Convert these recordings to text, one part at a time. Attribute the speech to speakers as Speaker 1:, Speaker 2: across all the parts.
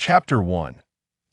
Speaker 1: Chapter 1.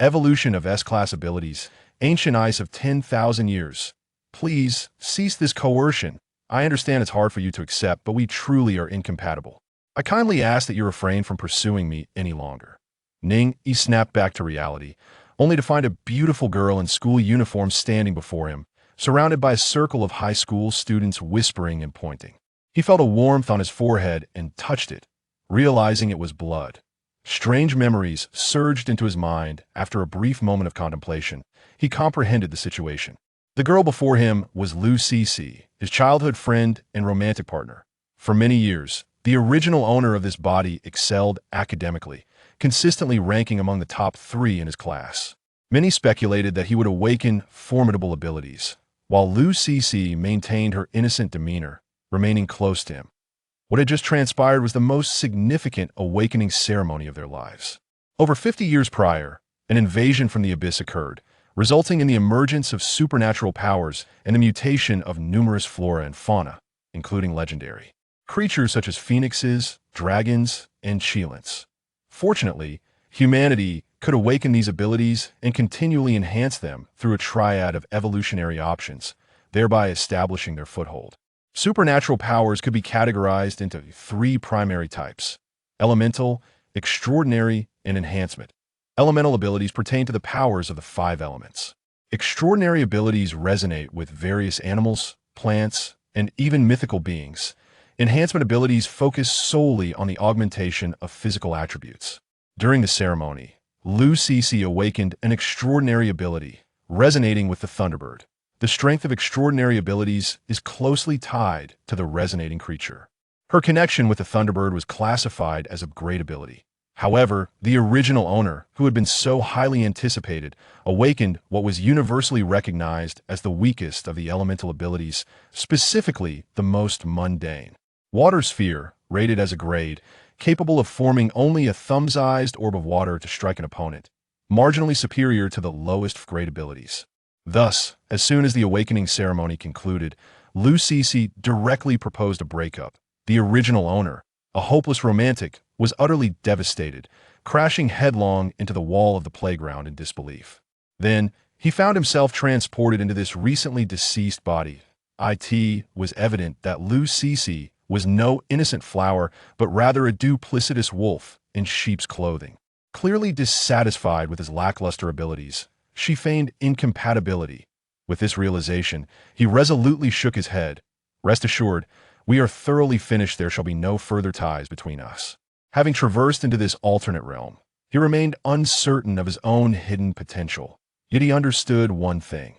Speaker 1: Evolution of S-Class Abilities. Ancient Ice of 10,000 years. Please, cease this coercion. I understand it's hard for you to accept, but we truly are incompatible. I kindly ask that you refrain from pursuing me any longer. Ning Yi snapped back to reality, only to find a beautiful girl in school uniform standing before him, surrounded by a circle of high school students whispering and pointing. He felt a warmth on his forehead and touched it, realizing it was blood. Strange memories surged into his mind after a brief moment of contemplation. He comprehended the situation. The girl before him was Lu Cece, his childhood friend and romantic partner. For many years, the original owner of this body excelled academically, consistently ranking among the top 3 in his class. Many speculated that he would awaken formidable abilities, while Lu Cece maintained her innocent demeanor, remaining close to him. What had just transpired was the most significant awakening ceremony of their lives. Over 50 years prior, an invasion from the abyss occurred, resulting in the emergence of supernatural powers and the mutation of numerous flora and fauna, including legendary creatures such as phoenixes, dragons, and cheilants. Fortunately, humanity could awaken these abilities and continually enhance them through a triad of evolutionary options, thereby establishing their foothold. Supernatural powers could be categorized into 3 primary types: elemental, extraordinary, and enhancement. Elemental abilities pertain to the powers of the 5 elements. Extraordinary abilities resonate with various animals, plants, and even mythical beings. Enhancement abilities focus solely on the augmentation of physical attributes. During the ceremony, Lu Cece awakened an extraordinary ability, resonating with the Thunderbird. The strength of extraordinary abilities is closely tied to the resonating creature. Her connection with the Thunderbird was classified as a great ability. However, the original owner, who had been so highly anticipated, awakened what was universally recognized as the weakest of the elemental abilities, specifically the most mundane. Water Sphere, rated as a grade, capable of forming only a thumb-sized orb of water to strike an opponent, marginally superior to the lowest grade abilities. Thus, as soon as the awakening ceremony concluded, Lu Cece directly proposed a breakup. The original owner, a hopeless romantic, was utterly devastated, crashing headlong into the wall of the playground in disbelief. Then, he found himself transported into this recently deceased body. It was evident that Lu Cece was no innocent flower, but rather a duplicitous wolf in sheep's clothing. Clearly dissatisfied with his lackluster abilities, she feigned incompatibility. With this realization, he resolutely shook his head. Rest assured, we are thoroughly finished. There shall be no further ties between us. Having traversed into this alternate realm, he remained uncertain of his own hidden potential. Yet he understood one thing: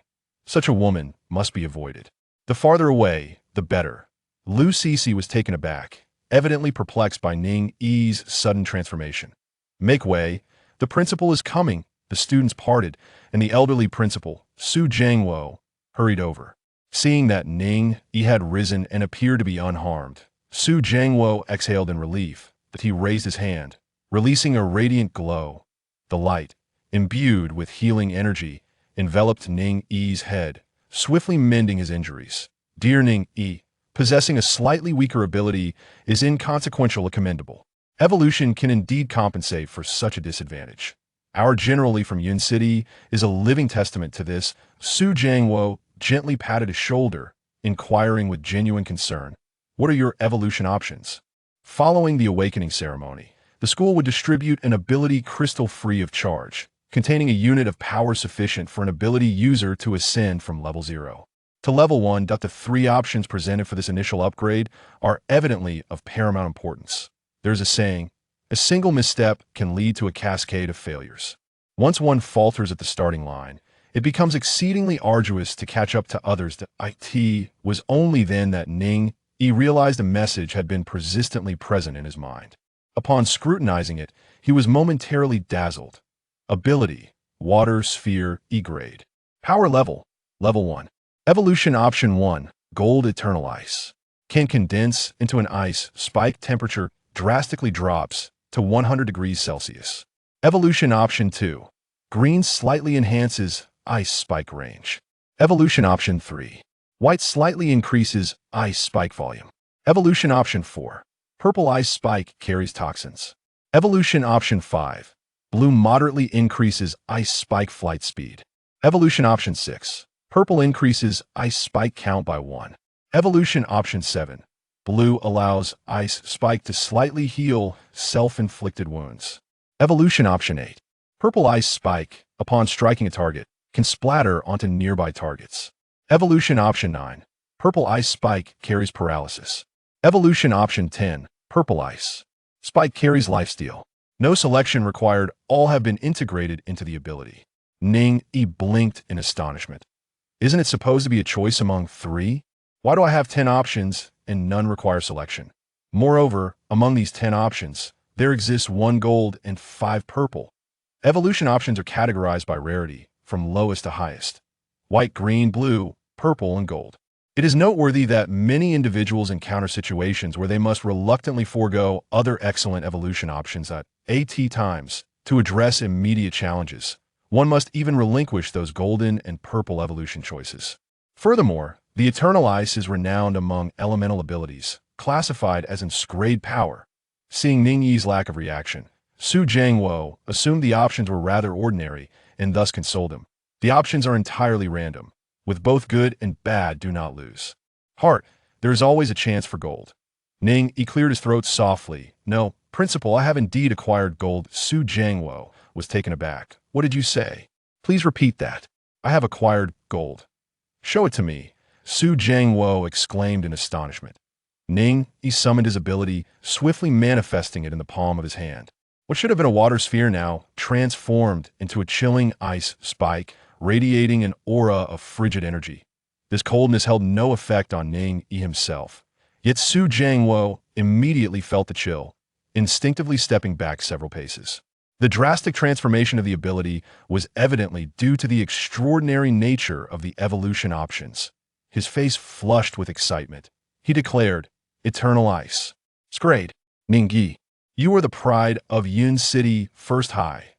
Speaker 1: such a woman must be avoided. The farther away, the better. Lu Cece was taken aback, evidently perplexed by Ning Yi's sudden transformation. Make way, the principal is coming. The students parted, and the elderly principal, Su Jiangwo, hurried over. Seeing that Ning Yi had risen and appeared to be unharmed, Su Jiangwo exhaled in relief, but he raised his hand, releasing a radiant glow. The light, imbued with healing energy, enveloped Ning Yi's head, swiftly mending his injuries. Dear Ning Yi, possessing a slightly weaker ability is inconsequential and commendable. Evolution can indeed compensate for such a disadvantage. Our general from Yun City is a living testament to this. Su Jiangwo gently patted his shoulder, inquiring with genuine concern, "What are your evolution options?" Following the awakening ceremony, the school would distribute an ability crystal free of charge, containing a unit of power sufficient for an ability user to ascend from level 0 to level 1. The 3 options presented for this initial upgrade are evidently of paramount importance. There's a saying: a single misstep can lead to a cascade of failures. Once one falters at the starting line, it becomes exceedingly arduous to catch up to others. It was only then that Ning Yi realized a message had been persistently present in his mind. Upon scrutinizing it, he was momentarily dazzled. Ability: Water Sphere E-grade. Power level: Level 1. Evolution Option 1, Gold Eternal Ice. Can condense into an ice spike. Temperature drastically drops to 100 degrees Celsius. Evolution Option 2, Green slightly enhances ice spike range. Evolution Option 3, White slightly increases ice spike volume. Evolution Option 4, Purple ice spike carries toxins. Evolution Option 5, Blue moderately increases ice spike flight speed. Evolution option 6. Purple increases ice spike count by 1. Evolution option 7. Blue allows ice spike to slightly heal self-inflicted wounds. Evolution option 8. Purple ice spike, upon striking a target, can splatter onto nearby targets. Evolution option 9. Purple ice spike carries paralysis. Evolution option 10. Purple ice spike carries lifesteal. No selection required, all have been integrated into the ability. Ning Yi blinked in astonishment. Isn't it supposed to be a choice among 3? Why do I have 10 options and none require selection? Moreover, among these 10 options, there exists 1 gold and 5 purple. Evolution options are categorized by rarity, from lowest to highest. White, green, blue, purple, and gold. It is noteworthy that many individuals encounter situations where they must reluctantly forego other excellent evolution options at times to address immediate challenges. One must even relinquish those golden and purple evolution choices. Furthermore, the Eternal Ice is renowned among elemental abilities, classified as inscrayed power. Seeing Ning Yi's lack of reaction, Su Jiangwo assumed the options were rather ordinary and thus consoled him. The options are entirely random. With both good and bad, do not lose heart. There is always a chance for gold. Ning Yi cleared his throat softly. No, Principal, I have indeed acquired gold. Su Jiangwo was taken aback. What did you say? Please repeat that. I have acquired gold. Show it to me. Su Jiangwo exclaimed in astonishment. Ning Yi summoned his ability, swiftly manifesting it in the palm of his hand. What should have been a water sphere now transformed into a chilling ice spike, radiating an aura of frigid energy. This coldness held no effect on Ning Yi himself. Yet Su Jiangwo immediately felt the chill, instinctively stepping back several paces. The drastic transformation of the ability was evidently due to the extraordinary nature of the evolution options. His face flushed with excitement. He declared, Eternal Ice. Great, Ning Yi. You are the pride of Yun City First High.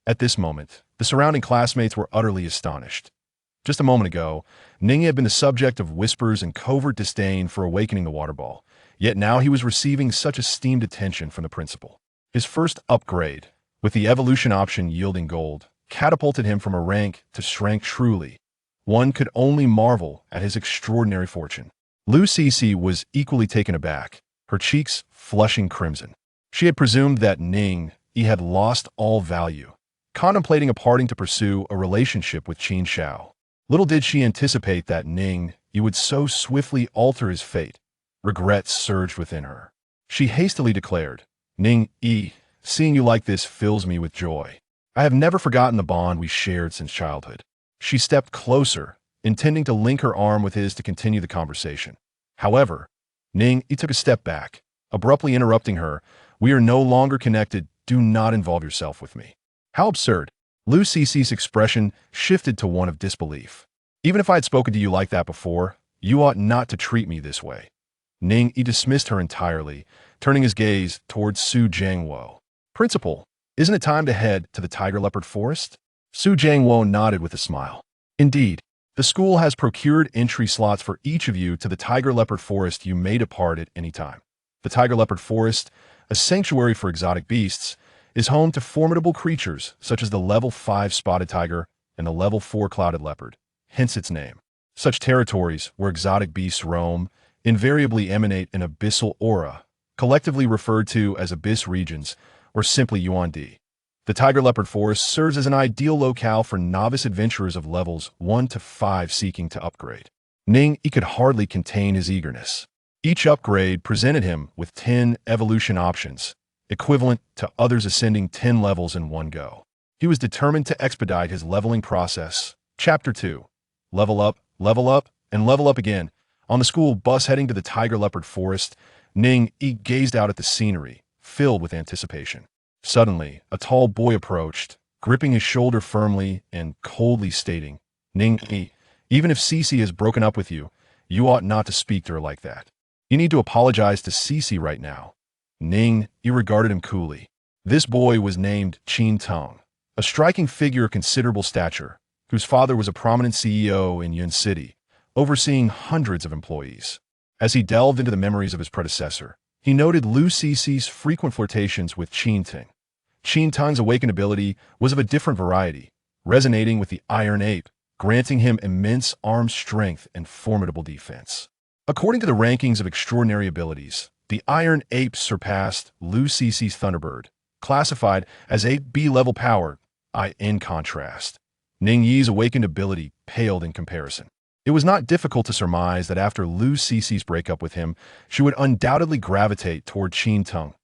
Speaker 1: At this moment, the surrounding classmates were utterly astonished. Just a moment ago, Ning Yi had been the subject of whispers and covert disdain for awakening the water ball, yet now he was receiving such esteemed attention from the principal. His first upgrade, with the evolution option yielding gold, catapulted him from a rank to strength. Truly, one could only marvel at his extraordinary fortune. Lu Cece was equally taken aback, her cheeks flushing crimson. She had presumed that Ning Yi had lost all value, contemplating a parting to pursue a relationship with Qin Xiao. Little did she anticipate that Ning Yi would so swiftly alter his fate. Regret surged within her. She hastily declared, Ning Yi, seeing you like this fills me with joy. I have never forgotten the bond we shared since childhood. She stepped closer, intending to link her arm with his to continue the conversation. However, Ning Yi took a step back, abruptly interrupting her. We are no longer connected. Do not involve yourself with me. How absurd. Lu Cece's expression shifted to one of disbelief. Even if I had spoken to you like that before, you ought not to treat me this way. Ning Yi dismissed her entirely, turning his gaze towards Su Jiangwo. Principal, isn't it time to head to the Tiger Leopard Forest? Su Jiangwo nodded with a smile. Indeed, the school has procured entry slots for each of you to the Tiger Leopard Forest. You may depart at any time. The Tiger Leopard Forest, a sanctuary for exotic beasts, is home to formidable creatures such as the level 5 spotted tiger and the level 4 clouded leopard, hence its name. Such territories where exotic beasts roam invariably emanate an abyssal aura, collectively referred to as abyss regions or simply Yuan-Di. The Tiger Leopard Forest serves as an ideal locale for novice adventurers of levels 1 to 5 seeking to upgrade. Ning Yi could hardly contain his eagerness. Each upgrade presented him with 10 evolution options, equivalent to others ascending 10 levels in one go. He was determined to expedite his leveling process. Chapter 2. Level up, and level up again. On the school bus heading to the Tiger Leopard Forest, Ning Yi gazed out at the scenery, filled with anticipation. Suddenly, a tall boy approached, gripping his shoulder firmly and coldly stating, Ning Yi, even if Cece has broken up with you, you ought not to speak to her like that. You need to apologize to Cece right now. Ning Yi regarded him coolly. This boy was named Qin Tong, a striking figure of considerable stature, whose father was a prominent CEO in Yun City, overseeing hundreds of employees. As he delved into the memories of his predecessor, he noted Lu Cece's frequent flirtations with Qin Ting. Qin Tang's awaken ability was of a different variety, resonating with the Iron Ape, granting him immense arm strength and formidable defense. According to the rankings of extraordinary abilities, the Iron Ape surpassed Lu Cici's Thunderbird, classified as 8B level power. In contrast, Ning Yi's awakened ability paled in comparison. It was not difficult to surmise that after Lu Cici's breakup with him, she would undoubtedly gravitate toward Qin Tang.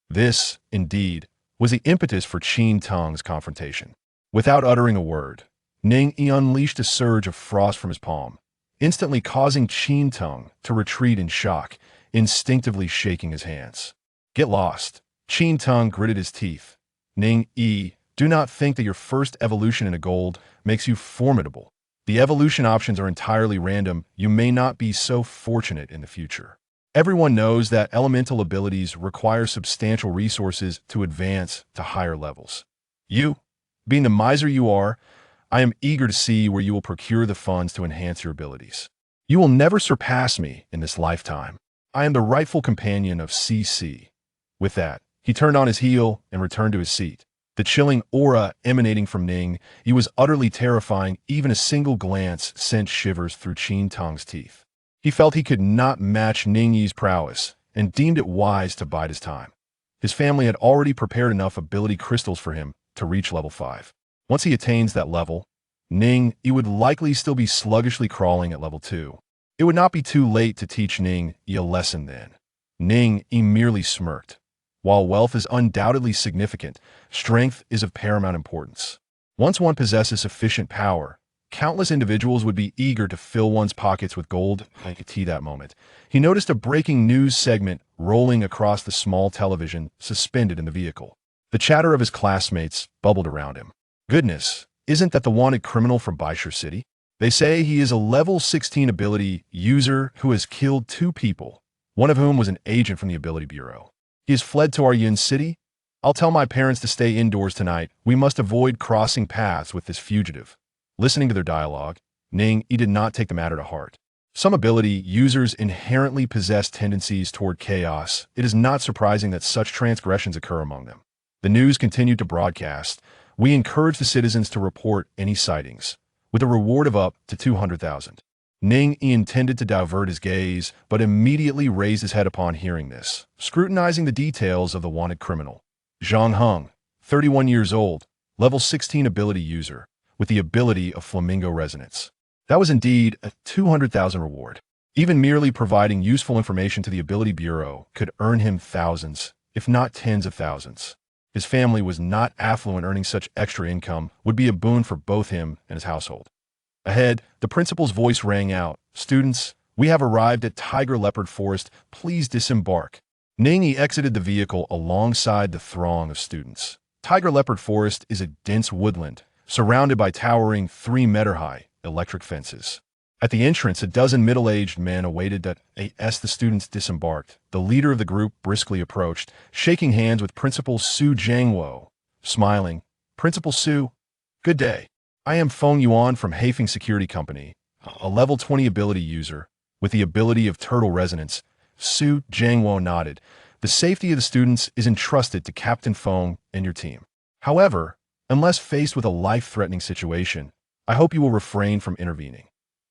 Speaker 1: This, indeed, was the impetus for Qin Tang's confrontation. Without uttering a word, Ning Yi unleashed a surge of frost from his palm, instantly causing Qin Tang to retreat in shock, instinctively shaking his hands. Get lost. Qin Tang gritted his teeth. Ning Yi, do not think that your first evolution into gold makes you formidable. The evolution options are entirely random. You may not be so fortunate in the future. Everyone knows that elemental abilities require substantial resources to advance to higher levels. You, being the miser you are, I am eager to see where you will procure the funds to enhance your abilities. You will never surpass me in this lifetime. I am the rightful companion of CC. With that, he turned on his heel and returned to his seat. The chilling aura emanating from Ning Yi was utterly terrifying. Even a single glance sent shivers through Qin Tang's teeth. He felt he could not match Ning Yi's prowess and deemed it wise to bide his time. His family had already prepared enough ability crystals for him to reach level 5. Once he attains that level, Ning Yi would likely still be sluggishly crawling at level 2. It would not be too late to teach Ning Yi a lesson then. Ning Yi merely smirked. While wealth is undoubtedly significant, strength is of paramount importance. Once one possesses sufficient power, countless individuals would be eager to fill one's pockets with gold. At that moment, he noticed a breaking news segment rolling across the small television suspended in the vehicle. The chatter of his classmates bubbled around him. Goodness, isn't that the wanted criminal from Baishur City? They say he is a level 16 ability user who has killed 2 people, one of whom was an agent from the Ability Bureau. He has fled to our Yin City. I'll tell my parents to stay indoors tonight. We must avoid crossing paths with this fugitive. Listening to their dialogue, Ning Yi did not take the matter to heart. Some ability users inherently possess tendencies toward chaos. It is not surprising that such transgressions occur among them. The news continued to broadcast. We encourage the citizens to report any sightings, with a reward of up to 200,000. Ning Yi intended to divert his gaze, but immediately raised his head upon hearing this, scrutinizing the details of the wanted criminal. Zhang Heng, 31 years old, level 16 ability user, with the ability of Flamingo Resonance. That was indeed a 200,000 reward. Even merely providing useful information to the Ability Bureau could earn him thousands, if not tens of thousands. His family was not affluent. Earning such extra income would be a boon for both him and his household. Ahead, the principal's voice rang out. Students, we have arrived at Tiger Leopard Forest. Please disembark. Ning Yi exited the vehicle alongside the throng of students. Tiger Leopard Forest is a dense woodland, surrounded by towering 3-meter-high electric fences. At the entrance, a dozen middle-aged men awaited as the students disembarked. The leader of the group briskly approached, shaking hands with Principal Su Jiangwo. Smiling, Principal Su, good day. I am Feng Yuan from Hafeng Security Company, a level 20 ability user, with the ability of Turtle Resonance. Su Jiangwo nodded. The safety of the students is entrusted to Captain Feng and your team. However, unless faced with a life-threatening situation, I hope you will refrain from intervening.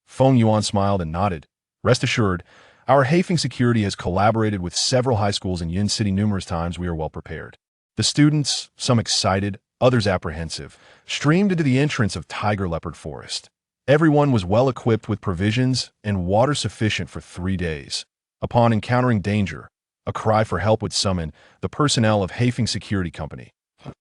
Speaker 1: Feng Yuan smiled and nodded. Rest assured, our Hafeng Security has collaborated with several high schools in Yin City numerous times. We are well prepared. The students, some excited, others apprehensive, streamed into the entrance of Tiger Leopard Forest. Everyone was well equipped with provisions and water sufficient for 3 days. Upon encountering danger, a cry for help would summon the personnel of Hafeng Security Company,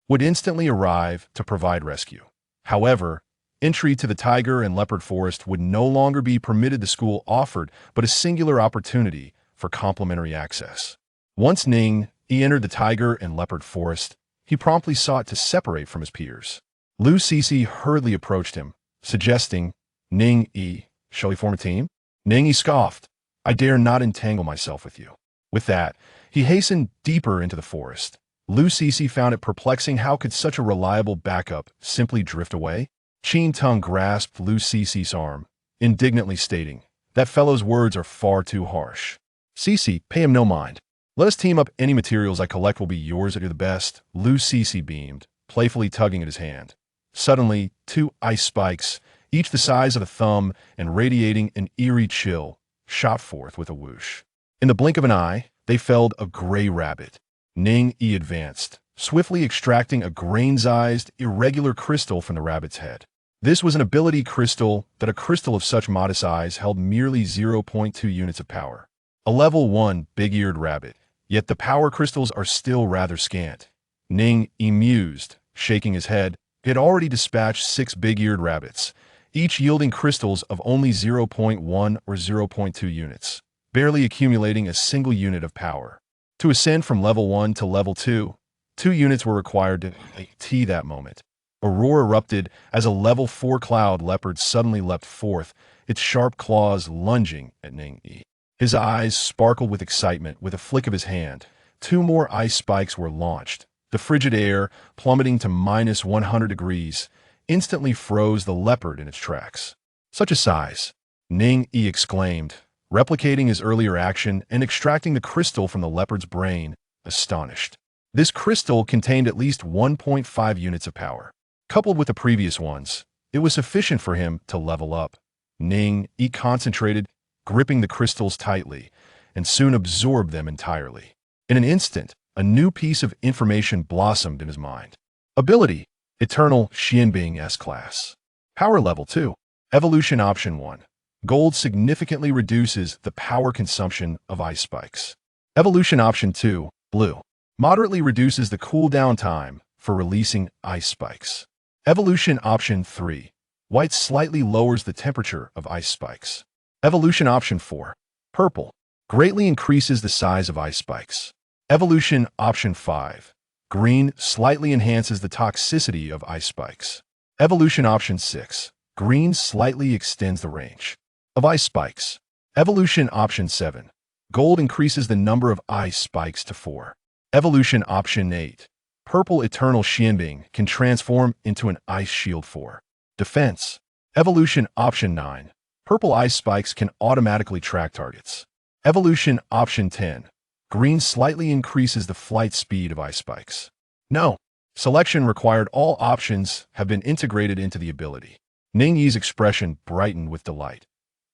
Speaker 1: would instantly arrive to provide rescue. However, entry to the Tiger and Leopard Forest would no longer be permitted. The school offered but a singular opportunity for complimentary access. Once Ning Yi entered the Tiger and Leopard Forest, he promptly sought to separate from his peers. Lu Cici hurriedly approached him, suggesting, Ning Yi, shall we form a team? Ning Yi scoffed. I dare not entangle myself with you. With that, he hastened deeper into the forest. Lu Cici found it perplexing. How could such a reliable backup simply drift away? Qin Tang grasped Lu Cici's arm, indignantly stating, that fellow's words are far too harsh. Cici, pay him no mind. Let us team up. Any materials I collect will be yours at your the best. Lu Cece beamed, playfully tugging at his hand. Suddenly, two ice spikes, each the size of a thumb and radiating an eerie chill, shot forth with a whoosh. In the blink of an eye, they felled a gray rabbit. Ning Yi advanced, swiftly extracting a grain-sized, irregular crystal from the rabbit's head. This was an ability crystal that a crystal of such modest size held merely 0.2 units of power. A level 1 big-eared rabbit, yet the power crystals are still rather scant. Ning Yi mused, shaking his head. He had already dispatched 6 big-eared rabbits, each yielding crystals of only 0.1 or 0.2 units, barely accumulating a single unit of power. To ascend from level 1 to level 2, 2 units were required to achieve that moment. A roar erupted as a level 4 cloud leopard suddenly leapt forth, its sharp claws lunging at Ning Yi. His eyes sparkled with excitement. With a flick of his hand, 2 more ice spikes were launched. The frigid air, plummeting to minus 100 degrees, instantly froze the leopard in its tracks. Such a size! Ning Yi exclaimed, replicating his earlier action and extracting the crystal from the leopard's brain, astonished. This crystal contained at least 1.5 units of power. Coupled with the previous ones, it was sufficient for him to level up. Ning Yi concentrated, gripping the crystals tightly, and soon absorbed them entirely. In an instant, a new piece of information blossomed in his mind. Ability: Eternal Xianbing S-Class. Power Level 2. Evolution Option 1. Gold significantly reduces the power consumption of ice spikes. Evolution Option 2. Blue. Moderately reduces the cooldown time for releasing ice spikes. Evolution Option 3. White slightly lowers the temperature of ice spikes. Evolution Option 4. Purple. Greatly increases the size of ice spikes. Evolution Option 5. Green slightly enhances the toxicity of ice spikes. Evolution Option 6. Green slightly extends the range of ice spikes. Evolution Option 7. Gold increases the number of ice spikes to 4. Evolution Option 8. Purple Eternal Xianbing can transform into an ice shield 4. Defense. Evolution Option 9. Purple ice spikes can automatically track targets. Evolution Option 10. Green slightly increases the flight speed of ice spikes. No. Selection required. All options have been integrated into the ability. Ning Yi's expression brightened with delight.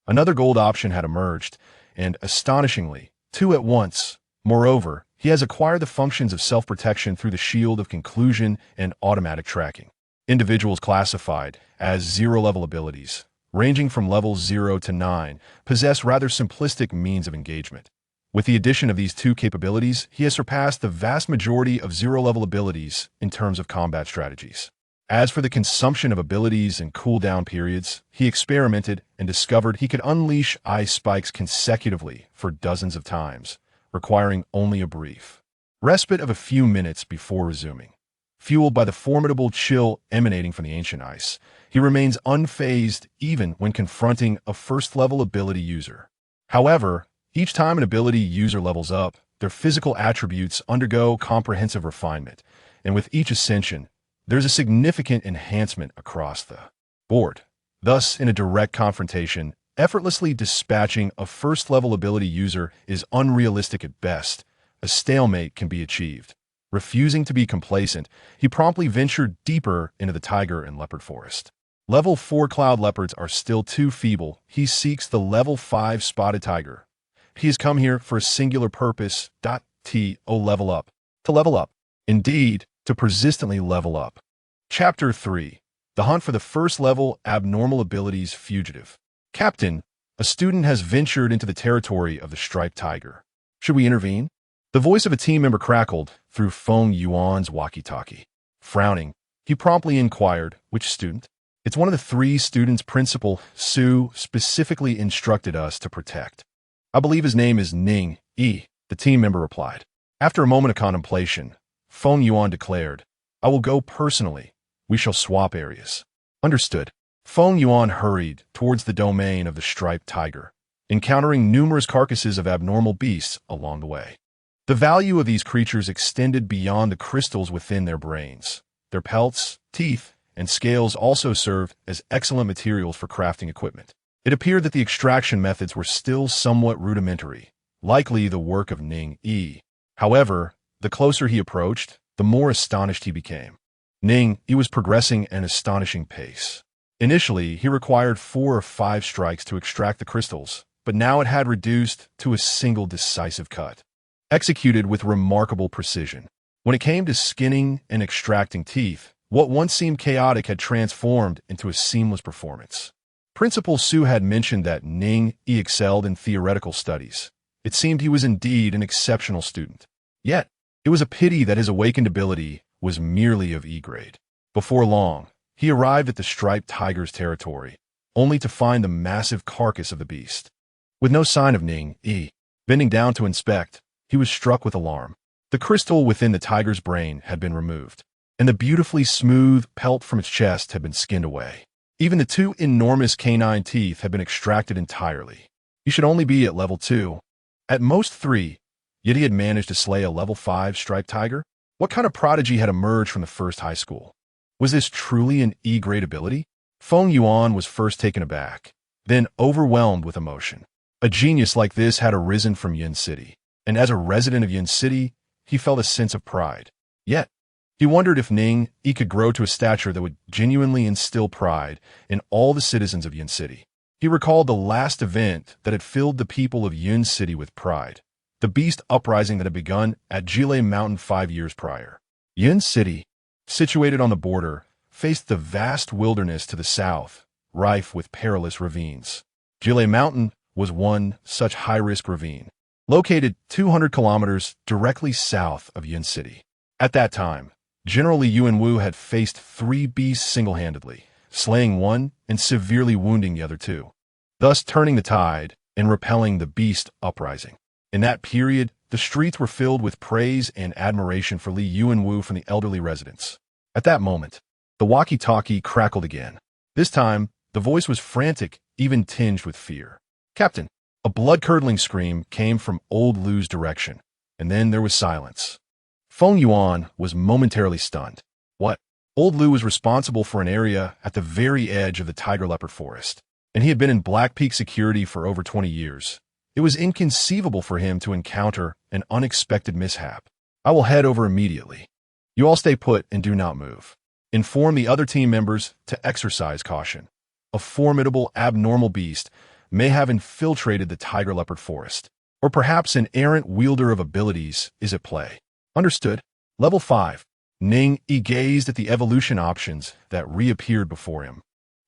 Speaker 1: Another gold option had emerged, and astonishingly, 2 at once. Moreover, he has acquired the functions of self-protection through the Shield of Conclusion and automatic tracking. Individuals classified as zero-level abilities, ranging from levels 0 to 9, possess rather simplistic means of engagement. With the addition of these 2 capabilities, he has surpassed the vast majority of zero-level abilities in terms of combat strategies. As for the consumption of abilities and cooldown periods, he experimented and discovered he could unleash ice spikes consecutively for dozens of times, requiring only a brief respite of a few minutes before resuming. Fueled by the formidable chill emanating from the ancient ice, he remains unfazed even when confronting a first-level ability user. However, each time an ability user levels up, their physical attributes undergo comprehensive refinement, and with each ascension, there's a significant enhancement across the board. Thus, in a direct confrontation, effortlessly dispatching a first-level ability user is unrealistic at best. A stalemate can be achieved. Refusing to be complacent, he promptly ventured deeper into the tiger and leopard forest. Level 4 cloud leopards are still too feeble. He seeks the level 5 spotted tiger. He has come here for a singular purpose. Level up. To level up. Indeed, to persistently level up. Chapter 3. The Hunt for the First Level Abnormal Abilities Fugitive. Captain, a student has ventured into the territory of the striped tiger. Should we intervene? The voice of a team member crackled through Feng Yuan's walkie-talkie. Frowning, he promptly inquired, which student? It's one of the 3 students Principal Su specifically instructed us to protect. I believe his name is Ning Yi, the team member replied. After a moment of contemplation, Feng Yuan declared, I will go personally. We shall swap areas. Understood. Feng Yuan hurried towards the domain of the striped tiger, encountering numerous carcasses of abnormal beasts along the way. The value of these creatures extended beyond the crystals within their brains. Their pelts, teeth, and scales also served as excellent materials for crafting equipment. It appeared that the extraction methods were still somewhat rudimentary, likely the work of Ning Yi. However, the closer he approached, the more astonished he became. Ning Yi was progressing at an astonishing pace. Initially, he required 4 or 5 strikes to extract the crystals, but now it had reduced to a single decisive cut, executed with remarkable precision. When it came to skinning and extracting teeth, what once seemed chaotic had transformed into a seamless performance. Principal Su had mentioned that Ning Yi excelled in theoretical studies. It seemed he was indeed an exceptional student. Yet, it was a pity that his awakened ability was merely of E grade. Before long, he arrived at the striped tiger's territory, only to find the massive carcass of the beast. With no sign of Ning Yi, bending down to inspect, he was struck with alarm. The crystal within the tiger's brain had been removed, and the beautifully smooth pelt from its chest had been skinned away. Even the 2 enormous canine teeth had been extracted entirely. He should only be at level 2, at most 3, yet he had managed to slay a level 5 striped tiger? What kind of prodigy had emerged from the first high school? Was this truly an E-grade ability? Feng Yuan was first taken aback, then overwhelmed with emotion. A genius like this had arisen from Yin City, and as a resident of Yin City, he felt a sense of pride. Yet, he wondered if Ning Yi could grow to a stature that would genuinely instill pride in all the citizens of Yin City. He recalled the last event that had filled the people of Yin City with pride, the beast uprising that had begun at Jile Mountain 5 years prior. Yin City, situated on the border, faced the vast wilderness to the south, rife with perilous ravines. Jile Mountain was one such high-risk ravine, located 200 kilometers directly south of Yin City. At that time, General Li Yuanwu had faced 3 beasts single-handedly, slaying one and severely wounding the other 2, thus turning the tide and repelling the beast uprising. In that period, the streets were filled with praise and admiration for Li Yuanwu from the elderly residents. At that moment, the walkie-talkie crackled again. This time, the voice was frantic, even tinged with fear. "Captain!" A blood-curdling scream came from Old Lu's direction, and then there was silence. Feng Yuan was momentarily stunned. What? Old Lu was responsible for an area at the very edge of the tiger-leopard forest, and he had been in Black Peak security for over 20 years. It was inconceivable for him to encounter an unexpected mishap. "I will head over immediately. You all stay put and do not move. Inform the other team members to exercise caution. A formidable, abnormal beast may have infiltrated the tiger-leopard forest, or perhaps an errant wielder of abilities is at play." Understood. Level 5. Ning Yi gazed at the evolution options that reappeared before him,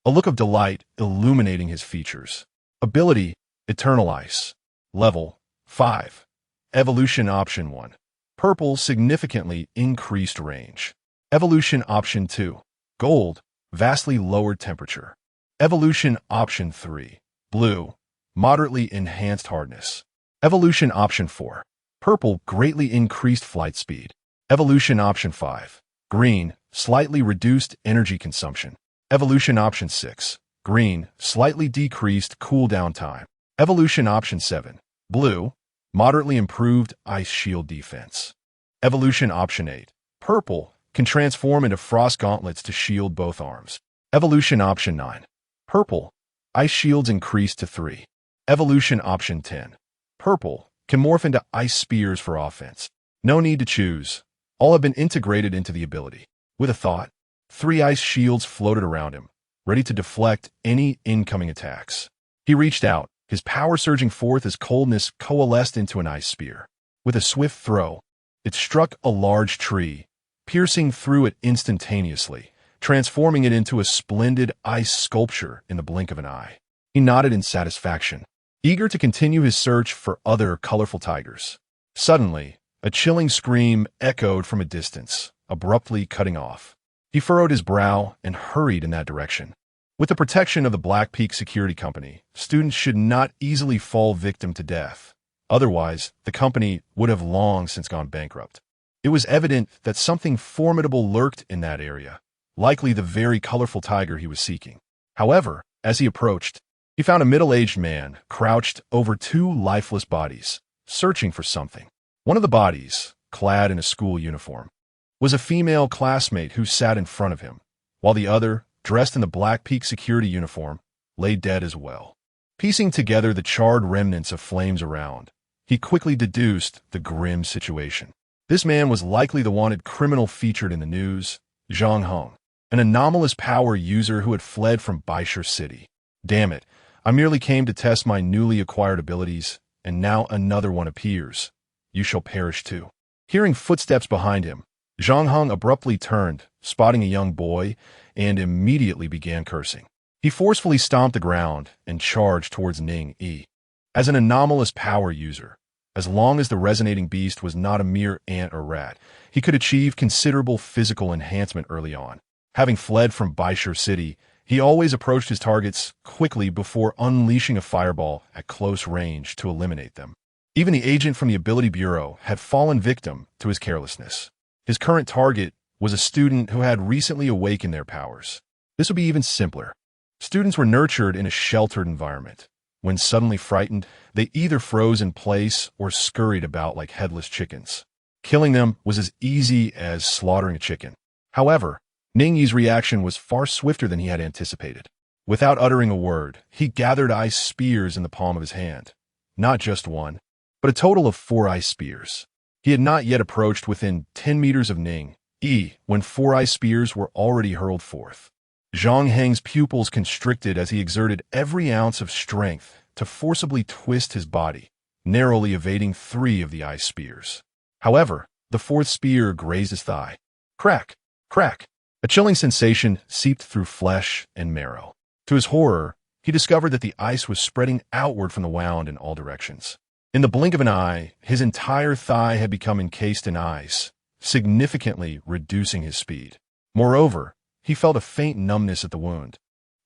Speaker 1: a look of delight illuminating his features. Ability, Eternal Ice. Level 5. Evolution Option 1. Purple, significantly increased range. Evolution Option 2. Gold, vastly lowered temperature. Evolution Option 3. Blue, moderately enhanced hardness. Evolution Option 4. Purple, greatly increased flight speed. Evolution Option 5. Green, slightly reduced energy consumption. Evolution Option 6. Green, slightly decreased cooldown time. Evolution Option 7. Blue, moderately improved ice shield defense. Evolution Option 8. Purple, can transform into frost gauntlets to shield both arms. Evolution Option 9. Purple, ice shields increased to 3. Evolution Option 10. Purple, can morph into ice spears for offense. No need to choose. All have been integrated into the ability. With a thought, 3 ice shields floated around him, ready to deflect any incoming attacks. He reached out, his power surging forth as coldness coalesced into an ice spear. With a swift throw, it struck a large tree, piercing through it instantaneously, transforming it into a splendid ice sculpture in the blink of an eye. He nodded in satisfaction, eager to continue his search for other colorful tigers. Suddenly, a chilling scream echoed from a distance, abruptly cutting off. He furrowed his brow and hurried in that direction. With the protection of the Black Peak Security Company, students should not easily fall victim to death. Otherwise, the company would have long since gone bankrupt. It was evident that something formidable lurked in that area, likely the very colorful tiger he was seeking. However, as he approached, he found a middle-aged man crouched over 2 lifeless bodies, searching for something. One of the bodies, clad in a school uniform, was a female classmate who sat in front of him, while the other, dressed in the Black Peak security uniform, lay dead as well. Piecing together the charred remnants of flames around, he quickly deduced the grim situation. This man was likely the wanted criminal featured in the news, Zhang Hong, an anomalous power user who had fled from Baishur City. Damn it, I merely came to test my newly acquired abilities, and now another one appears. You shall perish too. Hearing footsteps behind him, Zhang Hong abruptly turned, spotting a young boy, and immediately began cursing. He forcefully stomped the ground and charged towards Ning Yi. As an anomalous power user, as long as the resonating beast was not a mere ant or rat, he could achieve considerable physical enhancement early on. Having fled from Baishur City, he always approached his targets quickly before unleashing a fireball at close range to eliminate them. Even the agent from the Ability Bureau had fallen victim to his carelessness. His current target was a student who had recently awakened their powers. This would be even simpler. Students were nurtured in a sheltered environment. When suddenly frightened, they either froze in place or scurried about like headless chickens. Killing them was as easy as slaughtering a chicken. However, Ning Yi's reaction was far swifter than he had anticipated. Without uttering a word, he gathered ice spears in the palm of his hand. Not just one, but a total of 4 ice spears. He had not yet approached within 10 meters of Ning Yi when 4 ice spears were already hurled forth. Zhang Heng's pupils constricted as he exerted every ounce of strength to forcibly twist his body, narrowly evading 3 of the ice spears. However, the 4th spear grazed his thigh. Crack! Crack! A chilling sensation seeped through flesh and marrow. To his horror, he discovered that the ice was spreading outward from the wound in all directions. In the blink of an eye, his entire thigh had become encased in ice, significantly reducing his speed. Moreover, he felt a faint numbness at the wound,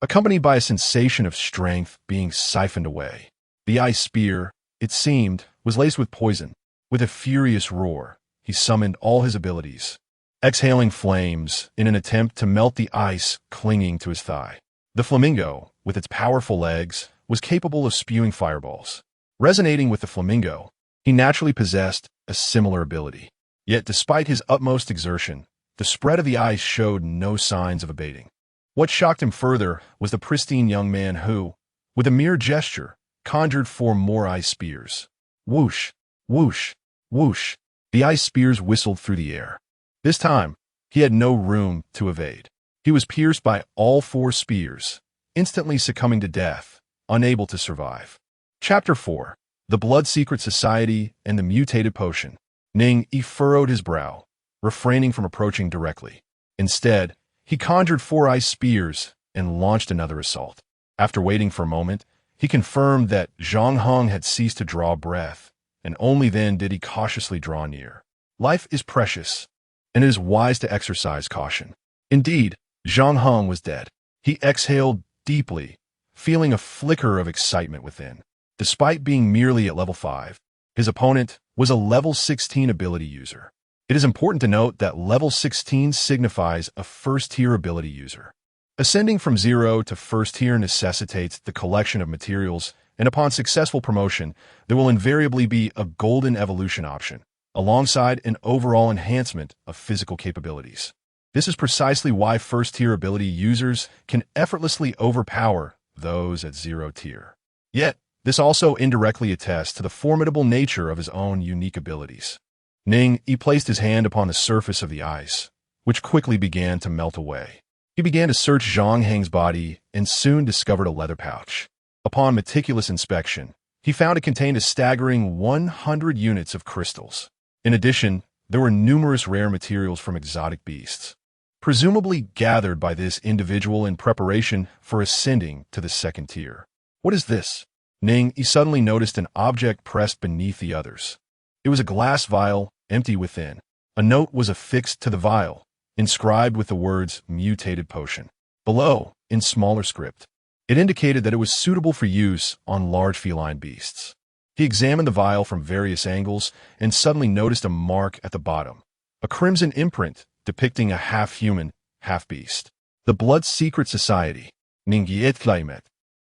Speaker 1: accompanied by a sensation of strength being siphoned away. The ice spear, it seemed, was laced with poison. With a furious roar, he summoned all his abilities, exhaling flames in an attempt to melt the ice clinging to his thigh. The flamingo, with its powerful legs, was capable of spewing fireballs. Resonating with the flamingo, he naturally possessed a similar ability. Yet despite his utmost exertion, the spread of the ice showed no signs of abating. What shocked him further was the pristine young man who, with a mere gesture, conjured 4 more ice spears. Whoosh, whoosh, whoosh. The ice spears whistled through the air. This time, he had no room to evade. He was pierced by all 4 spears, instantly succumbing to death, unable to survive. Chapter 4. The Blood Secret Society and the Mutated Potion. Ning Yi furrowed his brow, refraining from approaching directly. Instead, he conjured 4 ice spears and launched another assault. After waiting for a moment, he confirmed that Zhang Hong had ceased to draw breath, and only then did he cautiously draw near. Life is precious, and it is wise to exercise caution. Indeed, Zhang Hong was dead. He exhaled deeply, feeling a flicker of excitement within. Despite being merely at level 5, his opponent was a level 16 ability user. It is important to note that level 16 signifies a first-tier ability user. Ascending from 0 to first tier necessitates the collection of materials, and upon successful promotion, there will invariably be a golden evolution option, alongside an overall enhancement of physical capabilities. This is precisely why first-tier ability users can effortlessly overpower those at 0 tier. Yet, this also indirectly attests to the formidable nature of his own unique abilities. Ning Yi placed his hand upon the surface of the ice, which quickly began to melt away. He began to search Zhang Heng's body and soon discovered a leather pouch. Upon meticulous inspection, he found it contained a staggering 100 units of crystals. In addition, there were numerous rare materials from exotic beasts, presumably gathered by this individual in preparation for ascending to the 2nd tier. What is this? Ning Yi suddenly noticed an object pressed beneath the others. It was a glass vial, empty within. A note was affixed to the vial, inscribed with the words "Mutated Potion." Below, in smaller script, it indicated that it was suitable for use on large feline beasts. He examined the vial from various angles and suddenly noticed a mark at the bottom, a crimson imprint depicting a half-human, half-beast. The Blood Secret Society, Ning Yi.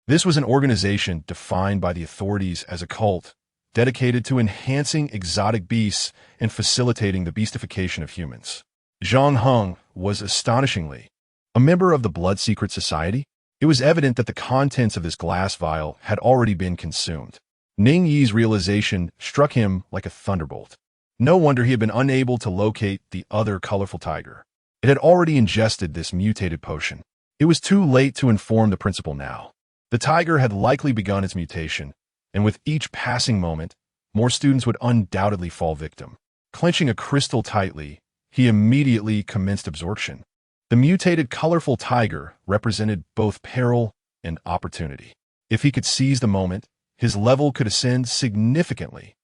Speaker 1: This was an organization defined by the authorities as a cult, dedicated to enhancing exotic beasts and facilitating the beastification of humans. Zhang Hong was astonishingly a member of the Blood Secret Society. It was evident that the contents of this glass vial had already been consumed. Ning Yi's realization struck him like a thunderbolt. No wonder he had been unable to locate the other colorful tiger. It had already ingested this mutated potion. It was too late to inform the principal now. The tiger had likely begun its mutation, and with each passing moment, more students would undoubtedly fall victim. Clenching a crystal tightly, he immediately commenced absorption. The mutated colorful tiger represented both peril and opportunity. If he could seize the moment, his level could ascend significantly.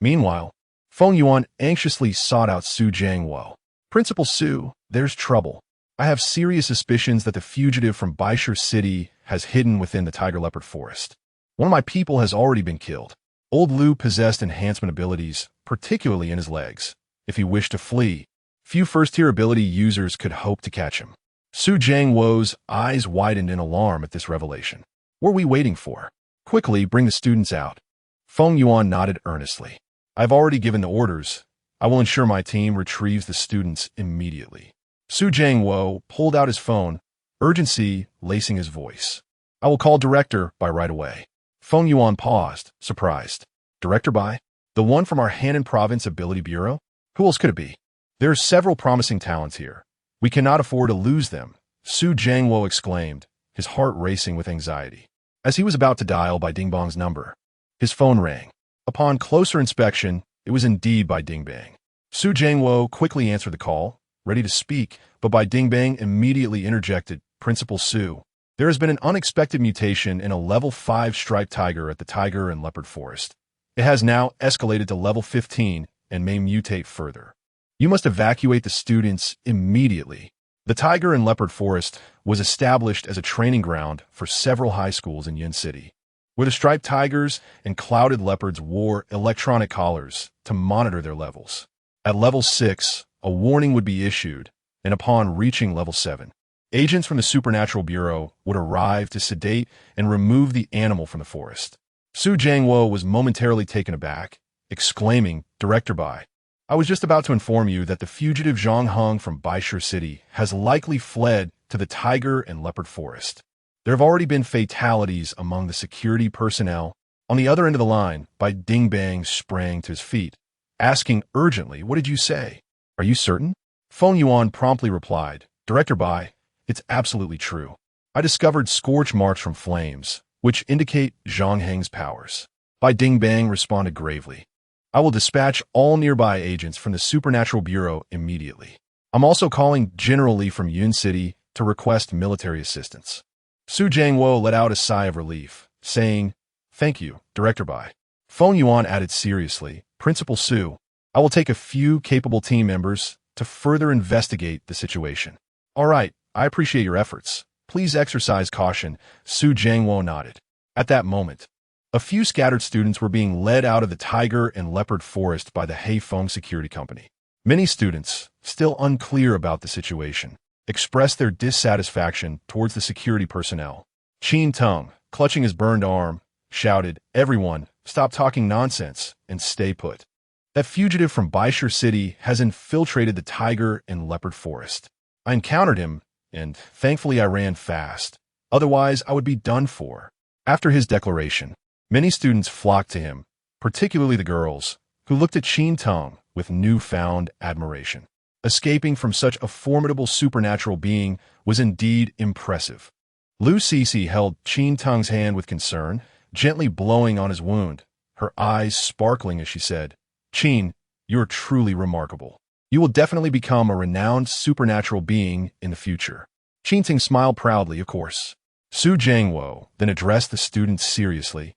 Speaker 1: Meanwhile, Feng Yuan anxiously sought out Su Jiangwo. "Principal Su, there's trouble. I have serious suspicions that the fugitive from Baisher City has hidden within the tiger leopard forest. One of my people has already been killed. Old Liu possessed enhancement abilities, particularly in his legs. If he wished to flee, few first-tier ability users could hope to catch him." Su Jiangwo's eyes widened in alarm at this revelation. "What are we waiting for? Quickly bring the students out." Feng Yuan nodded earnestly. "I've already given the orders. I will ensure my team retrieves the students immediately." Su Jiangwo pulled out his phone, urgency lacing his voice. "I will call Director Bai right away." Feng Yuan paused, surprised. "Director Bai? The one from our Hannan Province Ability Bureau? Who else could it be? There are several promising talents here. We cannot afford to lose them," Su Jiangwo exclaimed, his heart racing with anxiety. As he was about to dial Bai Dingbang's number, his phone rang. Upon closer inspection, it was indeed Bai Dingbang. Su Jiangwo quickly answered the call, ready to speak, but Bai Dingbang immediately interjected, "Principal Su, there has been an unexpected mutation in a level 5 striped tiger at the tiger and leopard forest. It has now escalated to level 15 and may mutate further. You must evacuate the students immediately." The tiger and leopard forest was established as a training ground for several high schools in Yin City, where the striped tigers and clouded leopards wore electronic collars to monitor their levels. At level 6, a warning would be issued, and upon reaching level 7, agents from the Supernatural Bureau would arrive to sedate and remove the animal from the forest. Su Jiangwo was momentarily taken aback, exclaiming, "Director Bai, I was just about to inform you that the fugitive Zhang Heng from Baisher City has likely fled to the tiger and leopard forest. There have already been fatalities among the security personnel." On the other end of the line, Bai Dingbang sprang to his feet, asking urgently, "What did you say? Are you certain?" Feng Yuan promptly replied, "Director Bai, it's absolutely true. I discovered scorch marks from flames, which indicate Zhang Heng's powers." Bai Dingbang responded gravely, "I will dispatch all nearby agents from the Supernatural Bureau immediately. I'm also calling General Li from Yun City to request military assistance." Su Jiangwo let out a sigh of relief, saying, "Thank you, Director Bai." Feng Yuan added seriously, "Principal Su, I will take a few capable team members to further investigate the situation." "All right, I appreciate your efforts. Please exercise caution," Su Jiangwo nodded. At that moment, a few scattered students were being led out of the tiger and leopard forest by the Heifeng Security Company. Many students, still unclear about the situation, expressed their dissatisfaction towards the security personnel. Qin Teng, clutching his burned arm, shouted, "Everyone, stop talking nonsense and stay put. That fugitive from Baisher City has infiltrated the tiger and leopard forest. I encountered him, and thankfully I ran fast. Otherwise, I would be done for." After his declaration, many students flocked to him, particularly the girls, who looked at Qin Teng with newfound admiration. Escaping from such a formidable supernatural being was indeed impressive. Lu Cece held Qin Teng's hand with concern, gently blowing on his wound, her eyes sparkling as she said, "Qin, you're truly remarkable. You will definitely become a renowned supernatural being in the future." Qin Teng smiled proudly, of course. Su Jiangwo then addressed the students seriously.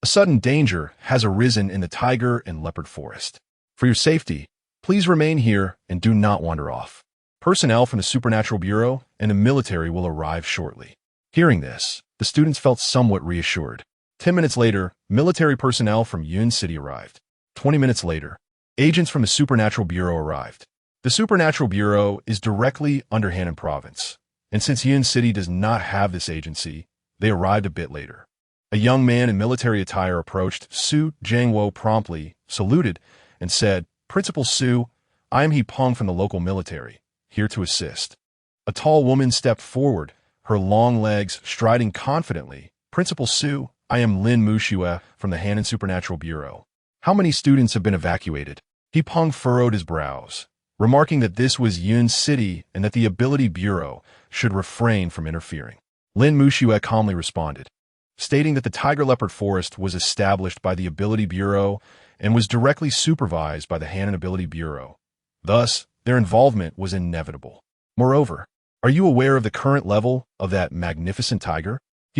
Speaker 1: "A sudden danger has arisen in the tiger and leopard forest. For your safety, please remain here and do not wander off. Personnel from the Supernatural Bureau and the military will arrive shortly." Hearing this, the students felt somewhat reassured. 10 minutes later, military personnel from Yun City arrived. 20 minutes later, agents from the Supernatural Bureau arrived. The Supernatural Bureau is directly under Hannan Province, and since Yun City does not have this agency, they arrived a bit later. A young man in military attire approached Su Jiangwo promptly, saluted, and said, "Principal Su, I am He Peng from the local military, here to assist." A tall woman stepped forward, her long legs striding confidently. "Principal Su, I am Lin Muxue from the Hanan Supernatural Bureau. How many students have been evacuated? Peng furrowed his brows, remarking that this was Yun's city and that the Ability Bureau should refrain from interfering. Lin Muxue calmly responded, stating that the Tiger Leopard Forest was established by the Ability Bureau and was directly supervised by the Hanan Ability Bureau. Thus, their involvement was inevitable. Moreover, are you aware of the current level of that magnificent tiger?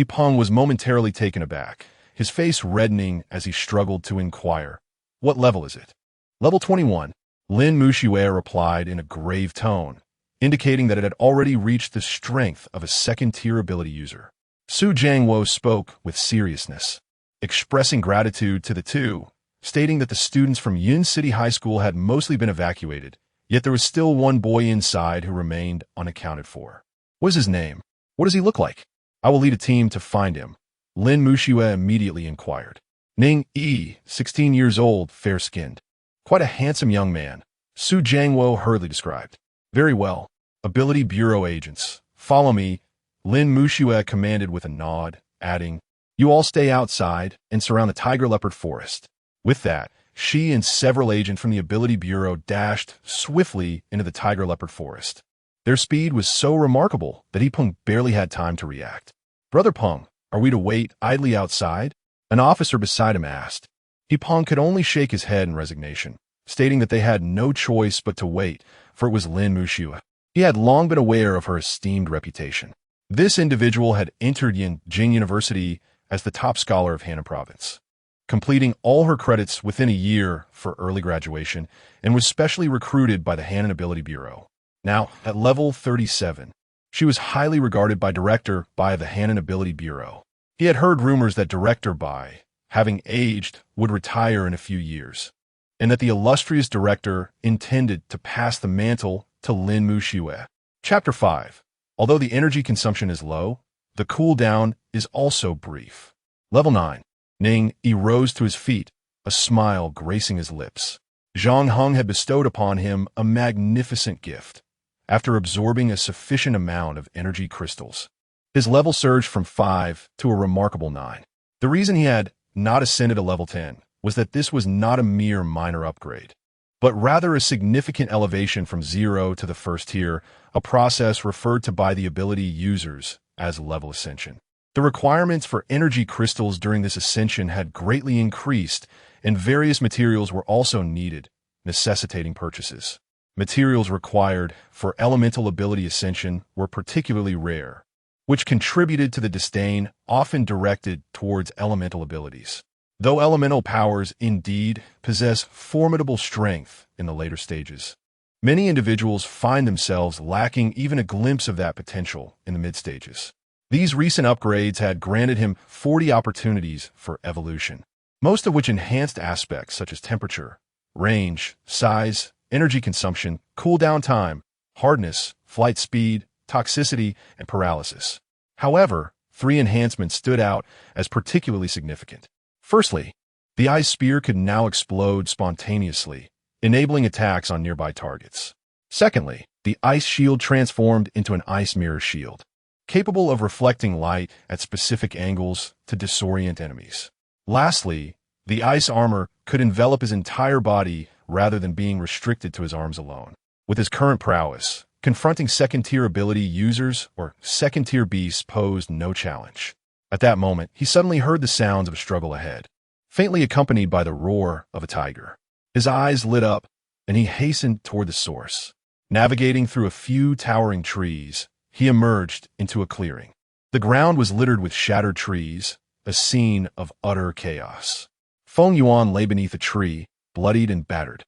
Speaker 1: Peng was momentarily taken aback, his face reddening as he struggled to inquire. What level is it? Level 21. Lin Muxue replied in a grave tone, indicating that it had already reached the strength of a second-tier ability user. Su Jiangwo spoke with seriousness, expressing gratitude to the two, stating that the students from Yun City High School had mostly been evacuated, yet there was still one boy inside who remained unaccounted for. What is his name? What does he look like? I will lead a team to find him, Lin Muxue immediately inquired. Ning Yi, 16 years old, fair-skinned. Quite a handsome young man, Su Jiangwo hurriedly described. Very well. Ability Bureau agents, follow me, Lin Muxue commanded with a nod, adding, you all stay outside and surround the Tiger Leopard Forest. With that, she and several agents from the Ability Bureau dashed swiftly into the Tiger Leopard Forest. Their speed was so remarkable that Peng barely had time to react. Brother Peng, are we to wait idly outside? An officer beside him asked. Peng could only shake his head in resignation, stating that they had no choice but to wait, for it was Lin Muxue. He had long been aware of her esteemed reputation. This individual had entered Yinjing University as the top scholar of Hanan Province, completing all her credits within a year for early graduation, and was specially recruited by the Hanan Ability Bureau. Now, at level 37, she was highly regarded by Director Bai of the Hanan Ability Bureau. He had heard rumors that Director Bai, having aged, would retire in a few years, and that the illustrious director intended to pass the mantle to Lin Muxue. Chapter 5. Although the energy consumption is low, the cooldown is also brief. Level 9. Ning Yi rose to his feet, a smile gracing his lips. Zhang Heng had bestowed upon him a magnificent gift, after absorbing a sufficient amount of energy crystals. His level surged from 5 to a remarkable 9. The reason he had not ascended to level 10 was that this was not a mere minor upgrade, but rather a significant elevation from 0 to the first tier, a process referred to by the ability users as level ascension. The requirements for energy crystals during this ascension had greatly increased, and various materials were also needed, necessitating purchases. Materials required for elemental ability ascension were particularly rare, which contributed to the disdain often directed towards elemental abilities. Though elemental powers indeed possess formidable strength in the later stages, many individuals find themselves lacking even a glimpse of that potential in the mid-stages. These recent upgrades had granted him 40 opportunities for evolution, most of which enhanced aspects such as temperature, range, size, energy consumption, cooldown time, hardness, flight speed, toxicity, and paralysis. However, 3 enhancements stood out as particularly significant. Firstly, the ice spear could now explode spontaneously, enabling attacks on nearby targets. Secondly, the ice shield transformed into an ice mirror shield, capable of reflecting light at specific angles to disorient enemies. Lastly, the ice armor could envelop his entire body rather than being restricted to his arms alone. With his current prowess, confronting second-tier ability users or second-tier beasts posed no challenge. At that moment, he suddenly heard the sounds of a struggle ahead, faintly accompanied by the roar of a tiger. His eyes lit up, and he hastened toward the source. Navigating through a few towering trees, he emerged into a clearing. The ground was littered with shattered trees, a scene of utter chaos. Feng Yuan lay beneath a tree, bloodied and battered,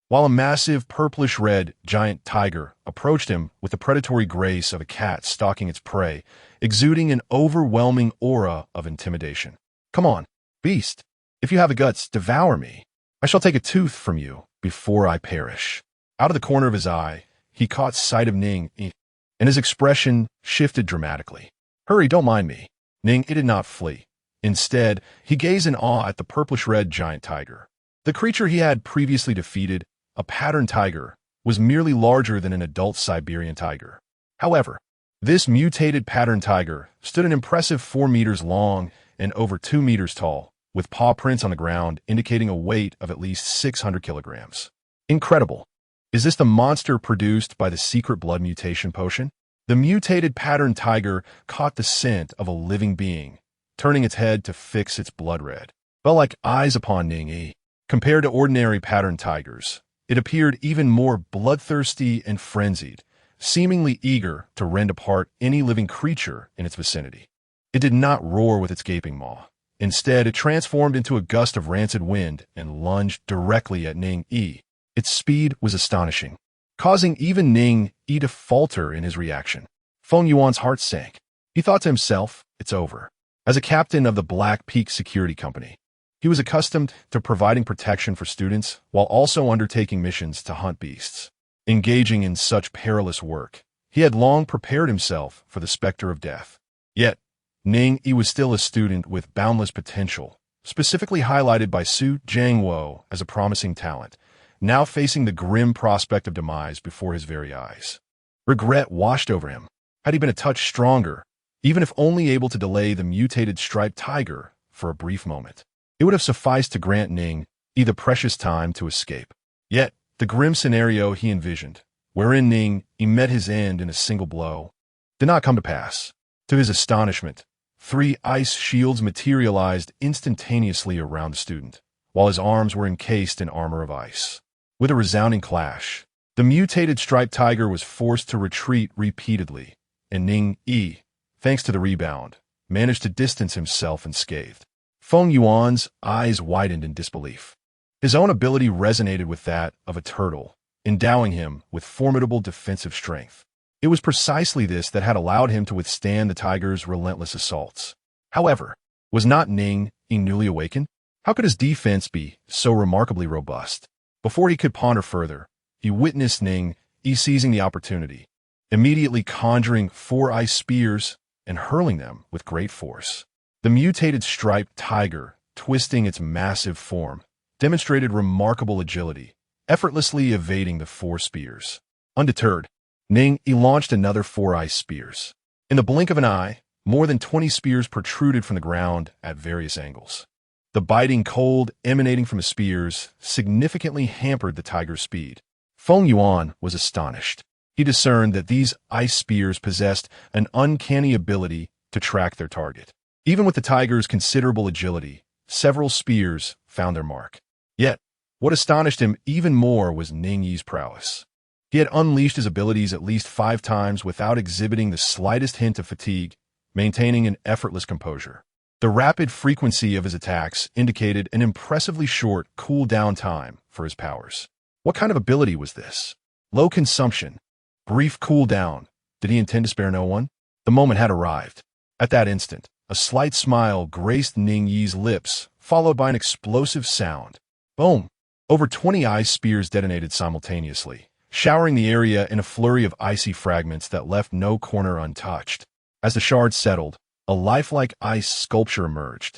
Speaker 1: while a massive purplish-red giant tiger approached him with the predatory grace of a cat stalking its prey, exuding an overwhelming aura of intimidation. Come on, beast. If you have the guts, devour me. I shall take a tooth from you before I perish. Out of the corner of his eye, he caught sight of Ning Yi, and his expression shifted dramatically. Hurry, don't mind me. Ning Yi did not flee. Instead, he gazed in awe at the purplish-red giant tiger. The creature he had previously defeated, a pattern tiger, was merely larger than an adult Siberian tiger. However, this mutated pattern tiger stood an impressive 4 meters long and over 2 meters tall, with paw prints on the ground indicating a weight of at least 600 kilograms. Incredible. Is this the monster produced by the secret blood mutation potion? The mutated pattern tiger caught the scent of a living being, turning its head to fix its blood red. Felt like eyes upon Ning Yi. Compared to ordinary pattern tigers, it appeared even more bloodthirsty and frenzied, seemingly eager to rend apart any living creature in its vicinity. It did not roar with its gaping maw. Instead, it transformed into a gust of rancid wind and lunged directly at Ning Yi. Its speed was astonishing, causing even Ning Yi to falter in his reaction. Feng Yuan's heart sank. He thought to himself, it's over. As a captain of the Black Peak Security Company, he was accustomed to providing protection for students while also undertaking missions to hunt beasts. Engaging in such perilous work, he had long prepared himself for the specter of death. Yet, Ning Yi was still a student with boundless potential, specifically highlighted by Su Jiangwo as a promising talent, now facing the grim prospect of demise before his very eyes. Regret washed over him. Had he been a touch stronger, even if only able to delay the mutated striped tiger for a brief moment, it would have sufficed to grant Ning Yi the precious time to escape. Yet, the grim scenario he envisioned, wherein Ning Yi met his end in a single blow, did not come to pass. To his astonishment, 3 ice shields materialized instantaneously around the student, while his arms were encased in armor of ice. With a resounding clash, the mutated striped tiger was forced to retreat repeatedly, and Ning Yi, thanks to the rebound, managed to distance himself unscathed. Feng Yuan's eyes widened in disbelief. His own ability resonated with that of a turtle, endowing him with formidable defensive strength. It was precisely this that had allowed him to withstand the tiger's relentless assaults. However, was not Ning Yi newly awakened? How could his defense be so remarkably robust? Before he could ponder further, he witnessed Ning Yi seizing the opportunity, immediately conjuring 4 ice spears and hurling them with great force. The mutated striped tiger, twisting its massive form, demonstrated remarkable agility, effortlessly evading the 4 spears. Undeterred, Ning Yi launched another 4 ice spears. In the blink of an eye, more than 20 spears protruded from the ground at various angles. The biting cold emanating from the spears significantly hampered the tiger's speed. Feng Yuan was astonished. He discerned that these ice spears possessed an uncanny ability to track their target. Even with the tiger's considerable agility, several spears found their mark. Yet, what astonished him even more was Ning Yi's prowess. He had unleashed his abilities at least 5 times without exhibiting the slightest hint of fatigue, maintaining an effortless composure. The rapid frequency of his attacks indicated an impressively short cool-down time for his powers. What kind of ability was this? Low consumption, brief cool-down. Did he intend to spare no one? The moment had arrived. At that instant, a slight smile graced Ning Yi's lips, followed by an explosive sound. Boom! Over 20 ice spears detonated simultaneously, showering the area in a flurry of icy fragments that left no corner untouched. As the shards settled, a lifelike ice sculpture emerged.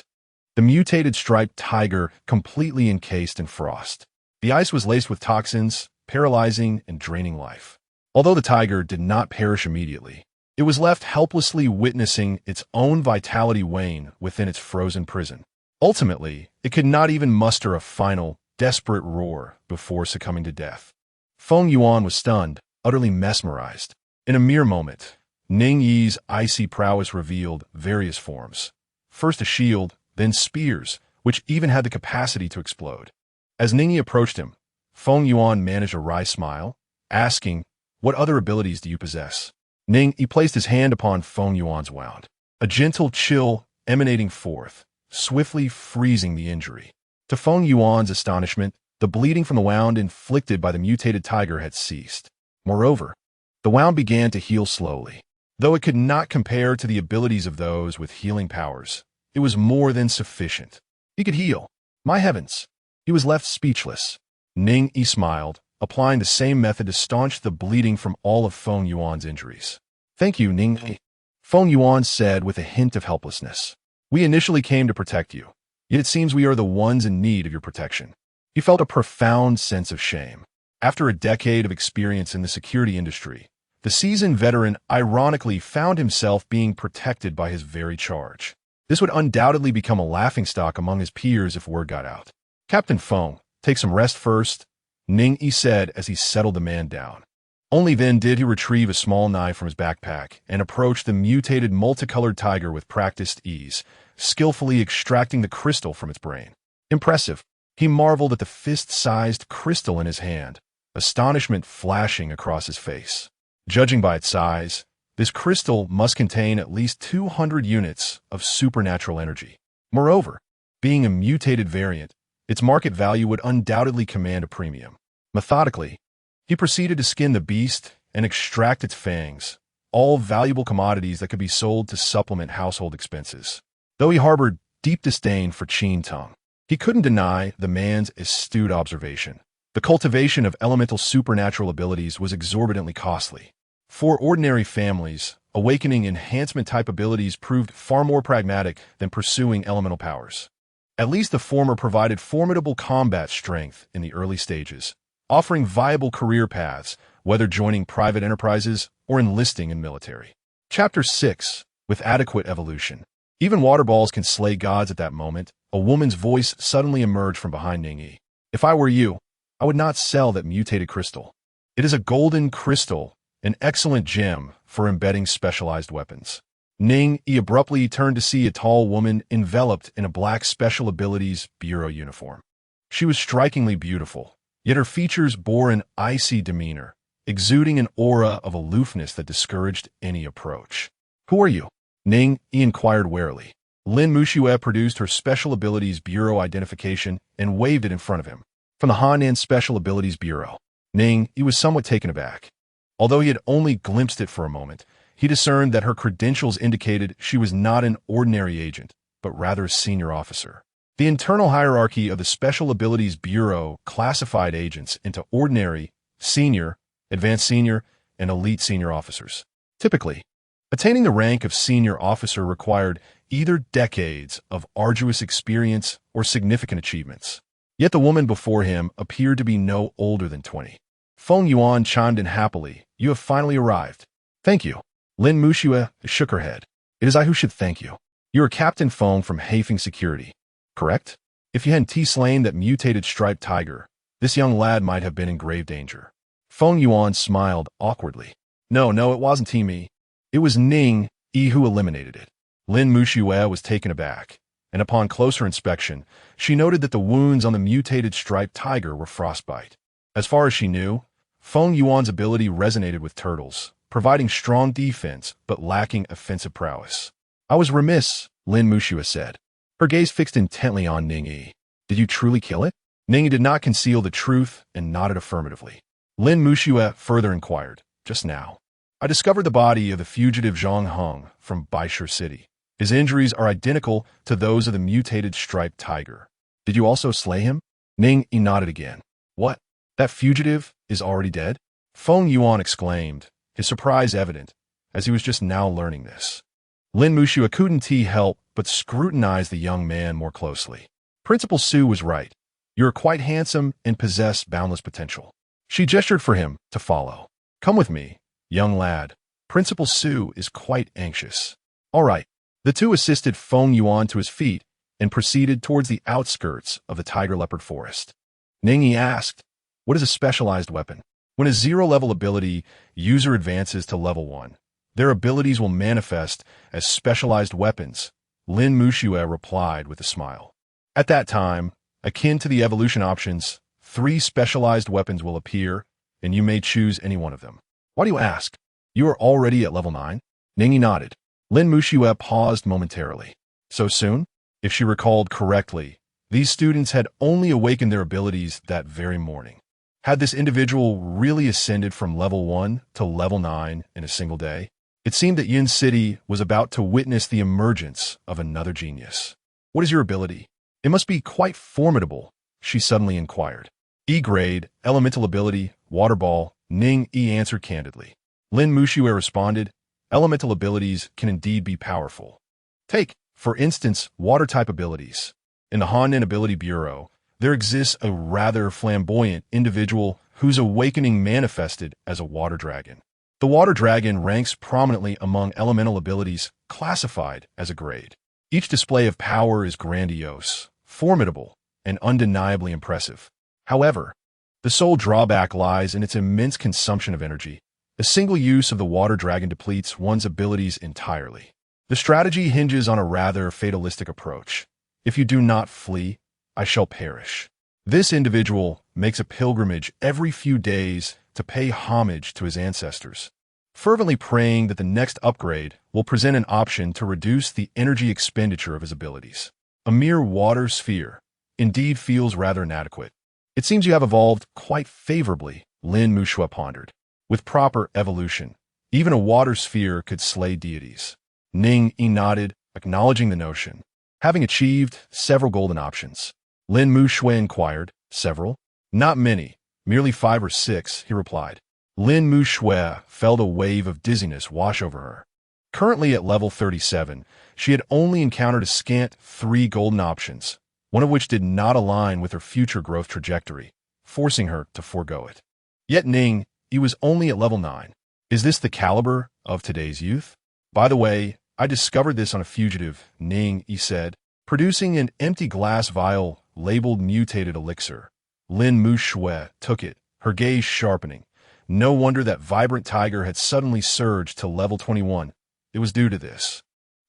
Speaker 1: The mutated striped tiger completely encased in frost. The ice was laced with toxins, paralyzing and draining life. Although the tiger did not perish immediately, it was left helplessly witnessing its own vitality wane within its frozen prison. Ultimately, it could not even muster a final, desperate roar before succumbing to death. Feng Yuan was stunned, utterly mesmerized. In a mere moment, Ning Yi's icy prowess revealed various forms. First a shield, then spears, which even had the capacity to explode. As Ning Yi approached him, Feng Yuan managed a wry smile, asking, "What other abilities do you possess?" Ning Yi placed his hand upon Feng Yuan's wound, a gentle chill emanating forth, swiftly freezing the injury. To Feng Yuan's astonishment, the bleeding from the wound inflicted by the mutated tiger had ceased. Moreover, the wound began to heal slowly. Though it could not compare to the abilities of those with healing powers, it was more than sufficient. He could heal. My heavens! He was left speechless. Ning Yi smiled, applying the same method to staunch the bleeding from all of Feng Yuan's injuries. "Thank you, Ning Yi," Feng Yuan said with a hint of helplessness. "We initially came to protect you, yet it seems we are the ones in need of your protection." He felt a profound sense of shame. After a decade of experience in the security industry, the seasoned veteran ironically found himself being protected by his very charge. This would undoubtedly become a laughingstock among his peers if word got out. Captain Feng, take some rest first, Ning Yi said as he settled the man down. Only then did he retrieve a small knife from his backpack and approach the mutated multicolored tiger with practiced ease, skillfully extracting the crystal from its brain. Impressive. He marveled at the fist-sized crystal in his hand, astonishment flashing across his face. Judging by its size, this crystal must contain at least 200 units of supernatural energy. Moreover, being a mutated variant, its market value would undoubtedly command a premium. Methodically, he proceeded to skin the beast and extract its fangs, all valuable commodities that could be sold to supplement household expenses. Though he harbored deep disdain for Qin Tong, he couldn't deny the man's astute observation. The cultivation of elemental supernatural abilities was exorbitantly costly. For ordinary families, awakening enhancement-type abilities proved far more pragmatic than pursuing elemental powers. At least the former provided formidable combat strength in the early stages, offering viable career paths, whether joining private enterprises or enlisting in military. Chapter 6. With adequate evolution. Even water balls can slay gods at that moment. A woman's voice suddenly emerged from behind Ning Yi. If I were you, I would not sell that mutated crystal. It is a golden crystal, an excellent gem for embedding specialized weapons. Ning Yi abruptly turned to see a tall woman enveloped in a black Special Abilities Bureau uniform. She was strikingly beautiful, yet her features bore an icy demeanor, exuding an aura of aloofness that discouraged any approach. Who are you? Ning Yi inquired warily. Lin Muxue produced her Special Abilities Bureau identification and waved it in front of him. From the Hannan Special Abilities Bureau. Ning Yi was somewhat taken aback. Although he had only glimpsed it for a moment, he discerned that her credentials indicated she was not an ordinary agent, but rather a senior officer. The internal hierarchy of the Special Abilities Bureau classified agents into ordinary, senior, advanced senior, and elite senior officers. Typically, attaining the rank of senior officer required either decades of arduous experience or significant achievements. Yet the woman before him appeared to be no older than 20. Feng Yuan chimed in happily. You have finally arrived. Thank you. Lin Muxue shook her head. It is I who should thank you. You are Captain Feng from Haifeng Security, correct? If you hadn't slain that mutated striped tiger, this young lad might have been in grave danger. Feng Yuan smiled awkwardly. No, it wasn't me. It was Ning Yi who eliminated it. Lin Muxue was taken aback, and upon closer inspection, she noted that the wounds on the mutated striped tiger were frostbite. As far as she knew, Feng Yuan's ability resonated with turtles, providing strong defense but lacking offensive prowess. I was remiss, Lin Muxue said, her gaze fixed intently on Ning Yi. Did you truly kill it? Ning Yi did not conceal the truth and nodded affirmatively. Lin Muxue further inquired, just now. I discovered the body of the fugitive Zhang Heng from Baishur City. His injuries are identical to those of the mutated striped tiger. Did you also slay him? Ning Yi nodded again. What? That fugitive is already dead? Feng Yuan exclaimed, his surprise evident, as he was just now learning this. Lin Muxue couldn't help but scrutinize the young man more closely. Principal Su was right. You are quite handsome and possess boundless potential. She gestured for him to follow. Come with me, young lad. Principal Su is quite anxious. All right. The two assisted Feng Yuan to his feet and proceeded towards the outskirts of the tiger leopard forest. Ning Yi asked, what is a specialized weapon? When a zero-level ability user advances to level 1, their abilities will manifest as specialized weapons, Lin Muxue replied with a smile. At that time, akin to the evolution options, 3 specialized weapons will appear, and you may choose any one of them. Why do you ask? You are already at level 9? Ning Yi nodded. Lin Muxue paused momentarily. So soon? If she recalled correctly, these students had only awakened their abilities that very morning. Had this individual really ascended from level 1 to level 9 in a single day? It seemed that Yin City was about to witness the emergence of another genius. What is your ability? It must be quite formidable, she suddenly inquired. E-grade, elemental ability, water ball, Ning Yi answered candidly. Lin Muxue responded, elemental abilities can indeed be powerful. Take, for instance, water-type abilities. In the Hannan Ability Bureau, there exists a rather flamboyant individual whose awakening manifested as a water dragon. The water dragon ranks prominently among elemental abilities classified as a grade. Each display of power is grandiose, formidable, and undeniably impressive. However, the sole drawback lies in its immense consumption of energy. A single use of the water dragon depletes one's abilities entirely. The strategy hinges on a rather fatalistic approach. If you do not flee, I shall perish. This individual makes a pilgrimage every few days to pay homage to his ancestors, fervently praying that the next upgrade will present an option to reduce the energy expenditure of his abilities. A mere water sphere indeed feels rather inadequate. It seems you have evolved quite favorably, Lin Muxue pondered. With proper evolution, even a water sphere could slay deities. Ning Yi nodded, acknowledging the notion. Having achieved several golden options, Lin Muxue inquired, several? Not many, merely 5 or 6, he replied. Lin Muxue felt a wave of dizziness wash over her. Currently at level 37, she had only encountered a scant 3 golden options, one of which did not align with her future growth trajectory, forcing her to forego it. Yet Ning Yi was only at level 9. Is this the caliber of today's youth? By the way, I discovered this on a fugitive, Ning Yi said, producing an empty glass vial labeled mutated elixir. Lin Muxue took it, her gaze sharpening. No wonder that vibrant tiger had suddenly surged to level 21. It was due to this.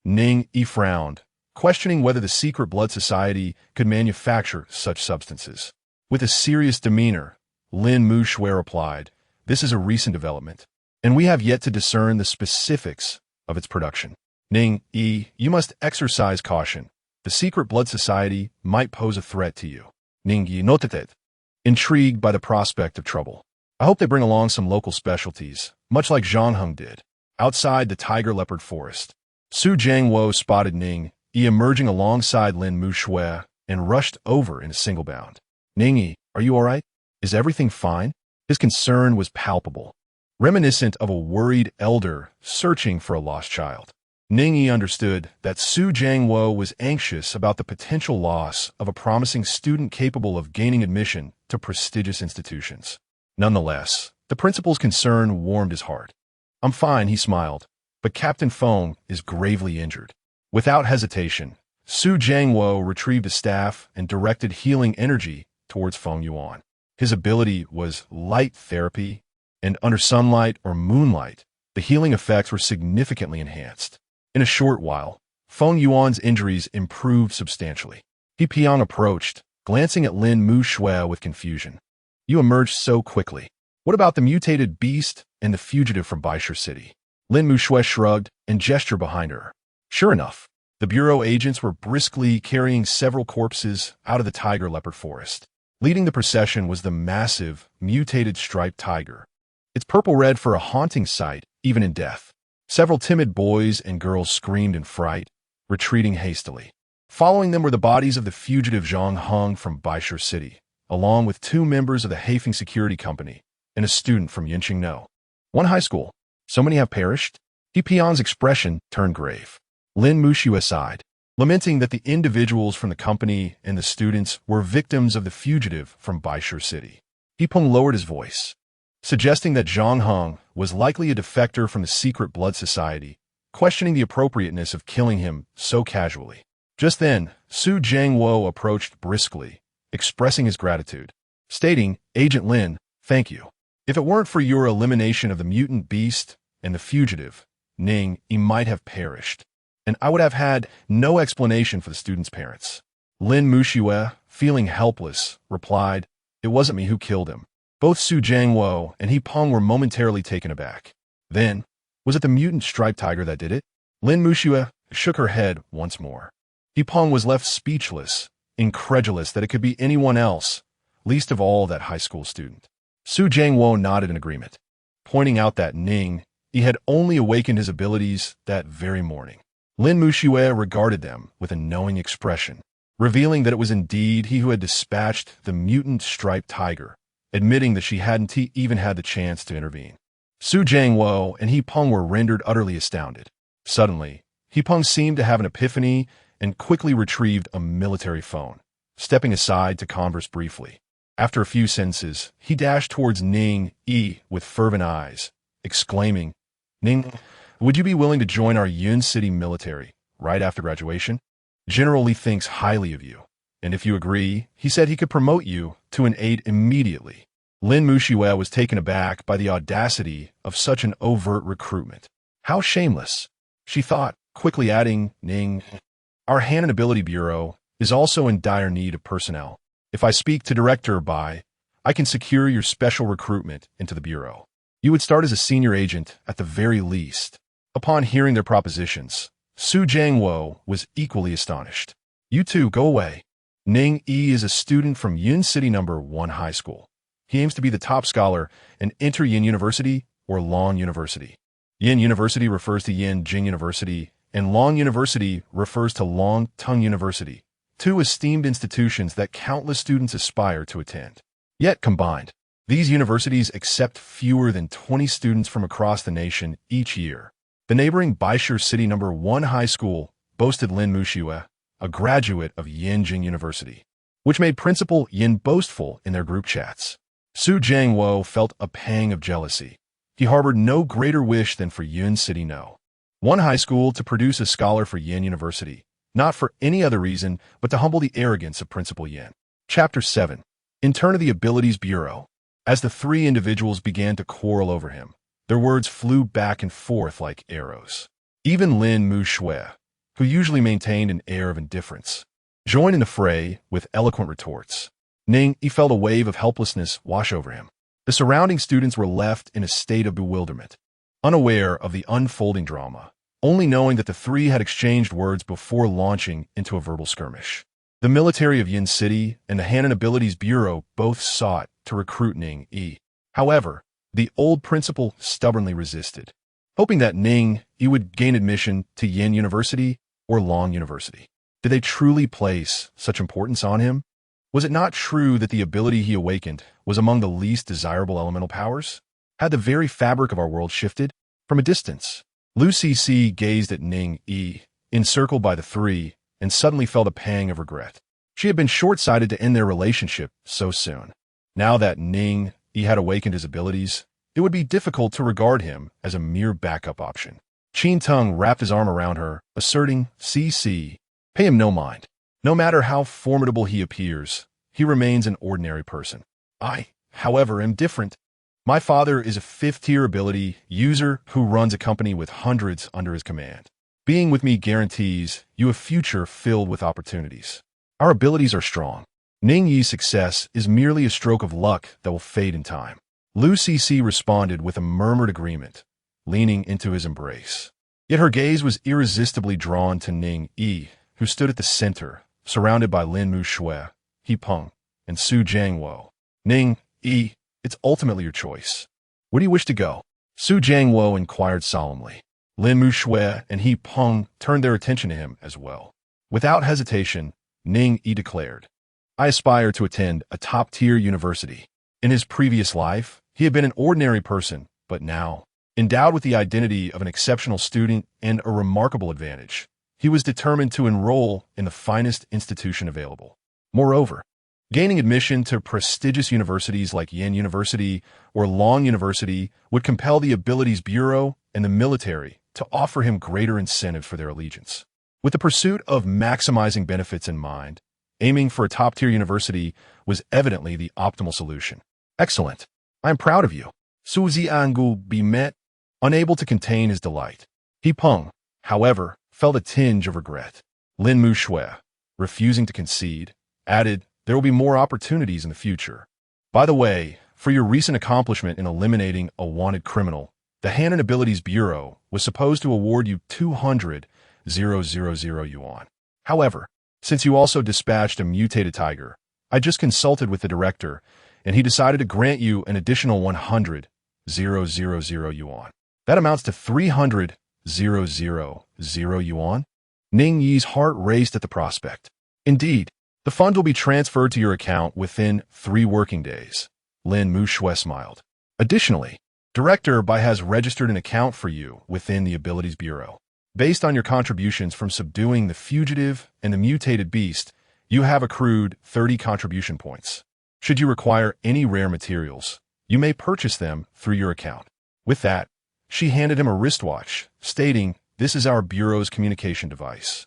Speaker 1: Ning Yi frowned, questioning whether the secret blood society could manufacture such substances. With a serious demeanor, Lin Muxue replied, "This is a recent development, and we have yet to discern the specifics of its production. Ning Yi, you must exercise caution. The secret blood society might pose a threat to you." Ning Yi noted it, intrigued by the prospect of trouble. "I hope they bring along some local specialties, much like Zhang Heng did, outside the tiger leopard forest." Su Jiangwo spotted Ning Yi emerging alongside Lin Muxue and rushed over in a single bound. "Ning Yi, are you all right? Is everything fine?" His concern was palpable, reminiscent of a worried elder searching for a lost child. Ning Yi understood that Su Jiangwo was anxious about the potential loss of a promising student capable of gaining admission to prestigious institutions. Nonetheless, the principal's concern warmed his heart. "I'm fine," he smiled, "but Captain Feng is gravely injured." Without hesitation, Su Jiangwo retrieved a staff and directed healing energy towards Feng Yuan. His ability was light therapy, and under sunlight or moonlight, the healing effects were significantly enhanced. In a short while, Feng Yuan's injuries improved substantially. He Piang approached, glancing at Lin Muxue with confusion. "You emerged so quickly. What about the mutated beast and the fugitive from Baisha City?" Lin Muxue shrugged and gestured behind her. Sure enough, the bureau agents were briskly carrying several corpses out of the tiger leopard forest. Leading the procession was the massive, mutated striped tiger, its purple-red fur a haunting sight, even in death. Several timid boys and girls screamed in fright, retreating hastily. Following them were the bodies of the fugitive Zhang Heng from Baisha City, along with 2 members of the Haifeng Security Company and a student from Yinqingno. One high school. So many have perished? He Pian's expression turned grave. Lin Muxue sighed, lamenting that the individuals from the company and the students were victims of the fugitive from Baisha City. He Peng lowered his voice, suggesting that Zhang Heng was likely a defector from the secret blood society, questioning the appropriateness of killing him so casually. Just then, Su Jiangwo approached briskly, expressing his gratitude, stating, "Agent Lin, thank you. If it weren't for your elimination of the mutant beast and the fugitive, Ning Yi might have perished, and I would have had no explanation for the student's parents." Lin Muxue, feeling helpless, replied, "It wasn't me who killed him." Both Su Jiangwo and He Peng were momentarily taken aback. Then, was it the mutant striped tiger that did it? Lin Muxue shook her head once more. He Peng was left speechless, incredulous that it could be anyone else, least of all that high school student. Su Jiangwo nodded in agreement, pointing out that Ning Yi had only awakened his abilities that very morning. Lin Muxue regarded them with a knowing expression, revealing that it was indeed he who had dispatched the mutant striped tiger, admitting that she hadn't even had the chance to intervene. Su Jiangwo and He Peng were rendered utterly astounded. Suddenly, He Peng seemed to have an epiphany and quickly retrieved a military phone, stepping aside to converse briefly. After a few sentences, he dashed towards Ning Yi with fervent eyes, exclaiming, "Ning, would you be willing to join our Yun City military right after graduation?" generally thinks highly of you. And if you agree, he said he could promote you to an aide immediately. Lin Muxue was taken aback by the audacity of such an overt recruitment. How shameless, she thought, quickly adding, Ning, our Hand and Ability Bureau is also in dire need of personnel. If I speak to Director Bai, I can secure your special recruitment into the Bureau. You would start as a senior agent at the very least. Upon hearing their propositions, Su Jiangwo was equally astonished. You two, go away. Ning Yi is a student from Yin City No. 1 High School. He aims to be the top scholar and enter Yin University or Long University. Yin University refers to Yin Jing University, and Long University refers to Long Tung University, two esteemed institutions that countless students aspire to attend. Yet combined, these universities accept fewer than 20 students from across the nation each year. The neighboring Baishur City No. 1 High School boasted Lin Muxue, a graduate of Yin Jing University, which made Principal Yin boastful in their group chats. Su Jiangwo felt a pang of jealousy. He harbored no greater wish than for Yin City No. 1 High School to produce a scholar for Yin University, not for any other reason but to humble the arrogance of Principal Yin. Chapter 7. In turn of the Abilities Bureau. As the three individuals began to quarrel over him, their words flew back and forth like arrows. Even Lin Muxue, who usually maintained an air of indifference, joined in the fray with eloquent retorts. Ning Yi felt a wave of helplessness wash over him. The surrounding students were left in a state of bewilderment, unaware of the unfolding drama, only knowing that the three had exchanged words before launching into a verbal skirmish. The military of Yin City and the Hand and Abilities Bureau both sought to recruit Ning Yi. However, the old principal stubbornly resisted, hoping that Ning Yi would gain admission to Yin University or Long University. Did they truly place such importance on him? Was it not true that the ability he awakened was among the least desirable elemental powers? Had the very fabric of our world shifted? From a distance, Lu Cixi gazed at Ning Yi, encircled by the three, and suddenly felt a pang of regret. She had been short-sighted to end their relationship so soon. Now that Ning Yi had awakened his abilities, it would be difficult to regard him as a mere backup option. Qin Tung wrapped his arm around her, asserting, "Cixi, pay him no mind. No matter how formidable he appears, he remains an ordinary person. I, however, am different. My father is a fifth-tier ability user who runs a company with hundreds under his command. Being with me guarantees you a future filled with opportunities. Our abilities are strong. Ning Yi's success is merely a stroke of luck that will fade in time." Lu Cixi responded with a murmured agreement, leaning into his embrace. Yet her gaze was irresistibly drawn to Ning Yi, who stood at the center, surrounded by Lin Muxue, He Peng, and Su Jiangwo. "Ning Yi, it's ultimately your choice. Where do you wish to go?" Su Jiangwo inquired solemnly. Lin Muxue and He Peng turned their attention to him as well. Without hesitation, Ning Yi declared, "I aspire to attend a top-tier university." In his previous life, he had been an ordinary person, but now, endowed with the identity of an exceptional student and a remarkable advantage, he was determined to enroll in the finest institution available. Moreover, gaining admission to prestigious universities like Yin University or Long University would compel the Abilities Bureau and the military to offer him greater incentive for their allegiance. With the pursuit of maximizing benefits in mind, aiming for a top-tier university was evidently the optimal solution. "Excellent. I am proud of you." Su Ziangu bemet, unable to contain his delight. He Peng, however, felt a tinge of regret. Lin Muxue, refusing to concede, added, "There will be more opportunities in the future. By the way, for your recent accomplishment in eliminating a wanted criminal, the Hand and Abilities Bureau was supposed to award you 200,000 yuan. However, since you also dispatched a mutated tiger, I just consulted with the director, and he decided to grant you an additional 100,000 yuan. That amounts to 300,000 yuan." Ning Yi's heart raced at the prospect. "Indeed, the fund will be transferred to your account within 3 working days." Lin Muxue smiled. "Additionally, Director Bai has registered an account for you within the Abilities Bureau. Based on your contributions from subduing the fugitive and the mutated beast, you have accrued 30 contribution points. Should you require any rare materials, you may purchase them through your account." With that, she handed him a wristwatch, stating, "This is our Bureau's communication device.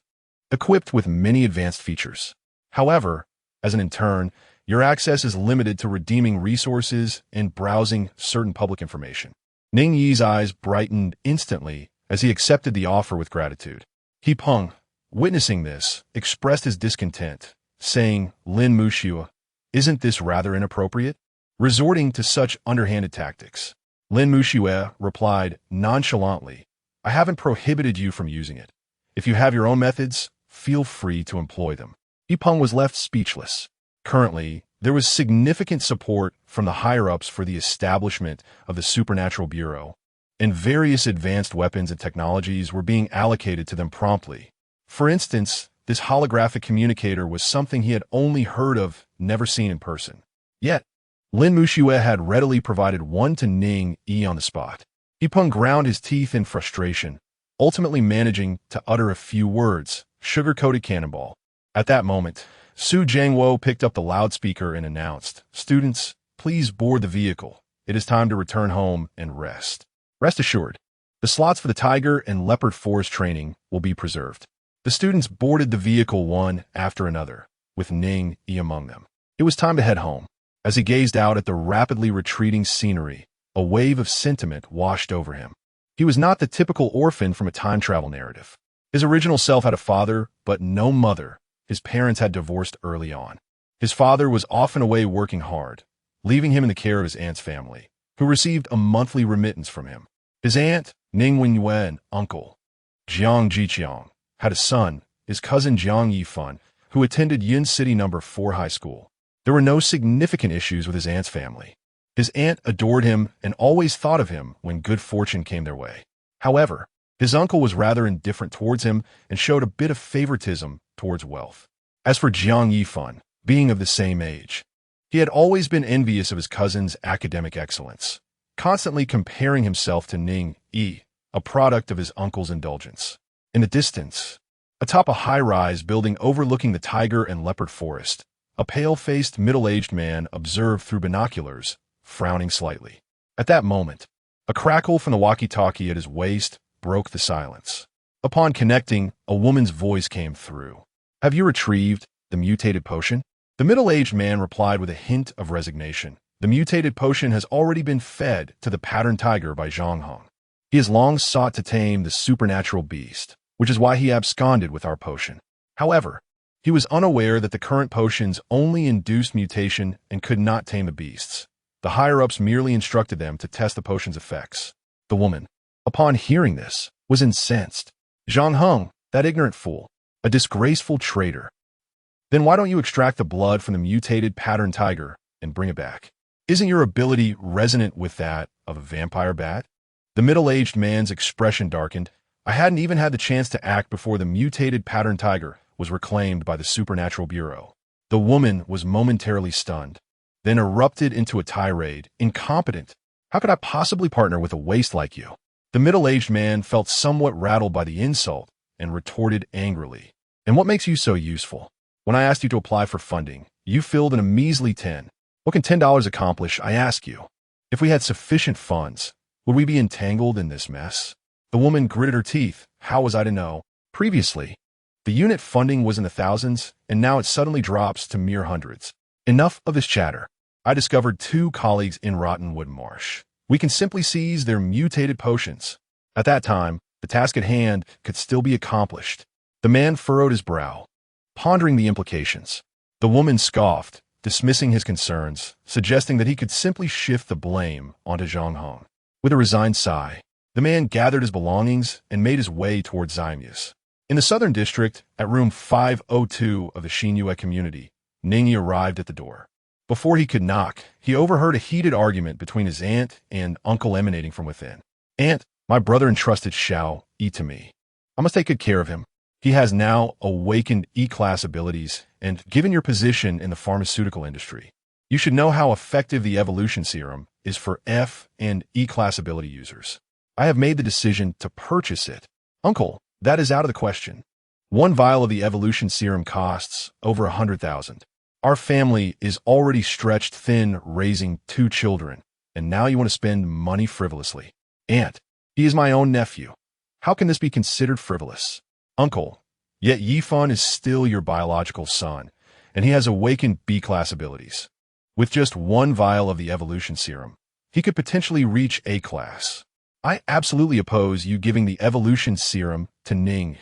Speaker 1: equipped with many advanced features. However, as an intern, your access is limited to redeeming resources and browsing certain public information. Ning Yi's eyes brightened instantly as he accepted the offer with gratitude. He Peng, witnessing this, expressed his discontent, saying, Lin Muxua, isn't this rather inappropriate? Resorting to such underhanded tactics. Lin Muxua replied nonchalantly, I haven't prohibited you from using it. If you have your own methods, feel free to employ them. Peng was left speechless. Currently, there was significant support from the higher-ups for the establishment of the Supernatural Bureau, and various advanced weapons and technologies were being allocated to them promptly. For instance, this holographic communicator was something he had only heard of, never seen in person. Yet, Lin Muxua had readily provided one to Ning Yi on the spot. Peng ground his teeth in frustration, ultimately managing to utter a few words, sugar-coated cannonball. At that moment, Su Jiangwo picked up the loudspeaker and announced, Students, please board the vehicle. It is time to return home and rest. Rest assured, the slots for the tiger and leopard forest training will be preserved. The students boarded the vehicle one after another, with Ning Yi among them. It was time to head home. As he gazed out at the rapidly retreating scenery, a wave of sentiment washed over him. He was not the typical orphan from a time travel narrative. His original self had a father, but no mother. His parents had divorced early on. His father was often away working hard, leaving him in the care of his aunt's family, who received a monthly remittance from him. His aunt, Ning Wengyue, and uncle, Jiang Jiqiang, had a son, his cousin Jiang Yifan, who attended Yin City No. 4 High School. There were no significant issues with his aunt's family. His aunt adored him and always thought of him when good fortune came their way. However, his uncle was rather indifferent towards him and showed a bit of favoritism towards wealth. As for Jiang Yifan, being of the same age, he had always been envious of his cousin's academic excellence, constantly comparing himself to Ning Yi, a product of his uncle's indulgence. In the distance, atop a high-rise building overlooking the tiger and leopard forest, a pale-faced, middle-aged man observed through binoculars, frowning slightly. At that moment, a crackle from the walkie-talkie at his waist broke the silence. Upon connecting, a woman's voice came through. Have you retrieved the mutated potion? The middle-aged man replied with a hint of resignation. The mutated potion has already been fed to the pattern tiger by Zhang Hong. He has long sought to tame the supernatural beast, which is why he absconded with our potion. However, he was unaware that the current potions only induced mutation and could not tame the beasts. The higher-ups merely instructed them to test the potion's effects. The woman, upon hearing this, was incensed. Zhang Hong, that ignorant fool, a disgraceful traitor. Then why don't you extract the blood from the mutated pattern tiger and bring it back? Isn't your ability resonant with that of a vampire bat? The middle-aged man's expression darkened. I hadn't even had the chance to act before the mutated pattern tiger was reclaimed by the Supernatural Bureau. The woman was momentarily stunned, then erupted into a tirade. Incompetent. How could I possibly partner with a waste like you? The middle-aged man felt somewhat rattled by the insult and retorted angrily. And what makes you so useful? When I asked you to apply for funding, you filled in a measly 10. What can $10 accomplish, I ask you? If we had sufficient funds, would we be entangled in this mess? The woman gritted her teeth. How was I to know? Previously, the unit funding was in the thousands, and now it suddenly drops to mere hundreds. Enough of this chatter. I discovered 2 colleagues in Rottenwood Marsh. We can simply seize their mutated potions. At that time, the task at hand could still be accomplished. The man furrowed his brow, pondering the implications. The woman scoffed, dismissing his concerns, suggesting that he could simply shift the blame onto Zhang Hong. With a resigned sigh, the man gathered his belongings and made his way towards Zymius. In the Southern District, at room 502 of the Xinyue community, Ning Yi arrived at the door. Before he could knock, he overheard a heated argument between his aunt and uncle emanating from within. Aunt, my brother entrusted Xiao Yi to me. I must take good care of him. He has now awakened E-class abilities, and given your position in the pharmaceutical industry, you should know how effective the evolution serum is for F and E-class ability users. I have made the decision to purchase it. Uncle, that is out of the question. 1 vial of the evolution serum costs over 100,000. Our family is already stretched thin raising 2 children, and now you want to spend money frivolously. Aunt, he is my own nephew. How can this be considered frivolous? Uncle, Yet Yifan is still your biological son, and he has awakened B-class abilities. With just one vial of the evolution serum, he could potentially reach A-class. I absolutely oppose you giving the evolution serum to Ning.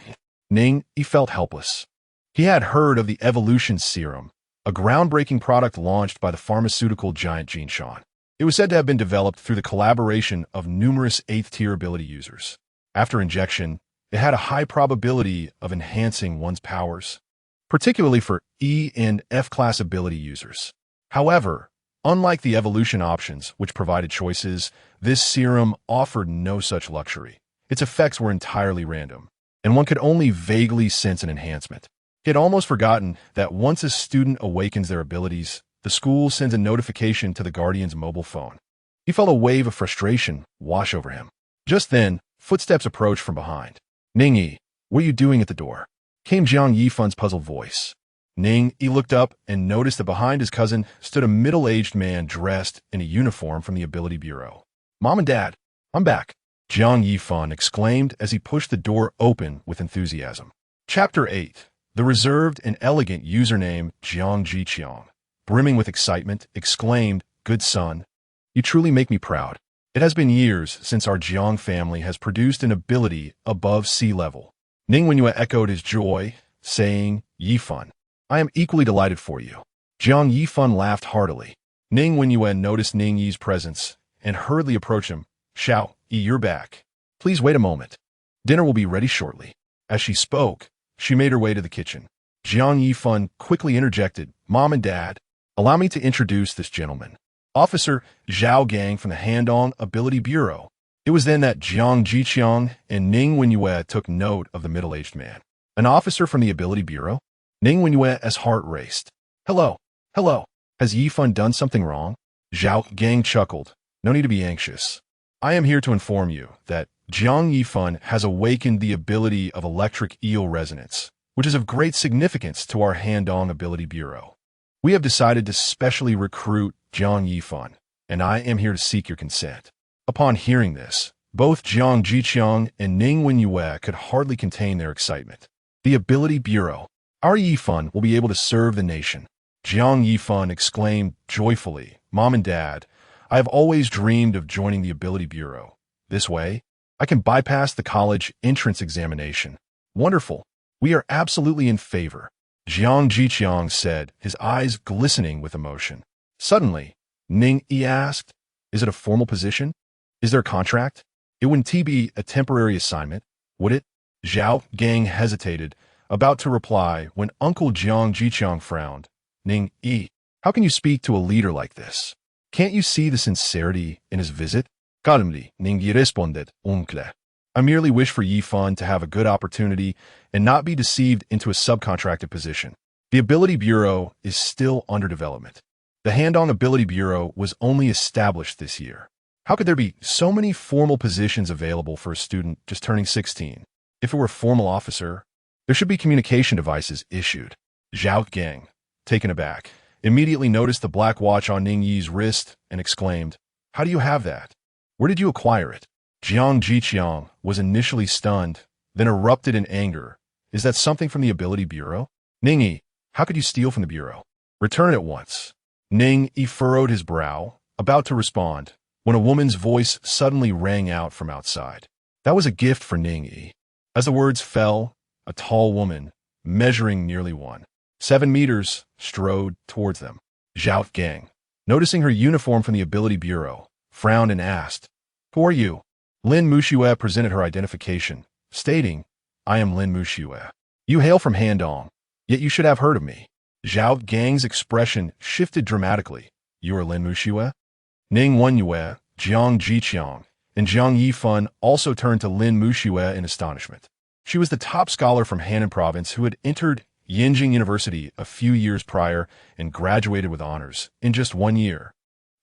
Speaker 1: Ning Yi felt helpless. He had heard of the evolution serum, a groundbreaking product launched by the pharmaceutical giant Jinshan. It was said to have been developed through the collaboration of numerous 8th-tier ability users. After injection, it had a high probability of enhancing one's powers, particularly for E and F-class ability users. However, unlike the evolution options, which provided choices, this serum offered no such luxury. Its effects were entirely random, and one could only vaguely sense an enhancement. He had almost forgotten that once a student awakens their abilities, the school sends a notification to the guardian's mobile phone. He felt a wave of frustration wash over him. Just then, footsteps approached from behind. Ning Yi, what are you doing at the door? Came Jiang Yifan's puzzled voice. Ning Yi looked up and noticed that behind his cousin stood a middle-aged man dressed in a uniform from the Ability Bureau. Mom and Dad, I'm back, Jiang Yifan exclaimed as he pushed the door open with enthusiasm. Chapter 8. The reserved and elegant username Jiang Jiqiang, brimming with excitement, exclaimed, "Good son, you truly make me proud. It has been years since our Jiang family has produced an ability above sea level." Ning Wenyu echoed his joy, saying, "Yifan, I am equally delighted for you." Jiang Yifan laughed heartily. Ning Wenyu noticed Ning Yi's presence and hurriedly approached him. "Xiao Yi, you're back. Please wait a moment. Dinner will be ready shortly." As she spoke, she made her way to the kitchen. Jiang Yifan quickly interjected, "Mom and Dad, allow me to introduce this gentleman, Officer Zhao Gang from the Handong Ability Bureau." It was then that Jiang Jiqiang and Ning Wenyue took note of the middle-aged man. An officer from the Ability Bureau? Ning Wenyue's heart raced. Hello. Has Yifan done something wrong?" Zhao Gang chuckled. "No need to be anxious. I am here to inform you that Jiang Yifan has awakened the ability of electric eel resonance, which is of great significance to our Handong Ability Bureau. We have decided to specially recruit Jiang Yifan, and I am here to seek your consent." Upon hearing this, both Jiang Jiqiang and Ning Wenyue could hardly contain their excitement. The Ability Bureau. Our Yifan will be able to serve the nation. Jiang Yifan exclaimed joyfully, "Mom and Dad, I have always dreamed of joining the Ability Bureau. This way, I can bypass the college entrance examination." "Wonderful. We are absolutely in favor," Jiang Jiqiang said, his eyes glistening with emotion. Suddenly, Ning Yi asked, "Is it a formal position? Is there a contract? It wouldn't be a temporary assignment, would it?" Zhao Gang hesitated, about to reply when Uncle Jiang Jiqiang frowned. "Ning Yi, how can you speak to a leader like this? Can't you see the sincerity in his visit?" "Calmly," Ning Yi responded, "Uncle. I merely wish for Yifan to have a good opportunity and not be deceived into a subcontracted position. The Ability Bureau is still under development. The Handong Ability Bureau was only established this year. How could there be so many formal positions available for a student just turning 16? If it were a formal officer, there should be communication devices issued." Zhao Gang, taken aback, immediately noticed the black watch on Ning Yi's wrist and exclaimed, "How do you have that? Where did you acquire it?" Jiang Jiqiang was initially stunned, then erupted in anger. "Is that something from the Ability Bureau? Ning Yi, how could you steal from the Bureau? Return it at once." Ning Yi furrowed his brow, about to respond, when a woman's voice suddenly rang out from outside. That was a gift for Ning Yi. As the words fell, a tall woman, measuring nearly 1.7 meters, strode towards them. Zhao Gang, noticing her uniform from the Ability Bureau, frowned and asked, "Who are you?" Lin Mushue presented her identification, stating, "I am Lin Mushue. You hail from Handong, yet you should have heard of me." Zhao Gang's expression shifted dramatically. "You are Lin Mushue?" Ning Wenyue, Jiang Jiqiang, and Jiang Yifan also turned to Lin Mushue in astonishment. She was the top scholar from Hannan Province who had entered Yinjing University a few years prior and graduated with honors in just 1 year.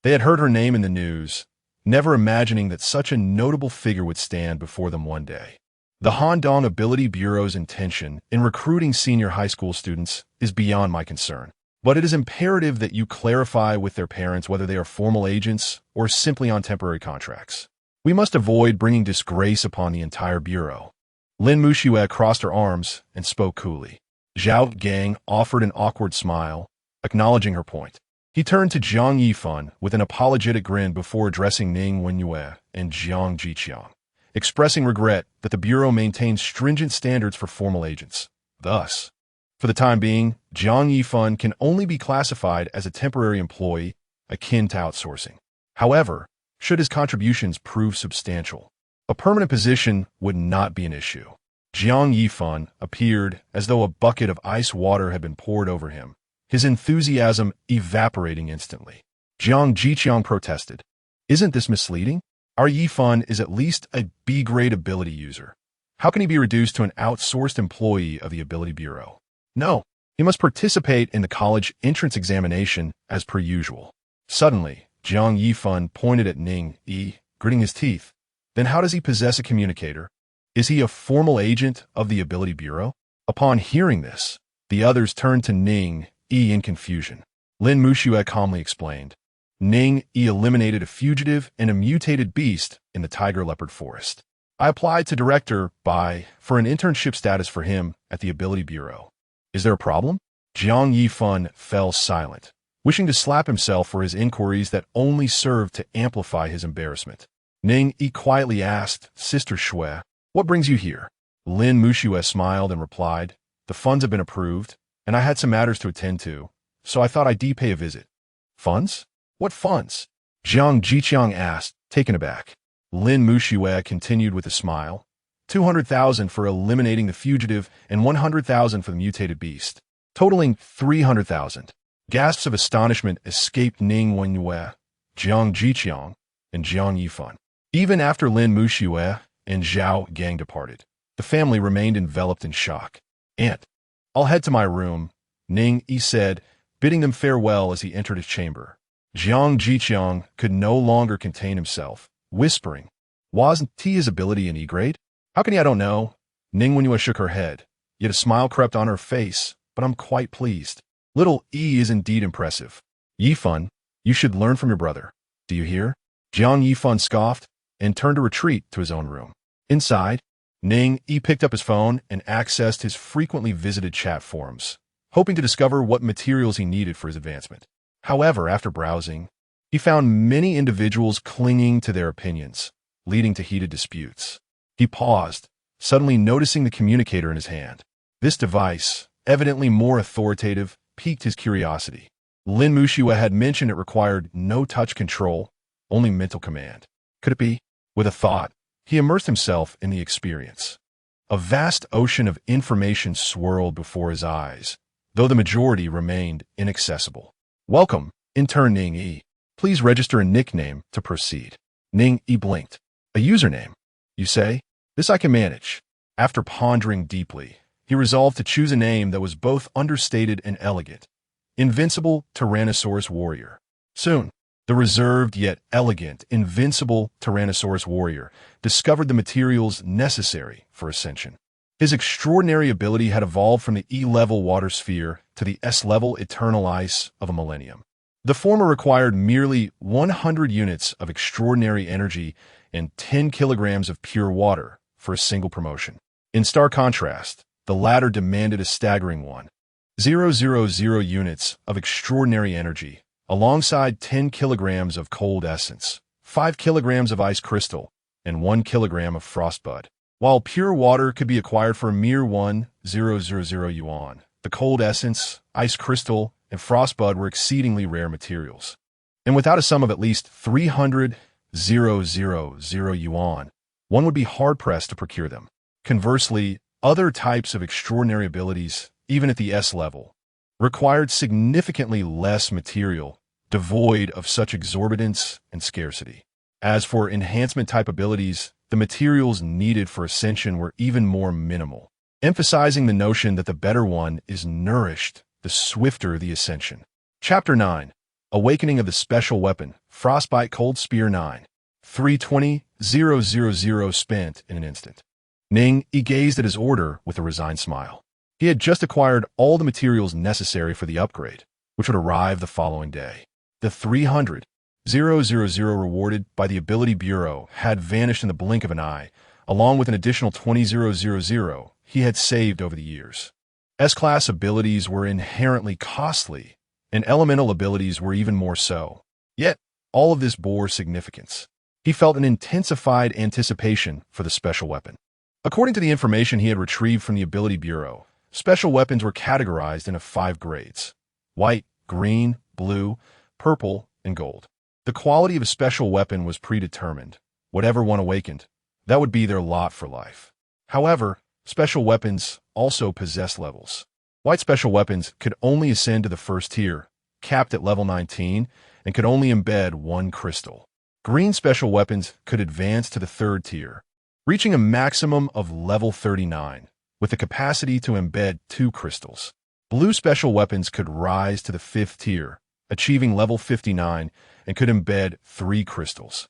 Speaker 1: They had heard her name in the news, never imagining that such a notable figure would stand before them one day. The Handong Ability Bureau's intention in recruiting senior high school students is beyond my concern, but it is imperative that you clarify with their parents whether they are formal agents or simply on temporary contracts. We must avoid bringing disgrace upon the entire Bureau. Lin Muxue crossed her arms and spoke coolly. Zhao Gang offered an awkward smile, acknowledging her point. He turned to Jiang Yifan with an apologetic grin before addressing Ning Wenyue and Jiang Jiqiang, expressing regret that the Bureau maintains stringent standards for formal agents. Thus, for the time being, Jiang Yifan can only be classified as a temporary employee akin to outsourcing. However, should his contributions prove substantial, a permanent position would not be an issue. Jiang Yifan appeared as though a bucket of ice water had been poured over him, his enthusiasm evaporating instantly. Jiang Jiqiang protested. Isn't this misleading? Our Yifan is at least a B-grade ability user. How can he be reduced to an outsourced employee of the Ability Bureau? No, he must participate in the college entrance examination as per usual. Suddenly, Jiang Yifan pointed at Ning Yi, gritting his teeth. Then how does he possess a communicator? Is he a formal agent of the Ability Bureau? Upon hearing this, the others turned to Ning Yi in confusion. Lin Muxue calmly explained. Ning Yi eliminated a fugitive and a mutated beast in the tiger leopard forest. I applied to Director Bai for an internship status for him at the Ability Bureau. Is there a problem? Jiang Yifan fell silent, wishing to slap himself for his inquiries that only served to amplify his embarrassment. Ning Yi quietly asked Sister Shui, what brings you here? Lin Muxue smiled and replied, the funds have been approved, and I had some matters to attend to, so I thought I'd pay a visit. Funds? What funds? Jiang Jiqiang asked, taken aback. Lin Muxue continued with a smile. 200,000 for eliminating the fugitive and 100,000 for the mutated beast, totaling 300,000. Gasps of astonishment escaped Ning Wenyue, Jiang Jiqiang, and Jiang Yifan. Even after Lin Muxue and Zhao Gang departed, the family remained enveloped in shock. Aunt, I'll head to my room, Ning Yi said, bidding them farewell as he entered his chamber. Jiang Jiqiang could no longer contain himself, whispering, wasn't he his ability an E-grade? How can he? I don't know. Ning Wenyue shook her head, yet a smile crept on her face, but I'm quite pleased. Little E is indeed impressive. Yifan, you should learn from your brother. Do you hear? Jiang Yifan scoffed and turned to retreat to his own room. Inside, Ning Yi picked up his phone and accessed his frequently visited chat forums, hoping to discover what materials he needed for his advancement. However, after browsing, he found many individuals clinging to their opinions, leading to heated disputes. He paused, suddenly noticing the communicator in his hand. This device, evidently more authoritative, piqued his curiosity. Lin Muxue had mentioned it required no touch control, only mental command. Could it be? With a thought, he immersed himself in the experience. A vast ocean of information swirled before his eyes, though the majority remained inaccessible. Welcome, intern Ning Yi. Please register a nickname to proceed. Ning Yi blinked. A username, you say? This I can manage. After pondering deeply, he resolved to choose a name that was both understated and elegant. Invincible Tyrannosaurus Warrior. Soon, the reserved yet elegant, invincible Tyrannosaurus Warrior discovered the materials necessary for ascension. His extraordinary ability had evolved from the E-level water sphere to the S-level eternal ice of a millennium. The former required merely 100 units of extraordinary energy and 10 kilograms of pure water for a single promotion. In stark contrast, the latter demanded a staggering 1,000 units of extraordinary energy, alongside 10 kilograms of cold essence, 5 kilograms of ice crystal, and 1 kilogram of frostbud. While pure water could be acquired for a mere 1,000 yuan, the cold essence, ice crystal, and frostbud were exceedingly rare materials. And without a sum of at least 300,000 yuan, one would be hard-pressed to procure them. Conversely, other types of extraordinary abilities, even at the S level, required significantly less material, devoid of such exorbitance and scarcity. As for enhancement-type abilities, the materials needed for ascension were even more minimal, emphasizing the notion that the better one is nourished, the swifter the ascension. Chapter 9. Awakening of the Special Weapon, Frostbite Cold Spear 9. 320,000 spent in an instant. Ning Yi gazed at his order with a resigned smile. He had just acquired all the materials necessary for the upgrade, which would arrive the following day. The 300,000 rewarded by the Ability Bureau had vanished in the blink of an eye, along with an additional 20,000 he had saved over the years. S-class abilities were inherently costly, and elemental abilities were even more so. Yet, all of this bore significance. He felt an intensified anticipation for the special weapon. According to the information he had retrieved from the Ability Bureau, special weapons were categorized into 5 grades: white, green, blue, purple, and gold. The quality of a special weapon was predetermined. Whatever one awakened, that would be their lot for life. However, special weapons also possess levels. White special weapons could only ascend to the first tier, capped at level 19, and could only embed 1 crystal. Green special weapons could advance to the 3rd tier, reaching a maximum of level 39, with the capacity to embed 2 crystals. Blue special weapons could rise to the 5th tier, achieving level 59, and could embed 3 crystals.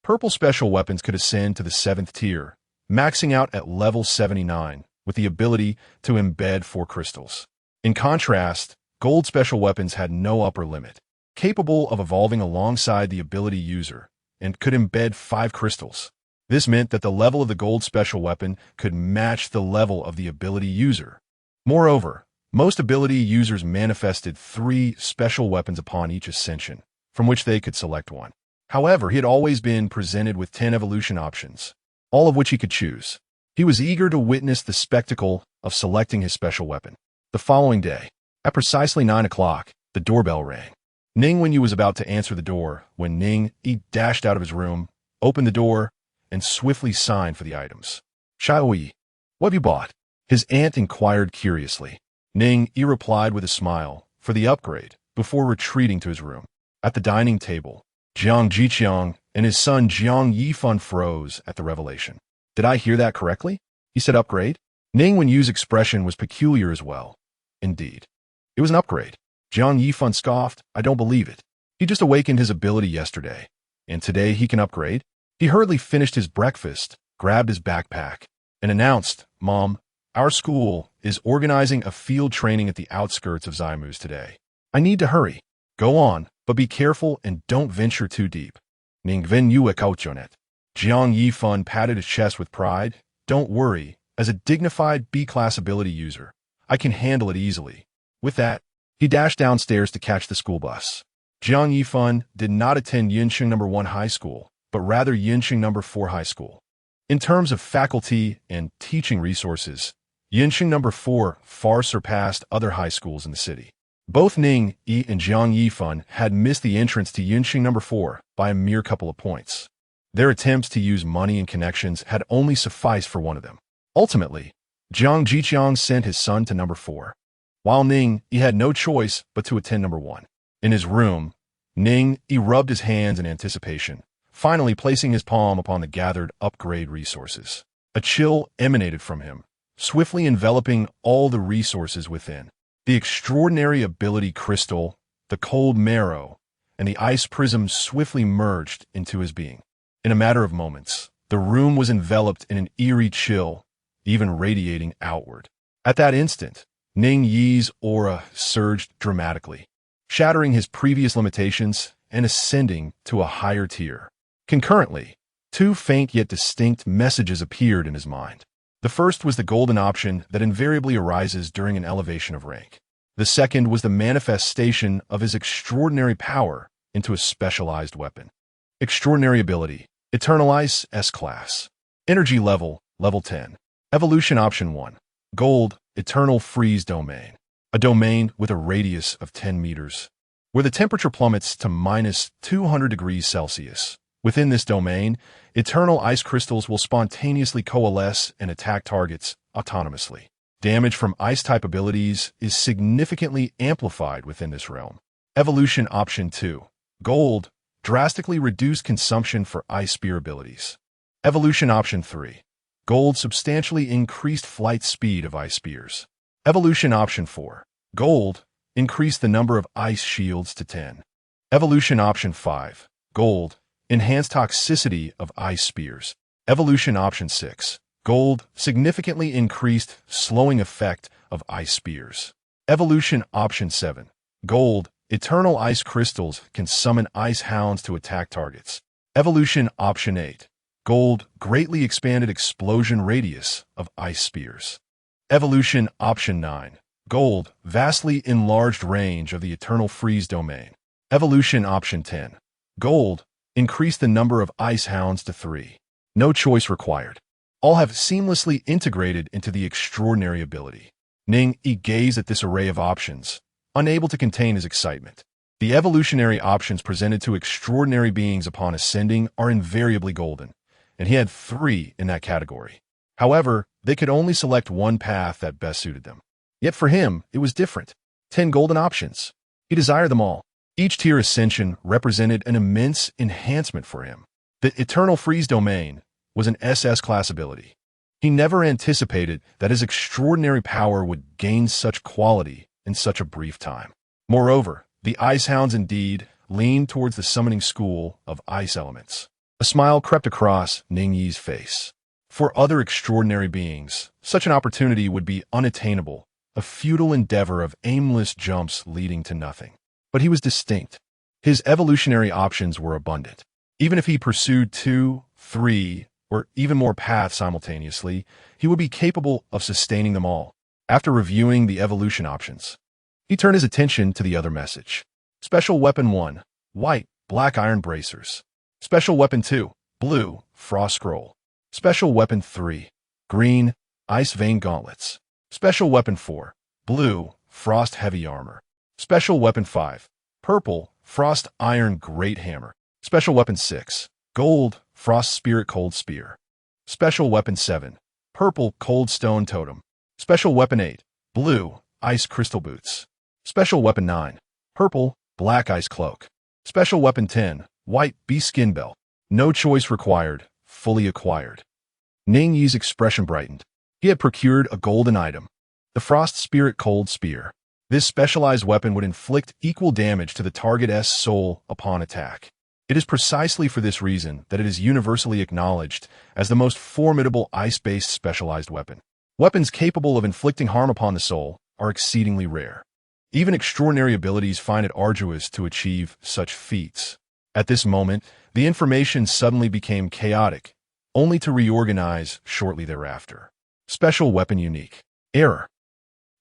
Speaker 1: Purple special weapons could ascend to the 7th tier, maxing out at level 79, with the ability to embed 4 crystals. In contrast, gold special weapons had no upper limit, capable of evolving alongside the ability user, and could embed 5 crystals. This meant that the level of the gold special weapon could match the level of the ability user. Moreover, most ability users manifested 3 special weapons upon each ascension, from which they could select one. However, he had always been presented with 10 evolution options, all of which he could choose. He was eager to witness the spectacle of selecting his special weapon. The following day, at precisely 9 o'clock, the doorbell rang. Ning Yi was about to answer the door when Ning Yi dashed out of his room, opened the door, and swiftly signed for the items. "Xiaoyi, what have you bought?" his aunt inquired curiously. Ning Yi replied with a smile, "For the upgrade," before retreating to his room. At the dining table, Jiang Jiqiang and his son Jiang Yifan froze at the revelation. "Did I hear that correctly?" he said. "Upgrade?" Ning Yi's expression was peculiar as well. "Indeed. It was an upgrade." Jiang Yifan scoffed. "I don't believe it. He just awakened his ability yesterday, and today he can upgrade?" He hurriedly finished his breakfast, grabbed his backpack, and announced, "Mom, our school is organizing a field training at the outskirts of Zymus today. I need to hurry. Go on, but be careful and don't venture too deep." Ning Ven Yue Kauchonet. Jiang Yifan patted his chest with pride. "Don't worry, as a dignified B-class ability user, I can handle it easily." With that, he dashed downstairs to catch the school bus. Jiang Yifan did not attend Yinsheng No. 1 High School, but rather Yinsheng No. 4 High School. In terms of faculty and teaching resources, Yinsheng No. 4 far surpassed other high schools in the city. Both Ning Yi and Jiang Yifan had missed the entrance to Yinsheng No. 4 by a mere couple of points. Their attempts to use money and connections had only sufficed for one of them. Ultimately, Jiang Jiqiang sent his son to No. 4, while Ning Yi had no choice but to attend No. 1. In his room, Ning Yi rubbed his hands in anticipation, finally placing his palm upon the gathered upgrade resources. A chill emanated from him, swiftly enveloping all the resources within. The extraordinary ability crystal, the cold marrow, and the ice prism swiftly merged into his being. In a matter of moments, the room was enveloped in an eerie chill, even radiating outward. At that instant, Ning Yi's aura surged dramatically, shattering his previous limitations and ascending to a higher tier. Concurrently, 2 faint yet distinct messages appeared in his mind. The first was the golden option that invariably arises during an elevation of rank. The second was the manifestation of his extraordinary power into a specialized weapon. Extraordinary ability, Eternal Ice S-Class. Energy level, level 10. Evolution option 1. Gold, Eternal Freeze Domain. A domain with a radius of 10 meters, where the temperature plummets to minus 200 degrees Celsius. Within this domain, eternal ice crystals will spontaneously coalesce and attack targets autonomously. Damage from ice-type abilities is significantly amplified within this realm. Evolution option 2. Gold, drastically reduced consumption for ice spear abilities. Evolution option 3. Gold, substantially increased flight speed of ice spears. Evolution option 4. Gold, increase the number of ice shields to 10. Evolution option 5. Gold, enhanced toxicity of ice spears. Evolution option 6. Gold, significantly increased slowing effect of ice spears. Evolution option 7. Gold, eternal ice crystals can summon ice hounds to attack targets. Evolution option 8. Gold, greatly expanded explosion radius of ice spears. Evolution Option 9. Gold, vastly enlarged range of the eternal freeze domain. Evolution Option 10. Gold, increase the number of ice hounds to 3. No choice required. All have seamlessly integrated into the extraordinary ability. Ning Yi gazed at this array of options, unable to contain his excitement. The evolutionary options presented to extraordinary beings upon ascending are invariably golden, and he had 3 in that category. However, they could only select one path that best suited them. Yet for him, it was different. 10 golden options. He desired them all. Each tier ascension represented an immense enhancement for him. The Eternal Freeze Domain was an SS class ability. He never anticipated that his extraordinary power would gain such quality in such a brief time. Moreover, the Ice Hounds indeed leaned towards the summoning school of ice elements. A smile crept across Ning Yi's face. For other extraordinary beings, such an opportunity would be unattainable, a futile endeavor of aimless jumps leading to nothing. But he was distinct. His evolutionary options were abundant. Even if he pursued 2, 3, or even more paths simultaneously, he would be capable of sustaining them all. After reviewing the evolution options, he turned his attention to the other message. Special Weapon 1, White, Black Iron Bracers. Special Weapon 2, Blue, Frost Scroll. Special Weapon 3, Green, Ice Vein Gauntlets. Special Weapon 4, Blue, Frost Heavy Armor. Special Weapon 5, Purple, Frost Iron Great Hammer. Special Weapon 6, Gold, Frost Spirit Cold Spear. Special Weapon 7, Purple Cold Stone Totem. Special Weapon 8, Blue, Ice Crystal Boots. Special Weapon 9, Purple, Black Ice Cloak. Special Weapon 10, White Beast Skin Belt. No choice required, fully acquired. Ning Yi's expression brightened. He had procured a golden item, the Frost Spirit Cold Spear. This specialized weapon would inflict equal damage to the target's soul upon attack. It is precisely for this reason that it is universally acknowledged as the most formidable ice-based specialized weapon. Weapons capable of inflicting harm upon the soul are exceedingly rare. Even extraordinary abilities find it arduous to achieve such feats. At this moment, the information suddenly became chaotic, only to reorganize shortly thereafter. Special Weapon Unique. Error.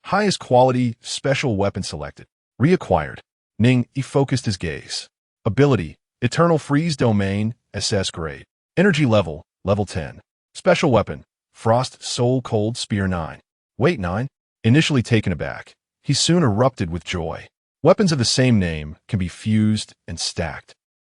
Speaker 1: Highest quality special weapon selected. Reacquired. Ning Yi focused his gaze. Ability, Eternal Freeze Domain, SS Grade. Energy level, level 10. Special weapon, Frost Soul Cold Spear 9. Weight 9. Initially taken aback, he soon erupted with joy. Weapons of the same name can be fused and stacked.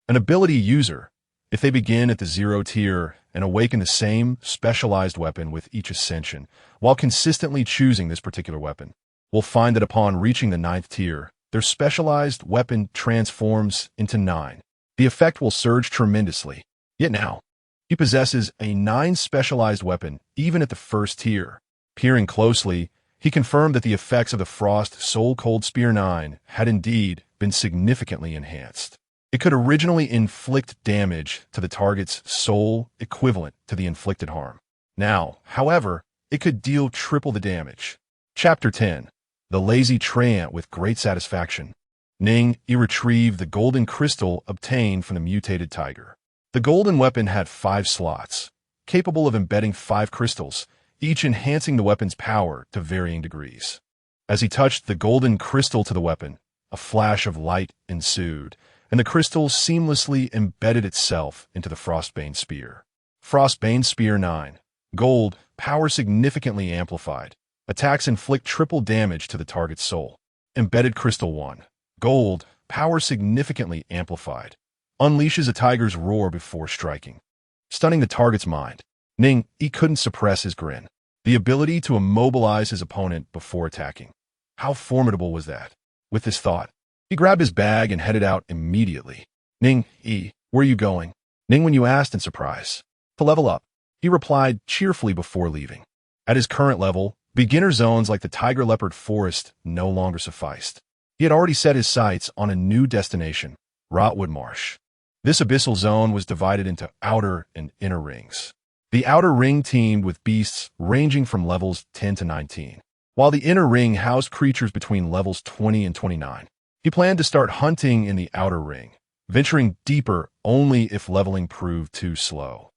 Speaker 1: An ability user, if they begin at the 0 tier and awaken the same specialized weapon with each ascension, while consistently choosing this particular weapon, will find that upon reaching the 9th tier, their specialized weapon transforms into 9. The effect will surge tremendously. Yet now, he possesses a 9 specialized weapon even at the 1st tier. Peering closely, he confirmed that the effects of the Frost Soul Cold Spear 9 had indeed been significantly enhanced. It could originally inflict damage to the target's soul equivalent to the inflicted harm. Now, however, it could deal triple the damage. Chapter 10. The Lazy Treant with Great Satisfaction. Ning Yi retrieved the golden crystal obtained from the mutated tiger. The golden weapon had 5 slots, capable of embedding 5 crystals, each enhancing the weapon's power to varying degrees. As he touched the golden crystal to the weapon, a flash of light ensued, and the crystal seamlessly embedded itself into the Frostbane Spear. Frostbane Spear 9. Gold, power significantly amplified. Attacks inflict triple damage to the target's soul. Embedded Crystal 1. Gold, power significantly amplified. Unleashes a tiger's roar before striking, stunning the target's mind. Ning Yi couldn't suppress his grin. The ability to immobilize his opponent before attacking. How formidable was that? With this thought, he grabbed his bag and headed out immediately. Ning Yi, where are you going? Ning when you asked in surprise. To level up, he replied cheerfully before leaving. At his current level, beginner zones like the Tiger Leopard Forest no longer sufficed. He had already set his sights on a new destination, Rotwood Marsh. This abyssal zone was divided into outer and inner rings. The outer ring teemed with beasts ranging from levels 10 to 19, while the inner ring housed creatures between levels 20 and 29. He planned to start hunting in the outer ring, venturing deeper only if leveling proved too slow.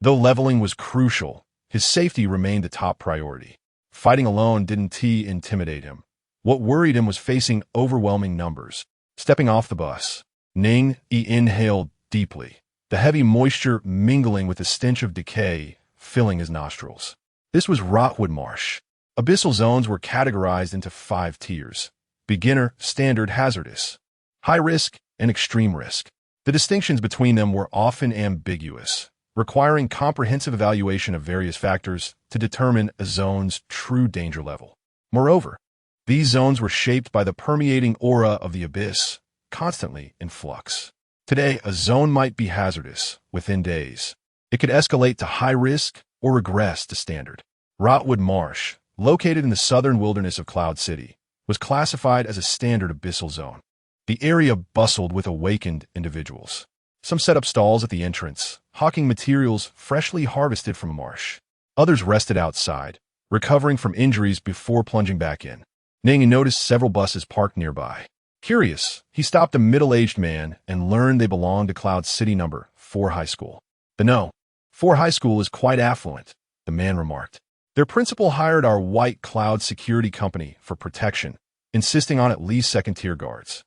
Speaker 1: Though leveling was crucial, his safety remained the top priority. Fighting alone didn't intimidate him. What worried him was facing overwhelming numbers. Stepping off the bus, Ning Yi inhaled deeply, the heavy moisture mingling with the stench of decay filling his nostrils. This was Rotwood Marsh. Abyssal zones were categorized into 5 tiers: beginner, standard, hazardous, high risk, and extreme risk. The distinctions between them were often ambiguous, requiring comprehensive evaluation of various factors to determine a zone's true danger level. Moreover, these zones were shaped by the permeating aura of the abyss, constantly in flux. Today, a zone might be hazardous within days. It could escalate to high risk or regress to standard. Rotwood Marsh, located in the southern wilderness of Cloud City, was classified as a standard abyssal zone. The area bustled with awakened individuals. Some set up stalls at the entrance, hawking materials freshly harvested from a marsh. Others rested outside, recovering from injuries before plunging back in. Ning Yi noticed several buses parked nearby. Curious, he stopped a middle-aged man and learned they belonged to Cloud City number 4 High School. But no, 4 High School is quite affluent, the man remarked. Their principal hired our White Cloud security company for protection, insisting on at least second-tier guards.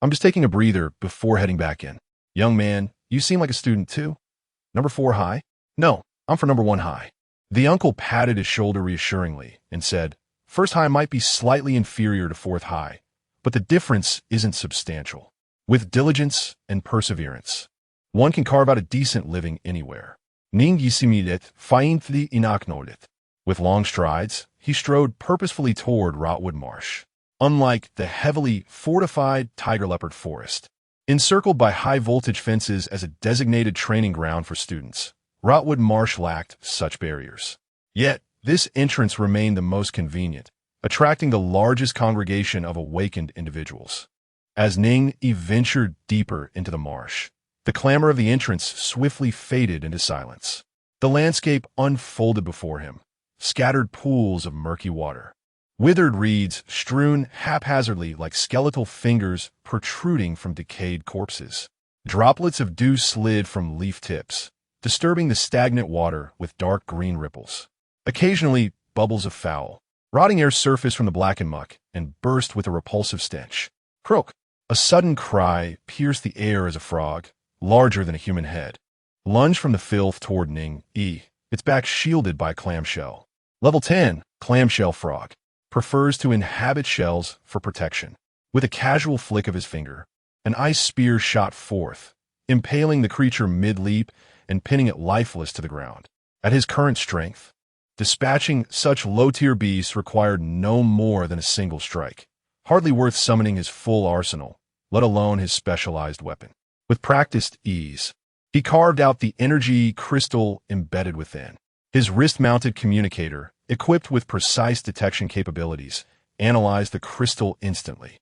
Speaker 1: I'm just taking a breather before heading back in. Young man, you seem like a student too. Number 4 High? No, I'm for number 1 High. The uncle patted his shoulder reassuringly and said, First High might be slightly inferior to 4th High, but the difference isn't substantial. With diligence and perseverance, one can carve out a decent living anywhere. Ning Yi similet faintly inaknodet. With long strides, he strode purposefully toward Rotwood Marsh. Unlike the heavily fortified tiger leopard forest, encircled by high-voltage fences as a designated training ground for students, Rotwood Marsh lacked such barriers. Yet, this entrance remained the most convenient, attracting the largest congregation of awakened individuals. As Ning Yi ventured deeper into the marsh, the clamor of the entrance swiftly faded into silence. The landscape unfolded before him, scattered pools of murky water, withered reeds strewn haphazardly like skeletal fingers protruding from decayed corpses. Droplets of dew slid from leaf tips, disturbing the stagnant water with dark green ripples. Occasionally, bubbles of foul, rotting air surfaced from the blackened muck and burst with a repulsive stench. Croak! A sudden cry pierced the air as a frog, larger than a human head, lunged from the filth toward Ning Yi, its back shielded by a clamshell. Level 10, Clamshell Frog, prefers to inhabit shells for protection. With a casual flick of his finger, an ice spear shot forth, impaling the creature mid-leap and pinning it lifeless to the ground. At his current strength, dispatching such low-tier beasts required no more than a single strike, hardly worth summoning his full arsenal, let alone his specialized weapon. With practiced ease, he carved out the energy crystal embedded within. His wrist-mounted communicator, equipped with precise detection capabilities, analyzed the crystal instantly.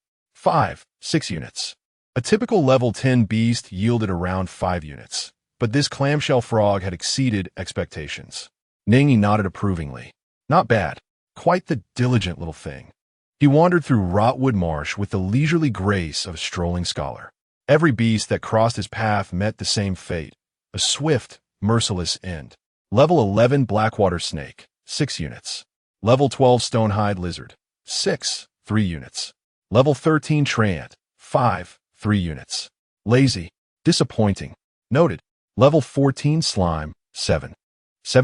Speaker 1: 6 units. A typical level 10 beast yielded around 5 units, but this clamshell frog had exceeded expectations. Ning Yi nodded approvingly. Not bad. Quite the diligent little thing. He wandered through Rotwood Marsh with the leisurely grace of a strolling scholar. Every beast that crossed his path met the same fate, a swift, merciless end. Level 11 Blackwater Snake, 6 units. Level 12 Stonehide Lizard, 3 units. Level 13 Treant, 3 units. Lazy, disappointing. Noted. Level 14 Slime, 7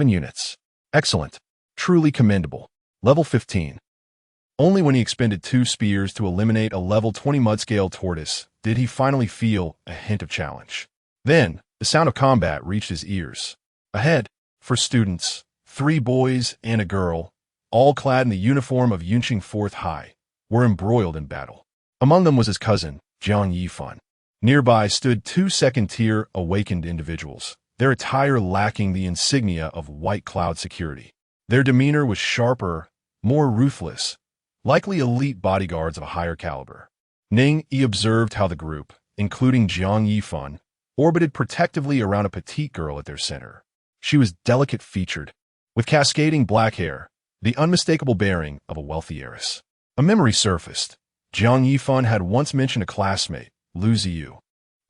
Speaker 1: units. Excellent. Truly commendable. Level 15. Only when he expended 2 spears to eliminate a level 20 Mudscale Tortoise did he finally feel a hint of challenge. Then, the sound of combat reached his ears. Ahead, for students, 3 boys and a girl, all clad in the uniform of Yunqing 4th High, were embroiled in battle. Among them was his cousin, Jiang Yifan. Nearby stood 2 second-tier awakened individuals, their attire lacking the insignia of White Cloud security. Their demeanor was sharper, more ruthless, likely elite bodyguards of a higher caliber. Ning Yi observed how the group, including Jiang Yifan, orbited protectively around a petite girl at their center. She was delicate-featured, with cascading black hair, the unmistakable bearing of a wealthy heiress. A memory surfaced. Jiang Yifan had once mentioned a classmate, Lu Ziyu,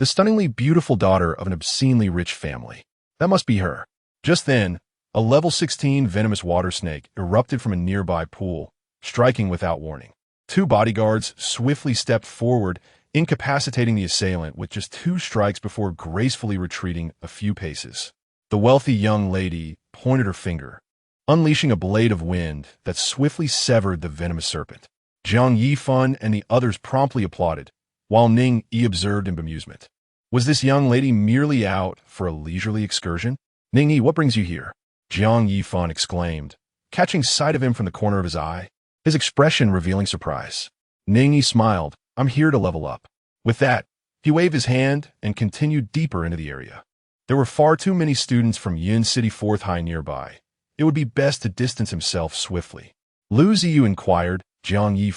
Speaker 1: the stunningly beautiful daughter of an obscenely rich family. That must be her. Just then, a level 16 venomous water snake erupted from a nearby pool, striking without warning. Two bodyguards swiftly stepped forward, incapacitating the assailant with just 2 strikes before gracefully retreating a few paces. The wealthy young lady pointed her finger, unleashing a blade of wind that swiftly severed the venomous serpent. Ning Yi and the others promptly applauded, while Ning Yi observed in bemusement. Was this young lady merely out for a leisurely excursion? Ning Yi, what brings you here? Ning Yi exclaimed, catching sight of him from the corner of his eye, his expression revealing surprise. Ning Yi smiled. I'm here to level up. With that, he waved his hand and continued deeper into the area. There were far too many students from Yin City 4th High nearby. It would be best to distance himself swiftly. Lu Ziyu inquired, Ning Yi.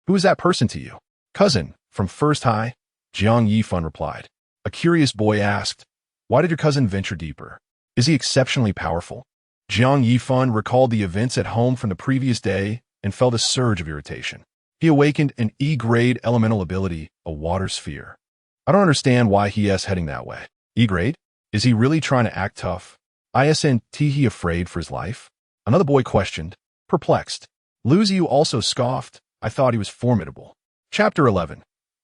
Speaker 1: Who is that person to you? Cousin, from 1st High? Ning Yi replied. A curious boy asked, why did your cousin venture deeper? Is he exceptionally powerful? Ning Yi recalled the events at home from the previous day and felt a surge of irritation. He awakened an E-grade elemental ability, a water sphere. I don't understand why he is heading that way. E-grade? Is he really trying to act tough? Isn't he afraid for his life? Another boy questioned, perplexed. Lu Ziyu also scoffed. I thought he was formidable. Chapter 11.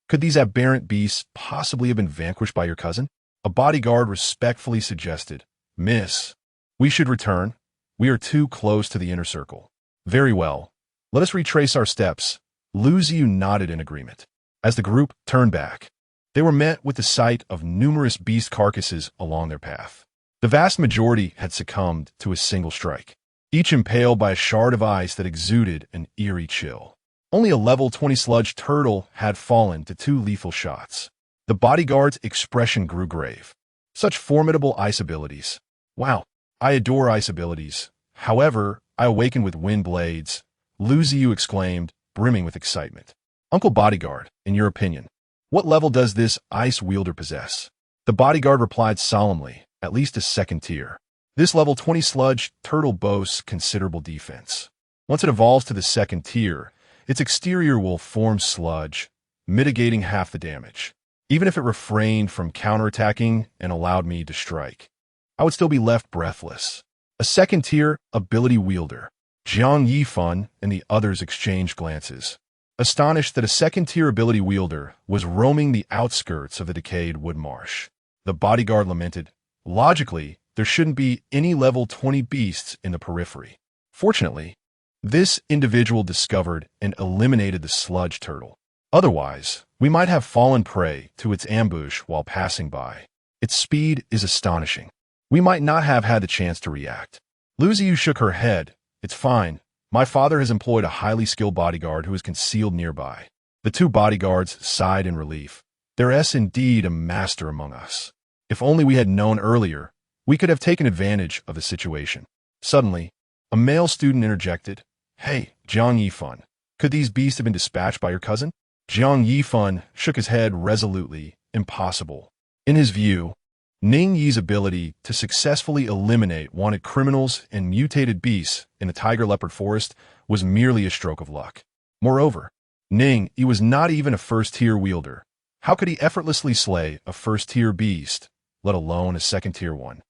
Speaker 1: Could these aberrant beasts possibly have been vanquished by your cousin? A bodyguard respectfully suggested, Miss, we should return. We are too close to the inner circle. Very well. Let us retrace our steps. Lu Ziyu nodded in agreement. As the group turned back, they were met with the sight of numerous beast carcasses along their path. The vast majority had succumbed to a single strike, each impaled by a shard of ice that exuded an eerie chill. Only a level 20 sludge turtle had fallen to 2 lethal shots. The bodyguard's expression grew grave. Such formidable ice abilities. Wow, I adore ice abilities. However, I awaken with wind blades, Lu Ziyu exclaimed, brimming with excitement. Uncle Bodyguard, in your opinion, what level does this ice wielder possess? The bodyguard replied solemnly, at least a 2nd tier. This level 20 sludge turtle boasts considerable defense. Once it evolves to the 2nd tier, its exterior will form sludge, mitigating half the damage. Even if it refrained from counterattacking and allowed me to strike, I would still be left breathless. A 2nd tier ability wielder. Ning Yi and the others exchanged glances, astonished that a 2nd tier ability wielder was roaming the outskirts of the decayed wood marsh. The bodyguard lamented, logically, there shouldn't be any level 20 beasts in the periphery. Fortunately, this individual discovered and eliminated the sludge turtle. Otherwise, we might have fallen prey to its ambush while passing by. Its speed is astonishing. We might not have had the chance to react. Lu Ziyu shook her head. It's fine. My father has employed a highly skilled bodyguard who is concealed nearby. The 2 bodyguards sighed in relief. There is indeed a master among us. If only we had known earlier, we could have taken advantage of the situation. Suddenly, a male student interjected, Hey, Ning Yi, could these beasts have been dispatched by your cousin? Ning Yi shook his head resolutely. Impossible. In his view, Ning Yi's ability to successfully eliminate wanted criminals and mutated beasts in the tiger-leopard forest was merely a stroke of luck. Moreover, Ning Yi was not even a 1st-tier wielder. How could he effortlessly slay a 1st-tier beast, let alone a 2nd-tier one?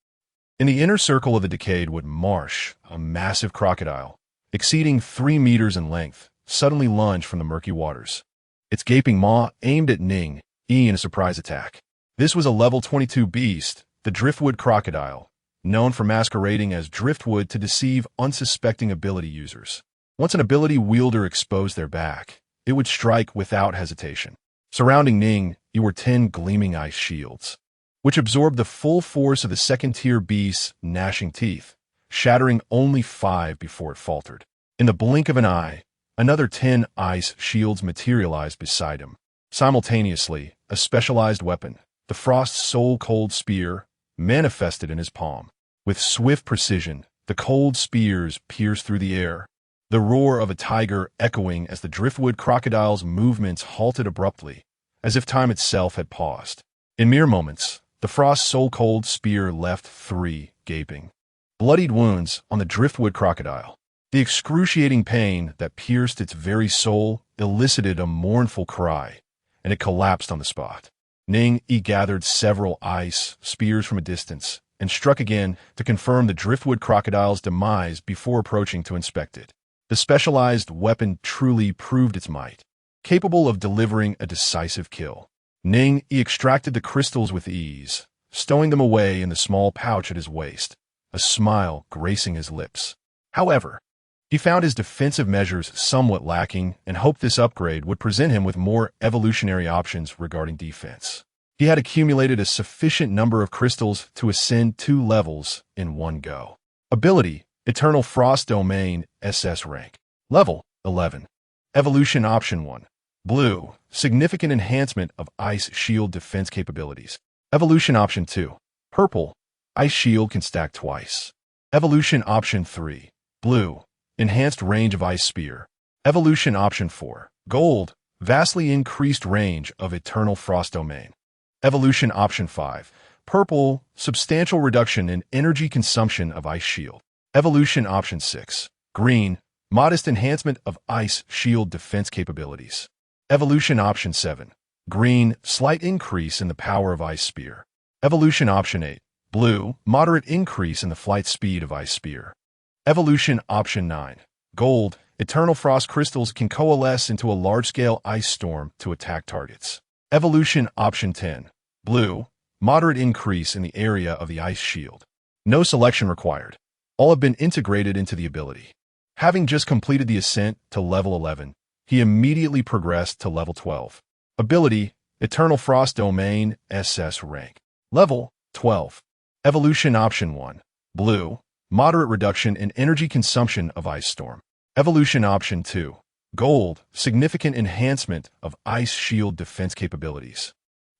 Speaker 1: In the inner circle of the decayed wood marsh, a massive crocodile, exceeding 3 meters in length, suddenly lunged from the murky waters. Its gaping maw aimed at Ning Yi in a surprise attack. This was a level 22 beast, the driftwood crocodile, known for masquerading as driftwood to deceive unsuspecting ability users. Once an ability wielder exposed their back, it would strike without hesitation. Surrounding Ning Yi were 10 gleaming ice shields, which absorbed the full force of the 2nd-tier beast's gnashing teeth, shattering only 5 before it faltered. In the blink of an eye, another 10 ice shields materialized beside him. Simultaneously, a specialized weapon, the Frost's soul-cold spear, manifested in his palm. With swift precision, the cold spears pierced through the air, the roar of a tiger echoing as the driftwood crocodile's movements halted abruptly, as if time itself had paused. In mere moments, the Frost's soul-cold spear left 3 gaping, bloodied wounds on the driftwood crocodile. The excruciating pain that pierced its very soul elicited a mournful cry, and it collapsed on the spot. Ning Yi gathered several ice spears from a distance and struck again to confirm the driftwood crocodile's demise before approaching to inspect it. The specialized weapon truly proved its might, capable of delivering a decisive kill. Ning Yi extracted the crystals with ease, stowing them away in the small pouch at his waist, a smile gracing his lips. However, he found his defensive measures somewhat lacking and hoped this upgrade would present him with more evolutionary options regarding defense. He had accumulated a sufficient number of crystals to ascend 2 levels in one go. Ability: Eternal Frost Domain, SS rank. Level: 11. Evolution Option 1. Blue: Significant enhancement of Ice Shield defense capabilities. Evolution Option 2. Purple: Ice Shield can stack twice. Evolution Option 3. Blue: Enhanced range of Ice Spear. Evolution Option 4. Gold: Vastly increased range of Eternal Frost Domain. Evolution Option 5. Purple: Substantial reduction in energy consumption of Ice Shield. Evolution Option 6. Green: Modest enhancement of Ice Shield defense capabilities. Evolution Option 7. Green: Slight increase in the power of Ice Spear. Evolution Option 8. Blue: Moderate increase in the flight speed of Ice Spear. Evolution Option 9. Gold: Eternal Frost crystals can coalesce into a large-scale ice storm to attack targets. Evolution Option 10. Blue: Moderate increase in the area of the Ice Shield. No selection required. All have been integrated into the ability. Having just completed the ascent to level 11, he immediately progressed to level 12. Ability: Eternal Frost Domain, SS rank. Level: 12. Evolution Option 1. Blue: Moderate reduction in energy consumption of Ice Storm. Evolution Option 2. Gold: Significant enhancement of Ice Shield defense capabilities.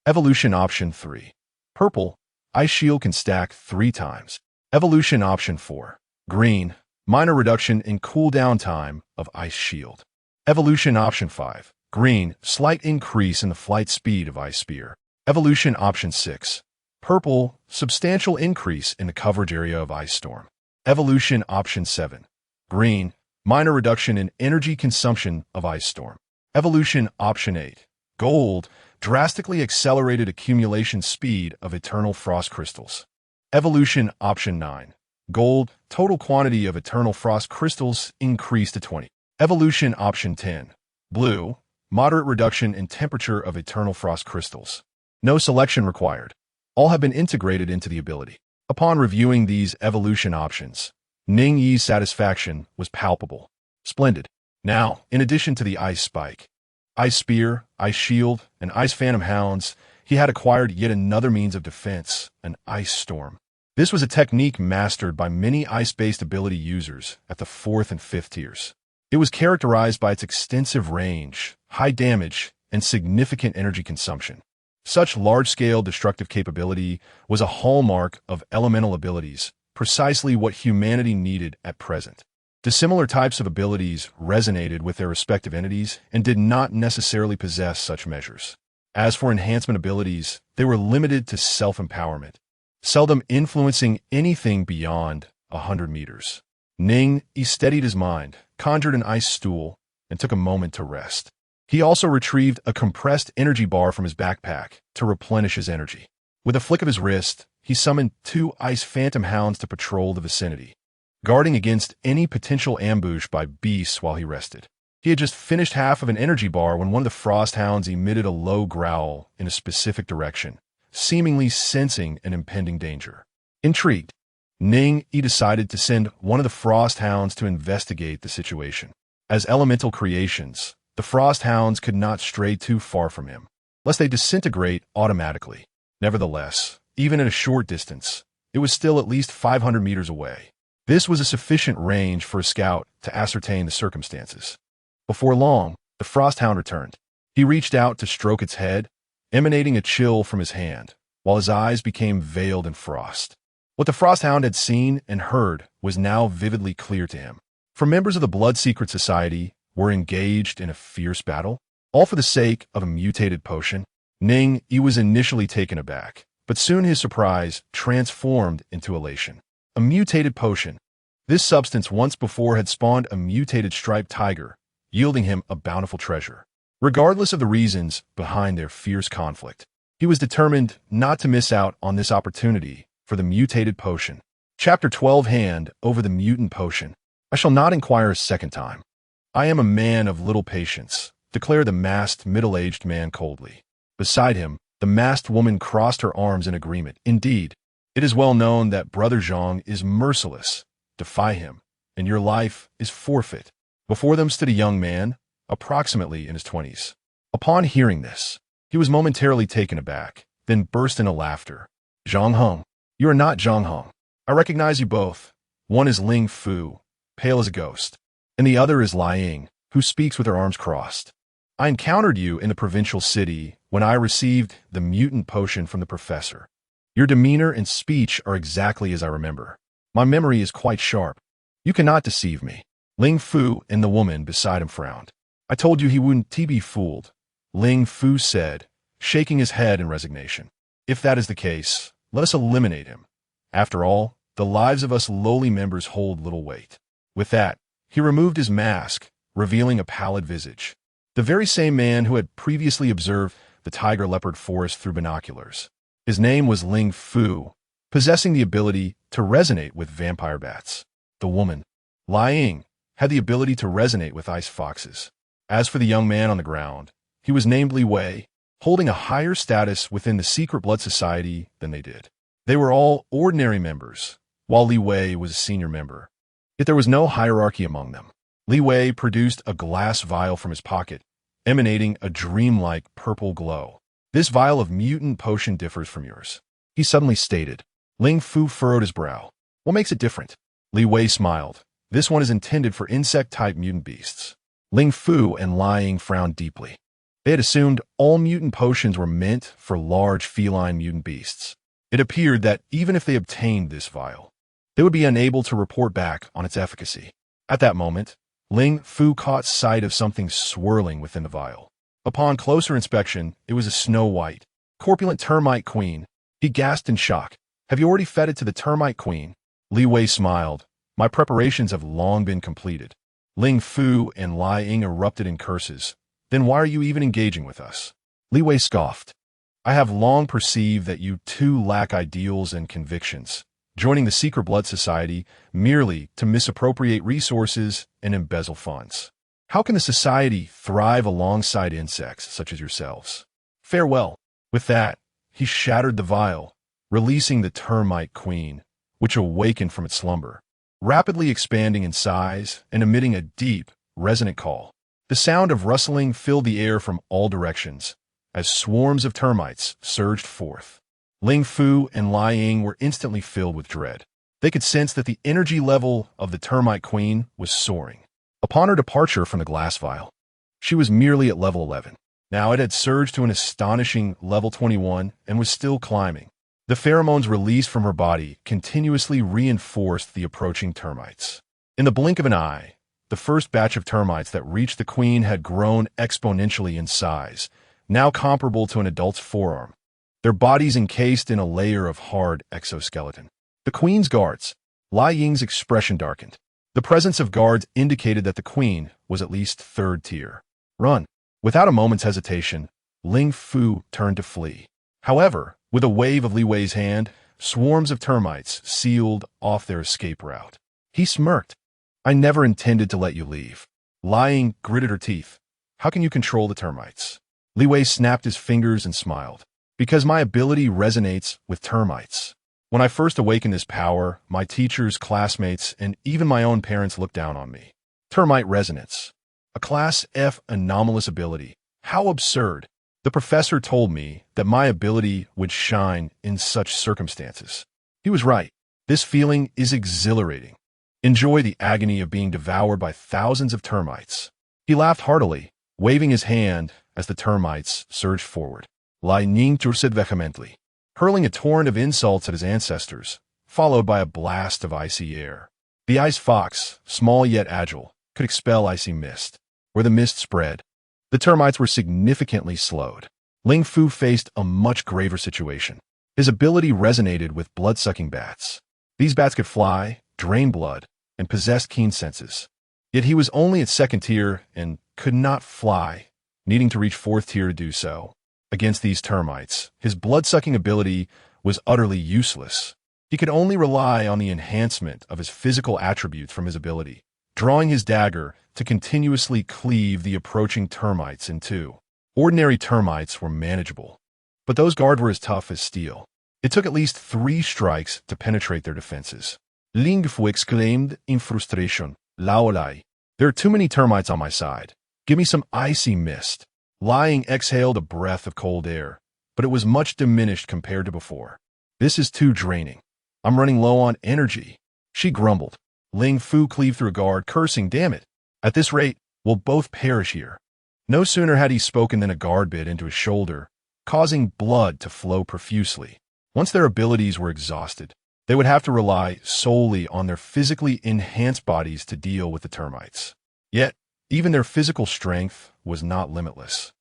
Speaker 1: Evolution Option 3. Purple: Ice Shield can stack 3 times. Evolution Option 4. Green: Minor reduction in cooldown time of Ice Shield. Evolution Option 5. Green: Slight increase in the flight speed of Ice Spear. Evolution Option 6. Purple: Substantial increase in the coverage area of Ice Storm. Evolution Option 7. Green: Minor reduction in energy consumption of Ice Storm. Evolution Option 8. Gold: Drastically accelerated accumulation speed of Eternal Frost crystals. Evolution Option 9. Gold: Total quantity of Eternal Frost crystals increased to 20. Evolution Option 10. Blue: Moderate reduction in temperature of Eternal Frost crystals. No selection required. All have been integrated into the ability. Upon reviewing these evolution options, Ning Yi's satisfaction was palpable. Splendid. Now, in addition to the Ice Spike, Ice Spear, Ice Shield, and Ice Phantom Hounds, he had acquired yet another means of defense, an Ice Storm. This was a technique mastered by many ice-based ability users at the 4th and 5th tiers. It was characterized by its extensive range, high damage, and significant energy consumption. Such large-scale destructive capability was a hallmark of elemental abilities, precisely what humanity needed at present. Dissimilar types of abilities resonated with their respective entities and did not necessarily possess such measures. As for enhancement abilities, they were limited to self-empowerment, seldom influencing anything beyond 100 meters. Ning Yi steadied his mind, conjured an ice stool, and took a moment to rest. He also retrieved a compressed energy bar from his backpack to replenish his energy. With a flick of his wrist, he summoned 2 Ice Phantom Hounds to patrol the vicinity, guarding against any potential ambush by beasts while he rested. He had just finished half of an energy bar when one of the Frost Hounds emitted a low growl in a specific direction, seemingly sensing an impending danger. Intrigued, Ning Yi decided to send one of the Frost Hounds to investigate the situation. As elemental creations, the Frost Hounds could not stray too far from him, lest they disintegrate automatically. Nevertheless, even at a short distance, it was still at least 500 meters away. This was a sufficient range for a scout to ascertain the circumstances. Before long, the Frost Hound returned. He reached out to stroke its head, emanating a chill from his hand, while his eyes became veiled in frost. What the Frost Hound had seen and heard was now vividly clear to him. For members of the Blood Secret Society were engaged in a fierce battle, all for the sake of a mutated potion. Ning Yi was initially taken aback, but soon his surprise transformed into elation. A mutated potion. This substance once before had spawned a mutated striped tiger, yielding him a bountiful treasure. Regardless of the reasons behind their fierce conflict, he was determined not to miss out on this opportunity for the mutated potion. Chapter 12 Hand over the mutant potion. I shall not inquire a second time. I am a man of little patience, declared the masked, middle-aged man coldly. Beside him, the masked woman crossed her arms in agreement. Indeed, it is well known that Brother Zhang is merciless. Defy him, and your life is forfeit. Before them stood a young man, approximately in his 20s. Upon hearing this, he was momentarily taken aback, then burst into laughter. Zhang Heng, you are not Zhang Heng. I recognize you both. One is Ling Fu, pale as a ghost, and the other is Lai Ying, who speaks with her arms crossed. I encountered you in the provincial city when I received the mutant potion from the professor. Your demeanor and speech are exactly as I remember. My memory is quite sharp. You cannot deceive me. Ling Fu and the woman beside him frowned. I told you he wouldn't be fooled, Ling Fu said, shaking his head in resignation. If that is the case, let us eliminate him. After all, the lives of us lowly members hold little weight. With that, he removed his mask, revealing a pallid visage. The very same man who had previously observed the tiger-leopard forest through binoculars. His name was Ling Fu, possessing the ability to resonate with vampire bats. The woman, Lai Ying, had the ability to resonate with ice foxes. As for the young man on the ground, he was named Li Wei, holding a higher status within the secret blood society than they did. They were all ordinary members, while Li Wei was a senior member. Yet there was no hierarchy among them. Li Wei produced a glass vial from his pocket, emanating a dreamlike purple glow. This vial of mutant potion differs from yours, he suddenly stated. Ling Fu furrowed his brow. What makes it different? Li Wei smiled. This one is intended for insect-type mutant beasts. Ling Fu and Lai Ying frowned deeply. They had assumed all mutant potions were meant for large feline mutant beasts. It appeared that even if they obtained this vial, they would be unable to report back on its efficacy. At that moment, Ling Fu caught sight of something swirling within the vial. Upon closer inspection, it was a snow-white, corpulent termite queen. He gasped in shock. Have you already fed it to the termite queen? Li Wei smiled. My preparations have long been completed. Ling Fu and Lai Ying erupted in curses. Then why are you even engaging with us? Li Wei scoffed. I have long perceived that you two lack ideals and convictions, joining the secret blood society merely to misappropriate resources and embezzle funds. How can the society thrive alongside insects such as yourselves? Farewell. With that, he shattered the vial, releasing the termite queen, which awakened from its slumber, rapidly expanding in size and emitting a deep, resonant call. The sound of rustling filled the air from all directions, as swarms of termites surged forth. Ling Fu and Lai Ying were instantly filled with dread. They could sense that the energy level of the termite queen was soaring. Upon her departure from the glass vial, she was merely at level 11. Now it had surged to an astonishing level 21 and was still climbing. The pheromones released from her body continuously reinforced the approaching termites. In the blink of an eye, the first batch of termites that reached the queen had grown exponentially in size, now comparable to an adult's forearm, their bodies encased in a layer of hard exoskeleton. The queen's guards. Lai Ying's expression darkened. The presence of guards indicated that the queen was at least third tier. Run. Without a moment's hesitation, Ling Fu turned to flee. However, with a wave of Li Wei's hand, swarms of termites sealed off their escape route. He smirked. I never intended to let you leave. Lai Ying gritted her teeth. How can you control the termites? Li Wei snapped his fingers and smiled. Because my ability resonates with termites. When I first awakened this power, my teachers, classmates, and even my own parents looked down on me. Termite resonance. A Class F anomalous ability. How absurd. The professor told me that my ability would shine in such circumstances. He was right. This feeling is exhilarating. Enjoy the agony of being devoured by thousands of termites. He laughed heartily, waving his hand as the termites surged forward. Lai Ning said vehemently, hurling a torrent of insults at his ancestors, followed by a blast of icy air. The ice fox, small yet agile, could expel icy mist. Where the mist spread, the termites were significantly slowed. Ling Fu faced a much graver situation. His ability resonated with blood-sucking bats. These bats could fly, drain blood, and possessed keen senses. Yet he was only at second tier and could not fly, needing to reach fourth tier to do so. Against these termites, his blood-sucking ability was utterly useless. He could only rely on the enhancement of his physical attributes from his ability, drawing his dagger to continuously cleave the approaching termites in two. Ordinary termites were manageable, but those guards were as tough as steel. It took at least 3 strikes to penetrate their defenses. Ning Yi exclaimed in frustration, "Laolai, there are too many termites on my side. Give me some icy mist." Lying exhaled a breath of cold air, but it was much diminished compared to before. "This is too draining. I'm running low on energy," she grumbled. Ling Fu cleaved through a guard, cursing, "Damn it. At this rate, we'll both perish here." No sooner had he spoken than a guard bit into his shoulder, causing blood to flow profusely. Once their abilities were exhausted, they would have to rely solely on their physically enhanced bodies to deal with the termites. Yet, even their physical strength was not limitless.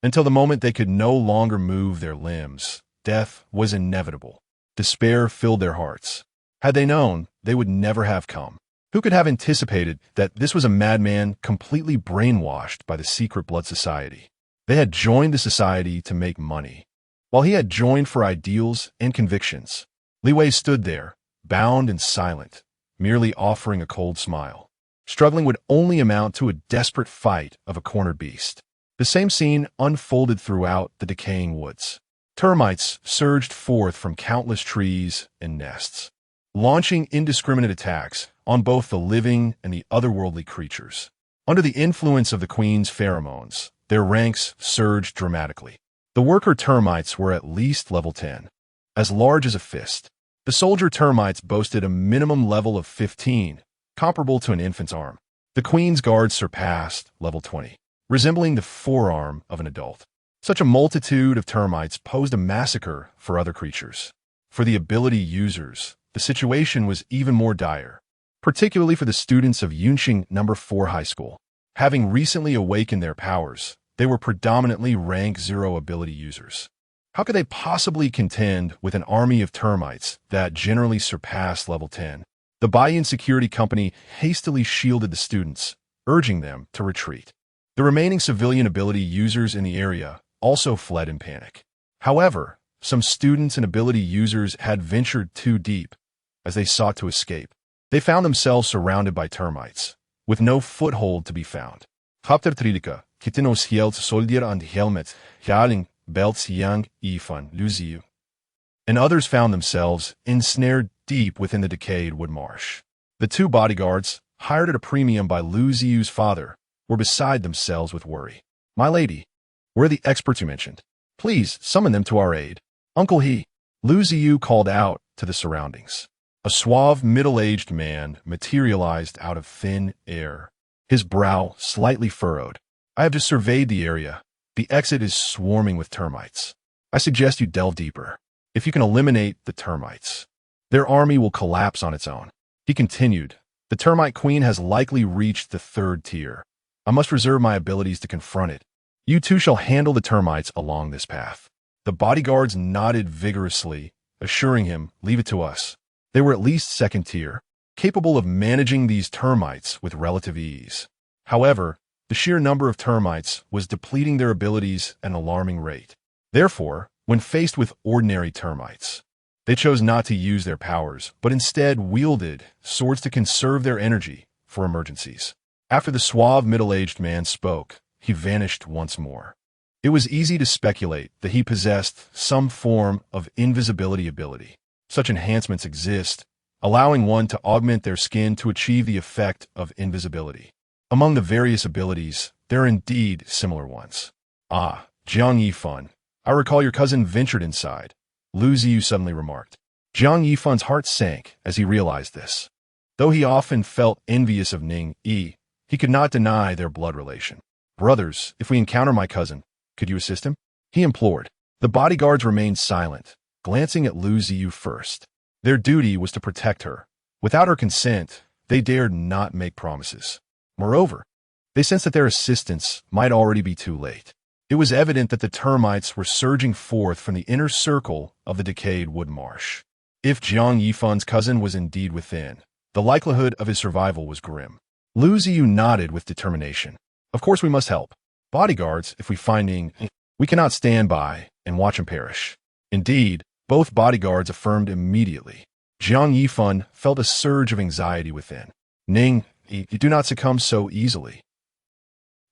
Speaker 1: Until the moment they could no longer move their limbs, death was inevitable. Despair filled their hearts. Had they known, they would never have come. Who could have anticipated that this was a madman completely brainwashed by the secret blood society? They had joined the society to make money, while he had joined for ideals and convictions. Li Wei stood there, bound and silent, merely offering a cold smile. Struggling would only amount to a desperate fight of a cornered beast. The same scene unfolded throughout the decaying woods. Termites surged forth from countless trees and nests, launching indiscriminate attacks on both the living and the otherworldly creatures. Under the influence of the queen's pheromones, their ranks surged dramatically. The worker termites were at least level 10, as large as a fist. The soldier termites boasted a minimum level of 15, comparable to an infant's arm. The queen's guards surpassed level 20, resembling the forearm of an adult. Such a multitude of termites posed a massacre for other creatures. For the ability users, the situation was even more dire, particularly for the students of Yunxing No. 4 High School. Having recently awakened their powers, they were predominantly rank 0 ability users. How could they possibly contend with an army of termites that generally surpassed level 10? The Baiyan security company hastily shielded the students, urging them to retreat. The remaining civilian ability users in the area also fled in panic. However, some students and ability users had ventured too deep as they sought to escape. They found themselves surrounded by termites, with no foothold to be found. Haptertridika, kitinos helt soldier and helmet, hjaling belts Yang Yi Luziu. And others found themselves ensnared deep within the decayed wood marsh. The 2 bodyguards, hired at a premium by Lu Ziu's father, were beside themselves with worry. "My lady, where are the experts you mentioned? Please summon them to our aid." "Uncle He," Lu Ziu called out to the surroundings. A suave, middle-aged man materialized out of thin air, his brow slightly furrowed. "I have just surveyed the area. The exit is swarming with termites. I suggest you delve deeper. If you can eliminate the termites, their army will collapse on its own." He continued, "The termite queen has likely reached the 3rd tier. I must reserve my abilities to confront it. You 2 shall handle the termites along this path." The bodyguards nodded vigorously, assuring him, "Leave it to us." They were at least 2nd tier, capable of managing these termites with relative ease. However, the sheer number of termites was depleting their abilities at an alarming rate. Therefore, when faced with ordinary termites, they chose not to use their powers, but instead wielded swords to conserve their energy for emergencies. After the suave middle-aged man spoke, he vanished once more. It was easy to speculate that he possessed some form of invisibility ability. Such enhancements exist, allowing one to augment their skin to achieve the effect of invisibility. Among the various abilities, there are indeed similar ones. "Ah, Jiang Yifan, I recall your cousin ventured inside," Lu Ziyu suddenly remarked. Jiang Yifan's heart sank as he realized this. Though he often felt envious of Ning Yi, he could not deny their blood relation. "Brothers, if we encounter my cousin, could you assist him?" he implored. The bodyguards remained silent, glancing at Lu Ziyu first. Their duty was to protect her. Without her consent, they dared not make promises. Moreover, they sensed that their assistance might already be too late. It was evident that the termites were surging forth from the inner circle of the decayed wood marsh. If Jiang Yifan's cousin was indeed within, the likelihood of his survival was grim. Lu Ziyu nodded with determination. "Of course we must help. Bodyguards, if we find Ning, we cannot stand by and watch him perish." Indeed, both bodyguards affirmed immediately. Jiang Yifan felt a surge of anxiety within. Ning, you do not succumb so easily.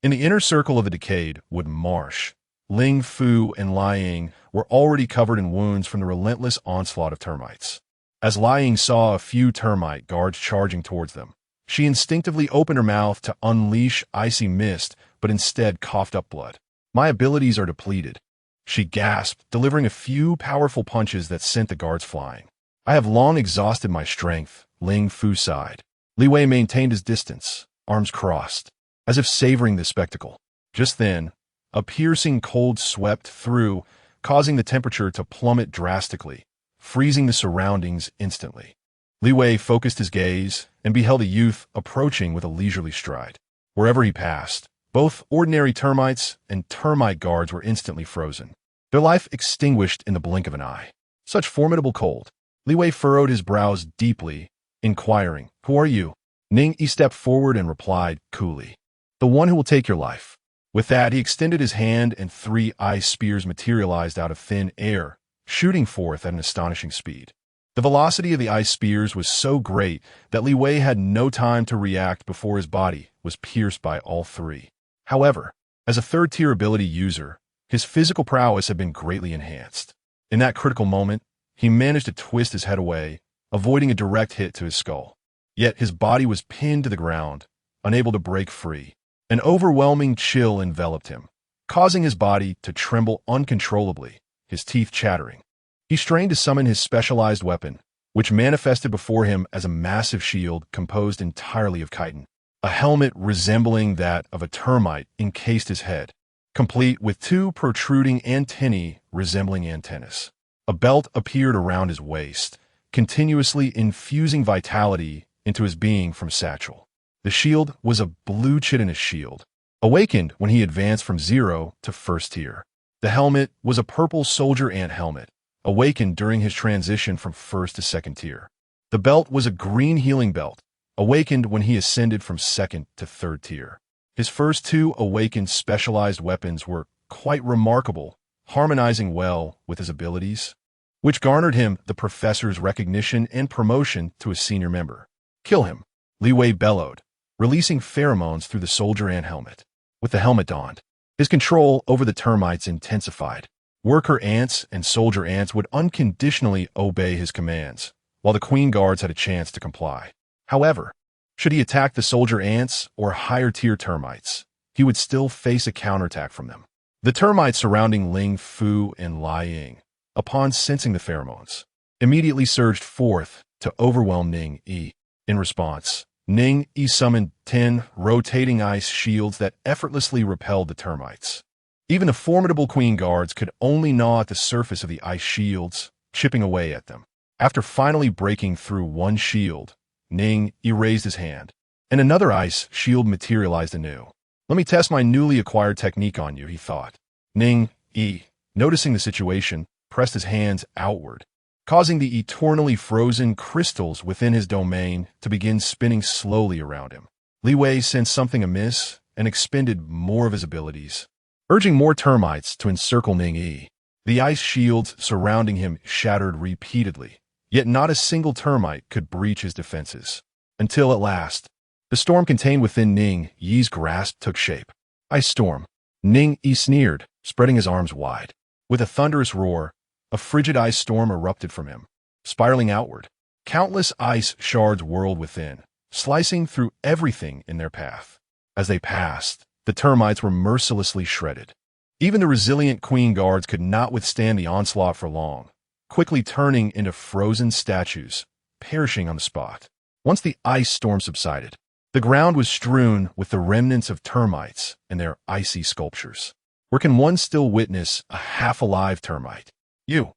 Speaker 1: In the inner circle of the decayed wood marsh, Ling Fu and Lai Ying were already covered in wounds from the relentless onslaught of termites. As Lai Ying saw a few termite guards charging towards them, she instinctively opened her mouth to unleash icy mist, but instead coughed up blood. My abilities are depleted, she gasped, delivering a few powerful punches that sent the guards flying. I have long exhausted my strength, Ling Fu sighed. Li Wei maintained his distance, arms crossed, as if savoring the spectacle. Just then, a piercing cold swept through, causing the temperature to plummet drastically, freezing the surroundings instantly. Li Wei focused his gaze and beheld a youth approaching with a leisurely stride. Wherever he passed, both ordinary termites and termite guards were instantly frozen, their life extinguished in the blink of an eye. Such formidable cold. Li Wei furrowed his brows deeply, inquiring, "Who are you?" Ning Yi stepped forward and replied coolly, "The one who will take your life." With that, he extended his hand and 3 ice spears materialized out of thin air, shooting forth at an astonishing speed. The velocity of the ice spears was so great that Li Wei had no time to react before his body was pierced by all 3. However, as a third-tier ability user, his physical prowess had been greatly enhanced. In that critical moment, he managed to twist his head away, avoiding a direct hit to his skull. Yet his body was pinned to the ground, unable to break free. An overwhelming chill enveloped him, causing his body to tremble uncontrollably, his teeth chattering. He strained to summon his specialized weapon, which manifested before him as a massive shield composed entirely of chitin. A helmet resembling that of a termite encased his head, complete with 2 protruding antennae resembling antennas. A belt appeared around his waist, continuously infusing vitality into his being from satchel. The shield was a blue chitinous shield, awakened when he advanced from 0 to 1st tier. The helmet was a purple soldier ant helmet, awakened during his transition from 1st to 2nd tier. The belt was a green healing belt, awakened when he ascended from 2nd to 3rd tier. His first 2 awakened specialized weapons were quite remarkable, harmonizing well with his abilities, which garnered him the professor's recognition and promotion to a senior member. "Kill him," Li Wei bellowed, releasing pheromones through the soldier ant helmet. With the helmet donned, his control over the termites intensified. Worker ants and soldier ants would unconditionally obey his commands, while the queen guards had a chance to comply. However, should he attack the soldier ants or higher-tier termites, he would still face a counterattack from them. The termites surrounding Ling Fu and Lai Ying, upon sensing the pheromones, immediately surged forth to overwhelm Ning Yi. In response, Ning Yi summoned 10 rotating ice shields that effortlessly repelled the termites. Even the formidable queen guards could only gnaw at the surface of the ice shields, chipping away at them. After finally breaking through one shield, Ning Yi raised his hand, and another ice shield materialized anew. "Let me test my newly acquired technique on you," he thought. Ning Yi, noticing the situation, pressed his hands outward, causing the eternally frozen crystals within his domain to begin spinning slowly around him. Li Wei sensed something amiss and expended more of his abilities, urging more termites to encircle Ning Yi. The ice shields surrounding him shattered repeatedly, yet not a single termite could breach his defenses. Until at last, the storm contained within Ning Yi's grasp took shape. "Ice storm." Ning Yi sneered, spreading his arms wide. With a thunderous roar, a frigid ice storm erupted from him, spiraling outward. Countless ice shards whirled within, slicing through everything in their path. As they passed, the termites were mercilessly shredded. Even the resilient queen guards could not withstand the onslaught for long, quickly turning into frozen statues, perishing on the spot. Once the ice storm subsided, the ground was strewn with the remnants of termites and their icy sculptures. Where can one still witness a half-alive termite? You.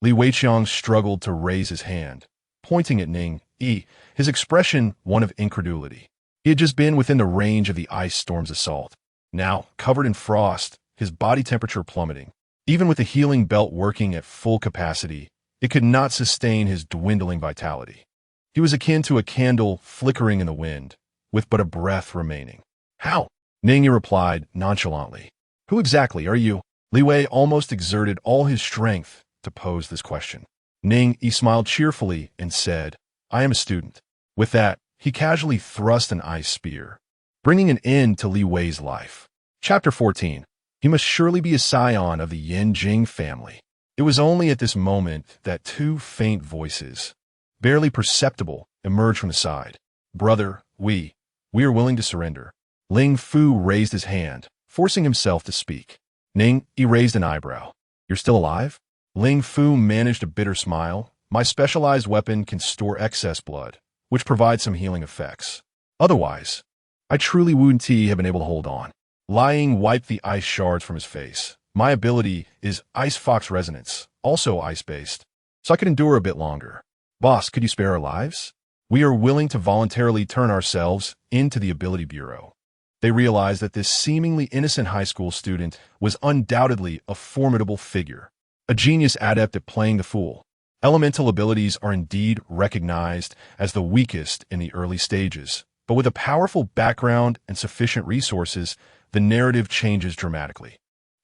Speaker 1: Li Weiqiang struggled to raise his hand, pointing at Ning Yi, his expression one of incredulity. He had just been within the range of the ice storm's assault. Now, covered in frost, his body temperature plummeting. Even with the healing belt working at full capacity, it could not sustain his dwindling vitality. He was akin to a candle flickering in the wind, with but a breath remaining. "How?" Ning Yi replied nonchalantly. "Who exactly are you?" Li Wei almost exerted all his strength to pose this question. Ning Yi smiled cheerfully and said, I am a student. With that, he casually thrust an ice spear, bringing an end to Li Wei's life. Chapter 14. He must surely be a scion of the Yin Jing family. It was only at this moment that two faint voices, barely perceptible, emerged from the side. Brother, we are willing to surrender. Ling Fu raised his hand, forcing himself to speak. Ning Yi raised an eyebrow. You're still alive? Ling Fu managed a bitter smile. My specialized weapon can store excess blood, which provides some healing effects. Otherwise, I truly wouldn't have been able to hold on. Lying wiped the ice shards from his face. My ability is Ice Fox Resonance, also ice-based, so I could endure a bit longer. Boss, could you spare our lives? We are willing to voluntarily turn ourselves into the Ability Bureau. They realized that this seemingly innocent high school student was undoubtedly a formidable figure, a genius adept at playing the fool. Elemental abilities are indeed recognized as the weakest in the early stages, but with a powerful background and sufficient resources, the narrative changes dramatically.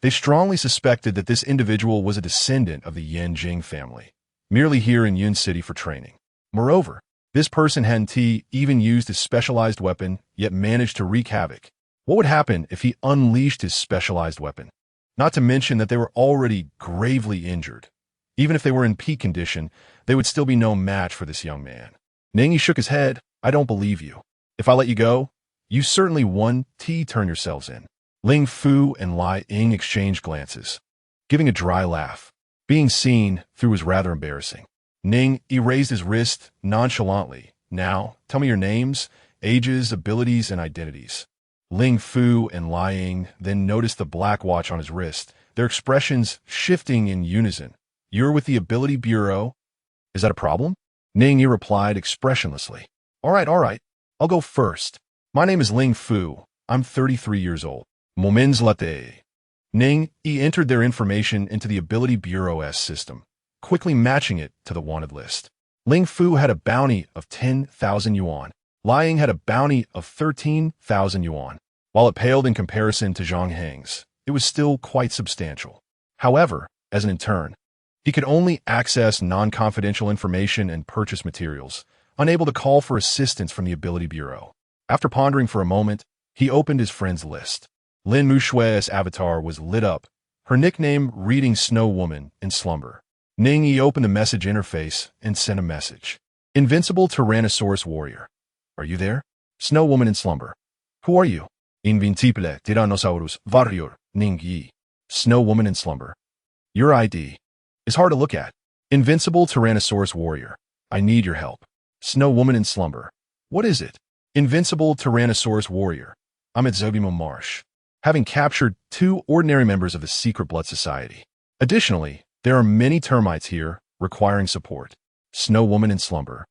Speaker 1: They strongly suspected that this individual was a descendant of the Yin Jing family, merely here in Yun City for training. Moreover, this person hadn't even used his specialized weapon, yet managed to wreak havoc. What would happen if he unleashed his specialized weapon? Not to mention that they were already gravely injured. Even if they were in peak condition, they would still be no match for this young man. Ning Yi shook his head. I don't believe you. If I let you go, you certainly won. Turn yourselves in. Ling Fu and Lai Ying exchanged glances, giving a dry laugh. Being seen through was rather embarrassing. Ning Yi raised his wrist nonchalantly. Now, tell me your names, ages, abilities, and identities. Ling Fu and Lai Ying then noticed the black watch on his wrist, their expressions shifting in unison. You're with the Ability Bureau. Is that a problem? Ning Yi replied expressionlessly. All right. I'll go first. My name is Ling Fu. I'm 33 years old. Moments latte. Ning Yi entered their information into the Ability Bureau's system, quickly matching it to the wanted list. Ling Fu had a bounty of 10,000 yuan. Lai Ying had a bounty of 13,000 yuan. While it paled in comparison to Zhang Heng's, it was still quite substantial. However, as an intern, he could only access non-confidential information and purchase materials, unable to call for assistance from the Ability Bureau. After pondering for a moment, he opened his friend's list. Lin Mushui's avatar was lit up, her nickname reading Snow Woman in Slumber. Ning Yi opened the message interface and sent a message. Invincible Tyrannosaurus Warrior. Are you there? Snow Woman in Slumber. Who are you? Invincible Tyrannosaurus Warrior, Ning Yi. Snow Woman in Slumber. Your ID is hard to look at. Invincible Tyrannosaurus Warrior. I need your help. Snow Woman in Slumber. What is it? Invincible Tyrannosaurus Warrior. I'm at Zobimo Marsh, having captured 2 ordinary members of the Secret Blood Society. Additionally, there are many termites here requiring support. Snow Woman in Slumber.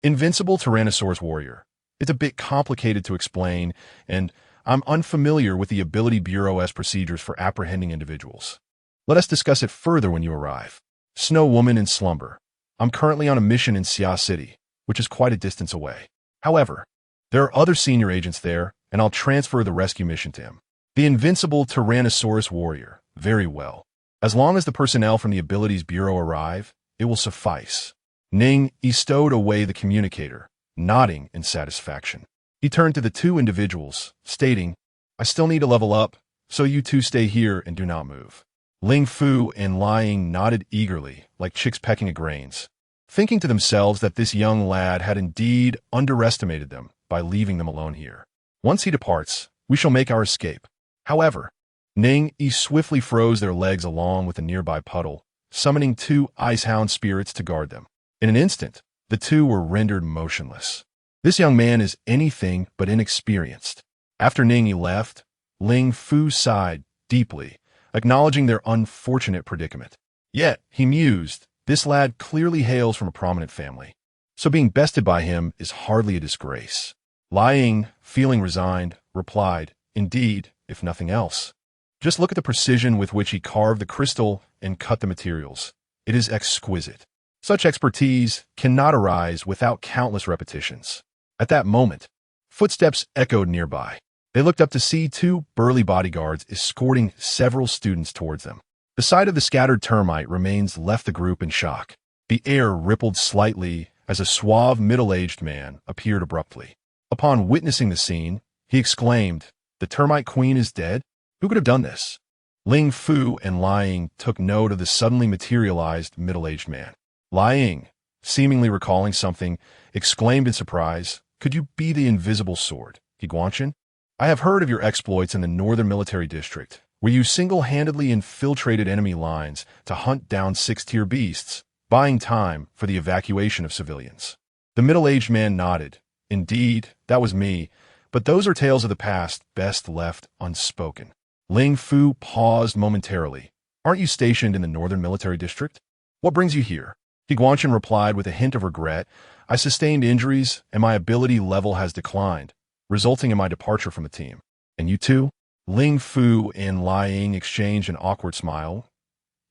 Speaker 1: Invincible Tyrannosaurus Warrior. It's a bit complicated to explain, and I'm unfamiliar with the Ability Bureau's procedures for apprehending individuals. Let us discuss it further when you arrive. Snow Woman in Slumber. I'm currently on a mission in Xia City, which is quite a distance away. However, there are other senior agents there, and I'll transfer the rescue mission to him. The Invincible Tyrannosaurus Warrior. Very well. As long as the personnel from the Abilities Bureau arrive, it will suffice. Ning Yi stowed away the communicator, nodding in satisfaction. He turned to the 2 individuals, stating, I still need to level up, so you 2 stay here and do not move. Ling Fu and Lai Ying nodded eagerly, like chicks pecking at grains, thinking to themselves that this young lad had indeed underestimated them by leaving them alone here. Once he departs, we shall make our escape. However, Ning Yi swiftly froze their legs along with a nearby puddle, summoning 2 ice-hound spirits to guard them. In an instant, the 2 were rendered motionless. This young man is anything but inexperienced. After Ning Yi left, Ling Fu sighed deeply, acknowledging their unfortunate predicament. Yet, he mused, this lad clearly hails from a prominent family, so being bested by him is hardly a disgrace. Lai Ying, feeling resigned, replied, Indeed, if nothing else. Just look at the precision with which he carved the crystal and cut the materials. It is exquisite. Such expertise cannot arise without countless repetitions. At that moment, footsteps echoed nearby. They looked up to see 2 burly bodyguards escorting several students towards them. The sight of the scattered termite remains left the group in shock. The air rippled slightly as a suave, middle-aged man appeared abruptly. Upon witnessing the scene, he exclaimed, "The termite queen is dead? Who could have done this?" Ling Fu and Lying took note of the suddenly materialized middle-aged man. Lying, seemingly recalling something, exclaimed in surprise, "Could you be the invisible sword, Higuanshan? I have heard of your exploits in the Northern Military District, where you single-handedly infiltrated enemy lines to hunt down six-tier beasts, buying time for the evacuation of civilians." The middle-aged man nodded. "Indeed, that was me, but those are tales of the past best left unspoken." Ling Fu paused momentarily. "Aren't you stationed in the Northern Military District? What brings you here?" Higuanshan replied with a hint of regret. "I sustained injuries, and my ability level has declined, resulting in my departure from the team." "And you too?" Ling Fu and Lying exchanged an awkward smile.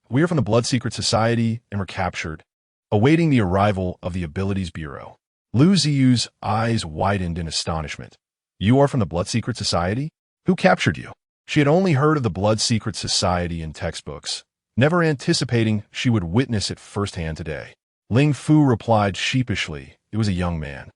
Speaker 1: "We are from the Blood Secret Society and were captured, awaiting the arrival of the Abilities Bureau." Lu Ziyu's eyes widened in astonishment. "You are from the Blood Secret Society? Who captured you?" She had only heard of the Blood Secret Society in textbooks, never anticipating she would witness it firsthand today. Ling Fu replied sheepishly, "It was a young man,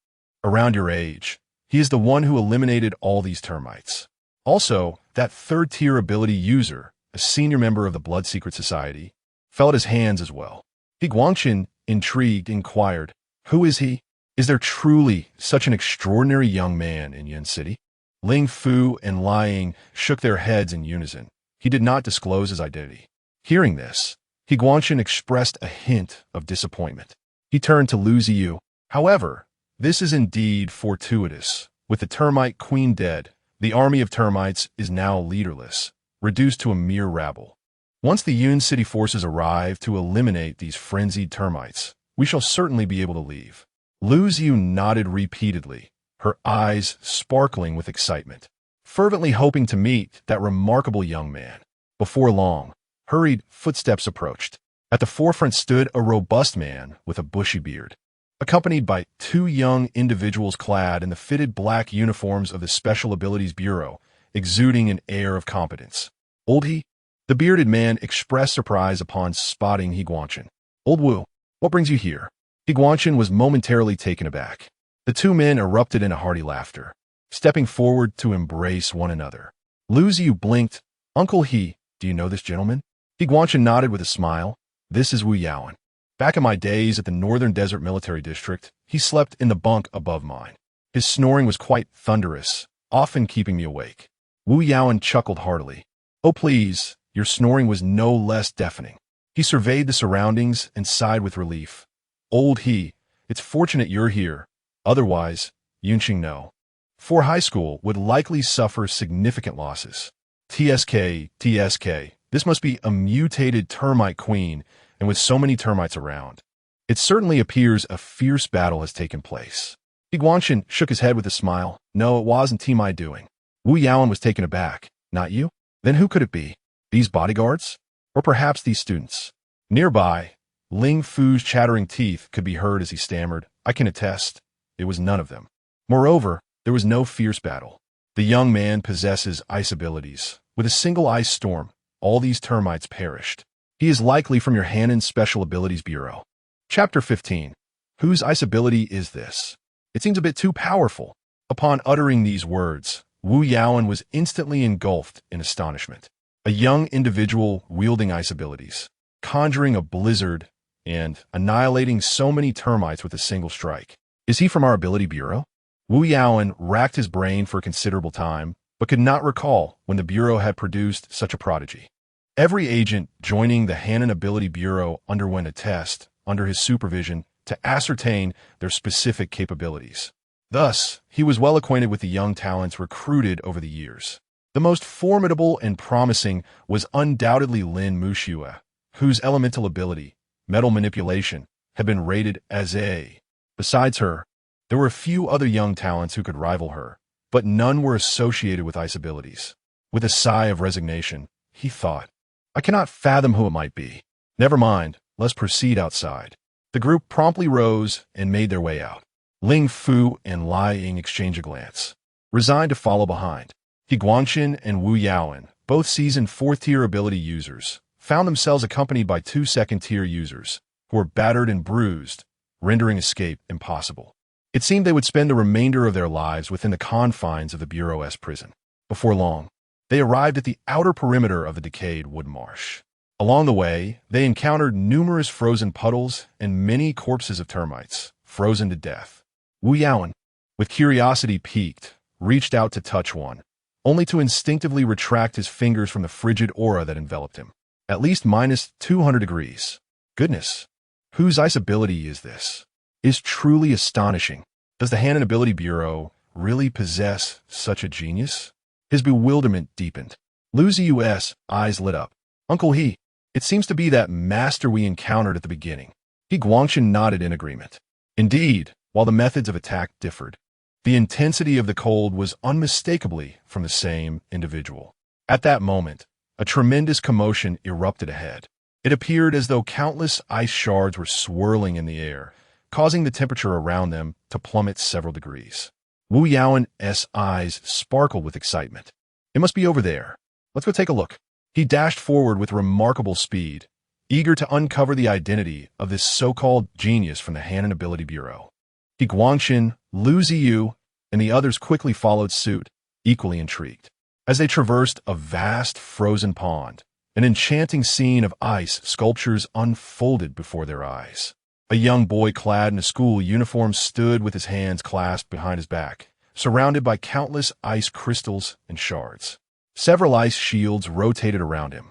Speaker 1: around your age. He is the one who eliminated all these termites. Also, that third-tier ability user, a senior member of the Blood Secret Society, fell at his hands as well." Higuanshan, intrigued, inquired, "Who is he? Is there truly such an extraordinary young man in Yin City?" Ling Fu and Lying shook their heads in unison. He did not disclose his identity. Hearing this, Higuanshan expressed a hint of disappointment. He turned to Lu Ziyu. "However, this is indeed fortuitous. With the termite queen dead, the army of termites is now leaderless, reduced to a mere rabble. Once the Yun City forces arrive to eliminate these frenzied termites, we shall certainly be able to leave." Lu Ziyu nodded repeatedly, her eyes sparkling with excitement, fervently hoping to meet that remarkable young man. Before long, hurried footsteps approached. At the forefront stood a robust man with a bushy beard, accompanied by two young individuals clad in the fitted black uniforms of the Special Abilities Bureau, exuding an air of competence. "Old He?" The bearded man expressed surprise upon spotting Higuanshan. "Old Wu, what brings you here?" Higuanshan was momentarily taken aback. The two men erupted in a hearty laughter, stepping forward to embrace one another. Lu Ziyu blinked. "Uncle He, do you know this gentleman?" Higuanshan nodded with a smile. "This is Wu Yaowen. Back in my days at the Northern Desert Military District, he slept in the bunk above mine. His snoring was quite thunderous, often keeping me awake." Wu Yaowen chuckled heartily. "Oh please, your snoring was no less deafening." He surveyed the surroundings and sighed with relief. "Old He, it's fortunate you're here. Otherwise, Yunqing no. For high school would likely suffer significant losses." TSK, this must be a mutated termite queen, and with so many termites around, it certainly appears a fierce battle has taken place. Higuanshan shook his head with a smile. "No, it wasn't my doing." Wu Yaowen was taken aback. "Not you? Then who could it be? These bodyguards? Or perhaps these students?" Nearby, Ling Fu's chattering teeth could be heard as he stammered, "I can attest. It was none of them. Moreover, there was no fierce battle. The young man possesses ice abilities. With a single ice storm, all these termites perished. He is likely from your Hanan Special Abilities Bureau." Chapter 15. Whose ice ability is this? It seems a bit too powerful. Upon uttering these words, Wu Yaowen was instantly engulfed in astonishment. A young individual wielding ice abilities, conjuring a blizzard, and annihilating so many termites with a single strike. Is he from our Ability Bureau? Wu Yaowen racked his brain for a considerable time, but could not recall when the Bureau had produced such a prodigy. Every agent joining the Hanan Ability Bureau underwent a test under his supervision to ascertain their specific capabilities. Thus, he was well acquainted with the young talents recruited over the years. The most formidable and promising was undoubtedly Lin Muxue, whose elemental ability, metal manipulation, had been rated as A. Besides her, there were a few other young talents who could rival her, but none were associated with ice abilities. With a sigh of resignation, he thought, "I cannot fathom who it might be. Never mind, let's proceed outside." The group promptly rose and made their way out. Ling Fu and Lai Ying exchanged a glance, resigned to follow behind. Higuanshan and Wu Yaowen, both seasoned fourth-tier ability users, found themselves accompanied by two second-tier users, who were battered and bruised, rendering escape impossible. It seemed they would spend the remainder of their lives within the confines of the Bureau's prison. Before long, they arrived at the outer perimeter of the decayed wood marsh. Along the way, they encountered numerous frozen puddles and many corpses of termites, frozen to death. Wu Yaowen, with curiosity piqued, reached out to touch one, only to instinctively retract his fingers from the frigid aura that enveloped him. At least minus 200 degrees. Goodness, whose ice ability is this? Is truly astonishing. Does the Hanan Ability Bureau really possess such a genius? His bewilderment deepened. Lu Ziyu's eyes lit up. Uncle He, it seems to be that master we encountered at the beginning. He Guangshan nodded in agreement. Indeed, while the methods of attack differed, the intensity of the cold was unmistakably from the same individual. At that moment, a tremendous commotion erupted ahead. It appeared as though countless ice shards were swirling in the air, causing the temperature around them to plummet several degrees. Wu Yaowen's eyes sparkled with excitement. It must be over there. Let's go take a look. He dashed forward with remarkable speed, eager to uncover the identity of this so-called genius from the Hanan Ability Bureau. He Guangshan, Lu Ziyu, and the others quickly followed suit, equally intrigued. As they traversed a vast frozen pond, an enchanting scene of ice sculptures unfolded before their eyes. A young boy clad in a school uniform stood with his hands clasped behind his back, surrounded by countless ice crystals and shards. Several ice shields rotated around him,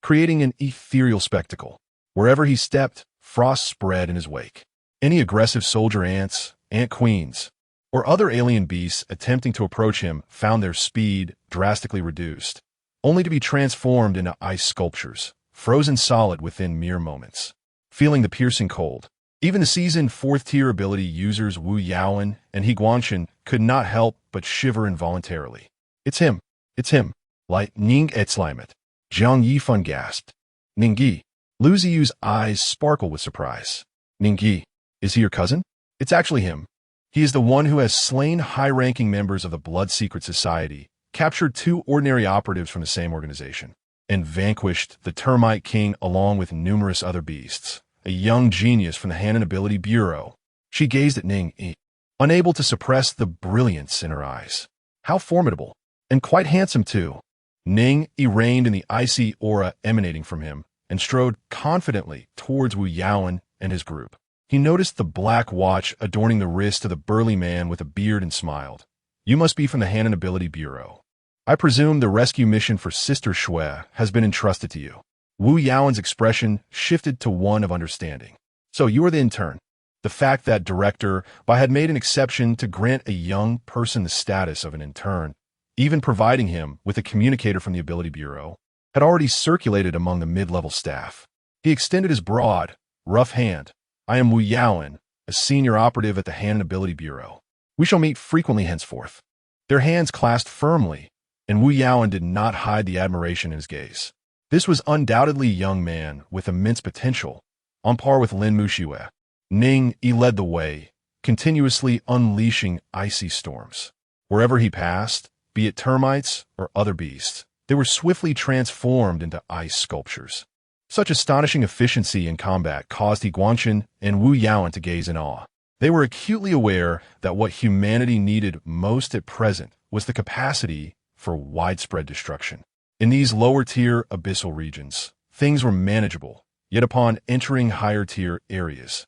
Speaker 1: creating an ethereal spectacle. Wherever he stepped, frost spread in his wake. Any aggressive soldier ants, ant queens, or other alien beasts attempting to approach him found their speed drastically reduced, only to be transformed into ice sculptures, frozen solid within mere moments. Feeling the piercing cold, even the seasoned 4th-tier ability users Wu Yaowen and He Guangshan could not help but shiver involuntarily. It's him. It's him. Like Ning Etzlimet. Jiang Yifan gasped. Ning Yi. Lu Ziyu's eyes sparkled with surprise. Ning Yi, is he your cousin? It's actually him. He is the one who has slain high-ranking members of the Blood Secret Society, captured 2 ordinary operatives from the same organization, and vanquished the Termite King along with numerous other beasts. A young genius from the Hanan Ability Bureau. She gazed at Ning Yi, unable to suppress the brilliance in her eyes. How formidable, and quite handsome too. Ning Yi reigned in the icy aura emanating from him and strode confidently towards Wu Yaowen and his group. He noticed the black watch adorning the wrist of the burly man with a beard and smiled. You must be from the Hanan Ability Bureau. I presume the rescue mission for Sister Shui has been entrusted to you. Wu Yaowen's expression shifted to one of understanding. So you are the intern. The fact that Director Bai had made an exception to grant a young person the status of an intern, even providing him with a communicator from the Ability Bureau, had already circulated among the mid-level staff. He extended his broad, rough hand. I am Wu Yaowen, a senior operative at the Hanan Ability Bureau. We shall meet frequently henceforth. Their hands clasped firmly, and Wu Yaowen did not hide the admiration in his gaze. This was undoubtedly a young man with immense potential, on par with Lin Muxiue. Ning Yi led the way, continuously unleashing icy storms. Wherever he passed, be it termites or other beasts, they were swiftly transformed into ice sculptures. Such astonishing efficiency in combat caused He Guangshan and Wu Yaowen to gaze in awe. They were acutely aware that what humanity needed most at present was the capacity for widespread destruction. In these lower-tier abyssal regions, things were manageable, yet upon entering higher-tier areas,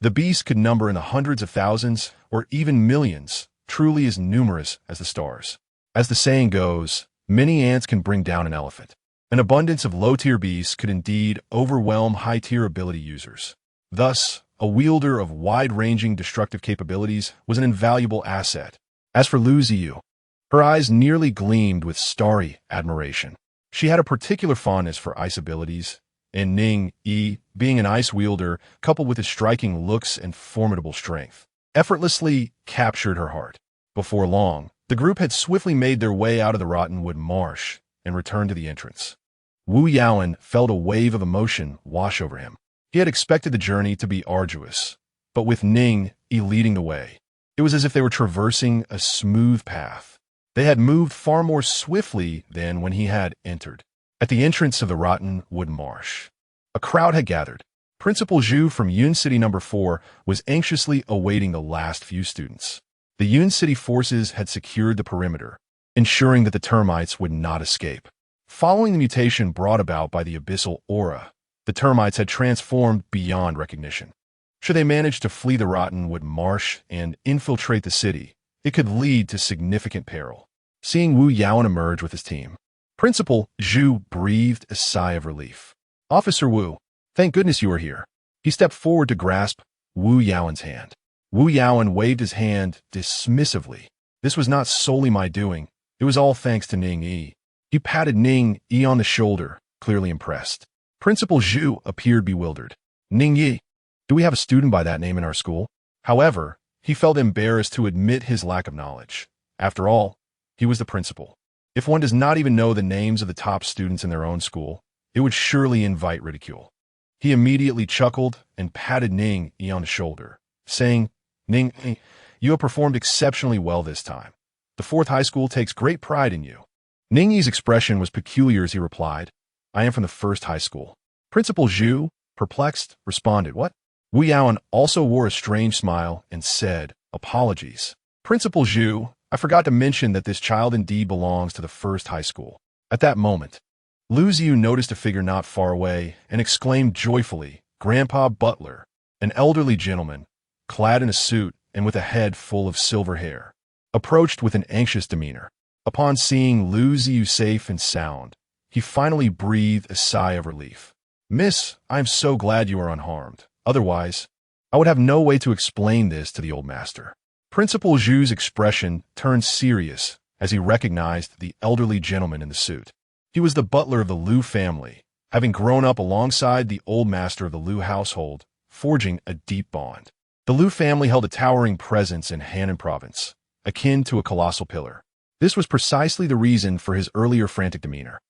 Speaker 1: the beasts could number in the hundreds of thousands or even millions, truly as numerous as the stars. As the saying goes, many ants can bring down an elephant. An abundance of low-tier beasts could indeed overwhelm high-tier ability users. Thus, a wielder of wide-ranging destructive capabilities was an invaluable asset. As for Lu Ziyu, her eyes nearly gleamed with starry admiration. She had a particular fondness for ice abilities, and Ning Yi, being an ice wielder, coupled with his striking looks and formidable strength, effortlessly captured her heart. Before long, the group had swiftly made their way out of the rotten wood marsh and returned to the entrance. Wu Yaowen felt a wave of emotion wash over him. He had expected the journey to be arduous, but with Ning Yi leading the way, it was as if they were traversing a smooth path. They had moved far more swiftly than when he had entered. At the entrance of the rotten wood marsh, a crowd had gathered, Principal Zhu from Yun City Number 4 was anxiously awaiting the last few students. The Yun City forces had secured the perimeter, ensuring that the termites would not escape. Following the mutation brought about by the abyssal aura, the termites had transformed beyond recognition. Should they manage to flee the Rottenwood Marsh and infiltrate the city, it could lead to significant peril. Seeing Wu Yaoan emerge with his team, Principal Zhu breathed a sigh of relief. "Officer Wu, thank goodness you are here." He stepped forward to grasp Wu Yaoan's hand. Wu Yaoan waved his hand dismissively. "This was not solely my doing. It was all thanks to Ning Yi." He patted Ning Yi on the shoulder, clearly impressed. Principal Zhu appeared bewildered. "Ning Yi? Do we have a student by that name in our school?" However, he felt embarrassed to admit his lack of knowledge. After all, he was the principal. If one does not even know the names of the top students in their own school, it would surely invite ridicule. He immediately chuckled and patted Ning Yi on the shoulder, saying, "Ning Yi, you have performed exceptionally well this time. The 4th high school takes great pride in you." Ning Yi's expression was peculiar as he replied, "I am from the 1st high school." Principal Zhu, perplexed, responded, "What?" Wu Yaoan also wore a strange smile and said, "Apologies. Principal Zhu, I forgot to mention that this child indeed belongs to the 1st high school." At that moment, Lu Ziyu noticed a figure not far away and exclaimed joyfully, "Grandpa Butler," an elderly gentleman, clad in a suit and with a head full of silver hair, approached with an anxious demeanor. Upon seeing Lu Ziyu safe and sound, he finally breathed a sigh of relief. "Miss, I am so glad you are unharmed. Otherwise, I would have no way to explain this to the old master." Principal Zhu's expression turned serious as he recognized the elderly gentleman in the suit. He was the butler of the Liu family, having grown up alongside the old master of the Liu household, forging a deep bond. The Liu family held a towering presence in Hannan province, akin to a colossal pillar. This was precisely the reason for his earlier frantic demeanor.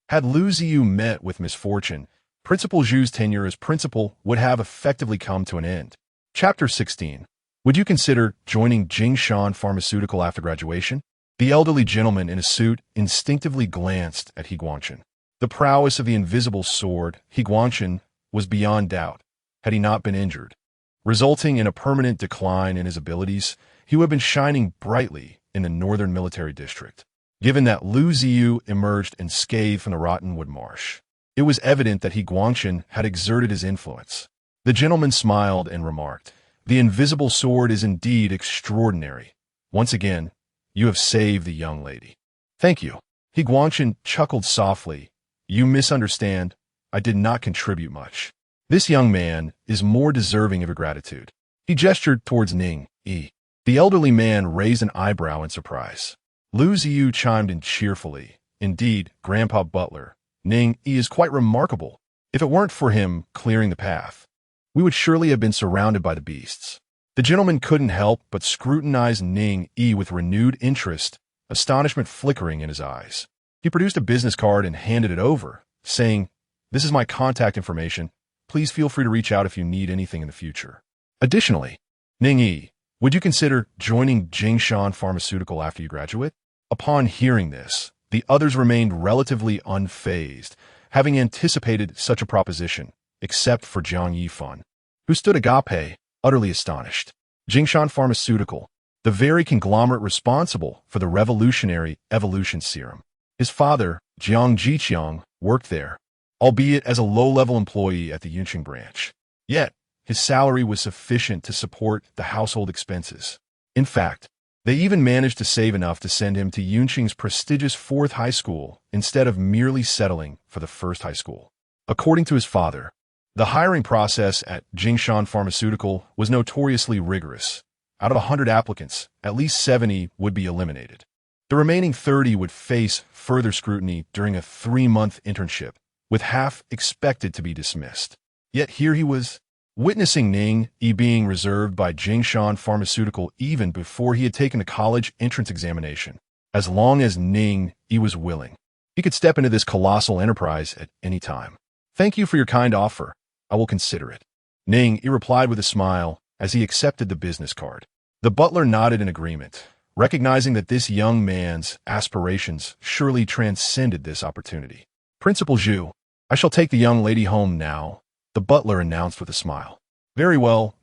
Speaker 1: Had Lu Ziyu met with misfortune, Principal Zhu's tenure as principal would have effectively come to an end. Chapter 16. Would you consider joining Jingshan Pharmaceutical after graduation? The elderly gentleman in a suit instinctively glanced at He Guangchen. The prowess of the invisible sword, He Guangchen, was beyond doubt, had he not been injured. Resulting in a permanent decline in his abilities, he would have been shining brightly in the northern military district. Given that Lu Ziyu emerged unscathed from the Rottenwood Marsh, it was evident that He Guangchen had exerted his influence. The gentleman smiled and remarked, "The invisible sword is indeed extraordinary. Once again, you have saved the young lady." "Thank you." He Guangchen chuckled softly. "You misunderstand. I did not contribute much. This young man is more deserving of your gratitude." He gestured towards Ning Yi. The elderly man raised an eyebrow in surprise. Lu Ziyu chimed in cheerfully, "Indeed, Grandpa Butler, Ning Yi is quite remarkable. If it weren't for him clearing the path, we would surely have been surrounded by the beasts." The gentleman couldn't help but scrutinize Ning Yi with renewed interest, astonishment flickering in his eyes. He produced a business card and handed it over, saying, "This is my contact information. Please feel free to reach out if you need anything in the future." Additionally, Ning Yi, would you consider joining Jingshan Pharmaceutical after you graduate? Upon hearing this, the others remained relatively unfazed, having anticipated such a proposition, except for Jiang Yifan, who stood agape, utterly astonished. Jingshan Pharmaceutical, the very conglomerate responsible for the revolutionary evolution serum. His father, Jiang Jiqiang, worked there, albeit as a low-level employee at the Yunqing branch. Yet, his salary was sufficient to support the household expenses. In fact, they even managed to save enough to send him to Yunqing's prestigious 4th high school instead of merely settling for the 1st high school. According to his father, the hiring process at Jingshan Pharmaceutical was notoriously rigorous. Out of 100 applicants, at least 70 would be eliminated. The remaining 30 would face further scrutiny during a 3-month internship, with half expected to be dismissed. Yet here he was, witnessing Ning Yi being reserved by Jingshan Pharmaceutical even before he had taken a college entrance examination. As long as Ning Yi was willing, he could step into this colossal enterprise at any time. "Thank you for your kind offer. I will consider it." Ning Yi replied with a smile as he accepted the business card. The butler nodded in agreement, recognizing that this young man's aspirations surely transcended this opportunity. "Principal Zhu, I shall take the young lady home now. the butler announced with a smile. Very well,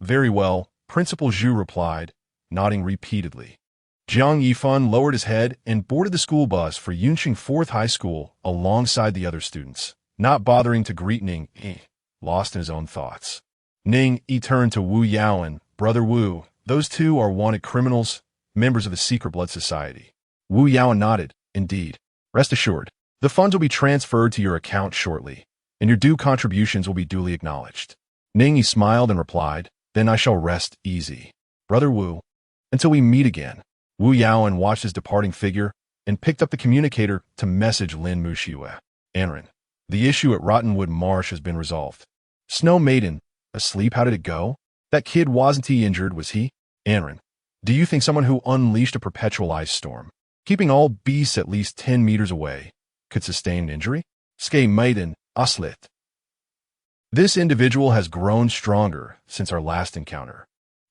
Speaker 1: Principal Zhu replied, nodding repeatedly. Jiang Yifan lowered his head and boarded the school bus for Yunqing 4th High School alongside the other students, not bothering to greet Ning Yi, lost in his own thoughts. Ning Yi turned to Wu Yaoan. Brother Wu, those two are wanted criminals, members of the Secret Blood Society. Wu Yaoan nodded. Indeed. Rest assured, the funds will be transferred to your account shortly, and your due contributions will be duly acknowledged. Ning Yi smiled and replied, then I shall rest easy. Brother Wu, until we meet again. Wu Yaoan watched his departing figure and picked up the communicator to message Lin Muxiue. Anren, the issue at Rottenwood Marsh has been resolved. Snow Maiden, asleep, how did it go? That kid, wasn't he injured, was he? Anren, do you think someone who unleashed a perpetual ice storm, keeping all beasts at least 10 meters away, could sustain an injury? Snow Maiden, Oslit. This individual has grown stronger since our last encounter.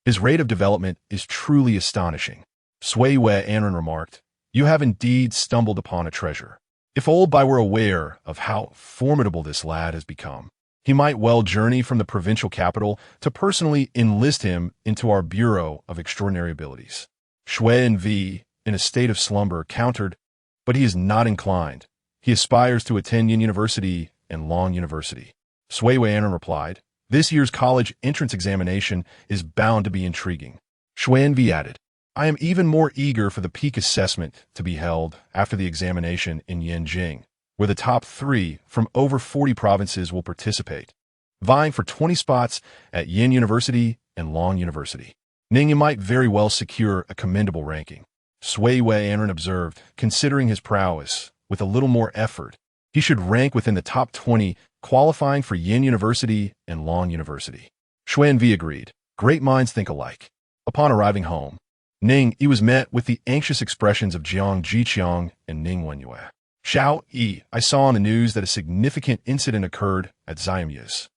Speaker 1: His rate of development is truly astonishing. Sui Wei Anren remarked, you have indeed stumbled upon a treasure. If old Bai were aware of how formidable this lad has become, he might well journey from the provincial capital to personally enlist him into our Bureau of Extraordinary Abilities. Shui V, in a state of slumber, countered, but he is not inclined. He aspires to attend Yin University and Long University. Sui Wei Anren replied, this year's college entrance examination is bound to be intriguing. Shui V added, I am even more eager for the peak assessment to be held after the examination in Yanjing, where the top 3 from over 40 provinces will participate, vying for 20 spots at Yin University and Long University. Ning Yi might very well secure a commendable ranking. Sui Wei Anren observed, considering his prowess, with a little more effort, he should rank within the top 20, qualifying for Yin University and Long University. Xuan V agreed. Great minds think alike. Upon arriving home, Ning Yi was met with the anxious expressions of Jiang Jiqiang and Ning Wenyue. Xiao Yi, I saw on the news that a significant incident occurred at Xiamyu's.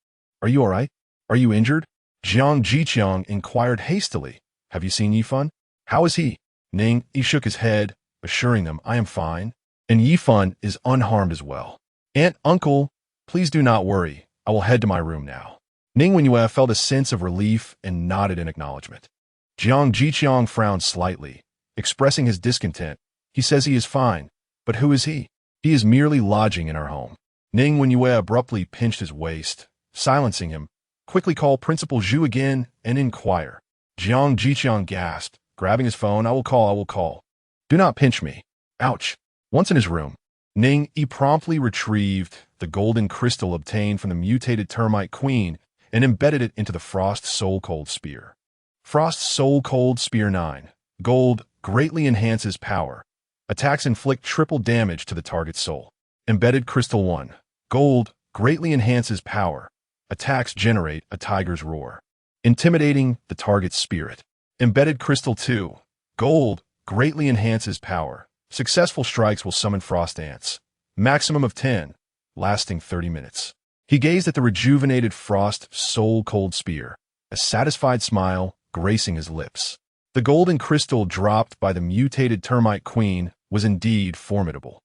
Speaker 1: Are you all right? Are you injured? Jiang Jiqiang inquired hastily. Have you seen Yifan? How is he? Ning Yi shook his head, assuring them, I am fine, and Yifan is unharmed as well. Aunt, uncle, please do not worry. I will head to my room now. Ning Wenyue felt a sense of relief and nodded in acknowledgement. Jiang Jiqiang frowned slightly, expressing his discontent. He says he is fine, but who is he? He is merely lodging in our home. Ning Wenyue abruptly pinched his waist, silencing him. Quickly call Principal Zhu again and inquire. Jiang Jiqiang gasped, grabbing his phone. I will call. Do not pinch me. Ouch. Once in his room, Ning Yi promptly retrieved the golden crystal obtained from the mutated termite queen and embedded it into the Frost Soul Cold Spear. Frost Soul Cold Spear 9. Gold greatly enhances power. Attacks inflict triple damage to the target's soul. Embedded Crystal 1. Gold greatly enhances power. Attacks generate a tiger's roar, intimidating the target's spirit. Embedded Crystal 2. Gold greatly enhances power. Successful strikes will summon frost ants. Maximum of 10, lasting 30 minutes. He gazed at the rejuvenated Frost Soul Cold Spear, a satisfied smile gracing his lips. The golden crystal dropped by the mutated termite queen was indeed formidable.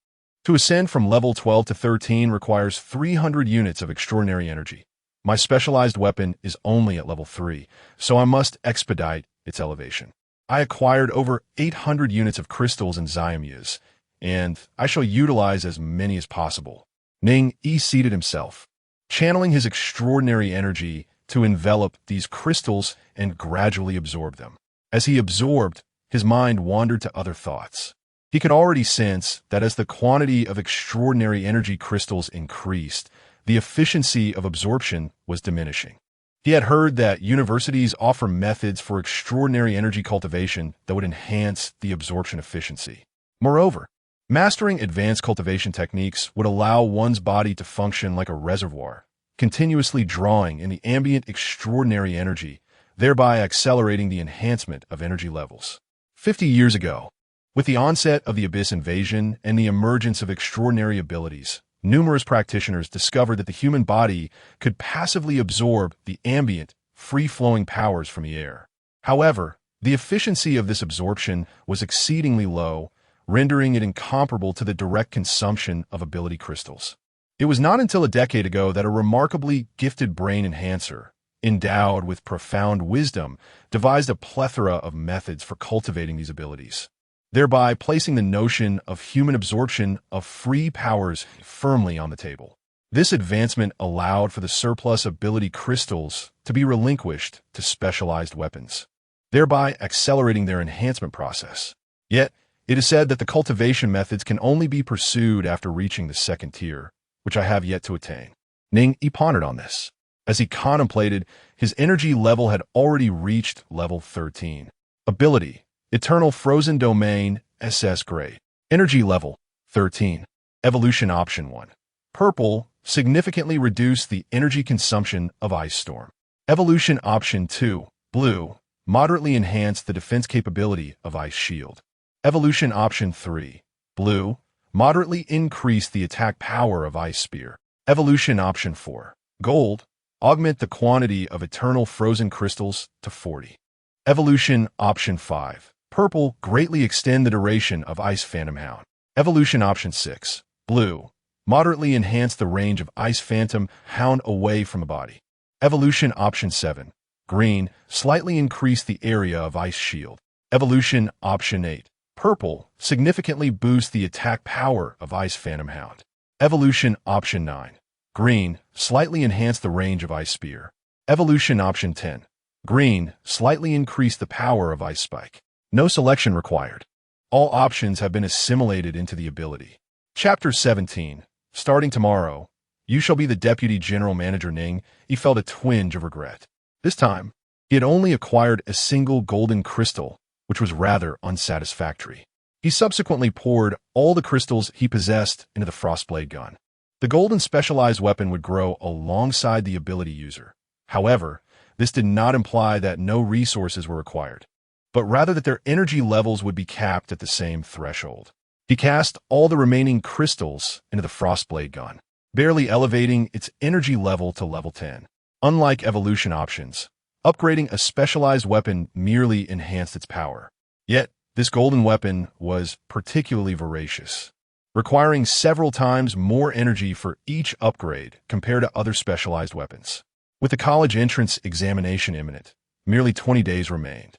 Speaker 1: To ascend from level 12 to 13 requires 300 units of extraordinary energy. My specialized weapon is only at level 3, so I must expedite its elevation. I acquired over 800 units of crystals in Xiamyu's, and I shall utilize as many as possible. Ning Yi seated himself, channeling his extraordinary energy to envelop these crystals and gradually absorb them. As he absorbed, his mind wandered to other thoughts. He could already sense that as the quantity of extraordinary energy crystals increased, the efficiency of absorption was diminishing. He had heard that universities offer methods for extraordinary energy cultivation that would enhance the absorption efficiency. Moreover, mastering advanced cultivation techniques would allow one's body to function like a reservoir, continuously drawing in the ambient extraordinary energy, thereby accelerating the enhancement of energy levels. 50 years ago, with the onset of the Abyss invasion and the emergence of extraordinary abilities, numerous practitioners discovered that the human body could passively absorb the ambient, free-flowing powers from the air. However, the efficiency of this absorption was exceedingly low, rendering it incomparable to the direct consumption of ability crystals. It was not until a decade ago that a remarkably gifted brain enhancer, endowed with profound wisdom, devised a plethora of methods for cultivating these abilities, thereby placing the notion of human absorption of free powers firmly on the table. This advancement allowed for the surplus ability crystals to be relinquished to specialized weapons, thereby accelerating their enhancement process. Yet, it is said that the cultivation methods can only be pursued after reaching the second tier, which I have yet to attain. Ning Yi pondered on this. As he contemplated, his energy level had already reached level 13. Ability: Eternal Frozen Domain, SS Grade. Energy level: 13. Evolution Option 1. Purple: Significantly reduce the energy consumption of Ice Storm. Evolution Option 2. Blue: Moderately enhance the defense capability of Ice Shield. Evolution Option 3. Blue: Moderately increase the attack power of Ice Spear. Evolution Option 4. Gold: Augment the quantity of Eternal Frozen Crystals to 40. Evolution Option 5. Purple: Greatly extend the duration of Ice Phantom Hound. Evolution Option 6. Blue: Moderately enhance the range of Ice Phantom Hound away from the body. Evolution Option 7. Green: Slightly increase the area of Ice Shield. Evolution Option 8. Purple: Significantly boost the attack power of Ice Phantom Hound. Evolution Option 9. Green: Slightly enhance the range of Ice Spear. Evolution Option 10. Green: Slightly increase the power of Ice Spike. No selection required. All options have been assimilated into the ability. Chapter 17. Starting tomorrow, you shall be the Deputy General Manager. Ning Yi felt a twinge of regret. This time, he had only acquired a single golden crystal, which was rather unsatisfactory. He subsequently poured all the crystals he possessed into the Frostblade gun. The golden specialized weapon would grow alongside the ability user. However, this did not imply that no resources were required, but rather that their energy levels would be capped at the same threshold. He cast all the remaining crystals into the Frostblade gun, barely elevating its energy level to level 10. Unlike evolution options, upgrading a specialized weapon merely enhanced its power. Yet, this golden weapon was particularly voracious, requiring several times more energy for each upgrade compared to other specialized weapons. With the college entrance examination imminent, merely 20 days remained.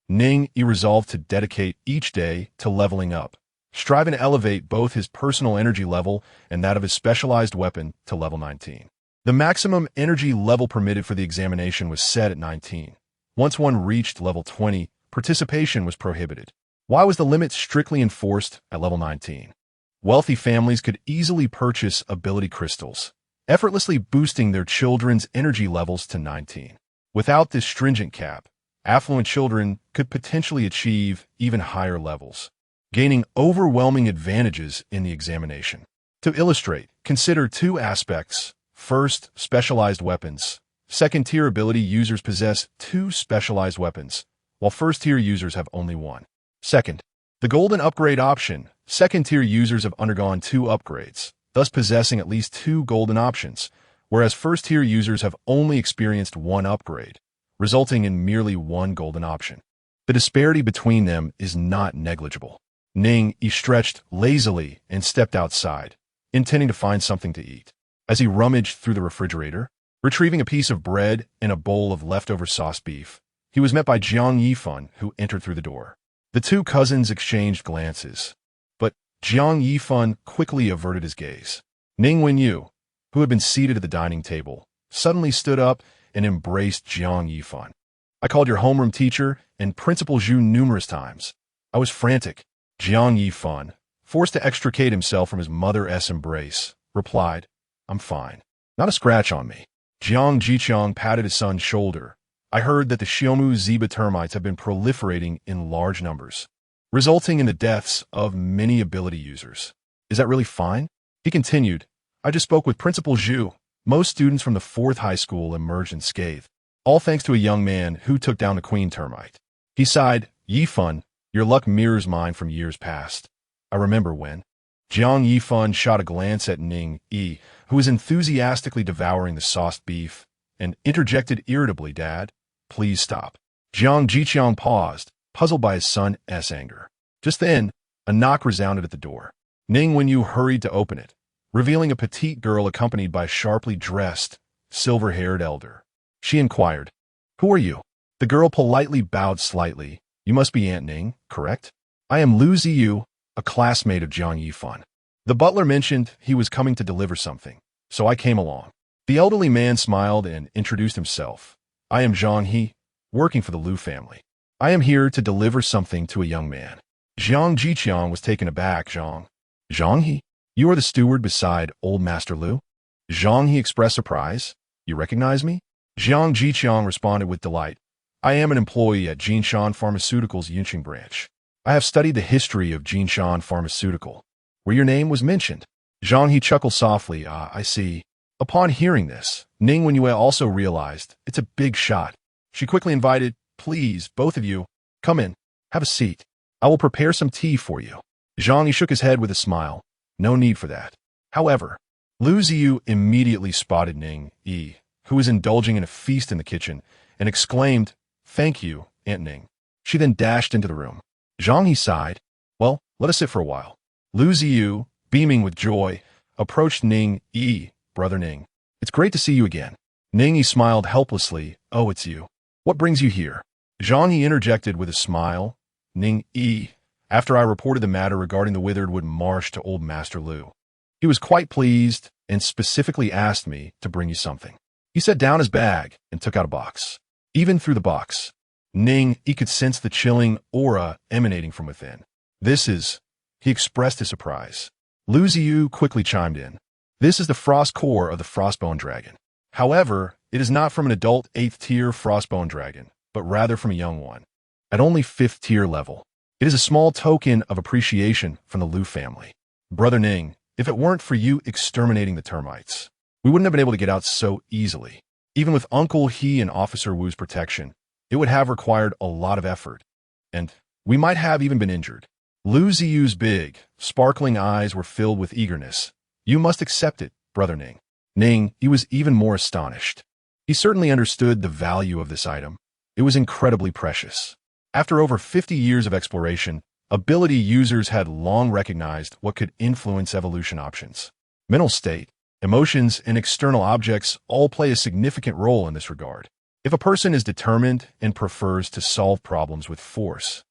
Speaker 1: Ning Yi resolved to dedicate each day to leveling up, striving to elevate both his personal energy level and that of his specialized weapon to level 19. The maximum energy level permitted for the examination was set at 19. Once one reached level 20, participation was prohibited. Why was the limit strictly enforced at level 19? Wealthy families could easily purchase ability crystals, effortlessly boosting their children's energy levels to 19. Without this stringent cap, affluent children could potentially achieve even higher levels, gaining overwhelming advantages in the examination. To illustrate, consider two aspects. First, specialized weapons. Second-tier ability users possess 2 specialized weapons, while first-tier users have only 1. Second, the golden upgrade option. Second-tier users have undergone 2 upgrades, thus possessing at least 2 golden options, whereas first-tier users have only experienced 1 upgrade, resulting in merely 1 golden option. The disparity between them is not negligible. Ning Yi stretched lazily and stepped outside, intending to find something to eat. As he rummaged through the refrigerator, retrieving a piece of bread and a bowl of leftover sauce beef, he was met by Jiang Yifan, who entered through the door. The 2 cousins exchanged glances, but Jiang Yifan quickly averted his gaze. Ning Wenyu, who had been seated at the dining table, suddenly stood up and embraced Jiang Yifan. I called your homeroom teacher and Principal Zhu numerous times. I was frantic. Jiang Yifan, forced to extricate himself from his mother's embrace, replied, I'm fine. Not a scratch on me. Jiang Jiqiang patted his son's shoulder. I heard that the Xiaomu Ziba termites have been proliferating in large numbers, resulting in the deaths of many ability users. Is that really fine? He continued, I just spoke with Principal Zhu. Most students from the 4th high school emerged unscathed, all thanks to a young man who took down the queen termite. He sighed, Yifan, your luck mirrors mine from years past. I remember when. Jiang Yifan shot a glance at Ning Yi, who was enthusiastically devouring the sauced beef, and interjected irritably, Dad, please stop. Jiang Jiqiang paused, puzzled by his son's anger. Just then, a knock resounded at the door. Ning Wenyu hurried to open it, revealing a petite girl accompanied by a sharply dressed, silver-haired elder. She inquired, "Who are you?" The girl politely bowed slightly. "You must be Aunt Ning, correct? I am Lu Ziyu, a classmate of Jiang Yifan." The butler mentioned he was coming to deliver something, so I came along. The elderly man smiled and introduced himself. "I am Zhang He, working for the Lu family. I am here to deliver something to a young man." Jiang Jiqiang was taken aback. Zhang He? You are the steward beside old Master Lu?" Zhang He expressed surprise. "You recognize me?" Jiang Jiqiang responded with delight. "I am an employee at Jinshan Pharmaceuticals' Yunqing branch. I have studied the history of Jinshan Pharmaceutical, where your name was mentioned." Zhang He chuckled softly. "Ah, I see." Upon hearing this, Ning Yi also realized it's a big shot. She quickly invited, "Please, both of you, come in. Have a seat. I will prepare some tea for you." Zhang Yi shook his head with a smile. "No need for that." However, Lu Ziyu immediately spotted Ning Yi, who was indulging in a feast in the kitchen, and exclaimed, "Thank you, Aunt Ning." She then dashed into the room. Zhang He sighed. "Well, let us sit for a while." Lu Ziyu, beaming with joy, approached Ning Yi. "Brother Ning, it's great to see you again." Ning Yi smiled helplessly. "Oh, it's you. What brings you here?" Zhang Yi interjected with a smile. "Ning Yi, after I reported the matter regarding the withered wood marsh to old Master Lu, he was quite pleased and specifically asked me to bring you something." He set down his bag and took out a box. Even through the box, Ning Yi could sense the chilling aura emanating from within. "This is," he expressed his surprise. Lu Ziyu quickly chimed in. "This is the frost core of the frostbone dragon. However, it is not from an adult 8th tier frostbone dragon, but rather from a young one, at only 5th tier level. It is a small token of appreciation from the Lu family. Brother Ning, if it weren't for you exterminating the termites, we wouldn't have been able to get out so easily. Even with Uncle He and Officer Wu's protection, it would have required a lot of effort, and we might have even been injured." Lu Ziyu's big, sparkling eyes were filled with eagerness. "You must accept it, Brother Ning." Ning Yi was even more astonished. He certainly understood the value of this item. It was incredibly precious. After over 50 years of exploration, ability users had long recognized what could influence evolution options. Mental state, emotions, and external objects all play a significant role in this regard. If a person is determined and prefers to solve problems with force,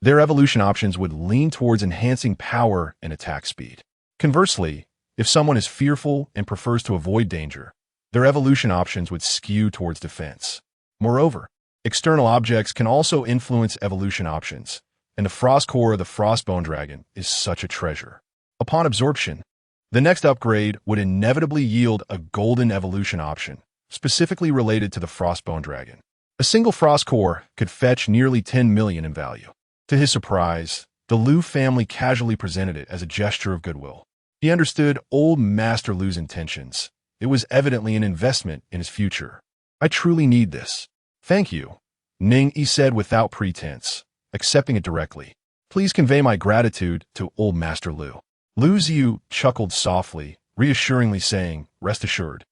Speaker 1: their evolution options would lean towards enhancing power and attack speed. Conversely, if someone is fearful and prefers to avoid danger, their evolution options would skew towards defense. Moreover, external objects can also influence evolution options, and the frost core of the frostbone dragon is such a treasure. Upon absorption, the next upgrade would inevitably yield a golden evolution option, specifically related to the frostbone dragon. A single frost core could fetch nearly 10 million in value. To his surprise, the Lu family casually presented it as a gesture of goodwill. He understood old Master Lu's intentions. It was evidently an investment in his future. "I truly need this." "Thank you," Ning Yi said without pretense, accepting it directly. "Please convey my gratitude to old Master Lu." Lu Ziyu chuckled softly, reassuringly saying, "Rest assured,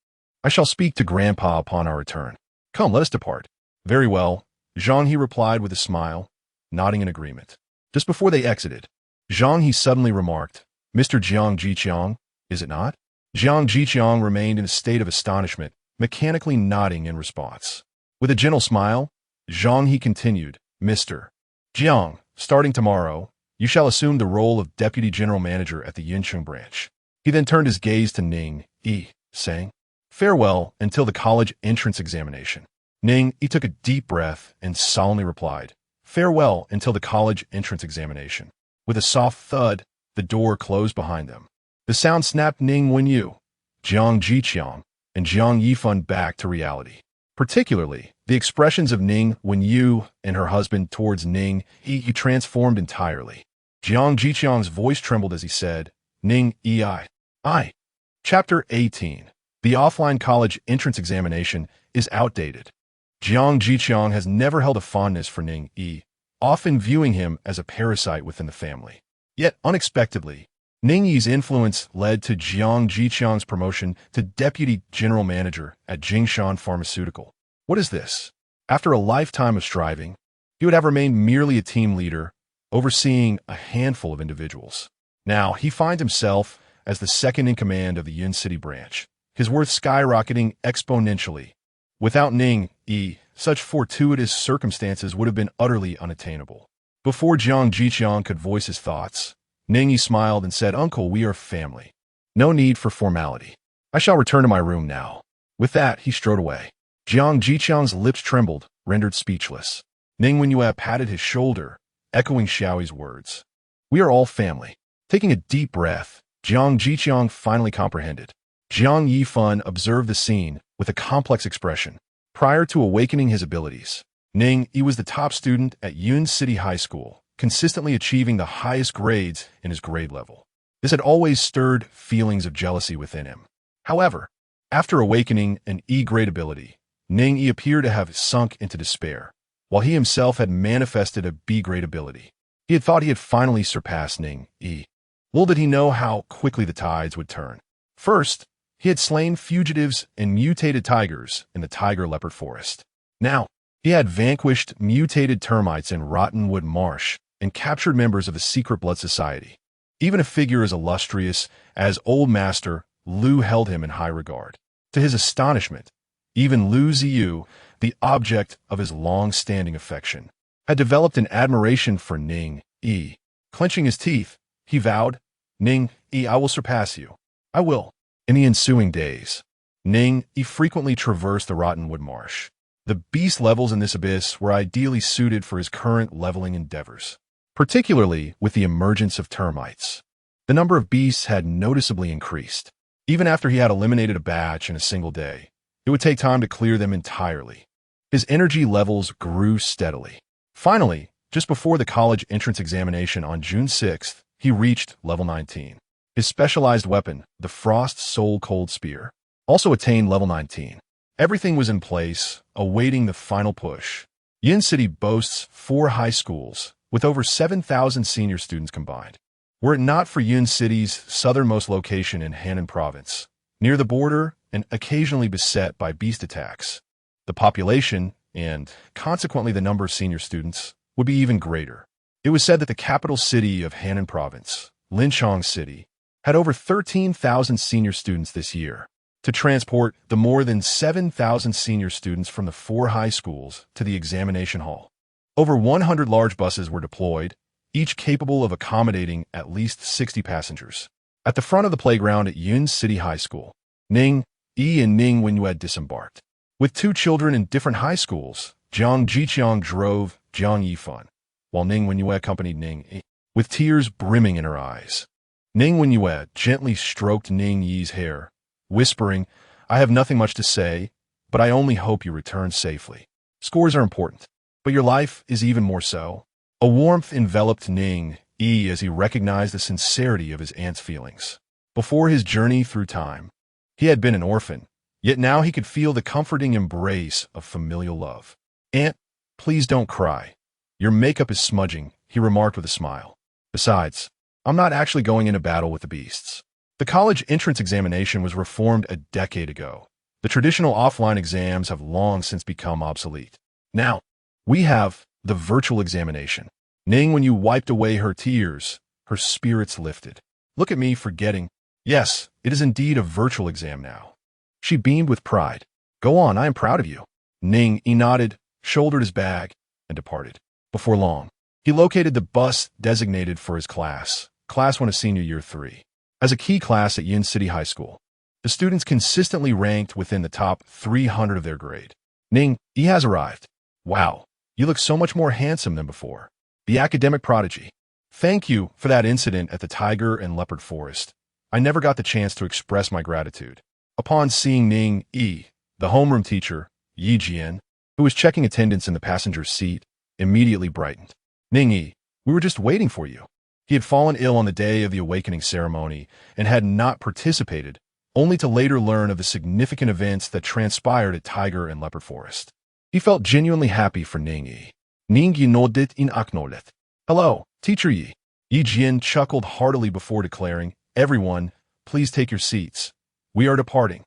Speaker 1: I shall speak to Grandpa upon our return. Come, let us depart." "Very well," Zhang He replied with a smile, nodding in agreement. Just before they exited, Zhang He suddenly remarked, "Mr. Jiang Jiqiang, is it not?" Jiang Jiqiang remained in a state of astonishment, mechanically nodding in response. With a gentle smile, Zhang He continued, "Mr. Jiang, starting tomorrow, you shall assume the role of Deputy General Manager at the Yincheng branch." He then turned his gaze to Ning Yi, saying, "Farewell until the college entrance examination." Ning Yi took a deep breath and solemnly replied, "Farewell until the college entrance examination." With a soft thud, the door closed behind them. The sound snapped Ning Yi, Jiang Jiqiang, and Jiang Yifan back to reality. Particularly, the expressions of Ning Yi and her husband towards Ning Yi transformed entirely. Jiang Jiqiang's voice trembled as he said, "Ning Yi, I." Chapter 18. The offline college entrance examination is outdated. Jiang Jiqiang has never held a fondness for Ning Yi, often viewing him as a parasite within the family. Yet, unexpectedly, Ning Yi's influence led to Jiang Jiqiang's promotion to Deputy General Manager at Jinshan Pharmaceutical. What is this? After a lifetime of striving, he would have remained merely a team leader, overseeing a handful of individuals. Now, he finds himself as the second in command of the Yun City branch, his worth skyrocketing exponentially. Without Ning Yi, such fortuitous circumstances would have been utterly unattainable. Before Jiang Jiqiang could voice his thoughts, Ning Yi smiled and said, "Uncle, we are family. No need for formality. I shall return to my room now." With that, he strode away. Jiang Jiqiang's lips trembled, rendered speechless. Ning Wenyu patted his shoulder, echoing Xiaoyi's words. "We are all family." Taking a deep breath, Jiang Jiqiang finally comprehended. Jiang Yifan observed the scene with a complex expression. Prior to awakening his abilities, Ning Yi was the top student at Yun City High School, consistently achieving the highest grades in his grade level. This had always stirred feelings of jealousy within him. However, after awakening an E-grade ability, Ning Yi appeared to have sunk into despair, while he himself had manifested a B-grade ability. He had thought he had finally surpassed Ning Yi. Little did he know how quickly the tides would turn. First, he had slain fugitives and mutated tigers in the tiger-leopard forest. Now, he had vanquished mutated termites in Rottenwood Marsh and captured members of the secret blood society. Even a figure as illustrious as Old Master Lu held him in high regard. To his astonishment, even Lu Ziyu, the object of his long-standing affection, had developed an admiration for Ning Yi. Clenching his teeth, he vowed, "Ning Yi, I will surpass you. I will." In the ensuing days, Ning Yi frequently traversed the Rottenwood Marsh. The beast levels in this abyss were ideally suited for his current leveling endeavors, particularly with the emergence of termites. The number of beasts had noticeably increased. Even after he had eliminated a batch in a single day, it would take time to clear them entirely. His energy levels grew steadily. Finally, just before the college entrance examination on June 6th, he reached level 19. His specialized weapon, the Frost Soul Cold Spear, also attained level 19. Everything was in place, awaiting the final push. Yin City boasts 4 high schools, with over 7,000 senior students combined. Were it not for Yun City's southernmost location in Henan Province, near the border and occasionally beset by beast attacks, the population, and consequently the number of senior students, would be even greater. It was said that the capital city of Henan Province, Linchong City, had over 13,000 senior students this year. To transport the more than 7,000 senior students from the 4 high schools to the examination hall, over 100 large buses were deployed, each capable of accommodating at least 60 passengers. At the front of the playground at Yun City High School, Ning Yi and Ning Wenyu had disembarked. With 2 children in different high schools, Jiang Jiqiang drove Jiang Yifan, while Ning Wenyu accompanied Ning Yi, with tears brimming in her eyes. Ning Wenyu gently stroked Ning Yi's hair, whispering, "I have nothing much to say, but I only hope you return safely. Scores are important, but your life is even more so." A warmth enveloped Ning Yi as he recognized the sincerity of his aunt's feelings. Before his journey through time, he had been an orphan, yet now he could feel the comforting embrace of familial love. "Aunt, please don't cry. Your makeup is smudging," he remarked with a smile. "Besides, I'm not actually going into battle with the beasts." The college entrance examination was reformed a decade ago. The traditional offline exams have long since become obsolete. Now, we have the virtual examination. Ning, when you wiped away her tears, her spirits lifted. "Look at me forgetting. Yes, it is indeed a virtual exam now." She beamed with pride. "Go on, I am proud of you." Ning Yi nodded, shouldered his bag, and departed. Before long, he located the bus designated for his class, Class 1 of Senior Year 3. As a key class at Yin City High School, the students consistently ranked within the top 300 of their grade. "Ning Yi has arrived. Wow, you look so much more handsome than before." The academic prodigy. "Thank you for that incident at the tiger and leopard forest. I never got the chance to express my gratitude." Upon seeing Ning Yi, the homeroom teacher, Yi Jian, who was checking attendance in the passenger seat, immediately brightened. "Ning Yi, we were just waiting for you." He had fallen ill on the day of the awakening ceremony and had not participated, only to later learn of the significant events that transpired at Tiger and Leopard Forest. He felt genuinely happy for Ning Yi. Ning Yi nodded in acknowledgement. "Hello, Teacher Yi." Yi Jian chuckled heartily before declaring, "Everyone, please take your seats. We are departing."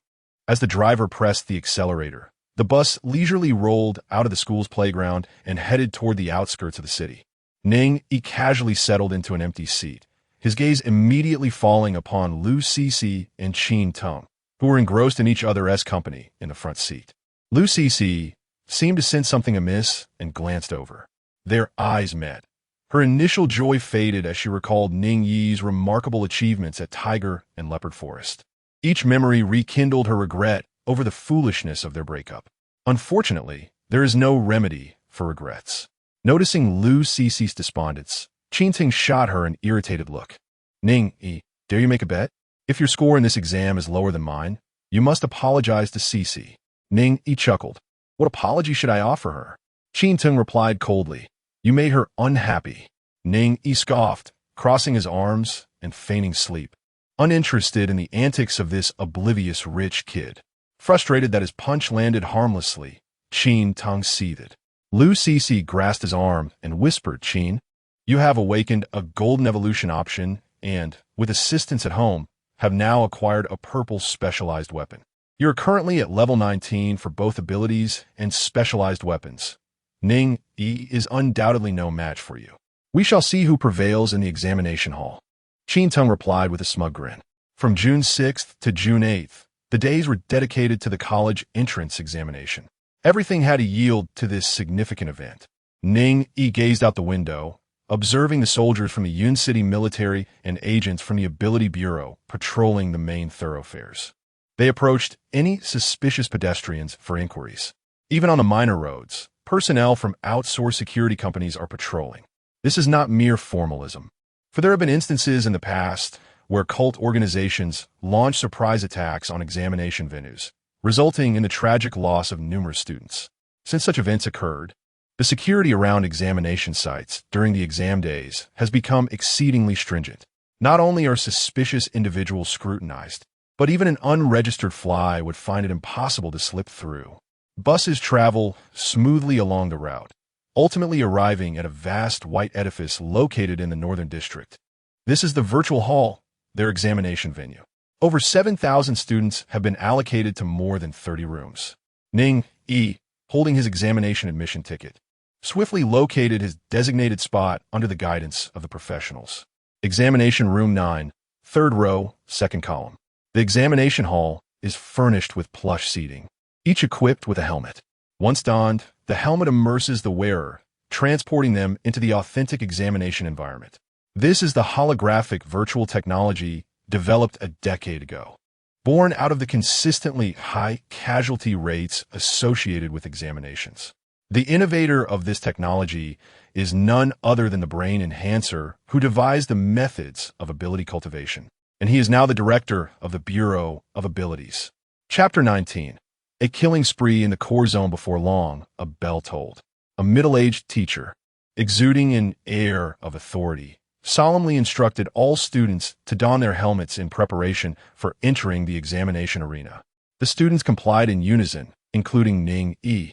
Speaker 1: As the driver pressed the accelerator, the bus leisurely rolled out of the school's playground and headed toward the outskirts of the city. Ning Yi casually settled into an empty seat, his gaze immediately falling upon Lu Cece and Qin Tung, who were engrossed in each other's company in the front seat. Lu Cece seemed to sense something amiss and glanced over. Their eyes met. Her initial joy faded as she recalled Ning Yi's remarkable achievements at Tiger and Leopard Forest. Each memory rekindled her regret over the foolishness of their breakup. Unfortunately, there is no remedy for regrets. Noticing Lu Cece's despondence, Qin Tung shot her an irritated look. Ning Yi, dare you make a bet? If your score in this exam is lower than mine, you must apologize to Cece. Ning Yi chuckled. What apology should I offer her? Qin Tung replied coldly. You made her unhappy. Ning Yi scoffed, crossing his arms and feigning sleep, uninterested in the antics of this oblivious rich kid. Frustrated that his punch landed harmlessly, Qin Tung seethed. Lu Cece grasped his arm and whispered, Qin, you have awakened a golden evolution option and, with assistance at home, have now acquired a purple specialized weapon. You are currently at level 19 for both abilities and specialized weapons. Ning Yi is undoubtedly no match for you. We shall see who prevails in the examination hall. Qin Tung replied with a smug grin. From June 6th to June 8th, the days were dedicated to the college entrance examination. Everything had to yield to this significant event. Ning Yi gazed out the window, observing the soldiers from the Yun City military and agents from the Ability Bureau patrolling the main thoroughfares. They approached any suspicious pedestrians for inquiries. Even on the minor roads, personnel from outsourced security companies are patrolling. This is not mere formalism, for there have been instances in the past where cult organizations launch surprise attacks on examination venues, resulting in the tragic loss of numerous students. Since such events occurred, the security around examination sites during the exam days has become exceedingly stringent. Not only are suspicious individuals scrutinized, but even an unregistered fly would find it impossible to slip through. Buses travel smoothly along the route, ultimately arriving at a vast white edifice located in the Northern District. This is the virtual hall, their examination venue. Over 7,000 students have been allocated to more than 30 rooms. Ning Yi, holding his examination admission ticket, swiftly located his designated spot under the guidance of the professionals. Examination room 9, third row, second column. The examination hall is furnished with plush seating, each equipped with a helmet. Once donned, the helmet immerses the wearer, transporting them into the authentic examination environment. This is the holographic virtual technology developed a decade ago, born out of the consistently high casualty rates associated with examinations. The innovator of this technology is none other than the brain enhancer who devised the methods of ability cultivation, and he is now the director of the Bureau of Abilities. Chapter 19. A killing spree in the core zone before long, a bell tolled. A middle-aged teacher, exuding an air of authority, solemnly instructed all students to don their helmets in preparation for entering the examination arena. The students complied in unison, including Ning Yi.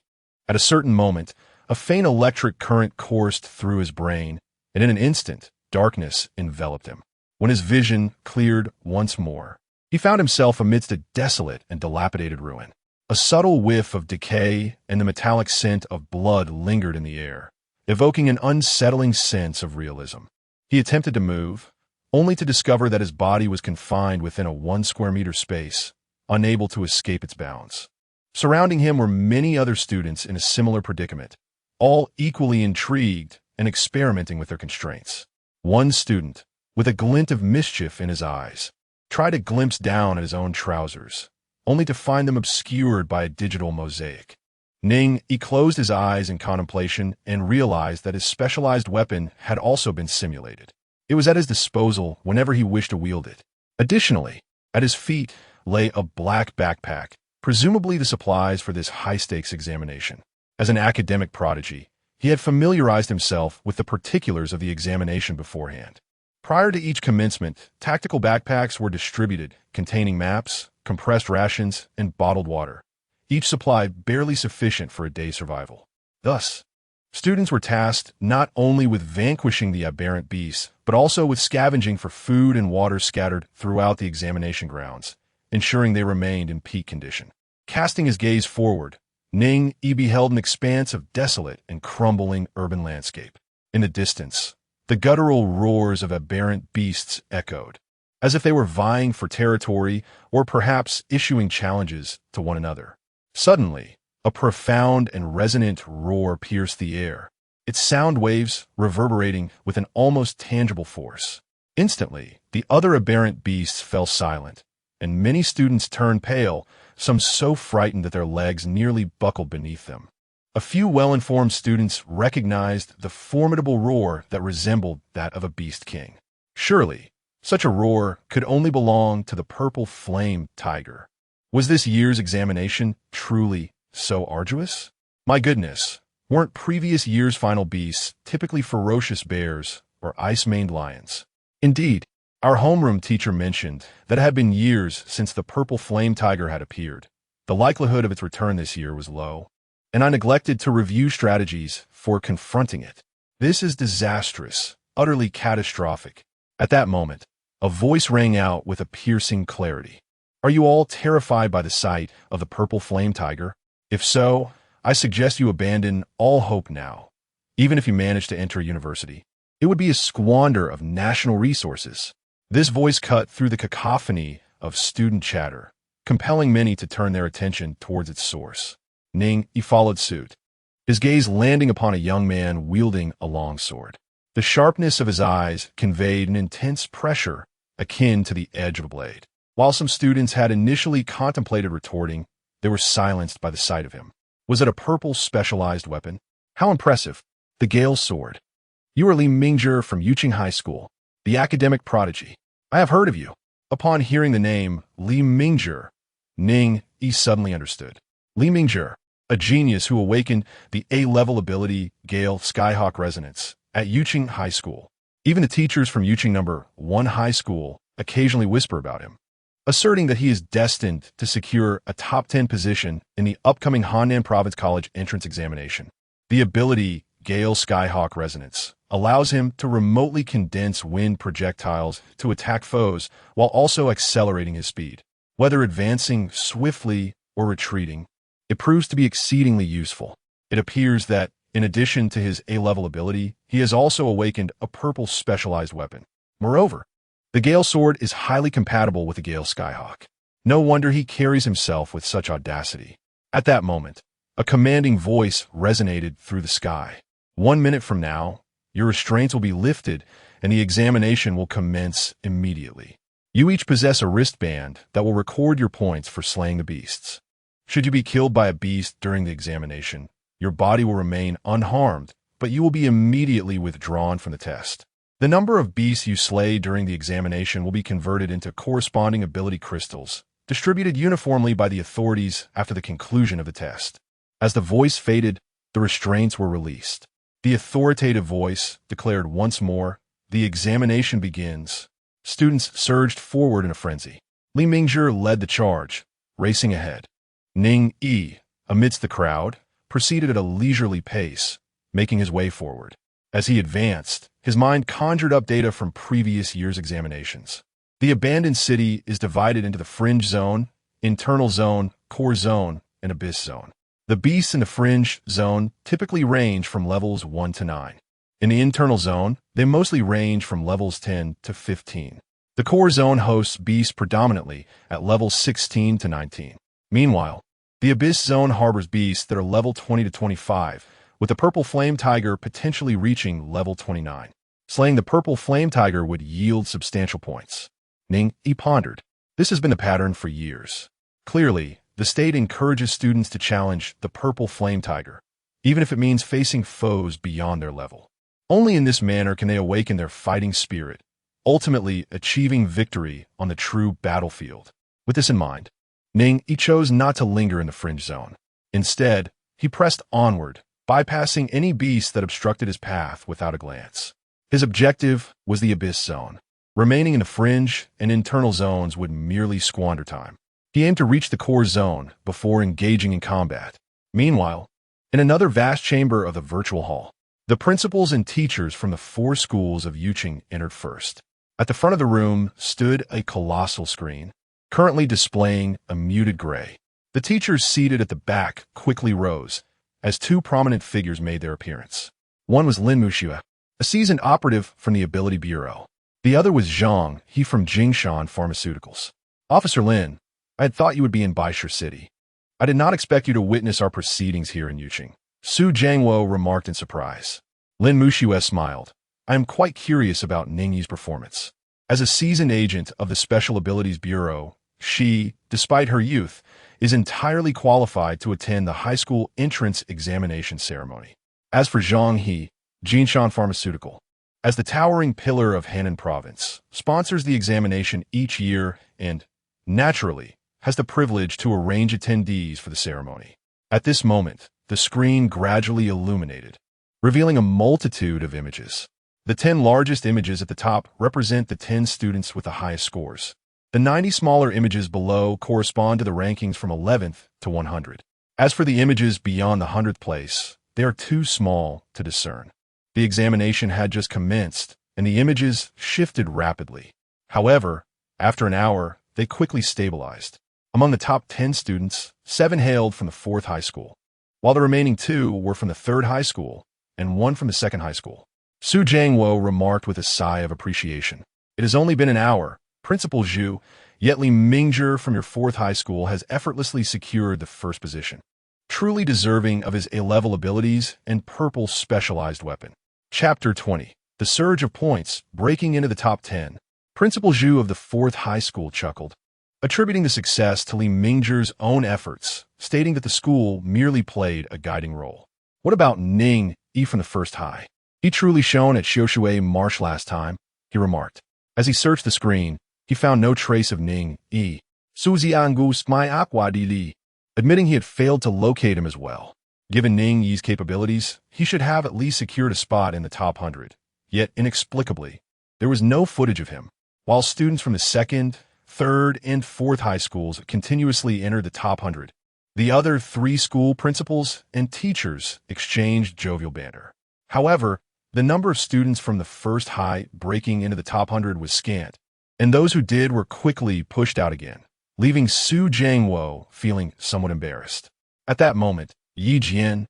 Speaker 1: At a certain moment, a faint electric current coursed through his brain, and in an instant, darkness enveloped him. When his vision cleared once more, he found himself amidst a desolate and dilapidated ruin. A subtle whiff of decay and the metallic scent of blood lingered in the air, evoking an unsettling sense of realism. He attempted to move, only to discover that his body was confined within a 1 square meter space, unable to escape its bounds. Surrounding him were many other students in a similar predicament, all equally intrigued and experimenting with their constraints. One student, with a glint of mischief in his eyes, tried to glimpse down at his own trousers, only to find them obscured by a digital mosaic. Ning Yi closed his eyes in contemplation and realized that his specialized weapon had also been simulated. It was at his disposal whenever he wished to wield it. Additionally, at his feet lay a black backpack, presumably the supplies for this high-stakes examination. As an academic prodigy, he had familiarized himself with the particulars of the examination beforehand. Prior to each commencement, tactical backpacks were distributed, containing maps, compressed rations, and bottled water, each supply barely sufficient for a day's survival. Thus, students were tasked not only with vanquishing the aberrant beasts, but also with scavenging for food and water scattered throughout the examination grounds, ensuring they remained in peak condition. Casting his gaze forward, Ning Yi beheld an expanse of desolate and crumbling urban landscape. In the distance, The guttural roars of aberrant beasts echoed, as if they were vying for territory or perhaps issuing challenges to one another. Suddenly, a profound and resonant roar pierced the air, its sound waves reverberating with an almost tangible force. Instantly, the other aberrant beasts fell silent, and many students turned pale, some so frightened that their legs nearly buckled beneath them. A few well-informed students recognized the formidable roar that resembled that of a beast king. Surely, such a roar could only belong to the purple flame tiger. Was this year's examination truly so arduous? My goodness, weren't previous year's final beasts typically ferocious bears or ice-maned lions? Indeed, our homeroom teacher mentioned that it had been years since the purple flame tiger had appeared. The likelihood of its return this year was low, and I neglected to review strategies for confronting it. This is disastrous, utterly catastrophic. At that moment, a voice rang out with a piercing clarity. Are you all terrified by the sight of the purple flame tiger? If so, I suggest you abandon all hope now. Even if you manage to enter university, it would be a squander of national resources. This voice cut through the cacophony of student chatter, compelling many to turn their attention towards its source. Ning Yi followed suit, his gaze landing upon a young man wielding a long sword. The sharpness of his eyes conveyed an intense pressure akin to the edge of a blade. While some students had initially contemplated retorting, they were silenced by the sight of him. Was it a purple specialized weapon? How impressive! The Gale Sword. You are Li Mingzhi from Yuqing High School, the academic prodigy. I have heard of you. Upon hearing the name Li Mingzhi, Ning Yi suddenly understood. Li Mingzhi, a genius who awakened the A-level ability Gale Skyhawk Resonance at Yuqing High School. Even the teachers from Yuqing No. 1 High School occasionally whisper about him, asserting that he is destined to secure a top 10 position in the upcoming Hannan Province College entrance examination. The ability Gale Skyhawk Resonance allows him to remotely condense wind projectiles to attack foes while also accelerating his speed. Whether advancing swiftly or retreating, it proves to be exceedingly useful. It appears that, in addition to his A-level ability, he has also awakened a purple specialized weapon. Moreover, the Gale Sword is highly compatible with the Gale Skyhawk. No wonder he carries himself with such audacity. At that moment, a commanding voice resonated through the sky. 1 minute from now, your restraints will be lifted and the examination will commence immediately. You each possess a wristband that will record your points for slaying the beasts. Should you be killed by a beast during the examination, your body will remain unharmed, but you will be immediately withdrawn from the test. The number of beasts you slay during the examination will be converted into corresponding ability crystals, distributed uniformly by the authorities after the conclusion of the test. As the voice faded, the restraints were released. The authoritative voice declared once more, "The examination begins." Students surged forward in a frenzy. Li Mingzhi led the charge, racing ahead. Ning Yi, amidst the crowd, proceeded at a leisurely pace, making his way forward. As he advanced, his mind conjured up data from previous year's examinations. The abandoned city is divided into the Fringe Zone, Internal Zone, Core Zone, and Abyss Zone. The beasts in the Fringe Zone typically range from levels 1 to 9. In the Internal Zone, they mostly range from levels 10 to 15. The Core Zone hosts beasts predominantly at levels 16 to 19. Meanwhile, the Abyss Zone harbors beasts that are level 20 to 25, with the Purple Flame Tiger potentially reaching level 29. Slaying the Purple Flame Tiger would yield substantial points. Ning Yi pondered. This has been the pattern for years. Clearly, the state encourages students to challenge the Purple Flame Tiger, even if it means facing foes beyond their level. Only in this manner can they awaken their fighting spirit, ultimately achieving victory on the true battlefield. With this in mind, Ning Yi chose not to linger in the Fringe Zone. Instead, he pressed onward, bypassing any beast that obstructed his path without a glance. His objective was the Abyss Zone. Remaining in the Fringe and Internal Zones would merely squander time. He aimed to reach the Core Zone before engaging in combat. Meanwhile, in another vast chamber of the virtual hall, the principals and teachers from the 4 schools of Yuqing entered first. At the front of the room stood a colossal screen, currently displaying a muted gray. The teachers seated at the back quickly rose, as 2 prominent figures made their appearance. One was Lin Muxue, a seasoned operative from the Ability Bureau. The other was Zhang He from Jingshan Pharmaceuticals. Officer Lin, I had thought you would be in Baishur City. I did not expect you to witness our proceedings here in Yuqing. Su Jiangwo remarked in surprise. Lin Muxue smiled. I am quite curious about Ning Yi's performance. As a seasoned agent of the Special Abilities Bureau, she, despite her youth, is entirely qualified to attend the high school entrance examination ceremony. As for Zhang He, Jinshan Pharmaceutical, as the towering pillar of Henan Province, sponsors the examination each year and, naturally, has the privilege to arrange attendees for the ceremony. At this moment, the screen gradually illuminated, revealing a multitude of images. The 10 largest images at the top represent the 10 students with the highest scores. The 90 smaller images below correspond to the rankings from 11th to 100. As for the images beyond the 100th place, they are too small to discern. The examination had just commenced, and the images shifted rapidly. However, after an hour, they quickly stabilized. Among the top 10 students, 7 hailed from the 4th high school, while the remaining 2 were from the 3rd high school and 1 from the 2nd high school. Su Jiangwo remarked with a sigh of appreciation. It has only been an hour. Principal Zhu, yet Li Mingzhi from your 4th high school has effortlessly secured the 1st position, truly deserving of his A-level abilities and purple specialized weapon. Chapter 20. The Surge of Points, breaking into the top 10. Principal Zhu of the 4th high school chuckled, attributing the success to Li Mingzhi's own efforts, stating that the school merely played a guiding role. What about Ning Yi from the 1st high? He truly shone at Xiushui Marsh last time, he remarked. As he searched the screen, he found no trace of Ning Yi. Suziangus my aqua di li, admitting he had failed to locate him as well. Given Ning Yi's capabilities, he should have at least secured a spot in the top 100. Yet, inexplicably, there was no footage of him. While students from the 2nd, 3rd, and 4th high schools continuously entered the top 100, the other 3 school principals and teachers exchanged jovial banter. However, the number of students from the 1st high breaking into the top 100 was scant, and those who did were quickly pushed out again, leaving Su Jiangwo feeling somewhat embarrassed. At that moment, Yi Jian,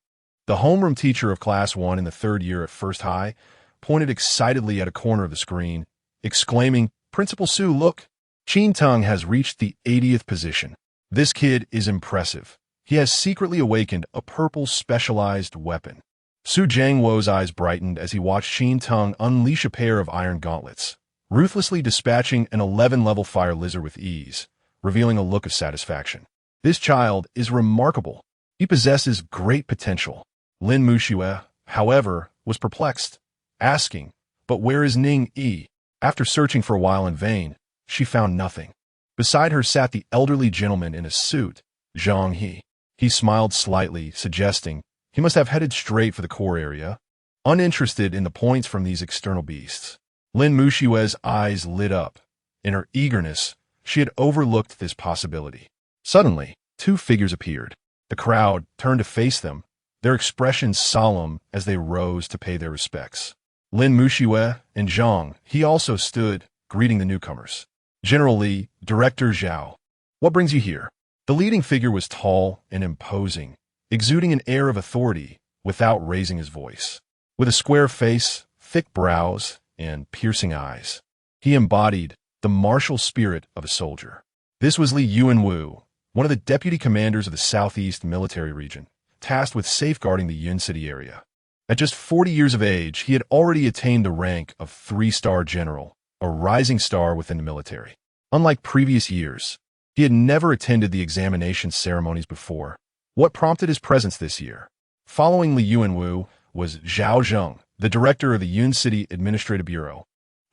Speaker 1: the homeroom teacher of Class 1 in the 3rd year at 1st high, pointed excitedly at a corner of the screen, exclaiming, Principal Su, look! Qin Teng has reached the 80th position. This kid is impressive. He has secretly awakened a purple specialized weapon. Su Jiangwo's eyes brightened as he watched Qin Teng unleash a pair of iron gauntlets, ruthlessly dispatching an 11-level fire lizard with ease, revealing a look of satisfaction. This child is remarkable. He possesses great potential. Lin Muxue, however, was perplexed, asking, but where is Ning Yi? After searching for a while in vain, she found nothing. Beside her sat the elderly gentleman in a suit, Zhang He. He smiled slightly, suggesting he must have headed straight for the core area, uninterested in the points from these external beasts. Lin Muxue's eyes lit up. In her eagerness, she had overlooked this possibility. Suddenly, 2 figures appeared. The crowd turned to face them, their expressions solemn as they rose to pay their respects. Lin Muxue and Zhang He also stood, greeting the newcomers. General Li, Director Zhao. What brings you here? The leading figure was tall and imposing, exuding an air of authority without raising his voice. With a square face, thick brows, and piercing eyes, he embodied the martial spirit of a soldier. This was Li Yuanwu, one of the deputy commanders of the Southeast Military Region, tasked with safeguarding the Yun City area. At just 40 years of age, he had already attained the rank of 3-star general, a rising star within the military. Unlike previous years, he had never attended the examination ceremonies before. What prompted his presence this year? Following Li Yuanwu was Zhao Zheng, the director of the Yun City Administrative Bureau,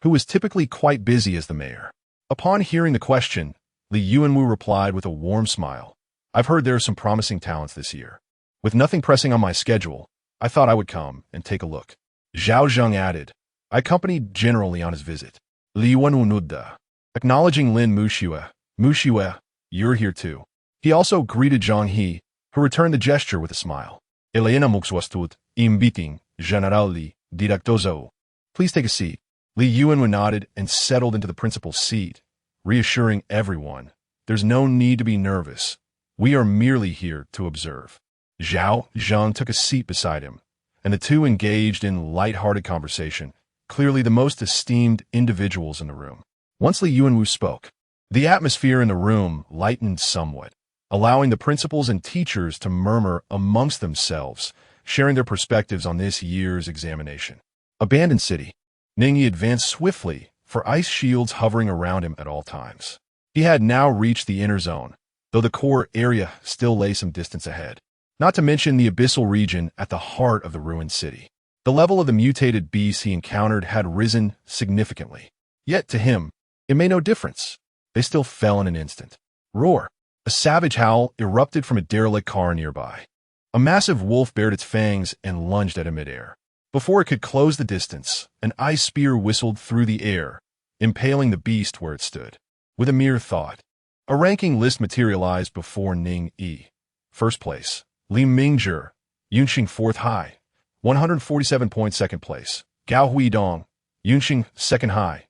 Speaker 1: who was typically quite busy as the mayor. Upon hearing the question, Li Yuanwu replied with a warm smile. I've heard there are some promising talents this year. With nothing pressing on my schedule, I thought I would come and take a look. Zhao Zheng added. I accompanied General Li on his visit. Li Yuanwu nodded, acknowledging Lin Muxue. Muxue, you're here too. He also greeted Zhang He, who returned the gesture with a smile. Elena Muxwastud, inviting, Generali, Directozo. Please take a seat. Li Yuanwu nodded and settled into the principal's seat, reassuring everyone, there's no need to be nervous. We are merely here to observe. Zhao Zheng took a seat beside him, and the two engaged in light-hearted conversation, clearly the most esteemed individuals in the room. Once Li Yuanwu spoke, the atmosphere in the room lightened somewhat, allowing the principals and teachers to murmur amongst themselves, sharing their perspectives on this year's examination. Abandoned city. Ning Yi advanced swiftly, for ice shields hovering around him at all times. He had now reached the inner zone, though the core area still lay some distance ahead. Not to mention the abyssal region at the heart of the ruined city. The level of the mutated beasts he encountered had risen significantly. Yet to him, it made no difference. They still fell in an instant. Roar! A savage howl erupted from a derelict car nearby. A massive wolf bared its fangs and lunged at him midair. Before it could close the distance, an ice spear whistled through the air, impaling the beast where it stood. With a mere thought, a ranking list materialized before Ning Yi. First place, Li Mingzhi, Yunxing 4th high, 147 points 2nd place. Gao Huidong, Yunxing 2nd high,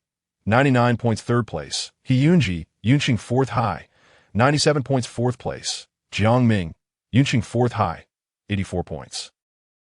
Speaker 1: 99 points 3rd place. He Yunji, Yunxing 4th high, 97 points 4th place. Jiang Ming, Yunxing 4th high, 84 points.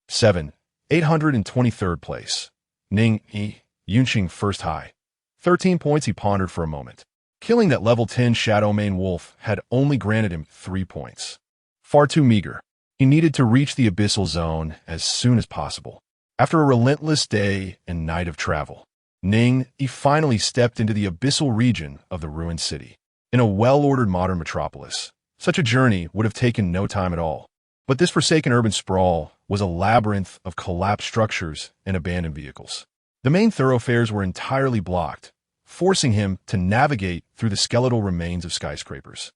Speaker 1: 7. 823rd place. Ning Yi, Yunxing 1st high. 13 points. He pondered for a moment. Killing that level 10 Shadow Mane Wolf had only granted him 3 points. Far too meager. He needed to reach the abyssal zone as soon as possible. After a relentless day and night of travel, Ning Yi finally stepped into the abyssal region of the ruined city. In a well-ordered modern metropolis, such a journey would have taken no time at all. But this forsaken urban sprawl was a labyrinth of collapsed structures and abandoned vehicles. The main thoroughfares were entirely blocked, forcing him to navigate through the skeletal remains of skyscrapers,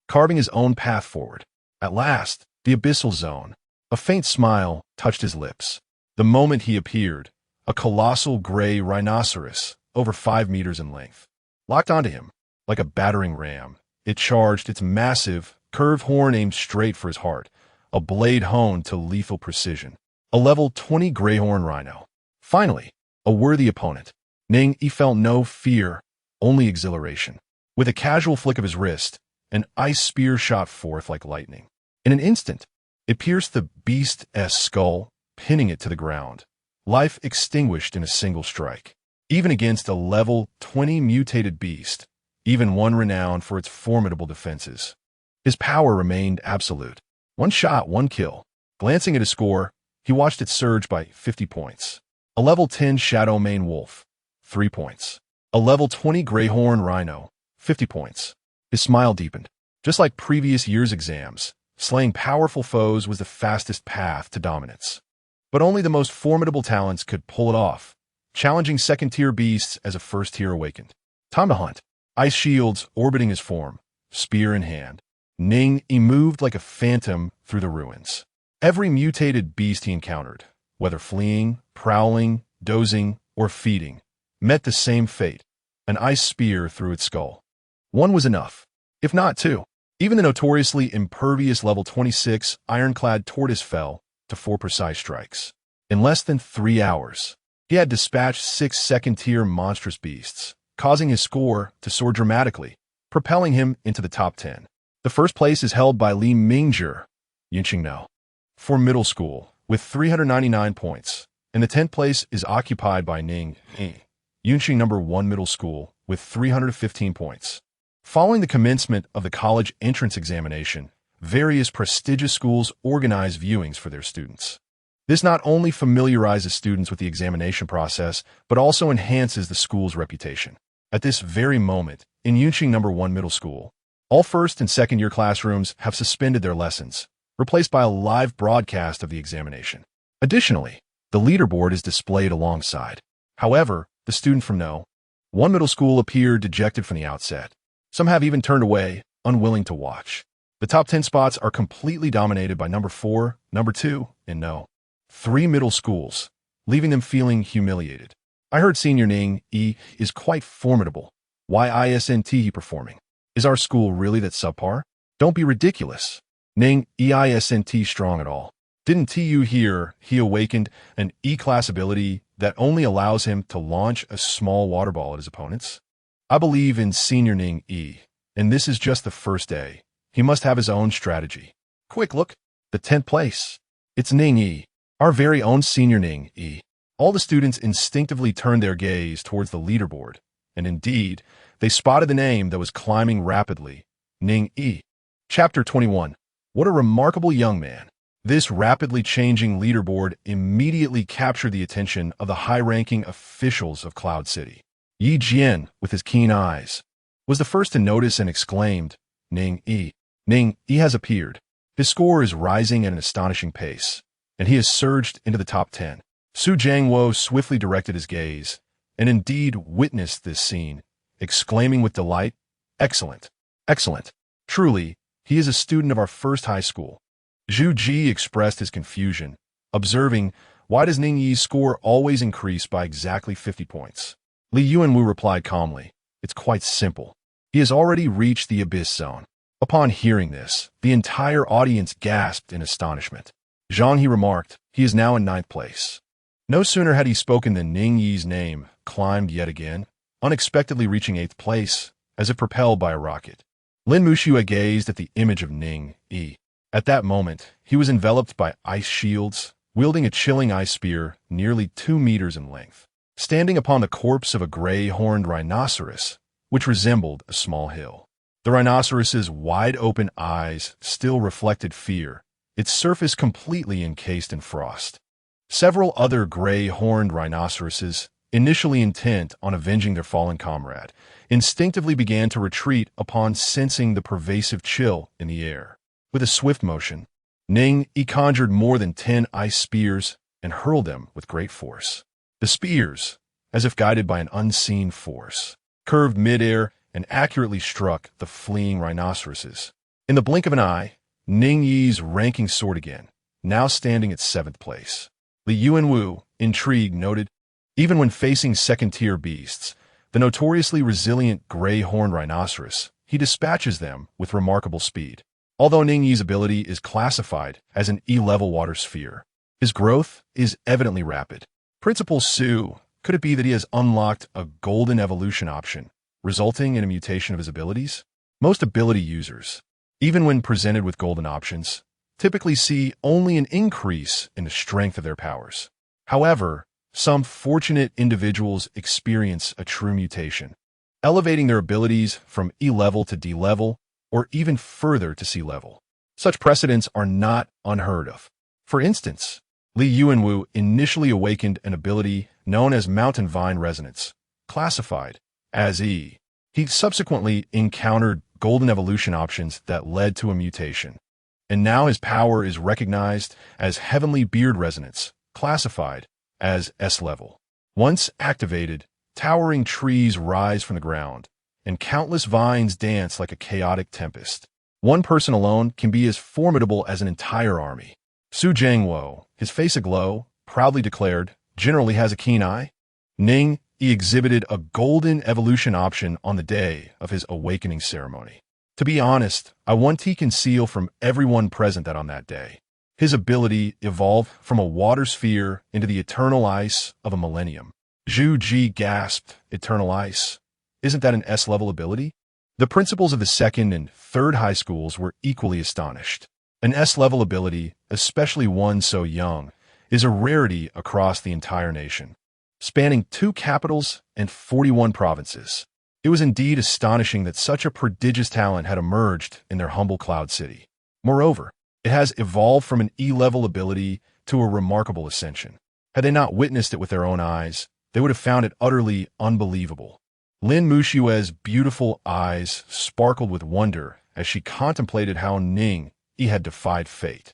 Speaker 1: carving his own path forward. At last, the abyssal zone. A faint smile touched his lips. The moment he appeared, a colossal gray rhinoceros, over 5 meters in length, locked onto him. Like a battering ram, it charged, its massive, curved horn aimed straight for his heart, a blade honed to lethal precision. A level 20 greyhorn rhino. Finally, a worthy opponent. Ning Yi felt no fear, only exhilaration. With a casual flick of his wrist, an ice spear shot forth like lightning. In an instant, it pierced the beast's skull, pinning it to the ground. Life extinguished in a single strike. Even against a level 20 mutated beast, even one renowned for its formidable defenses, his power remained absolute. One shot, one kill. Glancing at his score, he watched it surge by 50 points. A level 10 Shadow Mane Wolf, 3 points. A level 20 Greyhorn Rhino, 50 points. His smile deepened. Just like previous year's exams, slaying powerful foes was the fastest path to dominance. But only the most formidable talents could pull it off, challenging second-tier beasts as a first-tier awakened. Time to hunt. Ice shields orbiting his form, spear in hand. Ning Yi moved like a phantom through the ruins. Every mutated beast he encountered, whether fleeing, prowling, dozing, or feeding, met the same fate, an ice spear through its skull. One was enough, if not two. Even the notoriously impervious level 26 ironclad tortoise fell to 4 precise strikes. In less than 3 hours, he had dispatched 6 second-tier monstrous beasts, causing his score to soar dramatically, propelling him into the top 10. The first place is held by Li Mingzhi, Yunxing No, for middle school, with 399 points, and the 10th place is occupied by Ning Yi, Yunxing No. 1 middle school, with 315 points. Following the commencement of the college entrance examination, various prestigious schools organize viewings for their students. This not only familiarizes students with the examination process, but also enhances the school's reputation. At this very moment, in Yunxing No. 1 middle school, all first and second-year classrooms have suspended their lessons, replaced by a live broadcast of the examination. Additionally, the leaderboard is displayed alongside. However, the student from No. 1 middle school appeared dejected from the outset. Some have even turned away, unwilling to watch. The top 10 spots are completely dominated by No. 4, No. 2, and No. 3 middle schools, leaving them feeling humiliated. I heard Senior Ning Yi is quite formidable. Why isn't he performing? Is our school really that subpar? Don't be ridiculous. Ning Yi isn't strong at all. Didn't you hear he awakened an E-class ability that only allows him to launch a small water ball at his opponents? I believe in Senior Ning Yi, and this is just the first day. He must have his own strategy. Quick look, the 10th place. It's Ning Yi, Our very own senior Ning Yi. All the students instinctively turned their gaze towards the leaderboard, and indeed, they spotted the name that was climbing rapidly, Ning Yi. Chapter 21. What a remarkable young man. This rapidly changing leaderboard immediately captured the attention of the high-ranking officials of Cloud City. Yi Jian, with his keen eyes, was the first to notice and exclaimed, Ning Yi. Ning Yi has appeared. His score is rising at an astonishing pace, and he has surged into the top 10. Su Jiangwo swiftly directed his gaze, and indeed witnessed this scene, exclaiming with delight, Excellent! Excellent! Truly, he is a student of our first high school. Zhu Ji expressed his confusion, observing, Why does Ning Yi's score always increase by exactly 50 points? Li Yuanwu replied calmly, It's quite simple. He has already reached the abyss zone. Upon hearing this, the entire audience gasped in astonishment. Zhang He remarked, He is now in 9th place. No sooner had he spoken than Ning Yi's name climbed yet again, unexpectedly reaching 8th place, as if propelled by a rocket. Lin Muxue gazed at the image of Ning Yi. At that moment, he was enveloped by ice shields, wielding a chilling ice spear nearly 2 meters in length, standing upon the corpse of a gray-horned rhinoceros, which resembled a small hill. The rhinoceros's wide-open eyes still reflected fear, its surface completely encased in frost. Several other gray-horned rhinoceroses, initially intent on avenging their fallen comrade, instinctively began to retreat upon sensing the pervasive chill in the air. With a swift motion, Ning Yi conjured more than 10 ice spears and hurled them with great force. The spears, as if guided by an unseen force, curved midair and accurately struck the fleeing rhinoceroses. In the blink of an eye, Ning Yi's ranking soared again, now standing at 7th place. Li Yuanwu, intrigued, noted, Even when facing second-tier beasts, the notoriously resilient gray-horned rhinoceros, he dispatches them with remarkable speed. Although Ning Yi's ability is classified as an E-level water sphere, his growth is evidently rapid. Principal Su, could it be that he has unlocked a golden evolution option, resulting in a mutation of his abilities? Most ability users, even when presented with golden options, typically see only an increase in the strength of their powers. However, some fortunate individuals experience a true mutation, elevating their abilities from E-level to D-level, or even further to C-level. Such precedents are not unheard of. For instance, Li Yuanwu initially awakened an ability known as Mountain Vine Resonance, classified as E. He subsequently encountered golden evolution options that led to a mutation, and now his power is recognized as Heavenly Beard Resonance, classified as S-level. Once activated, towering trees rise from the ground, and countless vines dance like a chaotic tempest. One person alone can be as formidable as an entire army. Su Jiangwo, his face aglow, proudly declared, Generally has a keen eye. Ning Yi exhibited a golden evolution option on the day of his awakening ceremony. To be honest, I want to conceal from everyone present that on that day, his ability evolved from a water sphere into the eternal ice of a millennium. Zhu Ji gasped, Eternal ice? Isn't that an S-level ability? The principals of the 2nd and 3rd high schools were equally astonished. An S-level ability, especially one so young, is a rarity across the entire nation, spanning 2 capitals and 41 provinces. It was indeed astonishing that such a prodigious talent had emerged in their humble Cloud City. Moreover, it has evolved from an E-level ability to a remarkable ascension. Had they not witnessed it with their own eyes, they would have found it utterly unbelievable. Lin Muxue's beautiful eyes sparkled with wonder as she contemplated how Ning Yi had defied fate,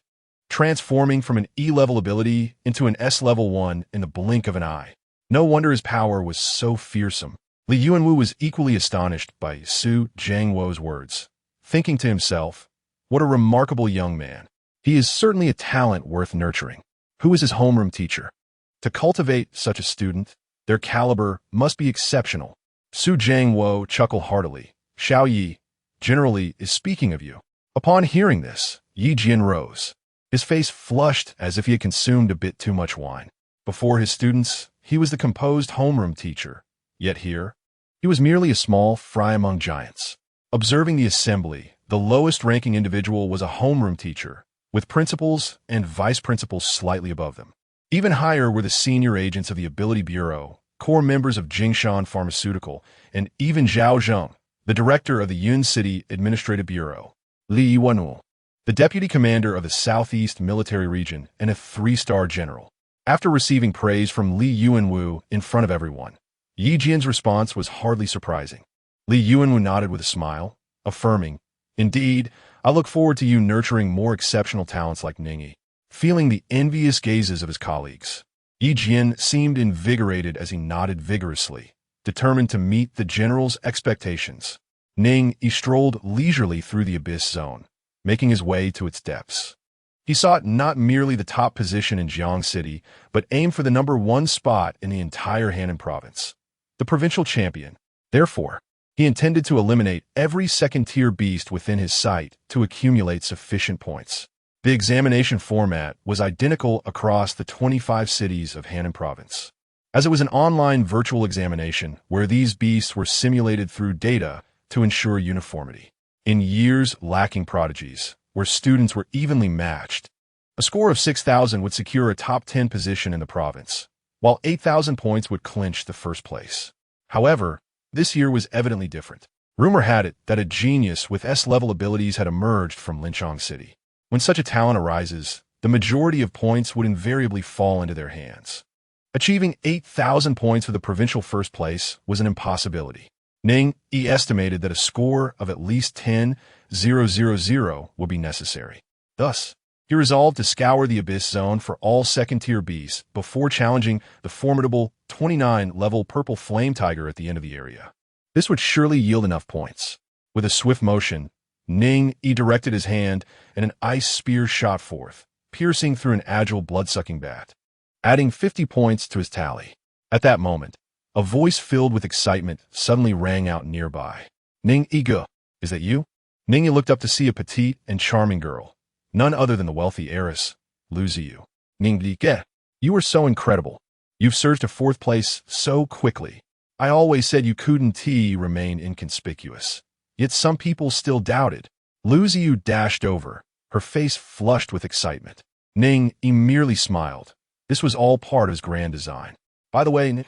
Speaker 1: transforming from an E-level ability into an S-level one in the blink of an eye. No wonder his power was so fearsome. Li Yuanwu was equally astonished by Su Jiangwo's words, thinking to himself, What a remarkable young man. He is certainly a talent worth nurturing. Who is his homeroom teacher? To cultivate such a student, their caliber must be exceptional. Su Jiangwo chuckled heartily. Xiao Yi, generally, is speaking of you. Upon hearing this, Yi Jian rose. His face flushed as if he had consumed a bit too much wine. Before his students, he was the composed homeroom teacher. Yet here, he was merely a small fry among giants. Observing the assembly, the lowest-ranking individual was a homeroom teacher, with principals and vice principals slightly above them. Even higher were the senior agents of the Ability Bureau, core members of Jingshan Pharmaceutical, and even Zhao Zheng, the director of the Yun City Administrative Bureau, Li Yiwenwu, the deputy commander of the Southeast Military Region, and a 3-star general. After receiving praise from Li Yiwenwu in front of everyone, Yi Jian's response was hardly surprising. Li Yiwenwu nodded with a smile, affirming, "Indeed, I look forward to you nurturing more exceptional talents like Ning Yi." Feeling the envious gazes of his colleagues, Yi Jian seemed invigorated as he nodded vigorously, determined to meet the general's expectations. Ning Yi strolled leisurely through the Abyss Zone, making his way to its depths. He sought not merely the top position in Jiang City, but aimed for the #1 spot in the entire Henan province, the provincial champion. Therefore, he intended to eliminate every second-tier beast within his sight to accumulate sufficient points. The examination format was identical across the 25 cities of Henan province, as it was an online virtual examination where these beasts were simulated through data to ensure uniformity. In years lacking prodigies, where students were evenly matched, a score of 6,000 would secure a top 10 position in the province, while 8,000 points would clinch the first place. However, this year was evidently different. Rumor had it that a genius with S-level abilities had emerged from Linchong City. When such a talent arises, the majority of points would invariably fall into their hands. Achieving 8,000 points for the provincial first place was an impossibility. Ning Yi estimated that a score of at least 10,000 would be necessary. Thus, he resolved to scour the Abyss Zone for all second-tier beasts before challenging the formidable 29-level Purple Flame Tiger at the end of the area. This would surely yield enough points. With a swift motion, Ning Yi directed his hand, and an ice spear shot forth, piercing through an agile blood-sucking bat, adding 50 points to his tally. At that moment, a voice filled with excitement suddenly rang out nearby. "Ning Yi, is that you?" Ning Yi looked up to see a petite and charming girl, none other than the wealthy heiress, Lu Ziyu. "Ning Yi, you are so incredible. You've surged to 4th place so quickly. I always said you couldn't remain inconspicuous. Yet some people still doubted." Lu Ziyu dashed over, her face flushed with excitement. Ning Yi merely smiled. This was all part of his grand design. "By the way,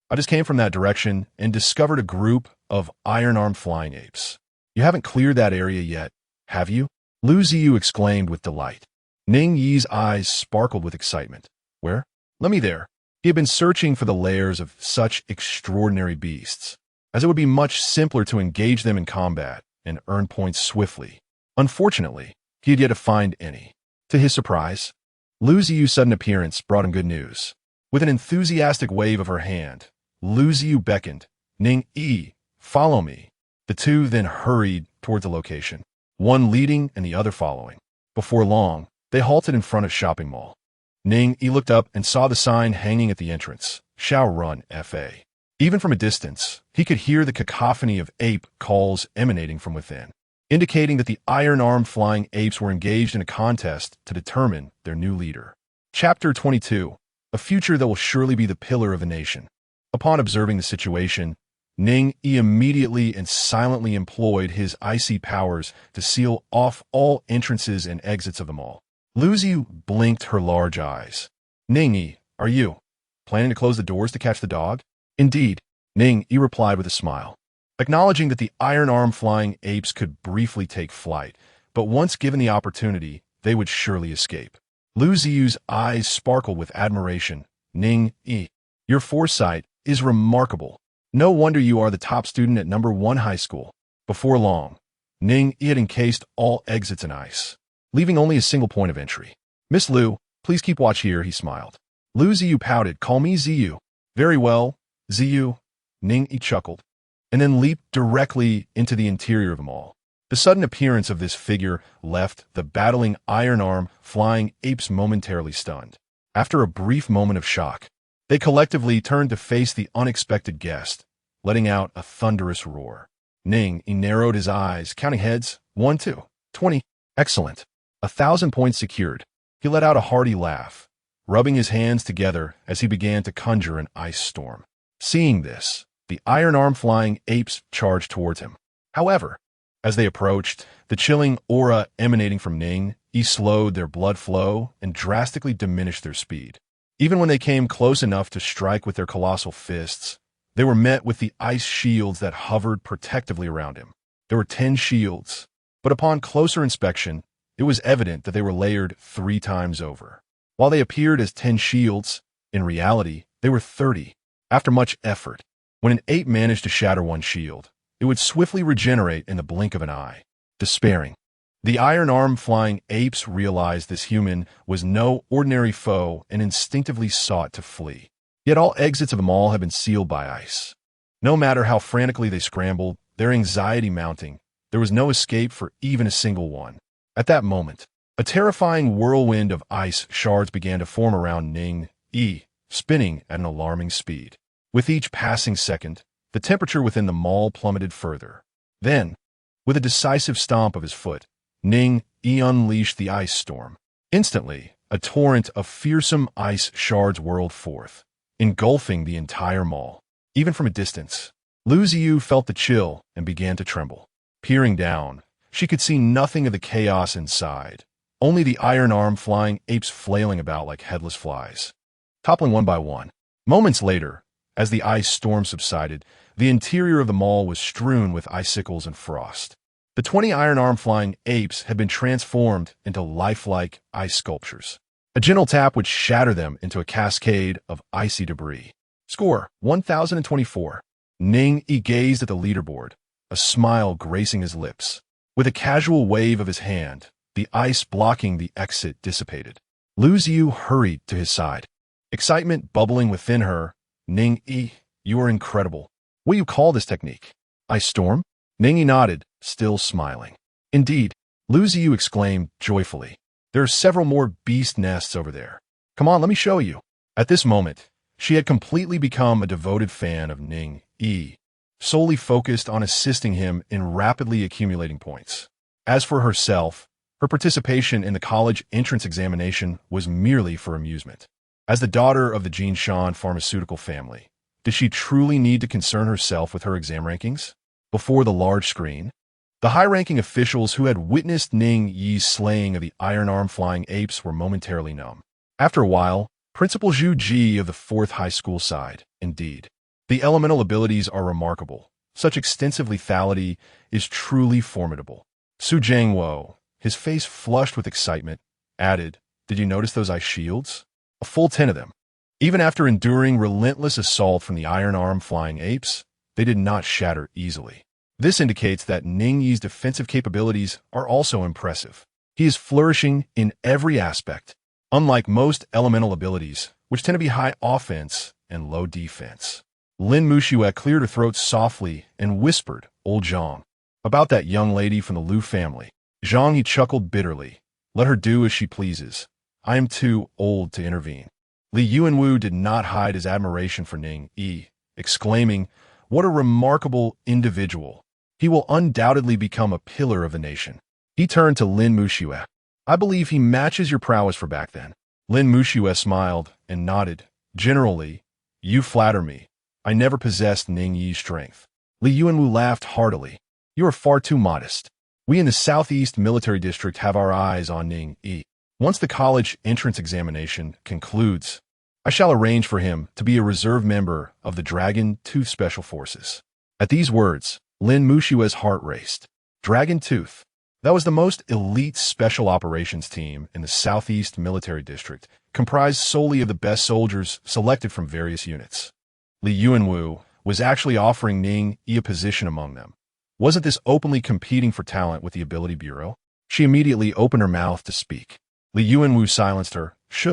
Speaker 1: I just came from that direction and discovered a group of iron-armed flying apes. You haven't cleared that area yet, have you?" Lu Ziyu exclaimed with delight. Ning Yi's eyes sparkled with excitement. "Where?" "Let me there." He had been searching for the lairs of such extraordinary beasts, as it would be much simpler to engage them in combat and earn points swiftly. Unfortunately, he had yet to find any. To his surprise, Lu Ziyu's sudden appearance brought him good news. With an enthusiastic wave of her hand, Lu Ziyu beckoned, "Ning Yi, follow me." The two then hurried toward the location, one leading and the other following. Before long, they halted in front of a shopping mall. Ning Yi looked up and saw the sign hanging at the entrance, "Shao Run F.A." Even from a distance, he could hear the cacophony of ape calls emanating from within, indicating that the iron-armed flying apes were engaged in a contest to determine their new leader. Chapter 22. A future that will surely be the pillar of a nation. Upon observing the situation, Ning Yi immediately and silently employed his icy powers to seal off all entrances and exits of the mall. Lu Ziyu blinked her large eyes. "Ning Yi, are you planning to close the doors to catch the dog?" "Indeed," Ning Yi replied with a smile, acknowledging that the iron-armed flying apes could briefly take flight, but once given the opportunity, they would surely escape. Lu Ziyu's eyes sparkled with admiration. "Ning Yi, your foresight is remarkable. No wonder you are the top student at #1 high school." Before long, Ning Yi had encased all exits in ice, leaving only a single point of entry. "Miss Lu, please keep watch here," he smiled. Lu Ziyu pouted. "Call me Ziyu." "Very well, Ziyu," Ning Yi chuckled, and then leaped directly into the interior of the mall. The sudden appearance of this figure left the battling iron-armed flying apes momentarily stunned. After a brief moment of shock, they collectively turned to face the unexpected guest, letting out a thunderous roar. Ning Yi narrowed his eyes, counting heads. 1, 2, 20. Excellent. 1,000 points secured. He let out a hearty laugh, rubbing his hands together as he began to conjure an ice storm. Seeing this, the iron-armed flying apes charged towards him. However, as they approached, the chilling aura emanating from Ning Yi slowed their blood flow and drastically diminished their speed. Even when they came close enough to strike with their colossal fists, they were met with the ice shields that hovered protectively around him. There were 10 shields, but upon closer inspection, it was evident that they were layered 3 times over. While they appeared as 10 shields, in reality, they were 30. After much effort, when an ape managed to shatter one shield, it would swiftly regenerate in the blink of an eye. Despairing, the iron-armed flying apes realized this human was no ordinary foe and instinctively sought to flee. Yet all exits of the mall had been sealed by ice. No matter how frantically they scrambled, their anxiety mounting, there was no escape for even a single one. At that moment, a terrifying whirlwind of ice shards began to form around Ning Yi, spinning at an alarming speed. With each passing second, the temperature within the mall plummeted further. Then, with a decisive stomp of his foot, Ning Yi unleashed the ice storm. Instantly, a torrent of fearsome ice shards whirled forth, engulfing the entire mall. Even from a distance, Lu Ziyu felt the chill and began to tremble. Peering down, she could see nothing of the chaos inside, only the iron-armed flying apes flailing about like headless flies, toppling one by one. Moments later, as the ice storm subsided, the interior of the mall was strewn with icicles and frost. The 20 iron-armed flying apes had been transformed into lifelike ice sculptures. A gentle tap would shatter them into a cascade of icy debris. Score, 1024. Ning Yi gazed at the leaderboard, a smile gracing his lips. With a casual wave of his hand, the ice blocking the exit dissipated. Lu Ziyu hurried to his side. Excitement bubbling within her. Ning Yi, you are incredible. What do you call this technique? Ice storm? Ning Yi nodded, still smiling. Indeed, Lu Ziyu exclaimed joyfully. There are several more beast nests over there. Come on, let me show you. At this moment, she had completely become a devoted fan of Ning Yi, solely focused on assisting him in rapidly accumulating points. As for herself, her participation in the college entrance examination was merely for amusement. As the daughter of the Jinshan pharmaceutical family, did she truly need to concern herself with her exam rankings? Before the large screen, the high-ranking officials who had witnessed Ning Yi's slaying of the iron-armed flying apes were momentarily numb. After a while, Principal Zhu Ji of the 4th High School sighed. Indeed, the elemental abilities are remarkable. Such extensive lethality is truly formidable. Su Jiangwo, his face flushed with excitement, added, Did you notice those ice shields? A full 10 of them. Even after enduring relentless assault from the iron-armed flying apes, they did not shatter easily. This indicates that Ning Yi's defensive capabilities are also impressive. He is flourishing in every aspect, unlike most elemental abilities, which tend to be high offense and low defense. Lin Muxue cleared her throat softly and whispered, Old Zhang. About that young lady from the Liu family. Zhang, he chuckled bitterly. Let her do as she pleases. I am too old to intervene. Li Yuanwu did not hide his admiration for Ning Yi, exclaiming, What a remarkable individual. He will undoubtedly become a pillar of the nation. He turned to Lin Muxue. I believe he matches your prowess for back then. Lin Muxue smiled and nodded. Generally, you flatter me. I never possessed Ning Yi's strength. Li Yuanwu laughed heartily. You are far too modest. We in the Southeast Military District have our eyes on Ning Yi. Once the college entrance examination concludes, I shall arrange for him to be a reserve member of the Dragon Tooth Special Forces. At these words, Lin Muxue's heart raced. Dragon Tooth. That was the most elite special operations team in the Southeast Military District, comprised solely of the best soldiers selected from various units. Li Yuanwu was actually offering Ning Yi a position among them. Wasn't this openly competing for talent with the Ability Bureau? She immediately opened her mouth to speak. Li Yuanwu silenced her. Shh,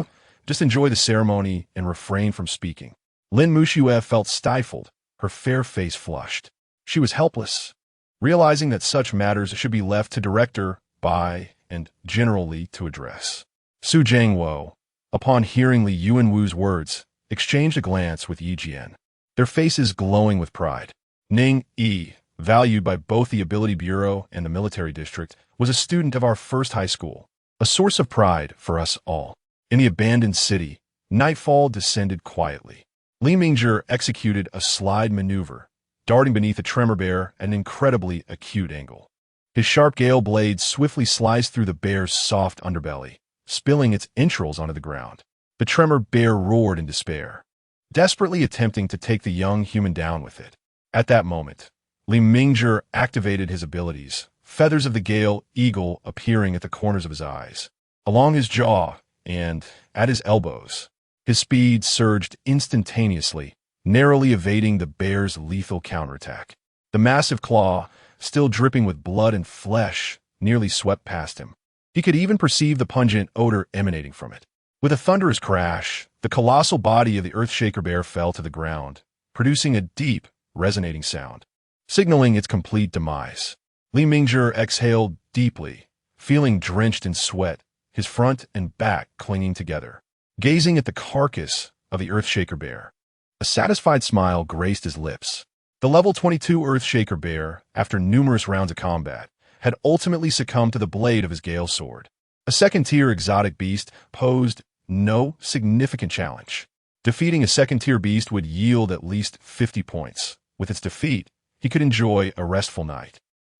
Speaker 1: just enjoy the ceremony and refrain from speaking. Lin Muxue felt stifled, her fair face flushed. She was helpless, realizing that such matters should be left to director, by, and generally to address. Su Jiangwo, upon hearing Li Yuanwu's words, exchanged a glance with Yi Jian, their faces glowing with pride. Ning Yi, valued by both the Ability Bureau and the Military District, was a student of our first high school, a source of pride for us all. In the abandoned city, nightfall descended quietly. Li Mingzhi executed a slide maneuver, darting beneath a tremor bear at an incredibly acute angle. His sharp gale blade swiftly sliced through the bear's soft underbelly, spilling its entrails onto the ground. The tremor bear roared in despair, desperately attempting to take the young human down with it. At that moment, Li Mingzhi activated his abilities, feathers of the gale eagle appearing at the corners of his eyes, along his jaw, and at his elbows. His speed surged instantaneously, narrowly evading the bear's lethal counterattack. The massive claw, still dripping with blood and flesh, nearly swept past him. He could even perceive the pungent odor emanating from it. With a thunderous crash, the colossal body of the Earthshaker bear fell to the ground, producing a deep, resonating sound, signaling its complete demise. Li Mingzhi exhaled deeply, feeling drenched in sweat, his front and back clinging together. Gazing at the carcass of the Earthshaker bear, a satisfied smile graced his lips. The level 22 Earthshaker bear, after numerous rounds of combat, had ultimately succumbed to the blade of his gale sword. A second-tier exotic beast posed no significant challenge. Defeating a second-tier beast would yield at least 50 points. With its defeat, he could enjoy a restful night,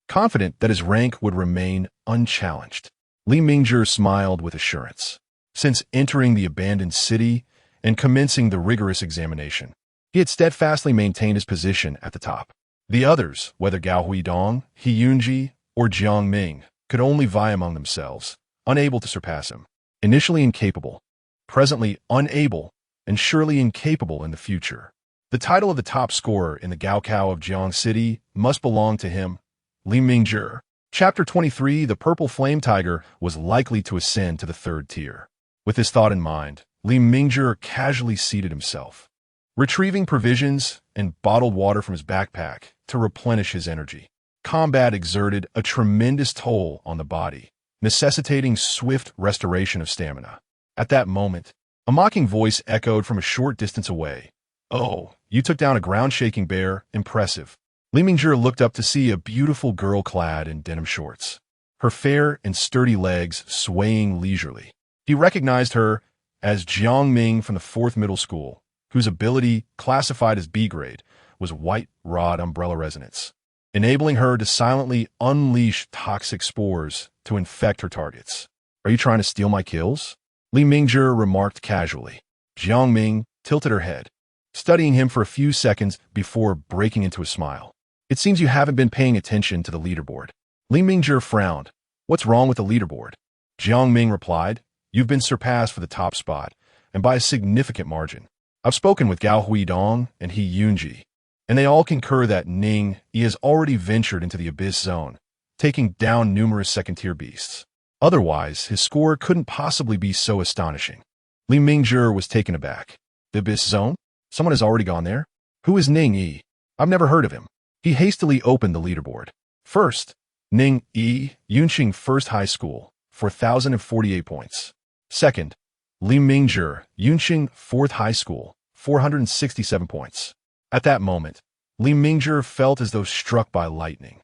Speaker 1: confident that his rank would remain unchallenged. Li Mingzhi smiled with assurance. Since entering the abandoned city and commencing the rigorous examination, he had steadfastly maintained his position at the top. The others, whether Gao Huidong, He Yunji, or Jiang Ming, could only vie among themselves, unable to surpass him. Initially incapable, presently unable, and surely incapable in the future. The title of the top scorer in the Gaokao of Jiang City must belong to him, Li Mingzhi. Chapter 23, The Purple Flame Tiger was likely to ascend to the third tier. With this thought in mind, Li Mingzhi casually seated himself, retrieving provisions and bottled water from his backpack to replenish his energy. Combat exerted a tremendous toll on the body, necessitating swift restoration of stamina. At that moment, a mocking voice echoed from a short distance away. "Oh, you took down a ground-shaking bear. Impressive." Li Mingzhi looked up to see a beautiful girl clad in denim shorts, her fair and sturdy legs swaying leisurely. He recognized her as Jiang Ming from the 4th Middle School, whose ability, classified as B grade, was White Rod Umbrella Resonance, enabling her to silently unleash toxic spores to infect her targets. "Are you trying to steal my kills?" Li Mingzhi remarked casually. Jiang Ming tilted her head, studying him for a few seconds before breaking into a smile. "It seems you haven't been paying attention to the leaderboard." Li Mingzhi frowned. "What's wrong with the leaderboard?" Jiang Ming replied, "You've been surpassed for the top spot, and by a significant margin. I've spoken with Gao Huidong and He Yunji, and they all concur that Ning Yi has already ventured into the Abyss Zone, taking down numerous second-tier beasts. Otherwise, his score couldn't possibly be so astonishing." Li Mingzhi was taken aback. "The Abyss Zone? Someone has already gone there? Who is Ning Yi? I've never heard of him." He hastily opened the leaderboard. First, Ning Yi, Yunqing First High School, 4,048 points. Second, Li Mingzhi, Yunqing 4th High School, 467 points. At that moment, Li Mingzhi felt as though struck by lightning.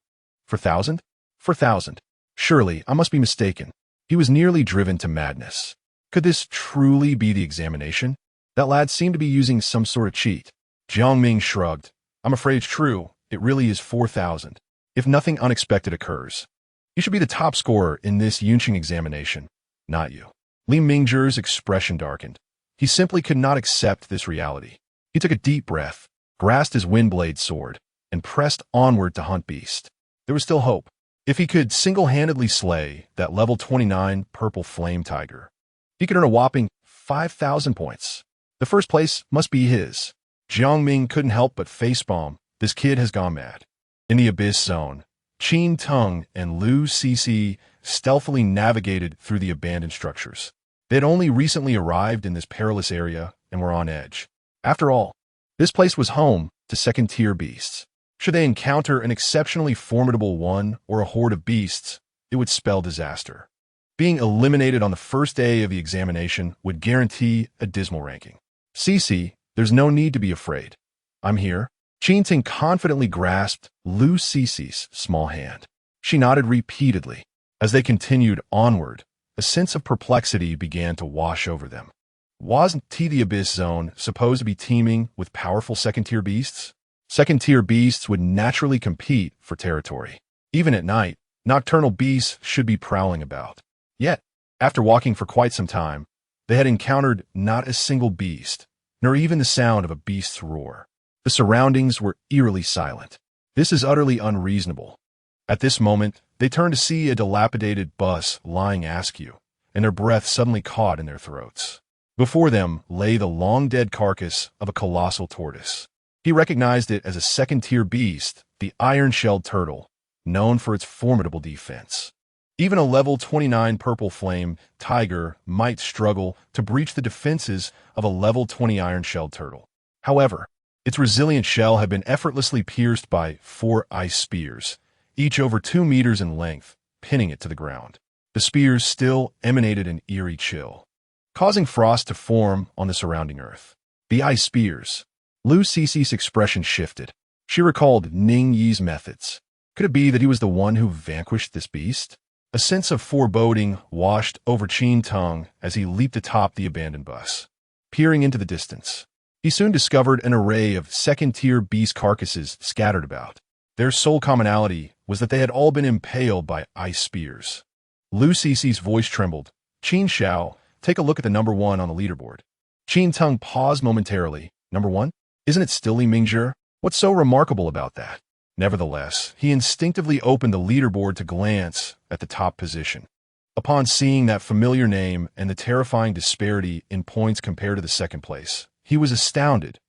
Speaker 1: 4,000? 4,000. Surely, I must be mistaken. He was nearly driven to madness. Could this truly be the examination? That lad seemed to be using some sort of cheat. Jiang Ming shrugged. "I'm afraid it's true. It really is 4,000. If nothing unexpected occurs, you should be the top scorer in this Yunqing examination, not you." Li Mingzhi's expression darkened. He simply could not accept this reality. He took a deep breath, grasped his windblade sword, and pressed onward to hunt beast. There was still hope. If he could single-handedly slay that level 29 purple flame tiger, he could earn a whopping 5,000 points. The first place must be his. Jiang Ming couldn't help but facepalm. This kid has gone mad. In the Abyss Zone, Qin Teng and Lu Cixi stealthily navigated through the abandoned structures. They had only recently arrived in this perilous area and were on edge. After all, this place was home to second-tier beasts. Should they encounter an exceptionally formidable one or a horde of beasts, it would spell disaster. Being eliminated on the first day of the examination would guarantee a dismal ranking. "Cixi, there's no need to be afraid. I'm here." Qin Teng confidently grasped Lu Cixi's small hand. She nodded repeatedly. As they continued onward, a sense of perplexity began to wash over them. Wasn't the Abyss Zone supposed to be teeming with powerful second-tier beasts? Second-tier beasts would naturally compete for territory. Even at night, nocturnal beasts should be prowling about. Yet, after walking for quite some time, they had encountered not a single beast, nor even the sound of a beast's roar. The surroundings were eerily silent. This is utterly unreasonable. At this moment, they turned to see a dilapidated bus lying askew, and their breath suddenly caught in their throats. Before them lay the long-dead carcass of a colossal tortoise. He recognized it as a second-tier beast, the iron-shelled turtle, known for its formidable defense. Even a level 29 purple flame tiger might struggle to breach the defenses of a level 20 iron-shelled turtle. However, its resilient shell had been effortlessly pierced by 4 ice spears, each over 2 meters in length, pinning it to the ground. The spears still emanated an eerie chill, causing frost to form on the surrounding earth. The ice spears. Lu Cici's expression shifted. She recalled Ning Yi's methods. Could it be that he was the one who vanquished this beast? A sense of foreboding washed over Qin Tong as he leaped atop the abandoned bus. Peering into the distance, he soon discovered an array of second-tier beast carcasses scattered about. Their sole commonality was that they had all been impaled by ice spears. Lu Cici's voice trembled. Qin Xiao, take a look at the number 1 on the leaderboard. Qin Tong paused momentarily. Number 1? Isn't it still Li Mingzhi? What's so remarkable about that? Nevertheless, he instinctively opened the leaderboard to glance at the top position. Upon seeing that familiar name and the terrifying disparity in points compared to the second place, he was astounded,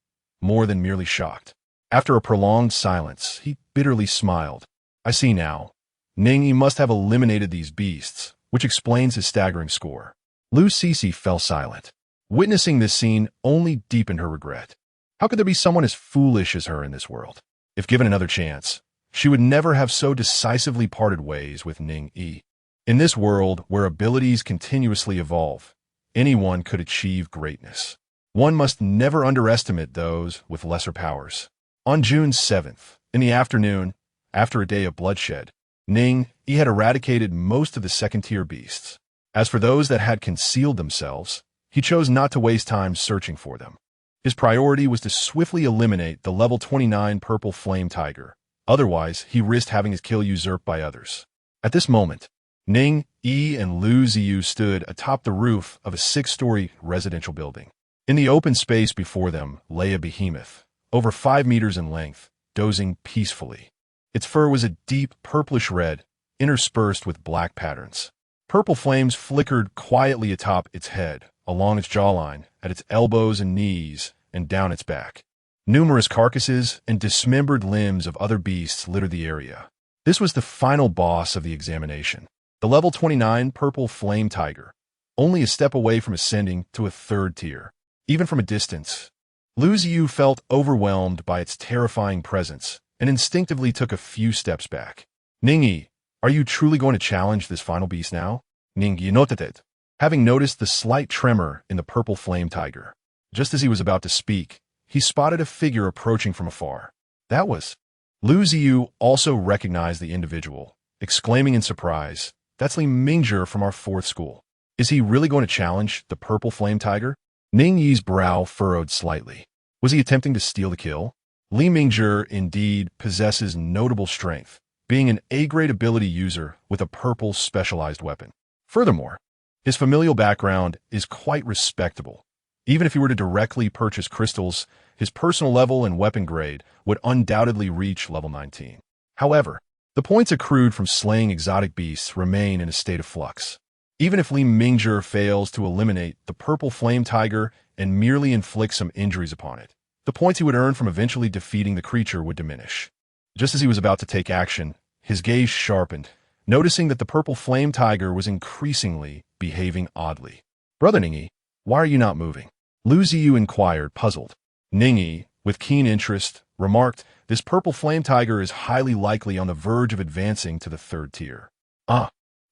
Speaker 1: more than merely shocked. After a prolonged silence, he bitterly smiled. I see now. Ning Yi must have eliminated these beasts, which explains his staggering score. Lu Cici fell silent. Witnessing this scene only deepened her regret. How could there be someone as foolish as her in this world? If given another chance, she would never have so decisively parted ways with Ning Yi. In this world where abilities continuously evolve, anyone could achieve greatness. One must never underestimate those with lesser powers. On June 7th, in the afternoon, after a day of bloodshed, Ning Yi had eradicated most of the second-tier beasts. As for those that had concealed themselves, he chose not to waste time searching for them. His priority was to swiftly eliminate the level 29 purple flame tiger. Otherwise, he risked having his kill usurped by others. At this moment, Ning Yi and Lu Ziyu stood atop the roof of a 6-story residential building. In the open space before them lay a behemoth, over 5 meters in length, dozing peacefully. Its fur was a deep purplish red, interspersed with black patterns. Purple flames flickered quietly atop its head, along its jawline, at its elbows and knees, and down its back. Numerous carcasses and dismembered limbs of other beasts littered the area. This was the final boss of the examination. The level 29 purple flame tiger, only a step away from ascending to a 3rd tier. Even from a distance, Lu Ziyu felt overwhelmed by its terrifying presence and instinctively took a few steps back. Ning Yi, are you truly going to challenge this final beast now? Ning Yi noted it, having noticed the slight tremor in the purple flame tiger. Just as he was about to speak, he spotted a figure approaching from afar. That was. Lu Ziyu also recognized the individual, exclaiming in surprise, "That's Li Mingzhi from our 4th school. Is he really going to challenge the purple flame tiger?" Ning Yi's brow furrowed slightly. Was he attempting to steal the kill? Li Mingzhi indeed possesses notable strength, being an A-grade ability user with a purple specialized weapon. Furthermore, his familial background is quite respectable. Even if he were to directly purchase crystals, his personal level and weapon grade would undoubtedly reach level 19. However, the points accrued from slaying exotic beasts remain in a state of flux. Even if Li Mingzhi fails to eliminate the purple flame tiger and merely inflict some injuries upon it, the points he would earn from eventually defeating the creature would diminish. Just as he was about to take action, his gaze sharpened, noticing that the purple flame tiger was increasingly behaving oddly. "Brother Ning Yi, why are you not moving?" Lu Ziyu inquired, puzzled. Ning Yi, with keen interest, remarked, "This purple flame tiger is highly likely on the verge of advancing to the 3rd tier. Ah!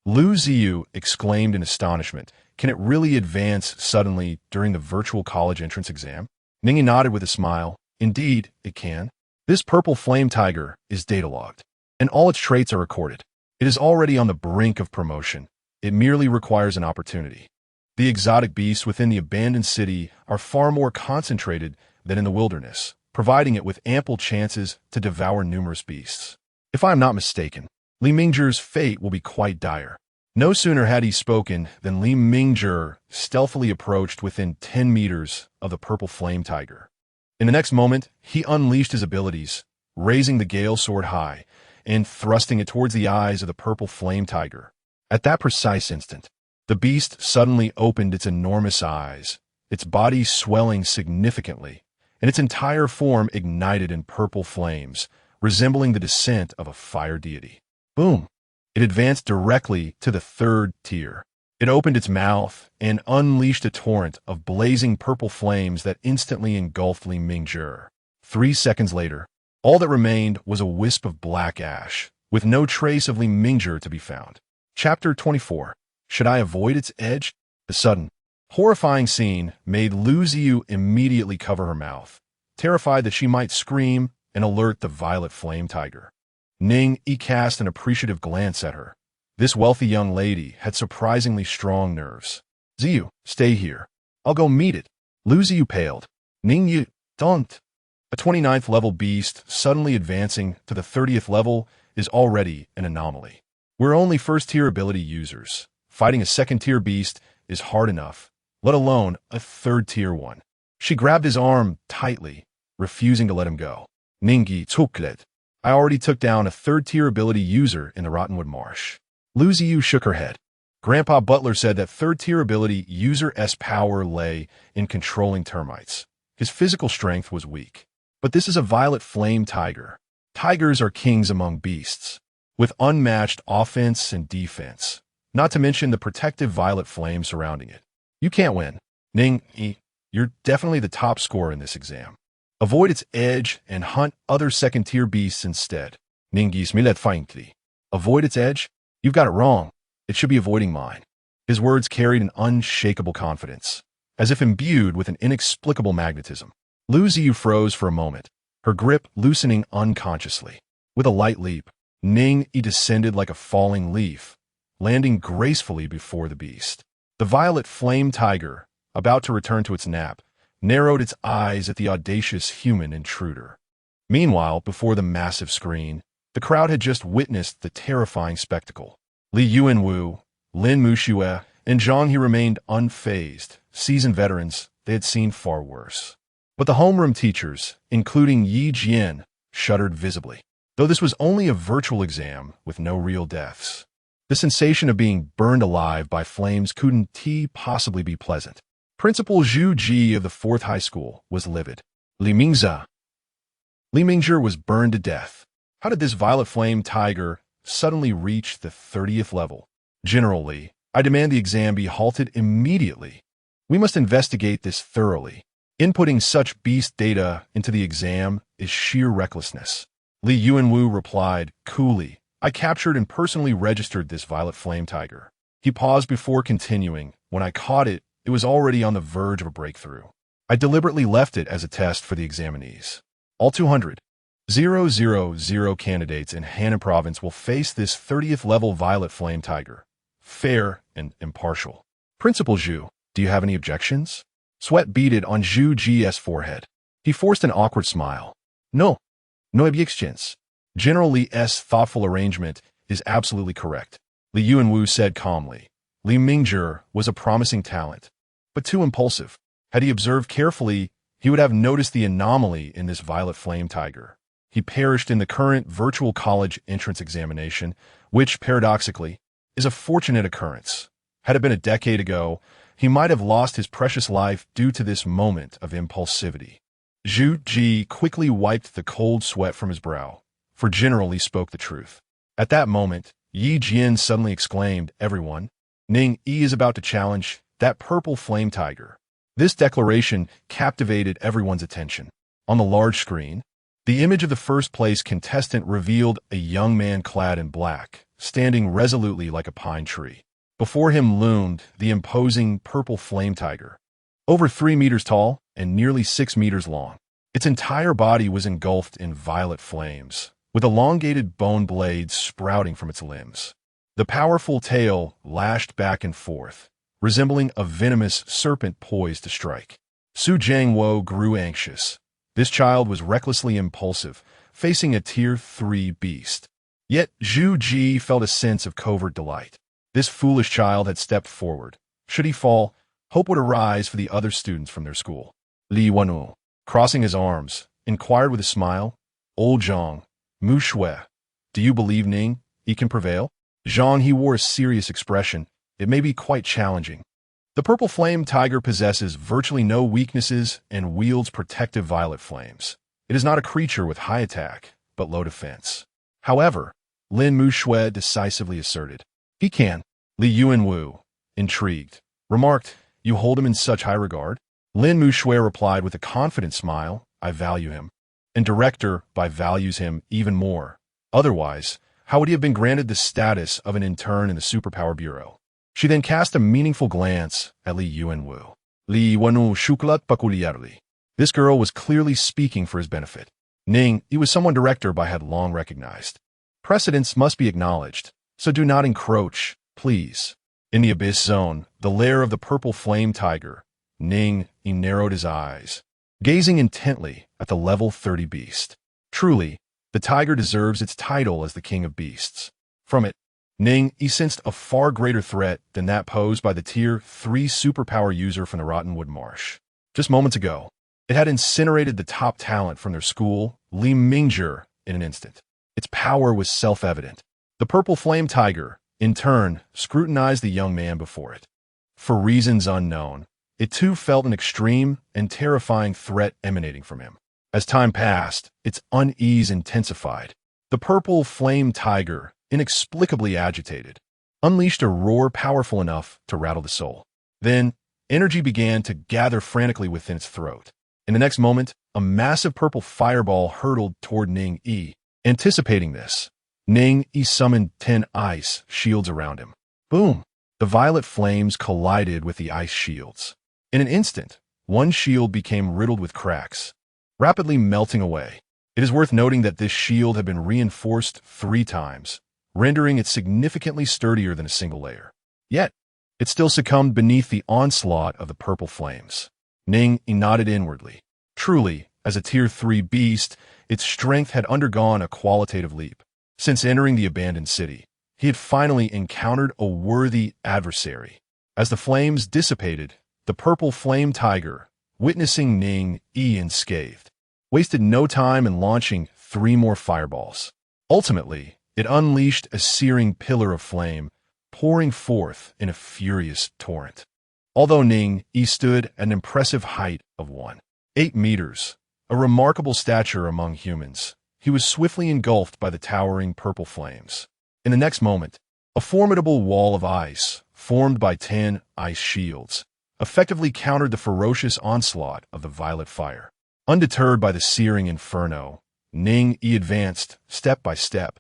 Speaker 1: Lu Ziyu exclaimed in astonishment. Can it really advance suddenly during the virtual college entrance exam? Ning Yi nodded with a smile. Indeed, it can. This purple flame tiger is data-logged, and all its traits are recorded. It is already on the brink of promotion. It merely requires an opportunity. The exotic beasts within the abandoned city are far more concentrated than in the wilderness, providing it with ample chances to devour numerous beasts. If I am not mistaken, Li Mingzhi's fate will be quite dire. No sooner had he spoken than Li Mingzhi stealthily approached within 10 meters of the purple flame tiger. In the next moment, he unleashed his abilities, raising the Gale Sword high and thrusting it towards the eyes of the purple flame tiger. At that precise instant, the beast suddenly opened its enormous eyes, its body swelling significantly, and its entire form ignited in purple flames, resembling the descent of a fire deity. Boom! It advanced directly to the third tier. It opened its mouth and unleashed a torrent of blazing purple flames that instantly engulfed Li Mingzhi. 3 seconds later, all that remained was a wisp of black ash, with no trace of Li Mingzhi to be found. Chapter 24. Should I avoid its edge? The sudden, horrifying scene made Lu Ziyu immediately cover her mouth, terrified that she might scream and alert the violet flame tiger. Ning Yi cast an appreciative glance at her. This wealthy young lady had surprisingly strong nerves. Ziyu, stay here. I'll go meet it. Lu Ziyu paled. Ning Yi, don't. A 29th level beast suddenly advancing to the 30th level is already an anomaly. We're only first-tier ability users. Fighting a second-tier beast is hard enough, let alone a third-tier one. She grabbed his arm tightly, refusing to let him go. Ning Yi took it. I already took down a third-tier ability user in the Rottenwood Marsh. Lu Ziyu shook her head. Grandpa Butler said that third-tier ability user's power lay in controlling termites. His physical strength was weak. But this is a violet flame tiger. Tigers are kings among beasts, with unmatched offense and defense, not to mention the protective violet flame surrounding it. You can't win. Ning Yi, you're definitely the top scorer in this exam. Avoid its edge and hunt other second-tier beasts instead. Ning Yi smilet faintly. Avoid its edge? You've got it wrong. It should be avoiding mine. His words carried an unshakable confidence, as if imbued with an inexplicable magnetism. Lu Ziyu froze for a moment, her grip loosening unconsciously. With a light leap, Ning Yi descended like a falling leaf, landing gracefully before the beast. The violet flame tiger, about to return to its nap, narrowed its eyes at the audacious human intruder. Meanwhile, before the massive screen, the crowd had just witnessed the terrifying spectacle. Li Yuanwu, Lin Muxue, and Zhang He remained unfazed. Seasoned veterans, they had seen far worse. But the homeroom teachers, including Yi Jian, shuddered visibly. Though this was only a virtual exam with no real deaths, the sensation of being burned alive by flames couldn't possibly be pleasant. Principal Zhu Ji of the 4th High School was livid. Li Mingzhi was burned to death. How did this violet flame tiger suddenly reach the 30th level? General Li, I demand the exam be halted immediately. We must investigate this thoroughly. Inputting such beast data into the exam is sheer recklessness. Li Yuanwu replied coolly, I captured and personally registered this violet flame tiger. He paused before continuing. When I caught it, it was already on the verge of a breakthrough. I deliberately left it as a test for the examinees. All 200,000 candidates in Hanan Province will face this 30th level violet flame tiger. Fair and impartial. Principal Zhu, do you have any objections? Sweat beaded on Zhu Ji's forehead. He forced an awkward smile. No objections. General Li's thoughtful arrangement is absolutely correct. Li Yuanwu said calmly. Li Mingzhi was a promising talent, but too impulsive. Had he observed carefully, he would have noticed the anomaly in this violet flame tiger. He perished in the current virtual college entrance examination, which, paradoxically, is a fortunate occurrence. Had it been a decade ago, he might have lost his precious life due to this moment of impulsivity. Zhu Ji quickly wiped the cold sweat from his brow, for General Li spoke the truth. At that moment, Yi Jian suddenly exclaimed, Everyone, Ning Yi is about to challenge that purple flame tiger. This declaration captivated everyone's attention. On the large screen, the image of the first-place contestant revealed a young man clad in black, standing resolutely like a pine tree. Before him loomed the imposing purple flame tiger, over 3 meters tall and nearly 6 meters long. Its entire body was engulfed in violet flames, with elongated bone blades sprouting from its limbs. The powerful tail lashed back and forth, resembling a venomous serpent poised to strike. Su Jiangwo grew anxious. This child was recklessly impulsive, facing a Tier 3 beast. Yet Zhu Ji felt a sense of covert delight. This foolish child had stepped forward. Should he fall, hope would arise for the other students from their school. Li Wenwu, crossing his arms, inquired with a smile, Old Zhang, Mu Shui, do you believe Ning Yi can prevail? Zhang He wore a serious expression. It may be quite challenging. The purple flame tiger possesses virtually no weaknesses and wields protective violet flames. It is not a creature with high attack, but low defense. However, Lin Mu Shui decisively asserted, he can. Li Yuanwu, intrigued, remarked, you hold him in such high regard? Lin Mu Shui replied with a confident smile, I value him. And Director Bai values him even more. Otherwise, how would he have been granted the status of an intern in the Superpower Bureau? She then cast a meaningful glance at Li Yuanwu. Li Yuanwu shuklat peculiarly. This girl was clearly speaking for his benefit. Ning Yi was someone Director Bai had long recognized. Precedents must be acknowledged, so do not encroach, please. In the Abyss Zone, the lair of the purple flame tiger, Ning Yi narrowed his eyes, gazing intently at the level 30 beast. Truly, the tiger deserves its title as the king of beasts. From it, Ning Yi sensed a far greater threat than that posed by the Tier 3 superpower user from the Rottenwood Marsh. Just moments ago, it had incinerated the top talent from their school, Li Mingzhi, in an instant. Its power was self-evident. The purple flame tiger, in turn, scrutinized the young man before it. For reasons unknown, it too felt an extreme and terrifying threat emanating from him. As time passed, its unease intensified. The purple flame tiger, inexplicably agitated, unleashed a roar powerful enough to rattle the soul. Then, energy began to gather frantically within its throat. In the next moment, a massive purple fireball hurtled toward Ning Yi. Anticipating this, Ning Yi summoned 10 ice shields around him. Boom! The violet flames collided with the ice shields. In an instant, one shield became riddled with cracks, rapidly melting away. It is worth noting that this shield had been reinforced 3 times, rendering it significantly sturdier than a single layer. Yet, it still succumbed beneath the onslaught of the purple flames. Ning Yi nodded inwardly. Truly, as a Tier 3 beast, its strength had undergone a qualitative leap. Since entering the abandoned city, he had finally encountered a worthy adversary. As the flames dissipated, the purple flame tiger, witnessing Ning Yi unscathed, wasted no time in launching 3 more fireballs. Ultimately, it unleashed a searing pillar of flame, pouring forth in a furious torrent. Although Ning Yi stood at an impressive height of 1.8 meters, a remarkable stature among humans, he was swiftly engulfed by the towering purple flames. In the next moment, a formidable wall of ice, formed by 10 ice shields, effectively countered the ferocious onslaught of the violet fire. Undeterred by the searing inferno, Ning Yi advanced step by step,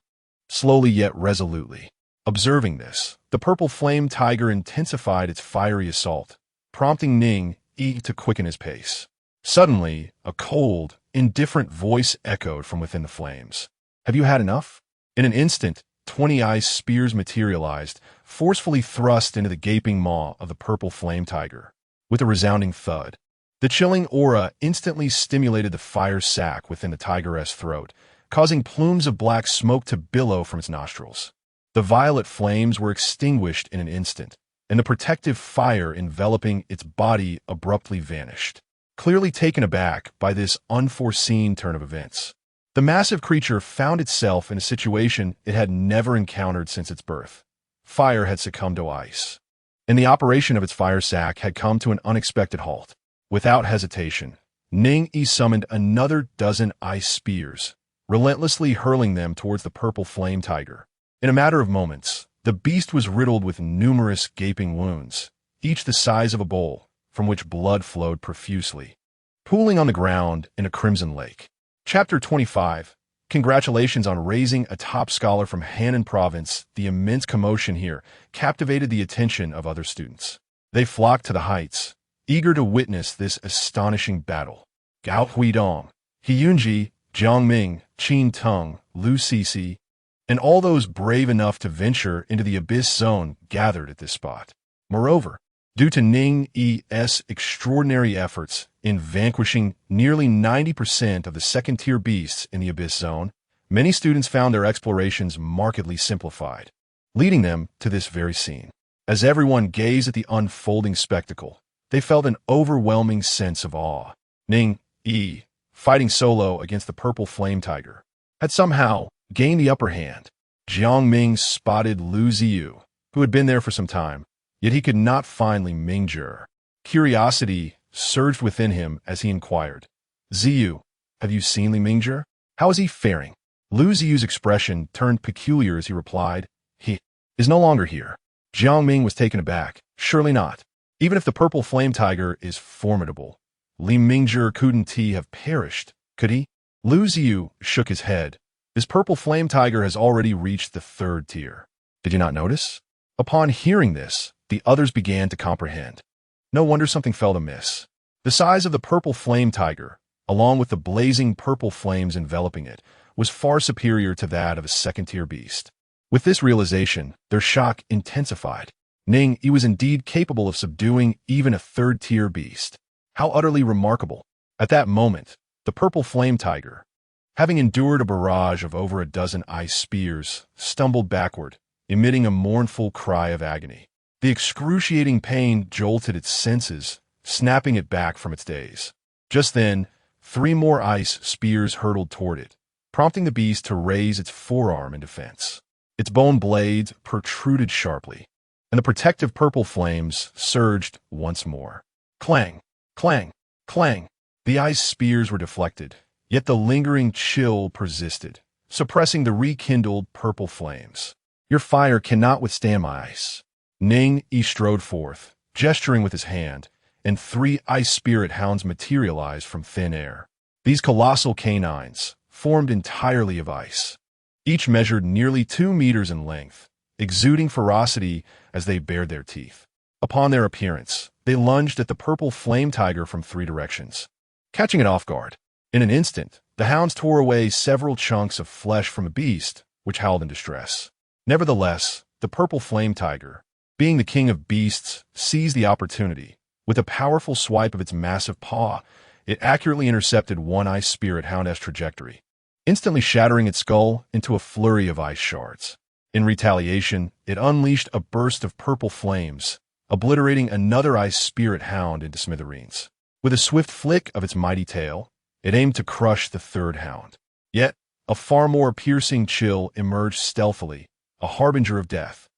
Speaker 1: slowly yet resolutely. Observing this, the purple flame tiger intensified its fiery assault, prompting Ning Yi to quicken his pace. Suddenly, a cold, indifferent voice echoed from within the flames. Have you had enough? In an instant, 20 ice spears materialized, forcefully thrust into the gaping maw of the purple flame tiger. With a resounding thud, the chilling aura instantly stimulated the fire sac within the tigeress throat, causing plumes of black smoke to billow from its nostrils. The violet flames were extinguished in an instant, and the protective fire enveloping its body abruptly vanished. Clearly taken aback by this unforeseen turn of events, the massive creature found itself in a situation it had never encountered since its birth. Fire had succumbed to ice, and the operation of its fire sac had come to an unexpected halt. Without hesitation, Ning Yi summoned another 12 ice spears, relentlessly hurling them towards the purple flame tiger. In a matter of moments, the beast was riddled with numerous gaping wounds, each the size of a bowl, from which blood flowed profusely, pooling on the ground in a crimson lake. Chapter 25. Congratulations on raising a top scholar from Hannan Province. The immense commotion here captivated the attention of other students. They flocked to the heights, eager to witness this astonishing battle. Gao Huidong, He Yunji, Jiang Ming, Qin Teng, Lu Sisi, and all those brave enough to venture into the Abyss Zone gathered at this spot. Moreover, due to Ning Yi's extraordinary efforts in vanquishing nearly 90% of the second-tier beasts in the Abyss Zone, Many students found their explorations markedly simplified, leading them to this very scene. As everyone gazed at the unfolding spectacle, they felt an overwhelming sense of awe. Ning Yi, fighting solo against the purple flame tiger, had somehow gained the upper hand. Jiang Ming spotted Lu Ziyu, who had been there for some time, yet he could not find Li Mingzhi. Curiosity surged within him as he inquired, "Ziyu, have you seen Li Mingzhi? How is he faring?" Lu Ziyu's expression turned peculiar as he replied, "He is no longer here." Jiang Ming was taken aback. Surely not. Even if the purple flame tiger is formidable, Li Mingzhi couldn't he have perished, could he? Lu Ziyu shook his head. This purple flame tiger has already reached the 3rd tier. Did you not notice? Upon hearing this, the others began to comprehend. No wonder something felt amiss. The size of the purple flame tiger, along with the blazing purple flames enveloping it, was far superior to that of a 2nd-tier beast. With this realization, their shock intensified. Ning Yi was indeed capable of subduing even a 3rd-tier beast. How utterly remarkable. At that moment, the purple flame tiger, having endured a barrage of over a dozen ice spears, stumbled backward, emitting a mournful cry of agony. The excruciating pain jolted its senses, snapping it back from its daze. Just then, 3 more ice spears hurtled toward it, prompting the beast to raise its forearm in defense. Its bone blades protruded sharply, and the protective purple flames surged once more. Clang! Clang! Clang! The ice spears were deflected, yet the lingering chill persisted, suppressing the rekindled purple flames. "Your fire cannot withstand my ice." Ning Yi strode forth, gesturing with his hand, and 3 ice spirit hounds materialized from thin air. These colossal canines, formed entirely of ice, each measured nearly 2 meters in length, exuding ferocity as they bared their teeth. Upon their appearance, they lunged at the purple flame tiger from 3 directions, catching it off guard. In an instant, the hounds tore away several chunks of flesh from a beast which howled in distress. Nevertheless, the purple flame tiger, being the king of beasts, seized the opportunity. With a powerful swipe of its massive paw, it accurately intercepted one ice spirit hound's trajectory, instantly shattering its skull into a flurry of ice shards. In retaliation, it unleashed a burst of purple flames, obliterating another ice spirit hound into smithereens. With a swift flick of its mighty tail, it aimed to crush the 3rd hound. Yet, a far more piercing chill emerged stealthily, a harbinger of death.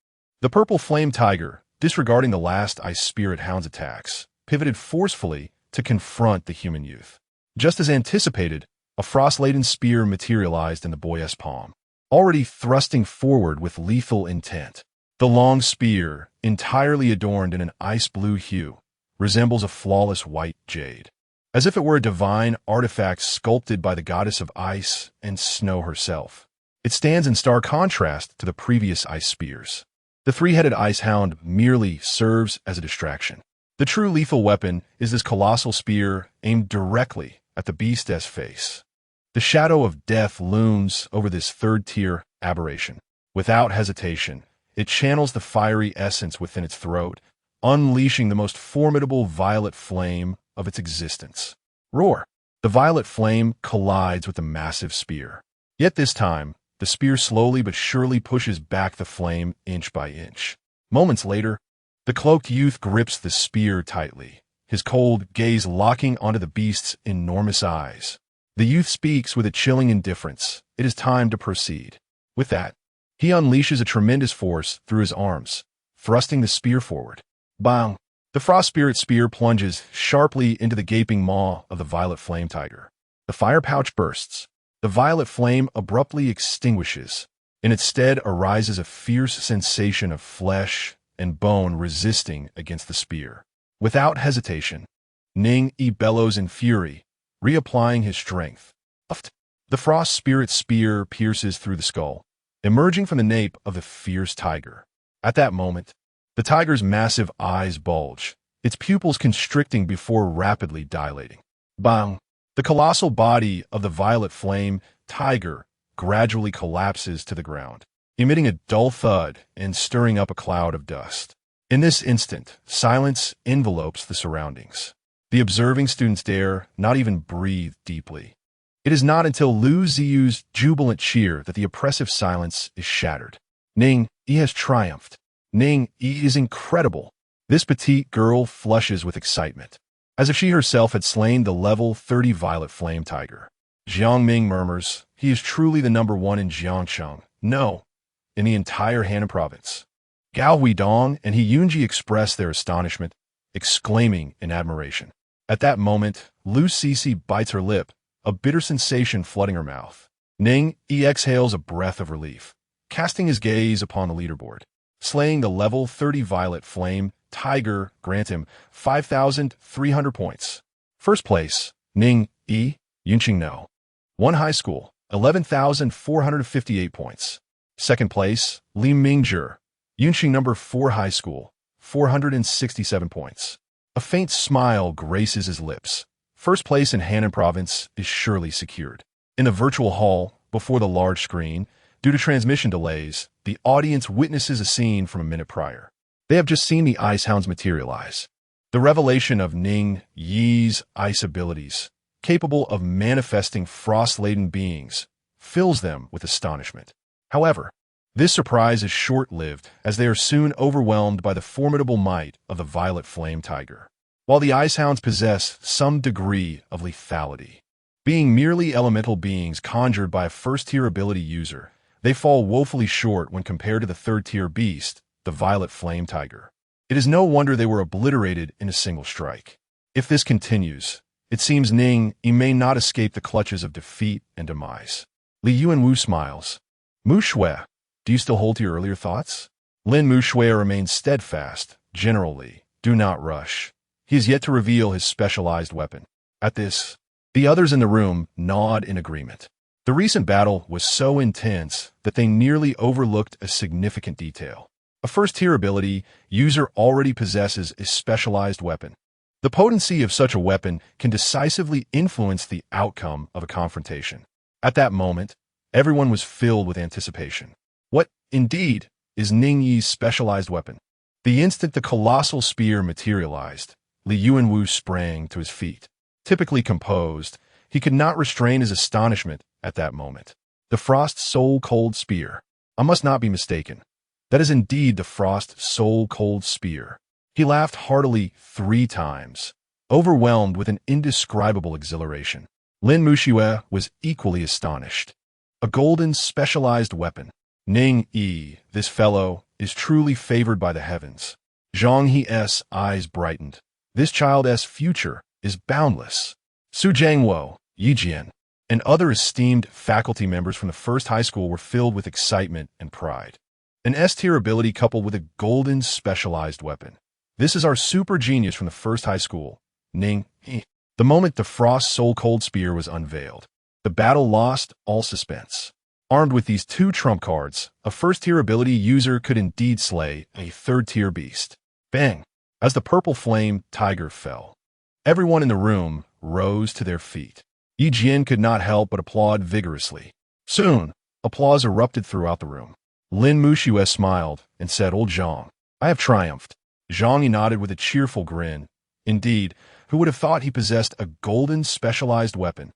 Speaker 1: The purple flame tiger, disregarding the last ice spirit hound's attacks, pivoted forcefully to confront the human youth. Just as anticipated, a frost-laden spear materialized in the boy's palm, already thrusting forward with lethal intent. The long spear, entirely adorned in an ice-blue hue, resembles a flawless white jade, as if it were a divine artifact sculpted by the goddess of ice and snow herself. It stands in stark contrast to the previous ice spears. The 3-headed ice hound merely serves as a distraction. The true lethal weapon is this colossal spear aimed directly at the beast's face. The shadow of death looms over this 3rd-tier aberration. Without hesitation, it channels the fiery essence within its throat, unleashing the most formidable violet flame of its existence. Roar! The violet flame collides with the massive spear. Yet this time, the spear slowly but surely pushes back the flame inch by inch. Moments later, the cloaked youth grips the spear tightly, his cold gaze locking onto the beast's enormous eyes. The youth speaks with a chilling indifference. It is time to proceed. With that, he unleashes a tremendous force through his arms, thrusting the spear forward. Bang! The frost spirit spear plunges sharply into the gaping maw of the violet flame tiger. The fire pouch bursts. The violet flame abruptly extinguishes. In its stead arises a fierce sensation of flesh and bone resisting against the spear. Without hesitation, Ning Yi bellows in fury, reapplying his strength. The frost spirit spear pierces through the skull, emerging from the nape of the fierce tiger. At that moment, the tiger's massive eyes bulge, its pupils constricting before rapidly dilating. Bang! The colossal body of the violet flame tiger gradually collapses to the ground, emitting a dull thud and stirring up a cloud of dust. In this instant, silence envelopes the surroundings. The observing students dare not even breathe deeply. It is not until Lu Ziyu's jubilant cheer that the oppressive silence is shattered. Ning Yi has triumphed. Ning Yi is incredible. This petite girl flushes with excitement, as if she herself had slain the level 30 Violet Flame Tiger. Jiang Ming murmurs, he is truly the number one in Jiangcheng. No, in the entire Henan province. Gao Huidong and He Yunji express their astonishment, exclaiming in admiration. At that moment, Lu Cixi bites her lip, a bitter sensation flooding her mouth. Ning Yi exhales a breath of relief, casting his gaze upon the leaderboard. Slaying the level 30 Violet Flame Tiger grant him 5,300 points. First place, Ning Yi, Yunqing No. 1 High School, 11,458 points. Second place, Li Mingzhi, Yunqing No. 4 High School, 467 points. A faint smile graces his lips. First place in Henan province is surely secured. In the virtual hall, before the large screen, due to transmission delays, the audience witnesses a scene from a minute prior. They have just seen the Ice Hounds materialize. The revelation of Ning Yi's ice abilities, capable of manifesting frost-laden beings, fills them with astonishment. However, this surprise is short-lived as they are soon overwhelmed by the formidable might of the Violet Flame Tiger. While the Ice Hounds possess some degree of lethality, being merely elemental beings conjured by a first-tier ability user, they fall woefully short when compared to the third-tier beast, the Violet Flame Tiger. It is no wonder they were obliterated in a single strike. If this continues, it seems Ning Yi may not escape the clutches of defeat and demise. Li Yuanwu smiles. Mu Shui, do you still hold to your earlier thoughts? Lin Mu Shui remains steadfast. General Li, do not rush. He is yet to reveal his specialized weapon. At this, the others in the room nod in agreement. The recent battle was so intense that they nearly overlooked a significant detail. A first-tier ability user already possesses a specialized weapon. The potency of such a weapon can decisively influence the outcome of a confrontation. At that moment, everyone was filled with anticipation. What, indeed, is Ning Yi's specialized weapon? The instant the colossal spear materialized, Li Yuanwu sprang to his feet. Typically composed, he could not restrain his astonishment at that moment. The Frost Soul Cold Spear. I must not be mistaken. That is indeed the Frost Soul Cold Spear. He laughed heartily 3 times, overwhelmed with an indescribable exhilaration. Lin Mushiue was equally astonished. A golden specialized weapon. Ning Yi, this fellow, is truly favored by the heavens. Zhang He's eyes brightened. This child's future is boundless. Su Jiangwo, Yi Jian, and other esteemed faculty members from the first high school were filled with excitement and pride. An S-tier ability coupled with a golden specialized weapon. This is our super genius from the first high school, Ning Yi. The moment the Frost Soul Cold Spear was unveiled, the battle lost all suspense. Armed with these 2 trump cards, a first-tier ability user could indeed slay a third-tier beast. Bang! As the purple flame tiger fell, everyone in the room rose to their feet. Yi Jian could not help but applaud vigorously. Soon, applause erupted throughout the room. Lin Mushiue smiled and said, Old Zhang, I have triumphed. Zhang Yi nodded with a cheerful grin. Indeed, who would have thought he possessed a golden specialized weapon?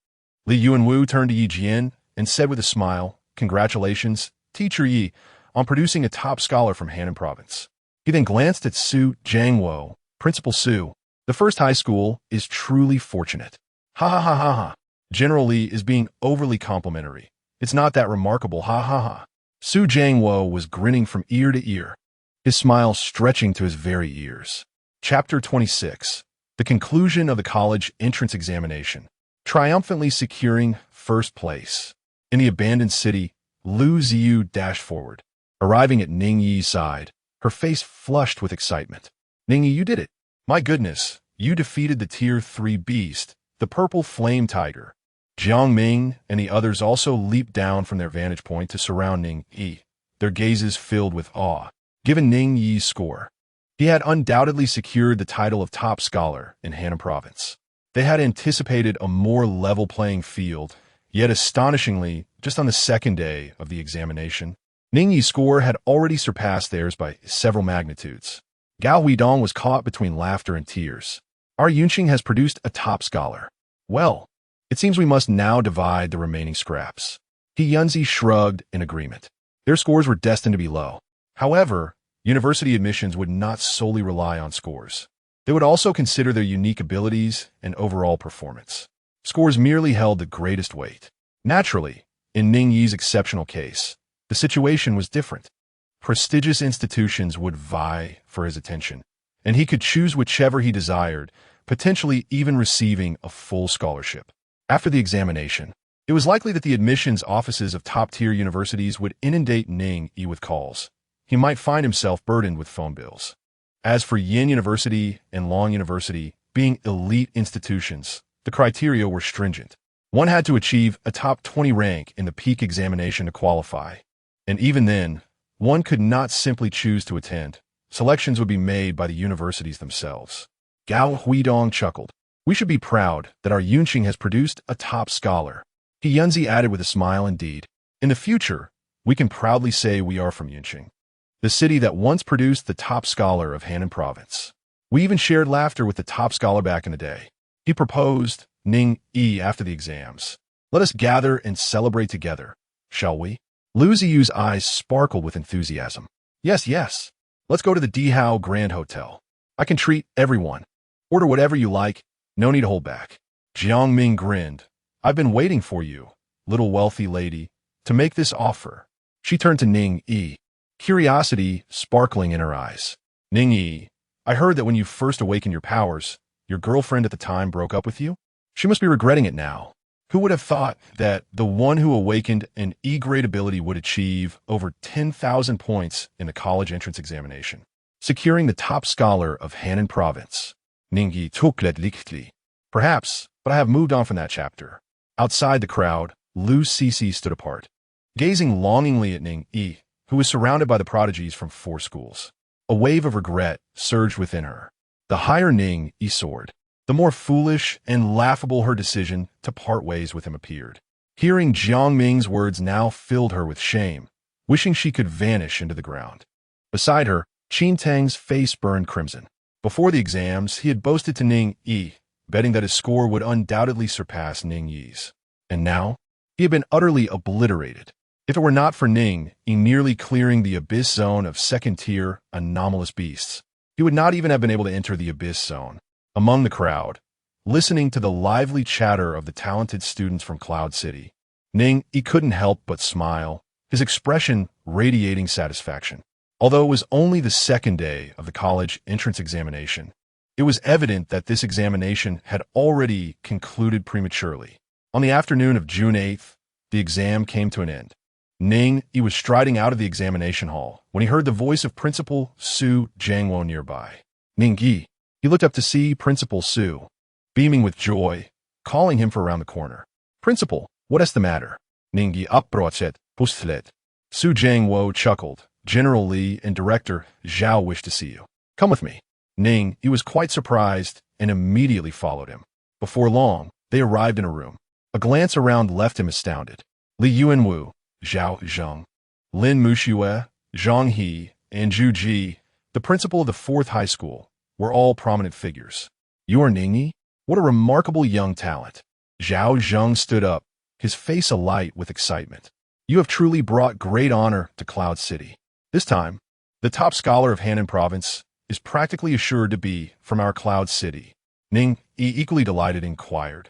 Speaker 1: Li Yuanwu turned to Yi Jian and said with a smile, Congratulations, Teacher Yi, on producing a top scholar from Henan province. He then glanced at Su Jiangwo, Principal Su. The first high school is truly fortunate. Ha ha ha ha ha. General Li is being overly complimentary. It's not that remarkable, ha ha ha. Su Jiangwo was grinning from ear to ear, his smile stretching to his very ears. Chapter 26. The conclusion of the college entrance examination. Triumphantly securing first place. In the abandoned city, Lu Ziyu dashed forward. Arriving at Ning Yi's side, her face flushed with excitement. Ning Yi, you did it. My goodness, you defeated the Tier 3 beast, the Purple Flame Tiger. Jiang Ming and the others also leaped down from their vantage point to surround Ning Yi, their gazes filled with awe. Given Ning Yi's score, he had undoubtedly secured the title of top scholar in Henan province. They had anticipated a more level playing field, yet astonishingly, just on the second day of the examination, Ning Yi's score had already surpassed theirs by several magnitudes. Gao Huidong was caught between laughter and tears. Our Yunqing has produced a top scholar. Well, It seems we must now divide the remaining scraps. Ning Yi shrugged in agreement. Their scores were destined to be low. However, university admissions would not solely rely on scores. They would also consider their unique abilities and overall performance. Scores merely held the greatest weight. Naturally, in Ning Yi's exceptional case, the situation was different. Prestigious institutions would vie for his attention, and he could choose whichever he desired, potentially even receiving a full scholarship. After the examination, it was likely that the admissions offices of top-tier universities would inundate Ning Yi with calls. He might find himself burdened with phone bills. As for Yin University and Long University, being elite institutions, the criteria were stringent. One had to achieve a top 20 rank in the peak examination to qualify. And even then, one could not simply choose to attend. Selections would be made by the universities themselves. Gao Huidong chuckled. We should be proud that our Yunqing has produced a top scholar. Ning Yi added with a smile, indeed. In the future, we can proudly say we are from Yunqing, the city that once produced the top scholar of Hannan Province. We even shared laughter with the top scholar back in the day. He proposed, Ning Yi, after the exams. Let us gather and celebrate together, shall we? Lu Ziyu's eyes sparkled with enthusiasm. Yes, yes. Let's go to the Dihao Grand Hotel. I can treat everyone. Order whatever you like. No need to hold back. Jiang Ming grinned. I've been waiting for you, little wealthy lady, to make this offer. She turned to Ning Yi, curiosity sparkling in her eyes. Ning Yi, I heard that when you first awakened your powers, your girlfriend at the time broke up with you? She must be regretting it now. Who would have thought that the one who awakened an E-grade ability would achieve over 10,000 points in the college entrance examination, securing the top scholar of Hannan Province? Ning Yi took that lichtly. Perhaps, but I have moved on from that chapter. Outside the crowd, Lu Cixi stood apart, gazing longingly at Ning Yi, who was surrounded by the prodigies from 4 schools. A wave of regret surged within her. The higher Ning Yi soared, the more foolish and laughable her decision to part ways with him appeared. Hearing Jiang Ming's words now filled her with shame, wishing she could vanish into the ground. Beside her, Qin Tang's face burned crimson. Before the exams, he had boasted to Ning Yi, betting that his score would undoubtedly surpass Ning Yi's. And now, he had been utterly obliterated. If it were not for Ning Yi nearly clearing the abyss zone of second-tier anomalous beasts, he would not even have been able to enter the abyss zone. Among the crowd, listening to the lively chatter of the talented students from Cloud City, Ning Yi couldn't help but smile, his expression radiating satisfaction. Although it was only the second day of the college entrance examination, it was evident that this examination had already concluded prematurely. On the afternoon of June 8th, the exam came to an end. Ning Yi was striding out of the examination hall when he heard the voice of Principal Su Jiangwo nearby. Ning Yi. He looked up to see Principal Su, beaming with joy, calling him from around the corner. Principal, what is the matter? Ning Yi approached, postlet. Su Jiangwo chuckled. General Li and Director Zhao wish to see you. Come with me. Ning Yi was quite surprised and immediately followed him. Before long, they arrived in a room. A glance around left him astounded. Li Yuanwu, Zhao Zheng, Lin Muxue, Zhang He, and Zhu Ji, the principal of the 4th high school, were all prominent figures. You are Ning Yi? What a remarkable young talent. Zhao Zheng stood up, his face alight with excitement. You have truly brought great honor to Cloud City. This time, the top scholar of Hannan Province is practically assured to be from our Cloud City. Ning Yi, equally delighted, inquired.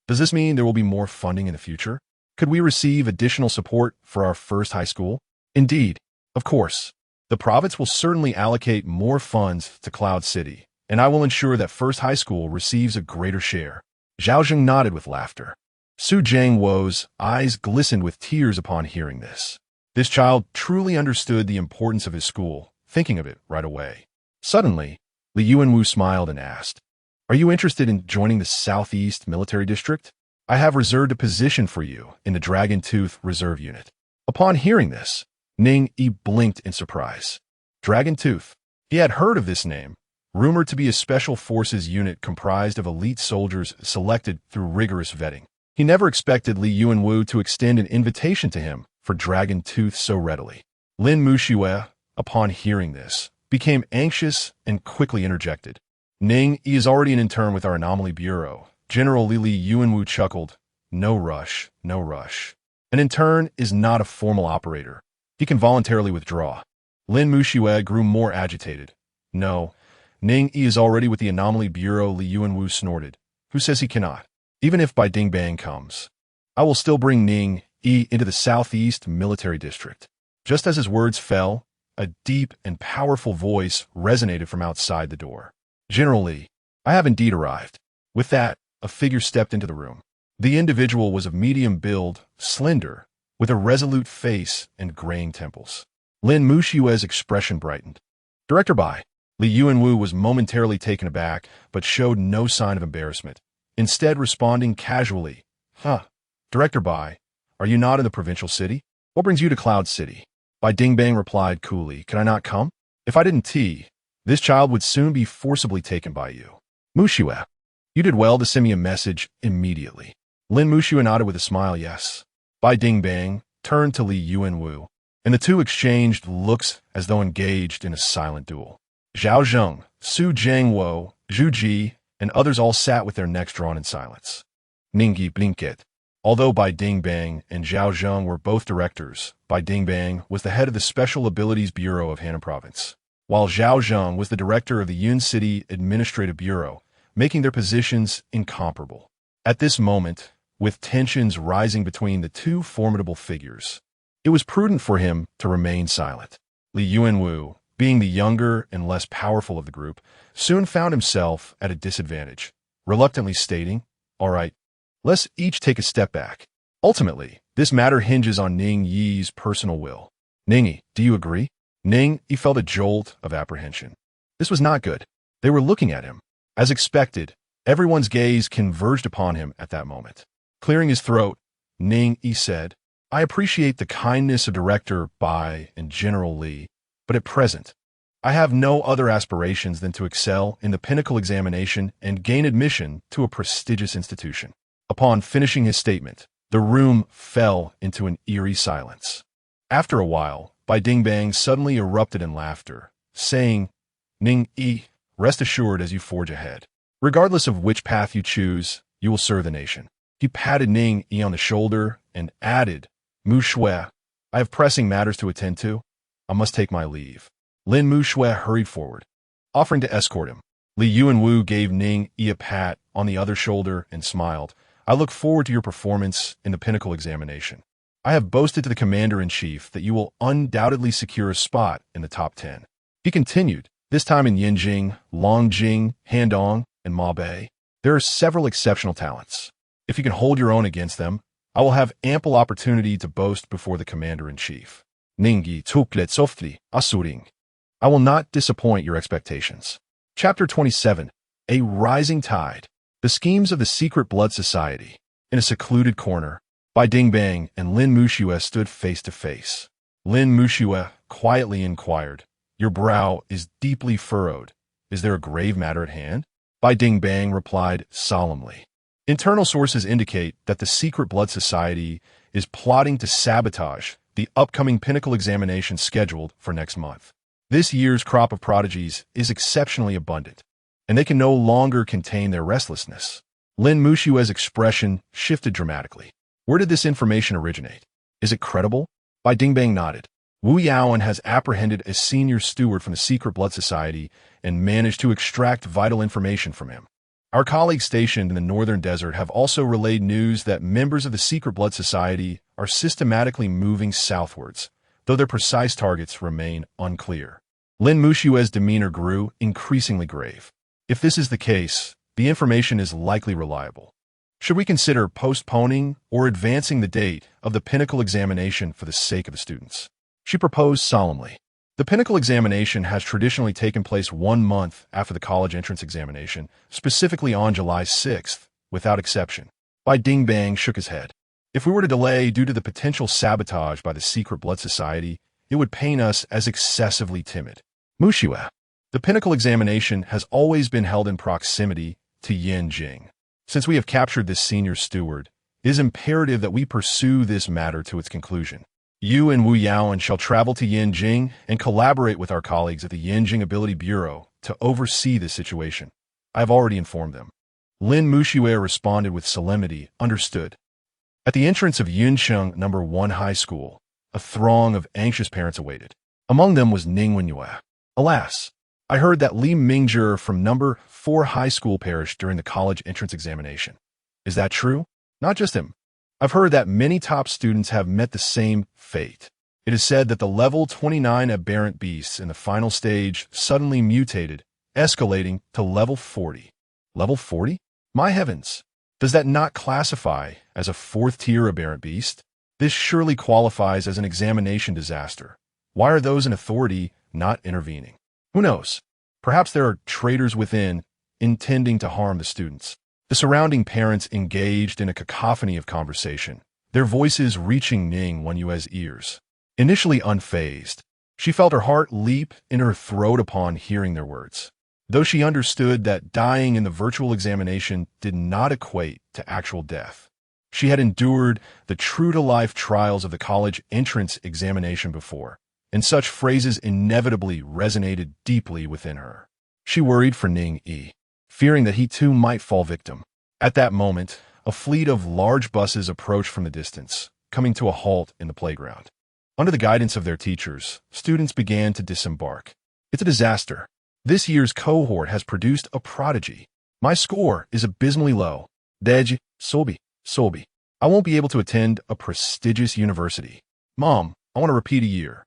Speaker 1: Does this mean there will be more funding in the future? Could we receive additional support for our first high school? Indeed, of course. The province will certainly allocate more funds to Cloud City, and I will ensure that first high school receives a greater share. Zhao Zheng nodded with laughter. Su Jiangwo's eyes glistened with tears upon hearing this. This child truly understood the importance of his school, thinking of it right away. Suddenly, Li Yuanwu smiled and asked, Are you interested in joining the Southeast Military District? I have reserved a position for you in the Dragon Tooth Reserve Unit. Upon hearing this, Ning Yi blinked in surprise. Dragon Tooth. He had heard of this name, rumored to be a special forces unit comprised of elite soldiers selected through rigorous vetting. He never expected Li Yuanwu to extend an invitation to him for Dragon Tooth so readily. Lin Muxue, upon hearing this, became anxious and quickly interjected. Ning Yi is already an intern with our Anomaly Bureau. General Li Yuanwu chuckled, No rush, no rush. An intern is not a formal operator. He can voluntarily withdraw. Lin Muxue grew more agitated. No, Ning Yi is already with the Anomaly Bureau, Li Yuanwu snorted. Who says he cannot? Even if Bai Dingbang comes, I will still bring Ning Yi into the Southeast Military District. Just as his words fell, a deep and powerful voice resonated from outside the door. General Li, I have indeed arrived. With that, a figure stepped into the room. The individual was of medium build, slender, with a resolute face and graying temples. Lin Muxue's expression brightened. Director Bai. Li Yuanwu was momentarily taken aback, but showed no sign of embarrassment, instead responding casually. Director Bai, are you not in the provincial city? What brings you to Cloud City? Bai Dingbang replied coolly, Can I not come? If I didn't this child would soon be forcibly taken by you. Muxue, you did well to send me a message immediately. Lin Muxue nodded with a smile, yes. Bai Dingbang turned to Li Yuanwu, and the two exchanged looks as though engaged in a silent duel. Zhao Zheng, Su Jiangwo, Zhu Ji, and others all sat with their necks drawn in silence. Ning Yi blinked. Although Bai Dingbang and Zhao Zheng were both directors, Bai Dingbang was the head of the Special Abilities Bureau of Hannan Province, while Zhao Zheng was the director of the Yun City Administrative Bureau, making their positions incomparable. At this moment, with tensions rising between the two formidable figures, it was prudent for him to remain silent. Li Yuanwu, being the younger and less powerful of the group, soon found himself at a disadvantage, reluctantly stating, All right, let's each take a step back. Ultimately, this matter hinges on Ning Yi's personal will. Ning Yi, do you agree? Ning Yi felt a jolt of apprehension. This was not good. They were looking at him. As expected, everyone's gaze converged upon him at that moment. Clearing his throat, Ning Yi said, I appreciate the kindness of Director Bai and General Li, but at present, I have no other aspirations than to excel in the pinnacle examination and gain admission to a prestigious institution. Upon finishing his statement, the room fell into an eerie silence. After a while, Bai Dingbang suddenly erupted in laughter, saying, Ning Yi, rest assured as you forge ahead. Regardless of which path you choose, you will serve the nation. He patted Ning Yi on the shoulder and added, Muxue, I have pressing matters to attend to. I must take my leave. Lin Muxue hurried forward, offering to escort him. Li Yuanwu gave Ning Yi a pat on the other shoulder and smiled. I look forward to your performance in the pinnacle examination. I have boasted to the Commander-in-Chief that you will undoubtedly secure a spot in the top 10. He continued, this time in Yinjing, Longjing, Handong, and Mabei. There are several exceptional talents. If you can hold your own against them, I will have ample opportunity to boast before the Commander-in-Chief. Ning Yi tuklet softly, asuring. I will not disappoint your expectations. Chapter 27. A Rising Tide. The schemes of the Secret Blood Society. In a secluded corner, Bai Dingbang and Lin Muxue stood face to face. Lin Muxue quietly inquired, Your brow is deeply furrowed. Is there a grave matter at hand? Bai Dingbang replied solemnly. Internal sources indicate that the Secret Blood Society is plotting to sabotage the upcoming pinnacle examination scheduled for next month. This year's crop of prodigies is exceptionally abundant, and they can no longer contain their restlessness. Lin Muxue's expression shifted dramatically. Where did this information originate? Is it credible? Bai Dingbang nodded. Wu Yaoan has apprehended a senior steward from the Secret Blood Society and managed to extract vital information from him. Our colleagues stationed in the northern desert have also relayed news that members of the Secret Blood Society are systematically moving southwards, though their precise targets remain unclear. Lin Muxue's demeanor grew increasingly grave. If this is the case, the information is likely reliable. Should we consider postponing or advancing the date of the pinnacle examination for the sake of the students? She proposed solemnly. The pinnacle examination has traditionally taken place 1 month after the college entrance examination, specifically on July 6th, without exception. Bai Dingbang shook his head. If we were to delay due to the potential sabotage by the Secret Blood Society, it would paint us as excessively timid. Muxue, the pinnacle examination has always been held in proximity to Yinjing. Since we have captured this senior steward, it is imperative that we pursue this matter to its conclusion. You and Wu Yaoan shall travel to Yinjing and collaborate with our colleagues at the Yinjing Ability Bureau to oversee this situation. I have already informed them. Lin Muxue responded with solemnity, understood. At the entrance of Yuncheng No. 1 High School, a throng of anxious parents awaited. Among them was Ning Yi. Alas, I heard that Li Mingzhi from No. 4 High School perished during the college entrance examination. Is that true? Not just him. I've heard that many top students have met the same fate. It is said that the level 29 aberrant beasts in the final stage suddenly mutated, escalating to level 40. Level 40? My heavens! Does that not classify as a fourth-tier aberrant beast? This surely qualifies as an examination disaster. Why are those in authority not intervening? Who knows? Perhaps there are traitors within, intending to harm the students. The surrounding parents engaged in a cacophony of conversation, their voices reaching Ning Yi's ears. Initially unfazed, she felt her heart leap in her throat upon hearing their words. Though she understood that dying in the virtual examination did not equate to actual death. She had endured the true-to-life trials of the college entrance examination before, and such phrases inevitably resonated deeply within her. She worried for Ning Yi, fearing that he too might fall victim. At that moment, a fleet of large buses approached from the distance, coming to a halt in the playground. Under the guidance of their teachers, students began to disembark. It's a disaster. This year's cohort has produced a prodigy. My score is abysmally low. Deji, Sobi. I won't be able to attend a prestigious university. Mom, I want to repeat a year.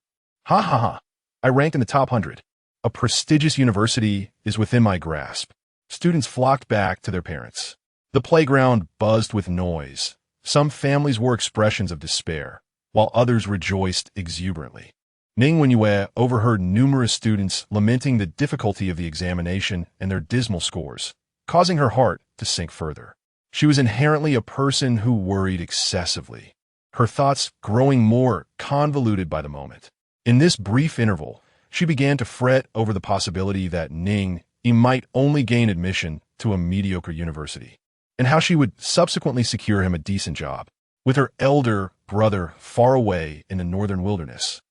Speaker 1: Ha ha ha. I ranked in the top 100. A prestigious university is within my grasp. Students flocked back to their parents. The playground buzzed with noise. Some families wore expressions of despair, while others rejoiced exuberantly. Ning Yi overheard numerous students lamenting the difficulty of the examination and their dismal scores, causing her heart to sink further. She was inherently a person who worried excessively, her thoughts growing more convoluted by the moment. In this brief interval, she began to fret over the possibility that Ning Yi might only gain admission to a mediocre university, and how she would subsequently secure him a decent job, with her elder brother far away in the northern wilderness.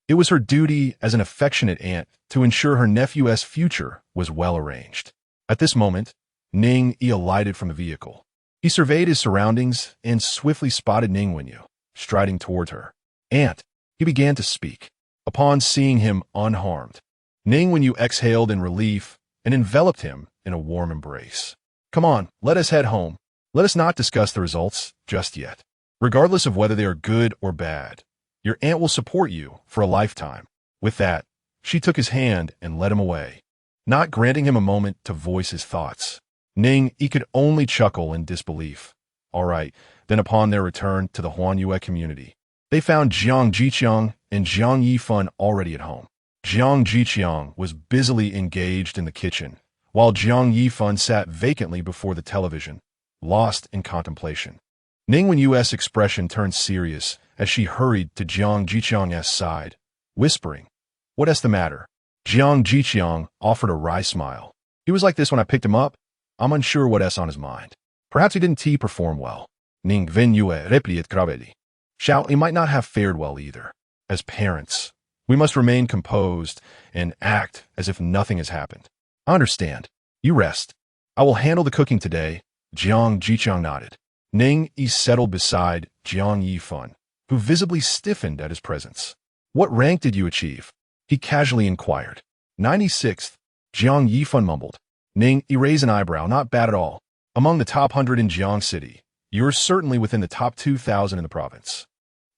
Speaker 1: It was her duty as an affectionate aunt to ensure her nephew's future was well arranged. At this moment, Ning Yi alighted from the vehicle. He surveyed his surroundings and swiftly spotted Ning Yi, striding toward her. Aunt, he began to speak. Upon seeing him unharmed, Ning Yi exhaled in relief and enveloped him in a warm embrace. Come on, let us head home. Let us not discuss the results just yet. Regardless of whether they are good or bad, your aunt will support you for a lifetime. With that, she took his hand and led him away, not granting him a moment to voice his thoughts. Ning Yi could only chuckle in disbelief. All right, then upon their return to the Huanyue community, they found Jiang Jiqiang and Jiang Yifan already at home. Jiang Jiqiang was busily engaged in the kitchen, while Jiang Yifan sat vacantly before the television, lost in contemplation. Ning Yi's expression turned serious as she hurried to Jiang Jiqiang's side, whispering, "What is the matter?" Jiang Jiqiang offered a wry smile. "He was like this when I picked him up. I'm unsure what's on his mind. Perhaps he didn't perform well." Ning Yue replied gravely. "Xiao, he might not have fared well either. As parents, we must remain composed and act as if nothing has happened. I understand. You rest. I will handle the cooking today." Jiang Jiqiang nodded. Ning Yi settled beside Jiang Yifan, who visibly stiffened at his presence. "What rank did you achieve?" he casually inquired. 96th, Jiang Yifan mumbled. Ning Yi raised an eyebrow. "Not bad at all. Among the top 100 in Jiang City, you're certainly within the top 2,000 in the province.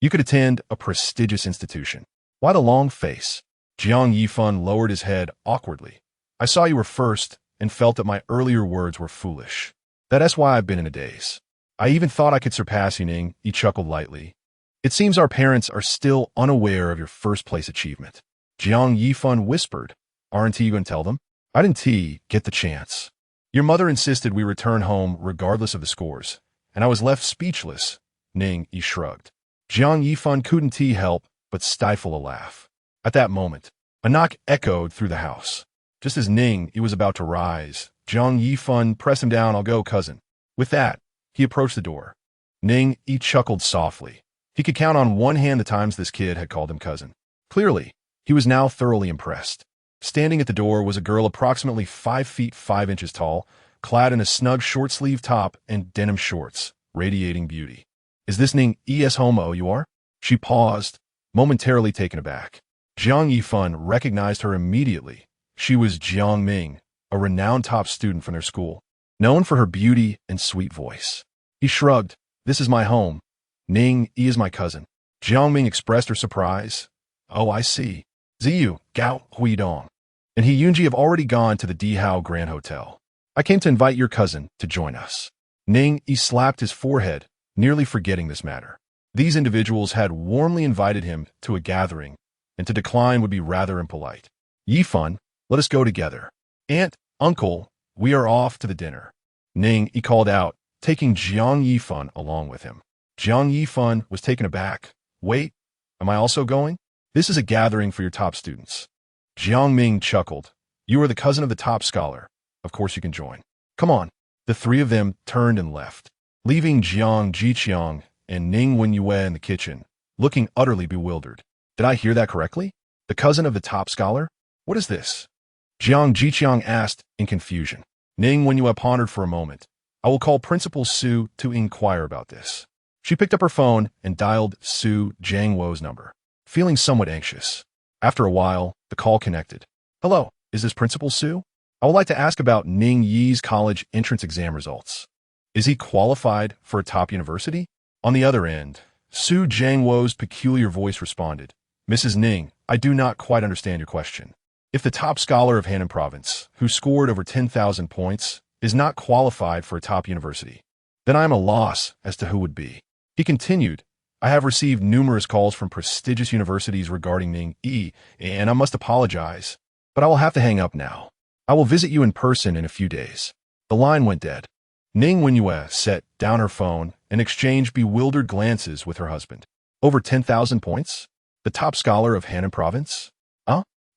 Speaker 1: You could attend a prestigious institution." "Why the long face?" Jiang Yifan lowered his head awkwardly. "I saw you were first and felt that my earlier words were foolish. That's why I've been in a daze. I even thought I could surpass you, Ning." He chuckled lightly. "It seems our parents are still unaware of your first-place achievement." Jiang Yifan whispered. "Aren't you going to tell them?" "I didn't get the chance. Your mother insisted we return home regardless of the scores, and I was left speechless." Ning Yi shrugged. Jiang Yifan couldn't help but stifle a laugh. At that moment, a knock echoed through the house. Just as Ning Yi was about to rise, Jiang Yifan pressed him down. "I'll go, cousin." With that, he approached the door. Ning Yi chuckled softly. He could count on one hand the times this kid had called him cousin. Clearly, he was now thoroughly impressed. Standing at the door was a girl approximately 5 feet 5 inches tall, clad in a snug short-sleeved top and denim shorts, radiating beauty. Is this Ning Yi's homo you are? She paused, momentarily taken aback. Jiang Yifan recognized her immediately. She was Jiang Ming, a renowned top student from their school, known for her beauty and sweet voice. He shrugged. This is my home. Ning Yi is my cousin. Jiang Ming expressed her surprise. Oh, I see. Ziyu, Gao, Huidong, and he Yunji have already gone to the Dihao Grand Hotel. I came to invite your cousin to join us. Ning Yi slapped his forehead, nearly forgetting this matter. These individuals had warmly invited him to a gathering, and to decline would be rather impolite. Yifan, let us go together. Aunt, uncle, we are off to the dinner. Ning Yi called out, taking Jiang Yifan along with him. Jiang Yifan was taken aback. Wait, am I also going? This is a gathering for your top students. Jiang Ming chuckled. You are the cousin of the top scholar. Of course you can join. Come on. The three of them turned and left, leaving Jiang Jiqiang and Ning Wenyue in the kitchen, looking utterly bewildered. Did I hear that correctly? The cousin of the top scholar? What is this? Jiang Jiqiang asked in confusion. Ning Wenyue pondered for a moment. I will call Principal Su to inquire about this. She picked up her phone and dialed Su Jiangwo's number, feeling somewhat anxious. After a while, the call connected. Hello, is this Principal Su? I would like to ask about Ning Yi's college entrance exam results. Is he qualified for a top university? On the other end, Su Jiangwo's peculiar voice responded, Mrs. Ning, I do not quite understand your question. If the top scholar of Henan Province, who scored over 10,000 points, is not qualified for a top university, then I am a loss as to who would be. He continued, I have received numerous calls from prestigious universities regarding Ning Yi, and I must apologize, but I will have to hang up now. I will visit you in person in a few days. The line went dead. Ning Wenyue set down her phone and exchanged bewildered glances with her husband. Over 10,000 points? The top scholar of Henan Province?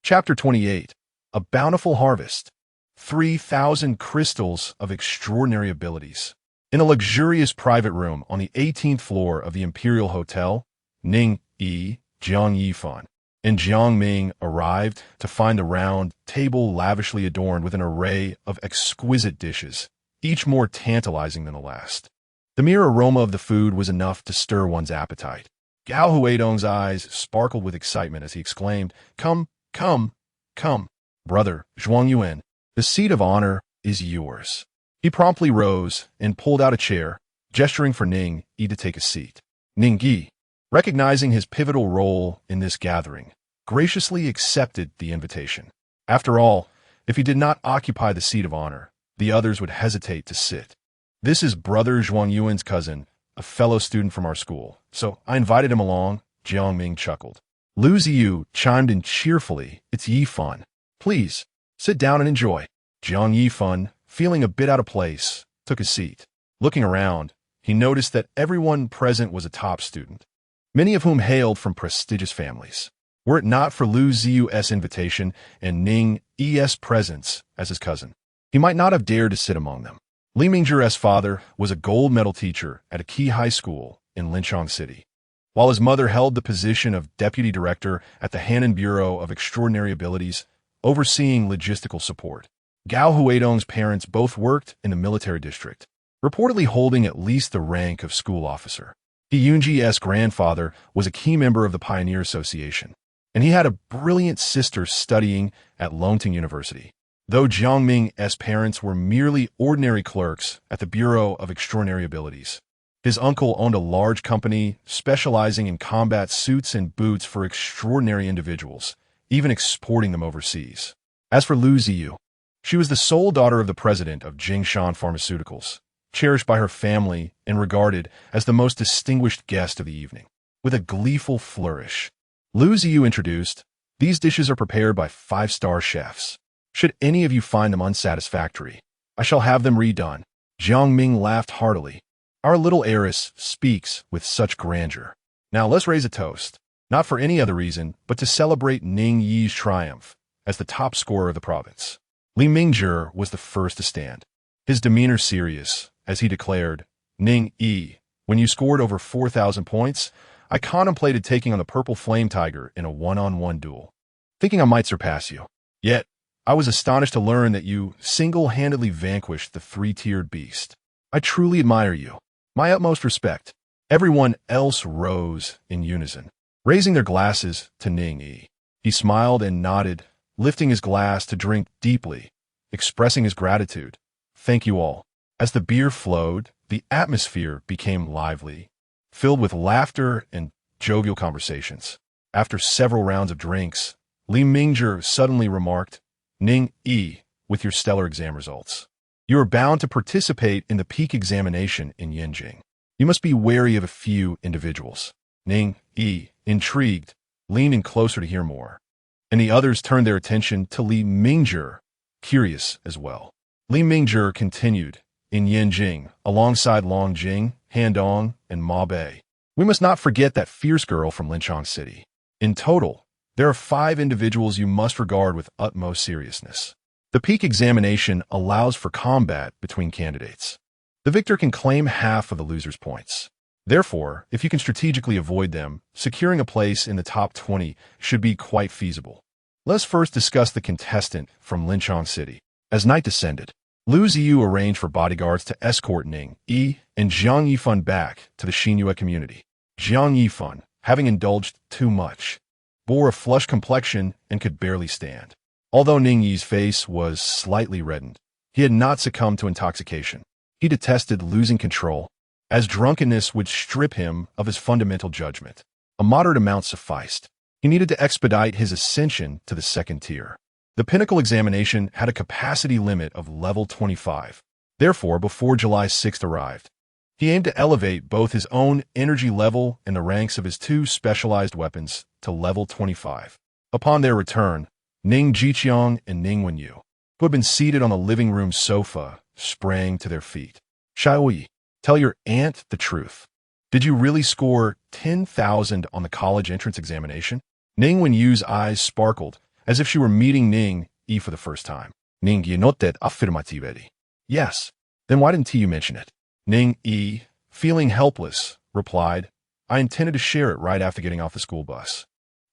Speaker 1: Chapter 28. A Bountiful Harvest. 3,000 crystals of extraordinary abilities. In a luxurious private room on the 18th floor of the Imperial Hotel, Ning Yi, Jiang Yifan, and Jiang Ming arrived to find the round table lavishly adorned with an array of exquisite dishes, each more tantalizing than the last. The mere aroma of the food was enough to stir one's appetite. Gao Huidong's eyes sparkled with excitement as he exclaimed, Come, come, come, brother, Zhuang Yuan, the seat of honor is yours. He promptly rose and pulled out a chair, gesturing for Ning Yi to take a seat. Ning Yi, recognizing his pivotal role in this gathering, graciously accepted the invitation. After all, if he did not occupy the seat of honor, the others would hesitate to sit. This is brother Zhuang Yuan's cousin, a fellow student from our school, so I invited him along, Jiang Ming chuckled. Lu Ziyu chimed in cheerfully, It's Yifan. Please, sit down and enjoy. Jiang Yifan, feeling a bit out of place, took a seat. Looking around, he noticed that everyone present was a top student, many of whom hailed from prestigious families. Were it not for Lu Ziyu's invitation and Ning Yi's presence as his cousin, he might not have dared to sit among them. Li Mingzhi's father was a gold medal teacher at a key high school in Linchong City, while his mother held the position of deputy director at the Henan Bureau of Extraordinary Abilities, overseeing logistical support. Gao Huidong's parents both worked in the military district, reportedly holding at least the rank of school officer. He Yunji's grandfather was a key member of the Pioneer Association, and he had a brilliant sister studying at Longting University. Though Jiang Ming's parents were merely ordinary clerks at the Bureau of Extraordinary Abilities, his uncle owned a large company specializing in combat suits and boots for extraordinary individuals, even exporting them overseas. As for Lu Ziyu, she was the sole daughter of the president of Jingshan Pharmaceuticals, cherished by her family and regarded as the most distinguished guest of the evening. With a gleeful flourish, Lu Ziyu introduced, These dishes are prepared by 5-star chefs. Should any of you find them unsatisfactory, I shall have them redone. Jiang Ming laughed heartily. Our little heiress speaks with such grandeur. Now let's raise a toast, not for any other reason, but to celebrate Ning Yi's triumph as the top scorer of the province. Li Mingzhi was the first to stand, his demeanor serious, as he declared, Ning Yi, when you scored over 4,000 points, I contemplated taking on the Purple Flame Tiger in a one-on-one duel, thinking I might surpass you. Yet, I was astonished to learn that you single-handedly vanquished the 3-tiered beast. I truly admire you. My utmost respect. Everyone else rose in unison, raising their glasses to Ning Yi. He smiled and nodded, lifting his glass to drink deeply, expressing his gratitude. Thank you all. As the beer flowed, the atmosphere became lively, filled with laughter and jovial conversations. After several rounds of drinks, Li Mingzhi suddenly remarked, Ning Yi, with your stellar exam results, you are bound to participate in the peak examination in Yanjing. You must be wary of a few individuals. Ning Yi, intrigued, leaned in closer to hear more, and the others turned their attention to Li Mingzhi, curious as well. Li Mingzhi continued, in Yanjing, alongside Long Jing, Han Dong, and Ma Bei. We must not forget that fierce girl from Linchong City. In total, there are 5 individuals you must regard with utmost seriousness. The peak examination allows for combat between candidates. The victor can claim half of the loser's points. Therefore, if you can strategically avoid them, securing a place in the top 20 should be quite feasible. Let's first discuss the contestant from Linchong City. As night descended, Lu Ziyu arranged for bodyguards to escort Ning Yi and Jiang Yifan back to the Xinyue community. Jiang Yifan, having indulged too much, bore a flushed complexion and could barely stand. Although Ning Yi's face was slightly reddened, he had not succumbed to intoxication. He detested losing control, as drunkenness would strip him of his fundamental judgment. A moderate amount sufficed. He needed to expedite his ascension to the 2nd tier. The pinnacle examination had a capacity limit of level 25. Therefore, before July 6th arrived, he aimed to elevate both his own energy level and the ranks of his 2 specialized weapons to level 25. Upon their return, Ning Jiqiang and Ning Wenyu, who had been seated on the living room sofa, sprang to their feet. Xiaoyi, tell your aunt the truth. Did you really score 10,000 on the college entrance examination? Ning Wenyu's eyes sparkled, as if she were meeting Ning Yi for the first time. Ning Yi noted affirmatively. Yes. Then why didn't you mention it? Ning Yi, feeling helpless, replied, I intended to share it right after getting off the school bus.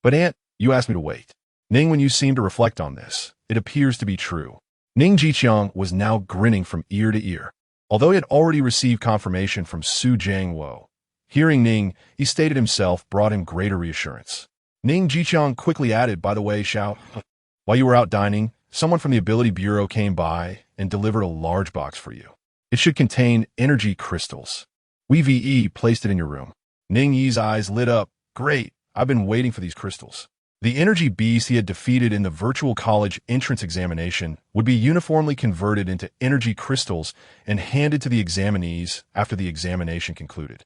Speaker 1: But aunt, you asked me to wait. Ning Wenyu seemed to reflect on this. It appears to be true. Ning Jiqiang was now grinning from ear to ear. Although he had already received confirmation from Su Jiangwo, hearing Ning, he stated himself brought him greater reassurance. Ning Jiqiang quickly added, by the way, Xiao, while you were out dining, someone from the Ability Bureau came by and delivered a large box for you. It should contain energy crystals. We VE placed it in your room. Ning Yi's eyes lit up. Great, I've been waiting for these crystals. The energy beast he had defeated in the virtual college entrance examination would be uniformly converted into energy crystals and handed to the examinees after the examination concluded.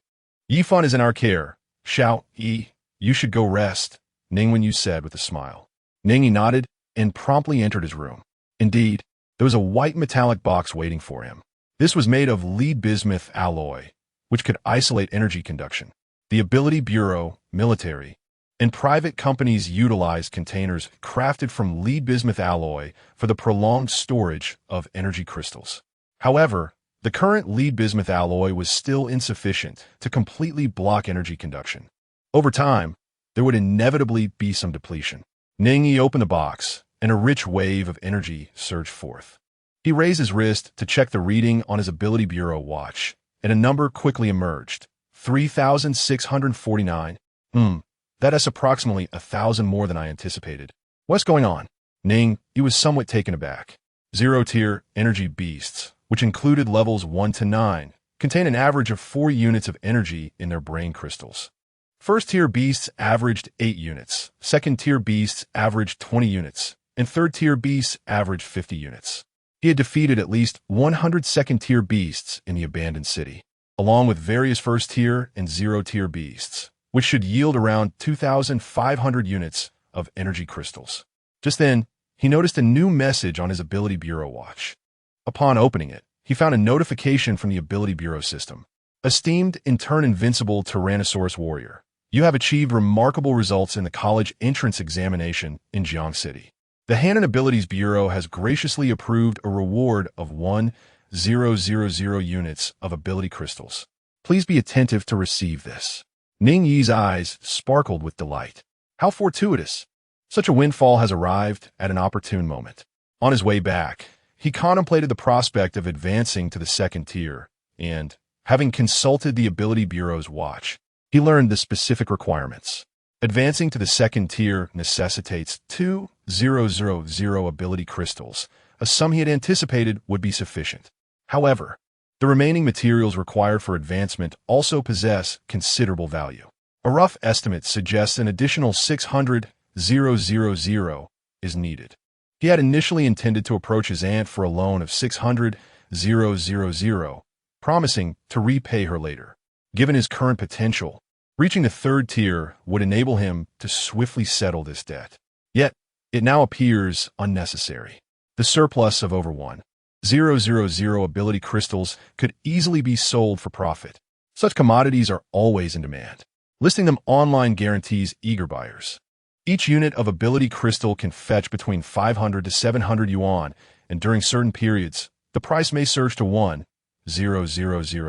Speaker 1: Yifan is in our care. Xiao Yi, you should go rest, Ning Wenyu said with a smile. Ning Yi nodded and promptly entered his room. Indeed, there was a white metallic box waiting for him. This was made of lead bismuth alloy, which could isolate energy conduction. The Ability Bureau, military, and private companies utilized containers crafted from lead bismuth alloy for the prolonged storage of energy crystals. However, the current lead bismuth alloy was still insufficient to completely block energy conduction. Over time, there would inevitably be some depletion. Ning Yi opened the box, and a rich wave of energy surged forth. He raised his wrist to check the reading on his Ability Bureau watch, and a number quickly emerged. 3,649. That is approximately 1,000 more than I anticipated. What's going on? Ning, he was somewhat taken aback. 0-tier energy beasts, which included levels 1 to 9, contain an average of 4 units of energy in their brain crystals. First-tier beasts averaged 8 units, second-tier beasts averaged 20 units, and third-tier beasts averaged 50 units. He had defeated at least 100 second-tier beasts in the abandoned city, along with various first-tier and 0-tier beasts, which should yield around 2,500 units of energy crystals. Just then, he noticed a new message on his Ability Bureau watch. Upon opening it, he found a notification from the Ability Bureau system. Esteemed in turn invincible Tyrannosaurus warrior, you have achieved remarkable results in the college entrance examination in Jiang City. The Hanan Abilities Bureau has graciously approved a reward of 1,000 units of ability crystals. Please be attentive to receive this. Ning Yi's eyes sparkled with delight. How fortuitous! Such a windfall has arrived at an opportune moment. On his way back, he contemplated the prospect of advancing to the second tier, and, Having consulted the Ability Bureau's watch, he learned the specific requirements. Advancing to the second tier necessitates 2,000 ability crystals, a sum he had anticipated would be sufficient. However, the remaining materials required for advancement also possess considerable value. A rough estimate suggests an additional 600,000 is needed. He had initially intended to approach his aunt for a loan of 600,000, promising to repay her later. Given his current potential, reaching the third tier would enable him to swiftly settle this debt. Yet, it now appears unnecessary. The surplus of over 1,000 ability crystals could easily be sold for profit. Such commodities are always in demand. Listing them online guarantees eager buyers. Each unit of ability crystal can fetch between 500 to 700 yuan, and during certain periods, the price may surge to 1,000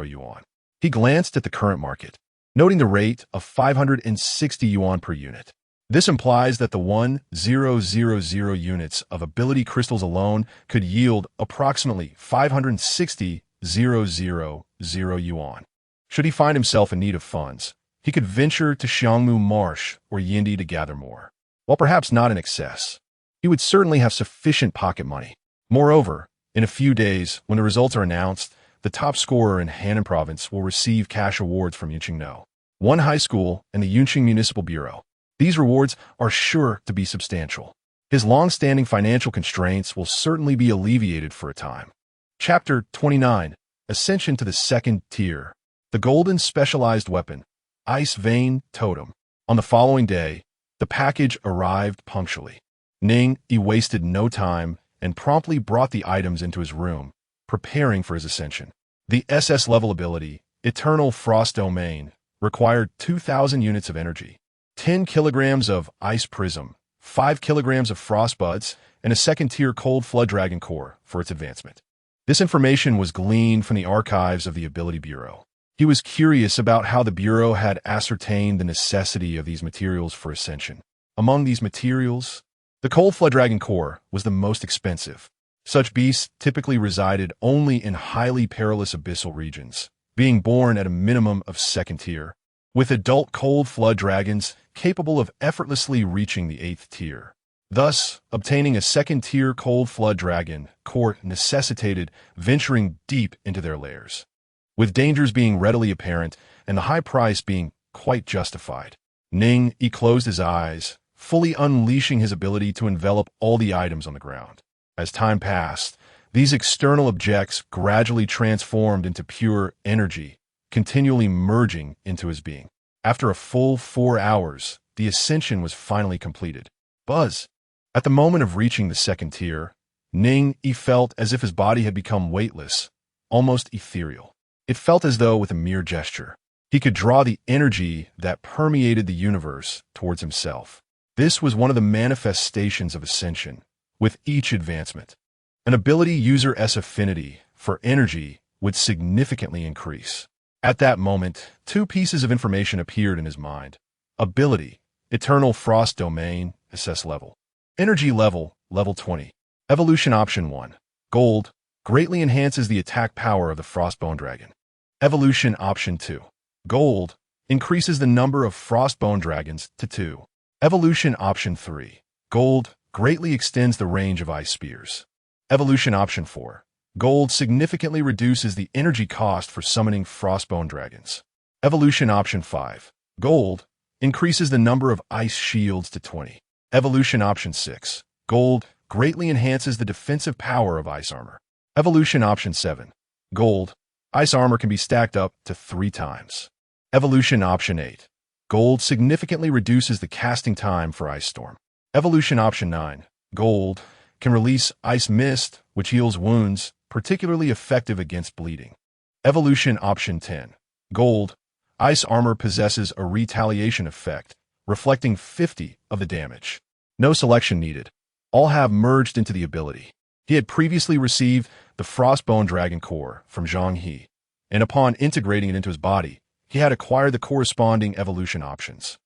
Speaker 1: yuan. He glanced at the current market, noting the rate of 560 yuan per unit. This implies that the 1,000 units of ability crystals alone could yield approximately 560,000 yuan. Should he find himself in need of funds, he could venture to Xiangmu Marsh or Yindi to gather more. While perhaps not in excess, he would certainly have sufficient pocket money. Moreover, in a few days, when the results are announced, the top scorer in Henan Province will receive cash awards from Yunqing one high school and the Yunqing Municipal Bureau. These rewards are sure to be substantial. His long-standing financial constraints will certainly be alleviated for a time. Chapter 29. Ascension to the second tier. The Golden Specialized Weapon. Ice Vein Totem. On the following day, the package arrived punctually. Ning Yi wasted no time and promptly brought the items into his room, preparing for his ascension. The SS-level ability, Eternal Frost Domain, required 2,000 units of energy, 10 kilograms of Ice Prism, 5 kilograms of Frost Buds, and a second-tier Cold Flood Dragon Core for its advancement. This information was gleaned from the archives of the Ability Bureau. He was curious about how the Bureau had ascertained the necessity of these materials for ascension. Among these materials, the Cold Flood Dragon Core was the most expensive. Such beasts typically resided only in highly perilous abyssal regions, being born at a minimum of second tier, with adult Cold Flood Dragons capable of effortlessly reaching the 8th tier. Thus, obtaining a second-tier Cold Flood Dragon Core necessitated venturing deep into their lairs, with dangers being readily apparent and the high price being quite justified. Ning Yi closed his eyes, fully unleashing his ability to envelop all the items on the ground. As time passed, these external objects gradually transformed into pure energy, continually merging into his being. After a full 4 hours, the ascension was finally completed. Buzz! At the moment of reaching the second tier, Ning Yi felt as if his body had become weightless, almost ethereal. It felt as though with a mere gesture, he could draw the energy that permeated the universe towards himself. This was one of the manifestations of ascension. With each advancement, an ability user's affinity for energy would significantly increase. At that moment, 2 pieces of information appeared in his mind. Ability, Eternal Frost Domain, SS level. Energy level, level 20. Evolution option 1. Gold, greatly enhances the attack power of the Frostbone Dragon. Evolution option 2. Gold, increases the number of Frostbone Dragons to 2. Evolution option 3. Gold, greatly extends the range of ice spears. Evolution option 4. Gold significantly reduces the energy cost for summoning Frostbone Dragons. Evolution option 5. Gold, increases the number of ice shields to 20. Evolution option 6. Gold, greatly enhances the defensive power of ice armor. Evolution option 7. Gold, ice armor can be stacked up to 3 times. Evolution option 8. Gold significantly reduces the casting time for Ice Storm. Evolution option 9. Gold can release Ice Mist, which heals wounds, particularly effective against bleeding. Evolution option 10. Gold, ice armor possesses a retaliation effect, reflecting 50 of the damage. No selection needed. All have merged into the ability. He had previously received the Frostbone Dragon Core from Zhang He, and upon integrating it into his body, he had acquired the corresponding evolution options.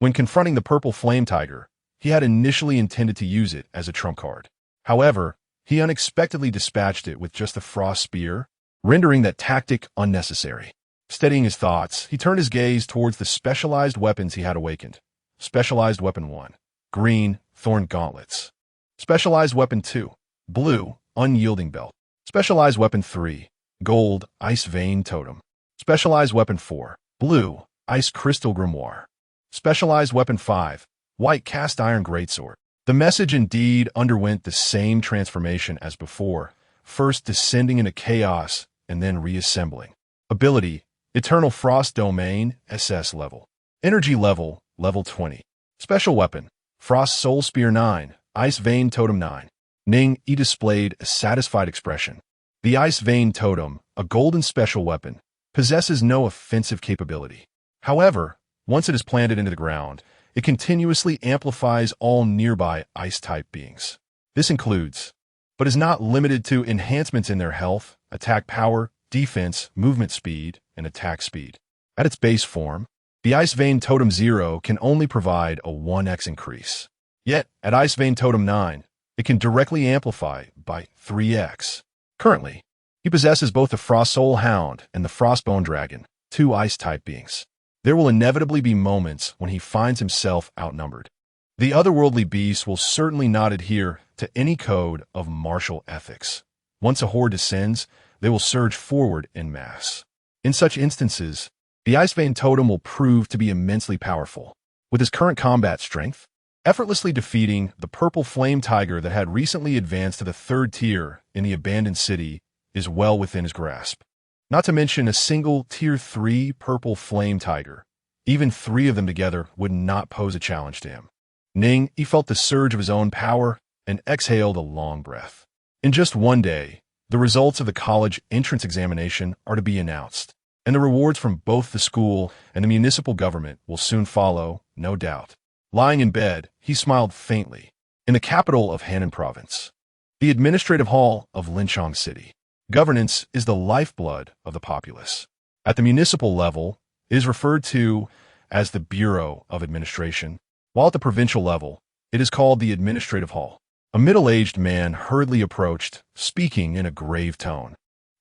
Speaker 1: When confronting the Purple Flame Tiger, he had initially intended to use it as a trump card. However, he unexpectedly dispatched it with just the Frost Spear, rendering that tactic unnecessary. Steadying his thoughts, he turned his gaze towards the specialized weapons he had awakened. Specialized Weapon 1. Green, Thorn Gauntlets. Specialized Weapon 2. Blue, Unyielding Belt. Specialized Weapon 3. Gold, Ice Vein Totem. Specialized Weapon 4. Blue, Ice Crystal Grimoire. Specialized Weapon 5. White Cast Iron Greatsword. The message indeed underwent the same transformation as before, first descending into chaos and then reassembling. Ability, Eternal Frost Domain, SS level. Energy level, level 20. Special Weapon, Frost Soul Spear 9, Ice Vein Totem 9. Ning Yi displayed a satisfied expression. The Ice Vein Totem, a golden special weapon, possesses no offensive capability. However, once it is planted into the ground, it continuously amplifies all nearby ice-type beings. This includes, but is not limited to, enhancements in their health, attack power, defense, movement speed, and attack speed. At its base form, the Ice Vein Totem 0 can only provide a 1x increase. Yet, at Ice Vein Totem 9, it can directly amplify by 3x. Currently, he possesses both the Frost Soul Hound and the Frostbone Dragon, 2 ice-type beings. There will inevitably be moments when he finds himself outnumbered. The otherworldly beasts will certainly not adhere to any code of martial ethics. Once a horde descends, they will surge forward en masse. In such instances, the Ice Vein Totem will prove to be immensely powerful. With his current combat strength, effortlessly defeating the Purple Flame Tiger that had recently advanced to the 3rd tier in the abandoned city is well within his grasp. Not to mention a single Tier 3 Purple Flame Tiger. Even 3 of them together would not pose a challenge to him. Ning Yi felt the surge of his own power and exhaled a long breath. In just one day, the results of the college entrance examination are to be announced, and the rewards from both the school and the municipal government will soon follow, no doubt. Lying in bed, he smiled faintly. In the capital of Hannan Province, the administrative hall of Linchong City, governance is the lifeblood of the populace. At the municipal level, it is referred to as the Bureau of Administration, while at the provincial level, it is called the Administrative Hall. A middle-aged man hurriedly approached, speaking in a grave tone.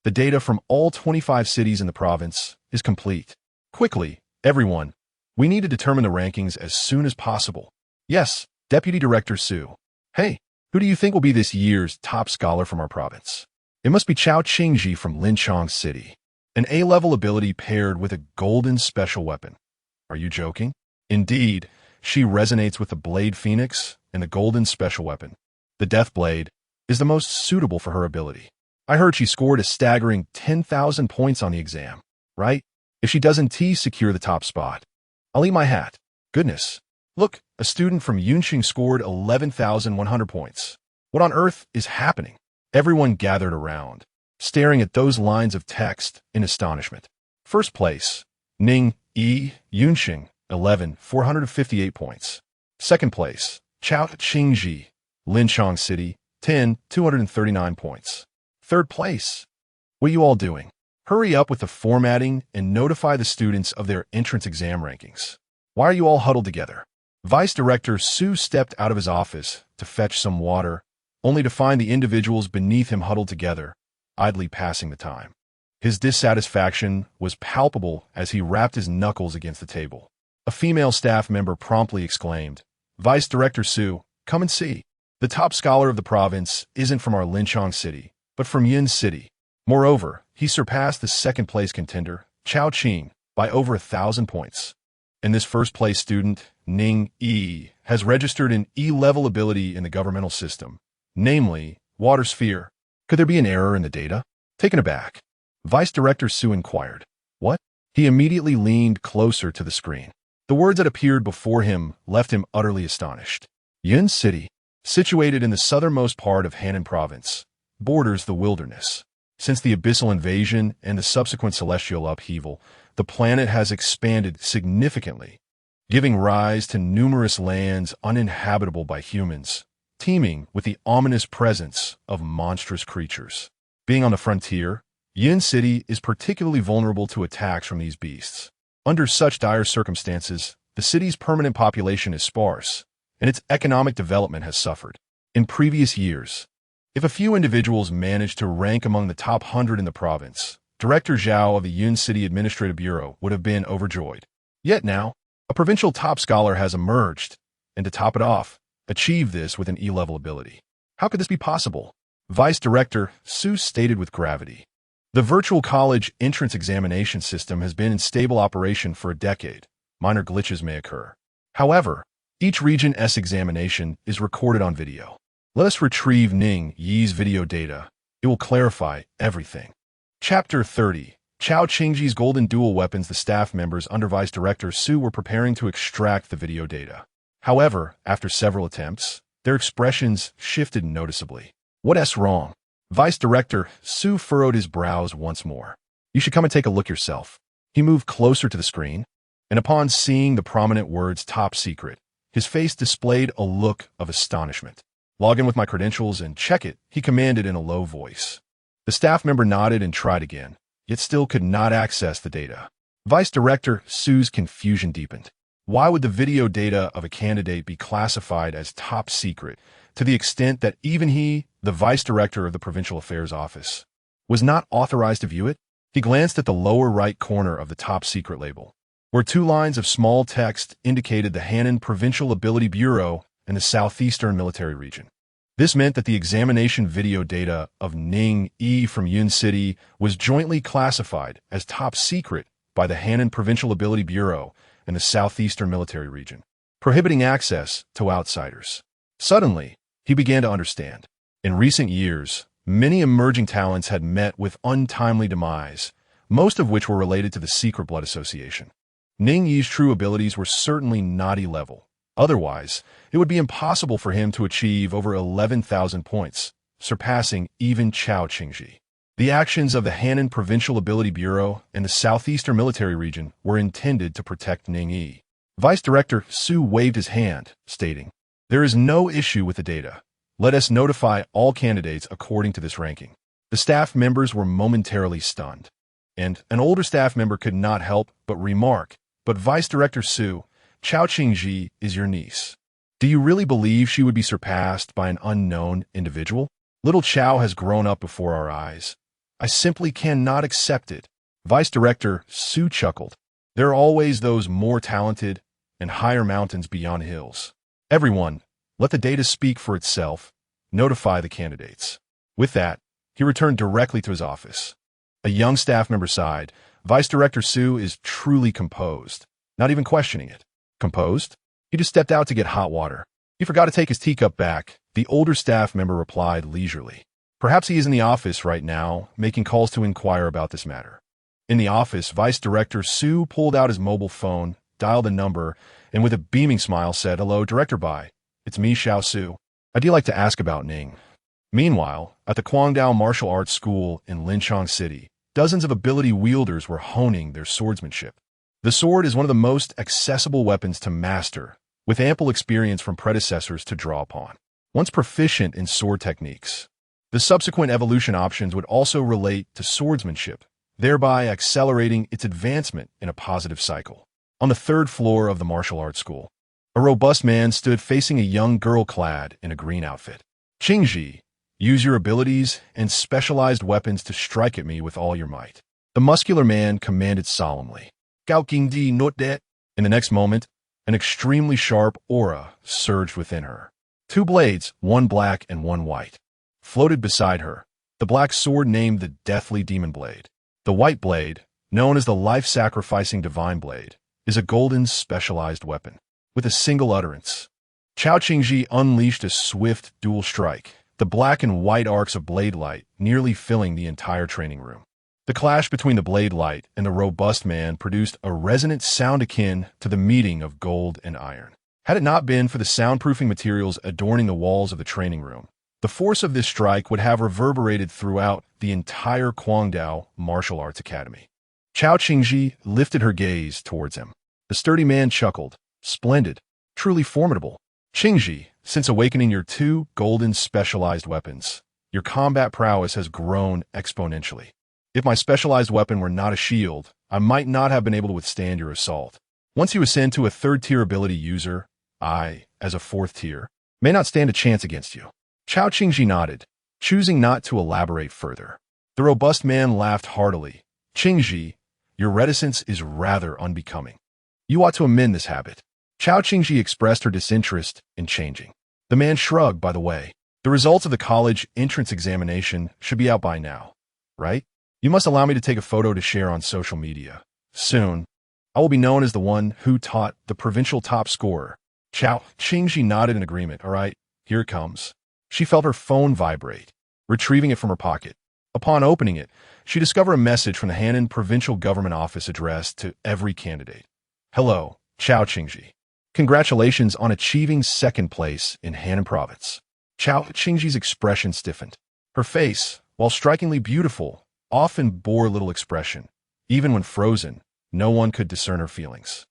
Speaker 1: The data from all 25 cities in the province is complete. Quickly, everyone, we need to determine the rankings as soon as possible. Yes, Deputy Director Su. Hey, who do you think will be this year's top scholar from our province? It must be Chao Qingji from Linchong City. An A-level ability paired with a golden special weapon. Are you joking? Indeed, she resonates with the Blade Phoenix and the golden special weapon. The Death Blade is the most suitable for her ability. I heard she scored a staggering 10,000 points on the exam, right? If she doesn't secure the top spot, I'll eat my hat. Goodness. Look, a student from Yunqing scored 11,100 points. What on earth is happening? Everyone gathered around, staring at those lines of text in astonishment. First place, Ning Yi, Yunqing, 11,458 points. Second place, Chao Qingji, Linchong City, 10,239 points. Third place. What are you all doing? Hurry up with the formatting and notify the students of their entrance exam rankings. Why are you all huddled together? Vice Director Su stepped out of his office to fetch some water, only to find the individuals beneath him huddled together, idly passing the time. His dissatisfaction was palpable as he rapped his knuckles against the table. A female staff member promptly exclaimed, "Vice Director Su, come and see. The top scholar of the province isn't from our Linchong City, but from Yin City. Moreover, he surpassed the second-place contender, Chao Qing, by over 1,000 points. And this first-place student, Ning Yi, has registered an E-level ability in the governmental system, namely, Water Sphere. Could there be an error in the data?" Taken aback, Vice Director Su inquired, "What?" He immediately leaned closer to the screen. The words that appeared before him left him utterly astonished. Yin City, situated in the southernmost part of Hannan Province, borders the wilderness. Since the abyssal invasion and the subsequent celestial upheaval, the planet has expanded significantly, giving rise to numerous lands uninhabitable by humans, teeming with the ominous presence of monstrous creatures. Being on the frontier, Yin City is particularly vulnerable to attacks from these beasts. Under such dire circumstances, the city's permanent population is sparse, and its economic development has suffered. In previous years, if a few individuals managed to rank among the top 100 in the province, Director Zhao of the Yun City Administrative Bureau would have been overjoyed. Yet now, a provincial top scholar has emerged, and to top it off, achieved this with an E-level ability. How could this be possible? Vice Director Su stated with gravity. The virtual college entrance examination system has been in stable operation for a decade. Minor glitches may occur. However, each Region S examination is recorded on video. Let us retrieve Ning Yi's video data. It will clarify everything. Chapter 30. Chao Qingji's golden dual weapons. The staff members under Vice Director Su were preparing to extract the video data. However, after several attempts, their expressions shifted noticeably. What's wrong? Vice Director Su furrowed his brows once more. You should come and take a look yourself. He moved closer to the screen, and upon seeing the prominent words top secret, his face displayed a look of astonishment. Log in with my credentials and check it, he commanded in a low voice. The staff member nodded and tried again, yet still could not access the data. Vice Director Su's confusion deepened. Why would the video data of a candidate be classified as top secret to the extent that even he, the Vice Director of the Provincial Affairs Office, was not authorized to view it? He glanced at the lower right corner of the top secret label, where 2 lines of small text indicated the Hannan Provincial Ability Bureau and the Southeastern Military Region. This meant that the examination video data of Ning Yi from Yun City was jointly classified as top secret by the Hannan Provincial Ability Bureau and the Southeastern Military Region, prohibiting access to outsiders. Suddenly, he began to understand. In recent years, many emerging talents had met with untimely demise, most of which were related to the Secret Blood Association. Ning Yi's true abilities were certainly not E-level. Otherwise, it would be impossible for him to achieve over 11,000 points, surpassing even Chao Qingji. The actions of the Hannan Provincial Ability Bureau and the Southeastern Military Region were intended to protect Ning Yi. Vice Director Su waved his hand, stating, "There is no issue with the data. Let us notify all candidates according to this ranking." The staff members were momentarily stunned, and an older staff member could not help but remark, "But Vice Director Su, Chao Qingji is your niece. Do you really believe she would be surpassed by an unknown individual? Little Chao has grown up before our eyes. I simply cannot accept it." Vice Director Su chuckled. "There are always those more talented and higher mountains beyond hills. Everyone, let the data speak for itself. Notify the candidates." With that, he returned directly to his office. A young staff member sighed. Vice Director Su is truly composed, not even questioning it. Composed? He just stepped out to get hot water. He forgot to take his teacup back, the older staff member replied leisurely. Perhaps he is in the office right now, making calls to inquire about this matter. In the office, Vice Director Su pulled out his mobile phone, dialed a number, and with a beaming smile said, "Hello, Director Bai. It's me, Xiao Su. I'd like to ask about Ning." Meanwhile, at the Guangdao Martial Arts School in Linchong City, dozens of ability wielders were honing their swordsmanship. The sword is one of the most accessible weapons to master, with ample experience from predecessors to draw upon. Once proficient in sword techniques, the subsequent evolution options would also relate to swordsmanship, thereby accelerating its advancement in a positive cycle. On the 3rd floor of the martial arts school, a robust man stood facing a young girl clad in a green outfit. "Qingji, use your abilities and specialized weapons to strike at me with all your might." The muscular man commanded solemnly. "Gao Qingdi not that." In the next moment, an extremely sharp aura surged within her. 2 blades, one black and one white, floated beside her. The black sword named the Deathly Demon Blade. The white blade, known as the Life-Sacrificing Divine Blade, is a golden specialized weapon. With a single utterance, Chao Qingji unleashed a swift dual strike, the black and white arcs of blade light nearly filling the entire training room. The clash between the blade light and the robust man produced a resonant sound akin to the meeting of gold and iron. Had it not been for the soundproofing materials adorning the walls of the training room, the force of this strike would have reverberated throughout the entire Guangdao Martial Arts Academy. Chao Qingji lifted her gaze towards him. The sturdy man chuckled. "Splendid. Truly formidable. Qingji, since awakening your 2 golden specialized weapons, your combat prowess has grown exponentially. If my specialized weapon were not a shield, I might not have been able to withstand your assault. Once you ascend to a 3rd-tier ability user, I, as a 4th tier, may not stand a chance against you." Chao Qingji nodded, choosing not to elaborate further. The robust man laughed heartily, Qingji, your reticence is rather unbecoming. You ought to amend this habit. Chao Qingji expressed her disinterest in changing. The man shrugged, by the way. The results of the college entrance examination should be out by now, right? You must allow me to take a photo to share on social media. Soon, I will be known as the one who taught the provincial top scorer. Chao Qingji nodded in agreement. All right, here it comes. She felt her phone vibrate, retrieving it from her pocket. Upon opening it, she discovered a message from the Hannan Provincial Government Office addressed to every candidate. Hello, Chao Qingji. Congratulations on achieving second place in Hannan Province. Chao Qingji's expression stiffened. Her face, while strikingly beautiful, often bore little expression. Even when frozen, no one could discern her feelings.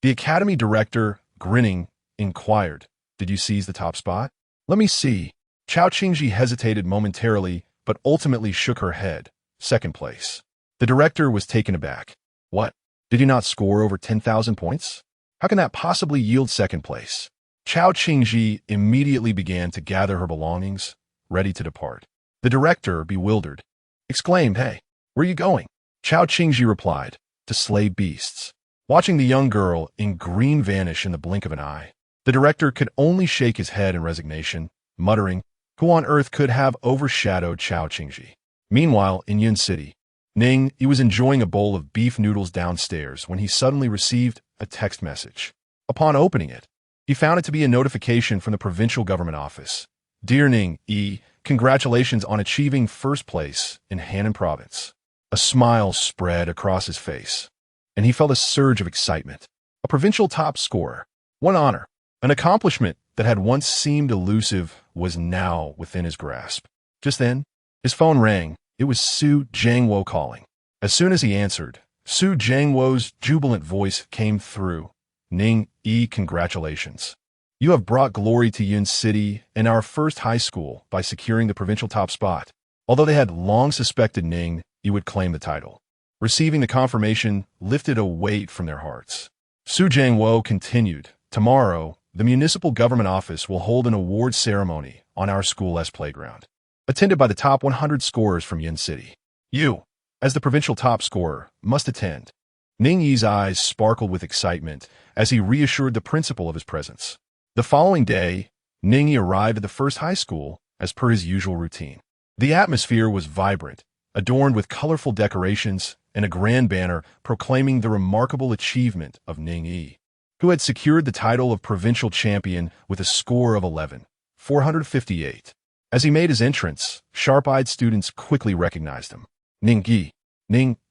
Speaker 1: The academy director, grinning, inquired, "Did you seize the top spot?" "Let me see." Chao Qingji hesitated momentarily, but ultimately shook her head. "Second place." The director was taken aback. "What? Did you not score over 10,000 points? How can that possibly yield second place?" Chao Qingji immediately began to gather her belongings, ready to depart. The director, bewildered, exclaimed, "Hey, where are you going?" Chao Qingji replied, "To slay beasts." Watching the young girl in green vanish in the blink of an eye, the director could only shake his head in resignation, muttering, who on earth could have overshadowed Chao Qingji? Meanwhile, in Yun City, Ning Yi was enjoying a bowl of beef noodles downstairs when he suddenly received a text message. Upon opening it, he found it to be a notification from the provincial government office. "Dear Ning Yi, congratulations on achieving first place in Hannan Province." A smile spread across his face, and he felt a surge of excitement. A provincial top scorer. What honor! An accomplishment that had once seemed elusive was now within his grasp. Just then, his phone rang. It was Su Jiangwo calling. As soon as he answered, Su Jiangwo's jubilant voice came through. "Ning Yi, congratulations. You have brought glory to Yun City and our first high school by securing the provincial top spot." Although they had long suspected Ning Yi would claim the title, receiving the confirmation lifted a weight from their hearts. Su Jiangwo continued, "Tomorrow, the municipal government office will hold an award ceremony on our school's playground, attended by the top 100 scorers from Yun City. You, as the provincial top scorer, must attend." Ning Yi's eyes sparkled with excitement as he reassured the principal of his presence. The following day, Ning Yi arrived at the first high school as per his usual routine. The atmosphere was vibrant, adorned with colorful decorations and a grand banner proclaiming the remarkable achievement of Ning Yi, who had secured the title of provincial champion with a score of 11,458. As he made his entrance, sharp-eyed students quickly recognized him. Ning Yi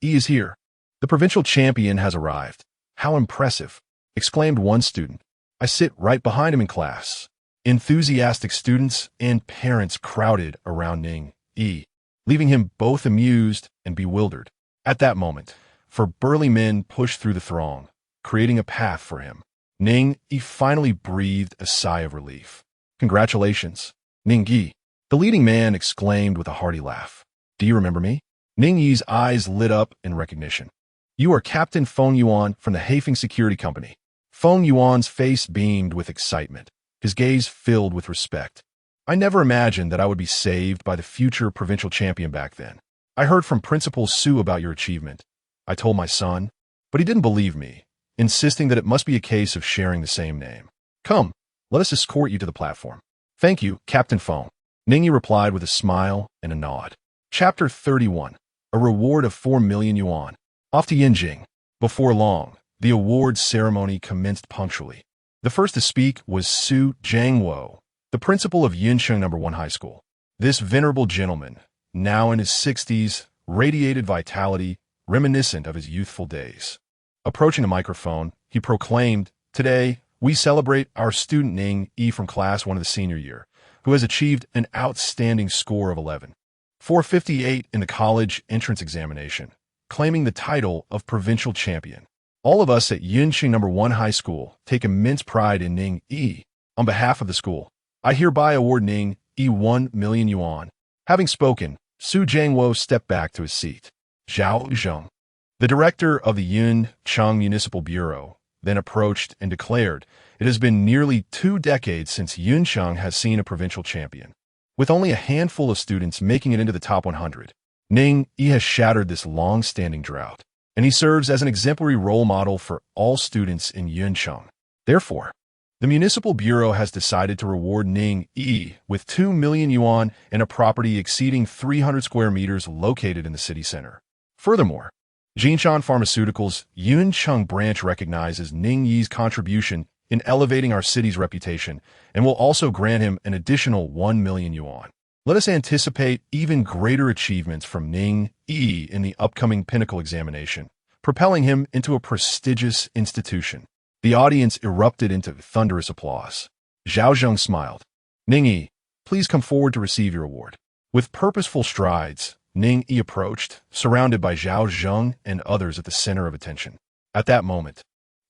Speaker 1: is here. The provincial champion has arrived." "How impressive," exclaimed one student. "I sit right behind him in class." Enthusiastic students and parents crowded around Ning Yi, leaving him both amused and bewildered. At that moment, four burly men pushed through the throng, creating a path for him. Ning Yi finally breathed a sigh of relief. "Congratulations, Ning Yi," the leading man exclaimed with a hearty laugh. "Do you remember me?" Ning Yi's eyes lit up in recognition. "You are Captain Feng Yuan from the Haifeng Security Company." Feng Yuan's face beamed with excitement, his gaze filled with respect. "I never imagined that I would be saved by the future provincial champion back then. I heard from Principal Su about your achievement. I told my son, but he didn't believe me, insisting that it must be a case of sharing the same name. Come, let us escort you to the platform." "Thank you, Captain Feng," Ning Yi replied with a smile and a nod. Chapter 31. A reward of 4 million yuan. Off to Yinjing. Before long, the awards ceremony commenced punctually. The first to speak was Su Jiangwo, the principal of Yuncheng No. 1 High School. This venerable gentleman, now in his 60s, radiated vitality reminiscent of his youthful days. Approaching the microphone, he proclaimed, "Today, we celebrate our student Ning Yi from Class 1 of the senior year, who has achieved an outstanding score of 11,458 in the college entrance examination, claiming the title of provincial champion. All of us at Yunqing No. 1 High School take immense pride in Ning Yi. On behalf of the school, I hereby award Ning Yi 1 million yuan." Having spoken, Su Jiangwo stepped back to his seat. Zhao Zheng, the director of the Yuncheng Municipal Bureau, then approached and declared, "It has been nearly 2 decades since Yuncheng has seen a provincial champion, with only a handful of students making it into the top 100. Ning Yi has shattered this long-standing drought, and he serves as an exemplary role model for all students in Yuncheng. Therefore, the Municipal Bureau has decided to reward Ning Yi with 2 million yuan and a property exceeding 300 square meters located in the city center. Furthermore, Jinshan Pharmaceuticals' Yuncheng branch recognizes Ning Yi's contribution in elevating our city's reputation and will also grant him an additional 1 million yuan. Let us anticipate even greater achievements from Ning Yi in the upcoming pinnacle examination, propelling him into a prestigious institution. The audience erupted into thunderous applause. Zhao Zheng smiled. Ning Yi, please come forward to receive your award. With purposeful strides, Ning Yi approached, surrounded by Zhao Zheng and others at the center of attention. At that moment,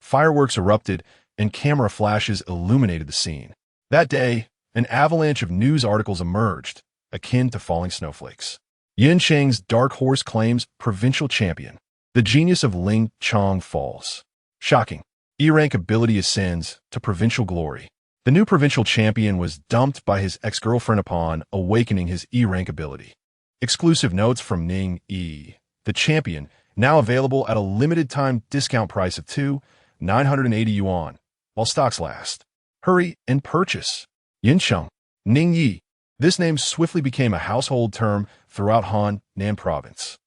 Speaker 1: fireworks erupted and camera flashes illuminated the scene. That day, an avalanche of news articles emerged, akin to falling snowflakes. Yuncheng's dark horse claims provincial champion. The genius of Ling Chong falls. Shocking. E-rank ability ascends to provincial glory. The new provincial champion was dumped by his ex-girlfriend upon awakening his E-rank ability. Exclusive notes from Ning Yi. The champion, now available at a limited-time discount price of 980 yuan, while stocks last. Hurry and purchase. Yuncheng. Ning Yi. This name swiftly became a household term throughout Han-Nan province.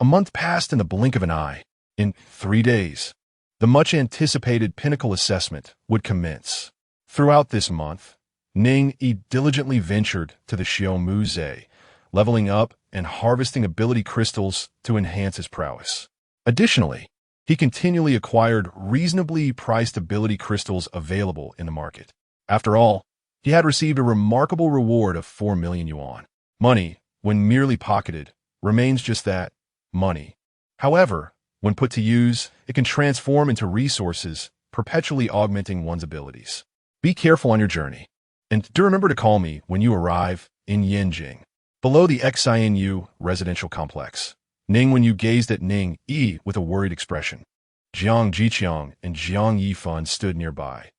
Speaker 1: A month passed in the blink of an eye. In 3 days, the much-anticipated pinnacle assessment would commence. Throughout this month, Ning Yi diligently ventured to the Xiaomuzhe, leveling up and harvesting ability crystals to enhance his prowess. Additionally, he continually acquired reasonably priced ability crystals available in the market. After all, he had received a remarkable reward of 4 million yuan. Money, when merely pocketed, remains just that, money. However, when put to use, it can transform into resources, perpetually augmenting one's abilities. Be careful on your journey, and do remember to call me when you arrive in Yanjing. Below the XINU residential complex, Ning Wenyu gazed at Ning Yi with a worried expression. Jiang Jiqiang and Jiang Yifan stood nearby.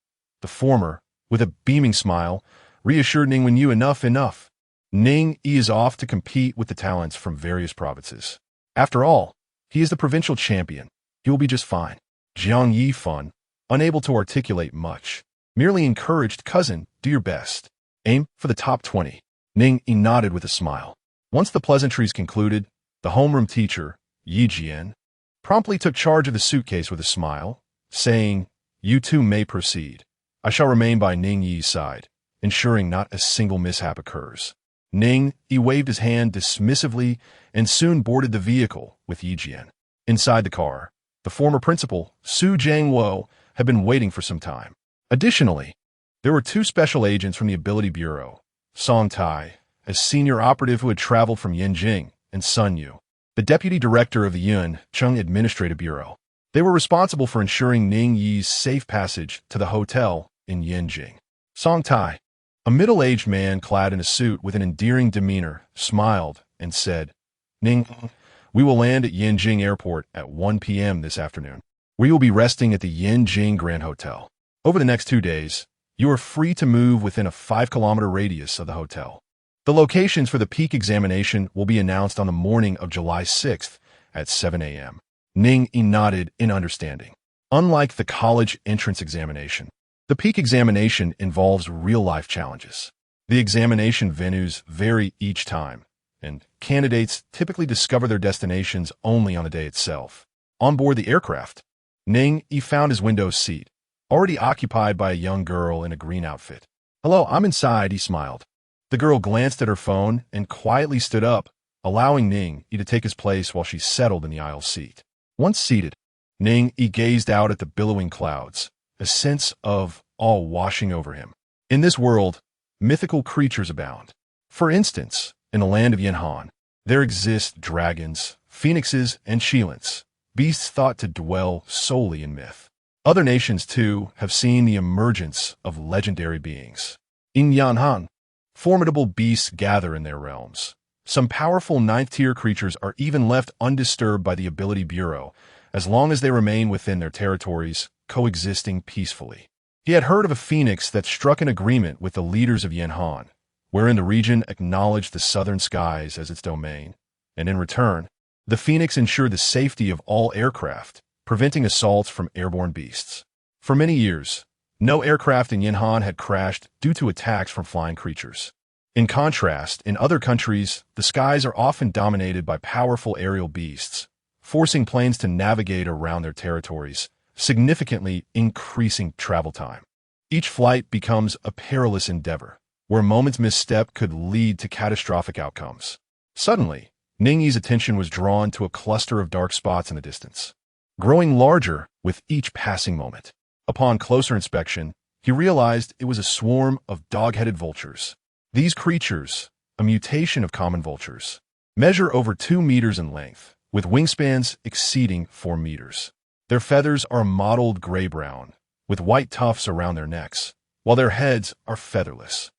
Speaker 1: The former, with a beaming smile, reassured Ning Wenyu enough. Ning Yi is off to compete with the talents from various provinces. After all, he is the provincial champion. He will be just fine. Jiang Yifan, unable to articulate much, merely encouraged, cousin, do your best. Aim for the top 20. Ning Yi nodded with a smile. Once the pleasantries concluded, the homeroom teacher, Yi Jian, promptly took charge of the suitcase with a smile, saying, "You two may proceed. I shall remain by Ning Yi's side, ensuring not a single mishap occurs." Ning Yi waved his hand dismissively and soon boarded the vehicle with Yi Jian. Inside the car, the former principal, Su Jiangwo, had been waiting for some time. Additionally, there were 2 special agents from the Ability Bureau, Song Tai, a senior operative who had traveled from Yanjing, and Sun Yu, the deputy director of the Yuncheng Administrative Bureau. They were responsible for ensuring Ning Yi's safe passage to the hotel in Yanjing. Song Tai, a middle-aged man clad in a suit with an endearing demeanor, smiled and said, "Ning, we will land at Yanjing Airport at 1 p.m. this afternoon, where you will be resting at the Yanjing Grand Hotel. Over the next 2 days, you are free to move within a 5-kilometer radius of the hotel. The locations for the peak examination will be announced on the morning of July 6th at 7 a.m. Ning Yi nodded in understanding. Unlike the college entrance examination, the peak examination involves real-life challenges. The examination venues vary each time, and candidates typically discover their destinations only on the day itself. On board the aircraft, Ning Yi found his window seat, already occupied by a young girl in a green outfit. "Hello, I'm inside," he smiled. The girl glanced at her phone and quietly stood up, allowing Ning Yi to take his place while she settled in the aisle seat. Once seated, Ning Yi gazed out at the billowing clouds, a sense of awe washing over him. In this world, mythical creatures abound. For instance, in the land of Yanhan, there exist dragons, phoenixes, and Shilans, beasts thought to dwell solely in myth. Other nations, too, have seen the emergence of legendary beings. In Yanhan, formidable beasts gather in their realms. Some powerful 9th-tier creatures are even left undisturbed by the Ability Bureau, as long as they remain within their territories, coexisting peacefully. He had heard of a phoenix that struck an agreement with the leaders of Yanhan, wherein the region acknowledged the southern skies as its domain, and in return, the Phoenix ensured the safety of all aircraft, preventing assaults from airborne beasts. For many years, no aircraft in Yanhan had crashed due to attacks from flying creatures. In contrast, in other countries, the skies are often dominated by powerful aerial beasts, forcing planes to navigate around their territories, significantly increasing travel time. Each flight becomes a perilous endeavor, where a moment's misstep could lead to catastrophic outcomes. Suddenly, Ning Yi's attention was drawn to a cluster of dark spots in the distance, growing larger with each passing moment. Upon closer inspection, he realized it was a swarm of dog-headed vultures. These creatures, a mutation of common vultures, measure over 2 meters in length, with wingspans exceeding 4 meters. Their feathers are mottled gray-brown, with white tufts around their necks, while their heads are featherless.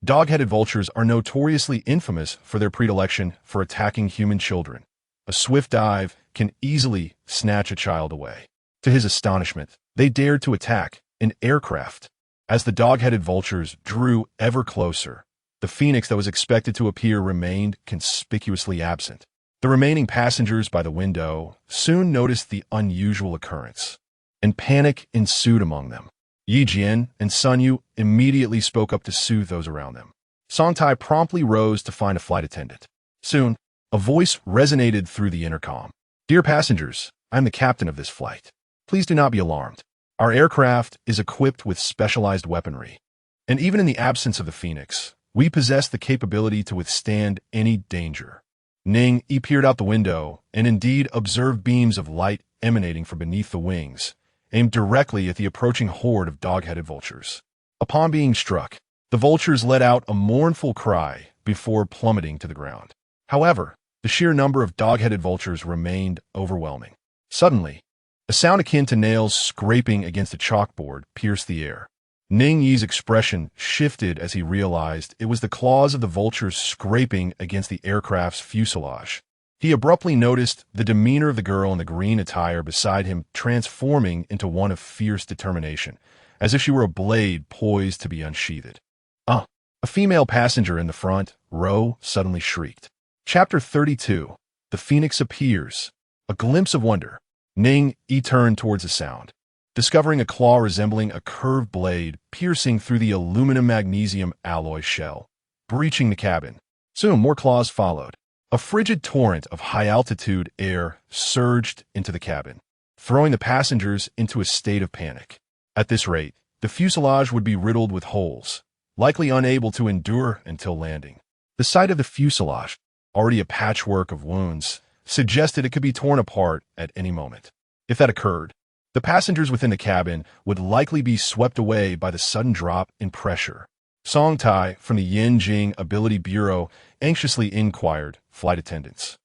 Speaker 1: Dog-headed vultures are notoriously infamous for their predilection for attacking human children. A swift dive can easily snatch a child away. To his astonishment, they dared to attack an aircraft. As the dog-headed vultures drew ever closer, the Phoenix that was expected to appear remained conspicuously absent. The remaining passengers by the window soon noticed the unusual occurrence, and panic ensued among them. Yi Jian and Sun Yu immediately spoke up to soothe those around them. Song Tai promptly rose to find a flight attendant. Soon, a voice resonated through the intercom. "Dear passengers, I am the captain of this flight. Please do not be alarmed. Our aircraft is equipped with specialized weaponry, and even in the absence of the Phoenix, we possess the capability to withstand any danger." Ning Yi peered out the window and indeed observed beams of light emanating from beneath the wings, aimed directly at the approaching horde of dog-headed vultures. Upon being struck, the vultures let out a mournful cry before plummeting to the ground. However, the sheer number of dog-headed vultures remained overwhelming. Suddenly, a sound akin to nails scraping against a chalkboard pierced the air. Ning Yi's expression shifted as he realized it was the claws of the vultures scraping against the aircraft's fuselage. He abruptly noticed the demeanor of the girl in the green attire beside him transforming into one of fierce determination, as if she were a blade poised to be unsheathed. A female passenger in the front row suddenly shrieked. Chapter 32. The Phoenix Appears. A glimpse of wonder. Ning Yi turned towards the sound, discovering a claw resembling a curved blade piercing through the aluminum-magnesium alloy shell, breaching the cabin. Soon more claws followed. A frigid torrent of high-altitude air surged into the cabin, throwing the passengers into a state of panic. At this rate, the fuselage would be riddled with holes, likely unable to endure until landing. The sight of the fuselage, already a patchwork of wounds, suggested it could be torn apart at any moment. If that occurred, the passengers within the cabin would likely be swept away by the sudden drop in pressure. Song Tai from the Yanjing Ability Bureau anxiously inquired flight attendants.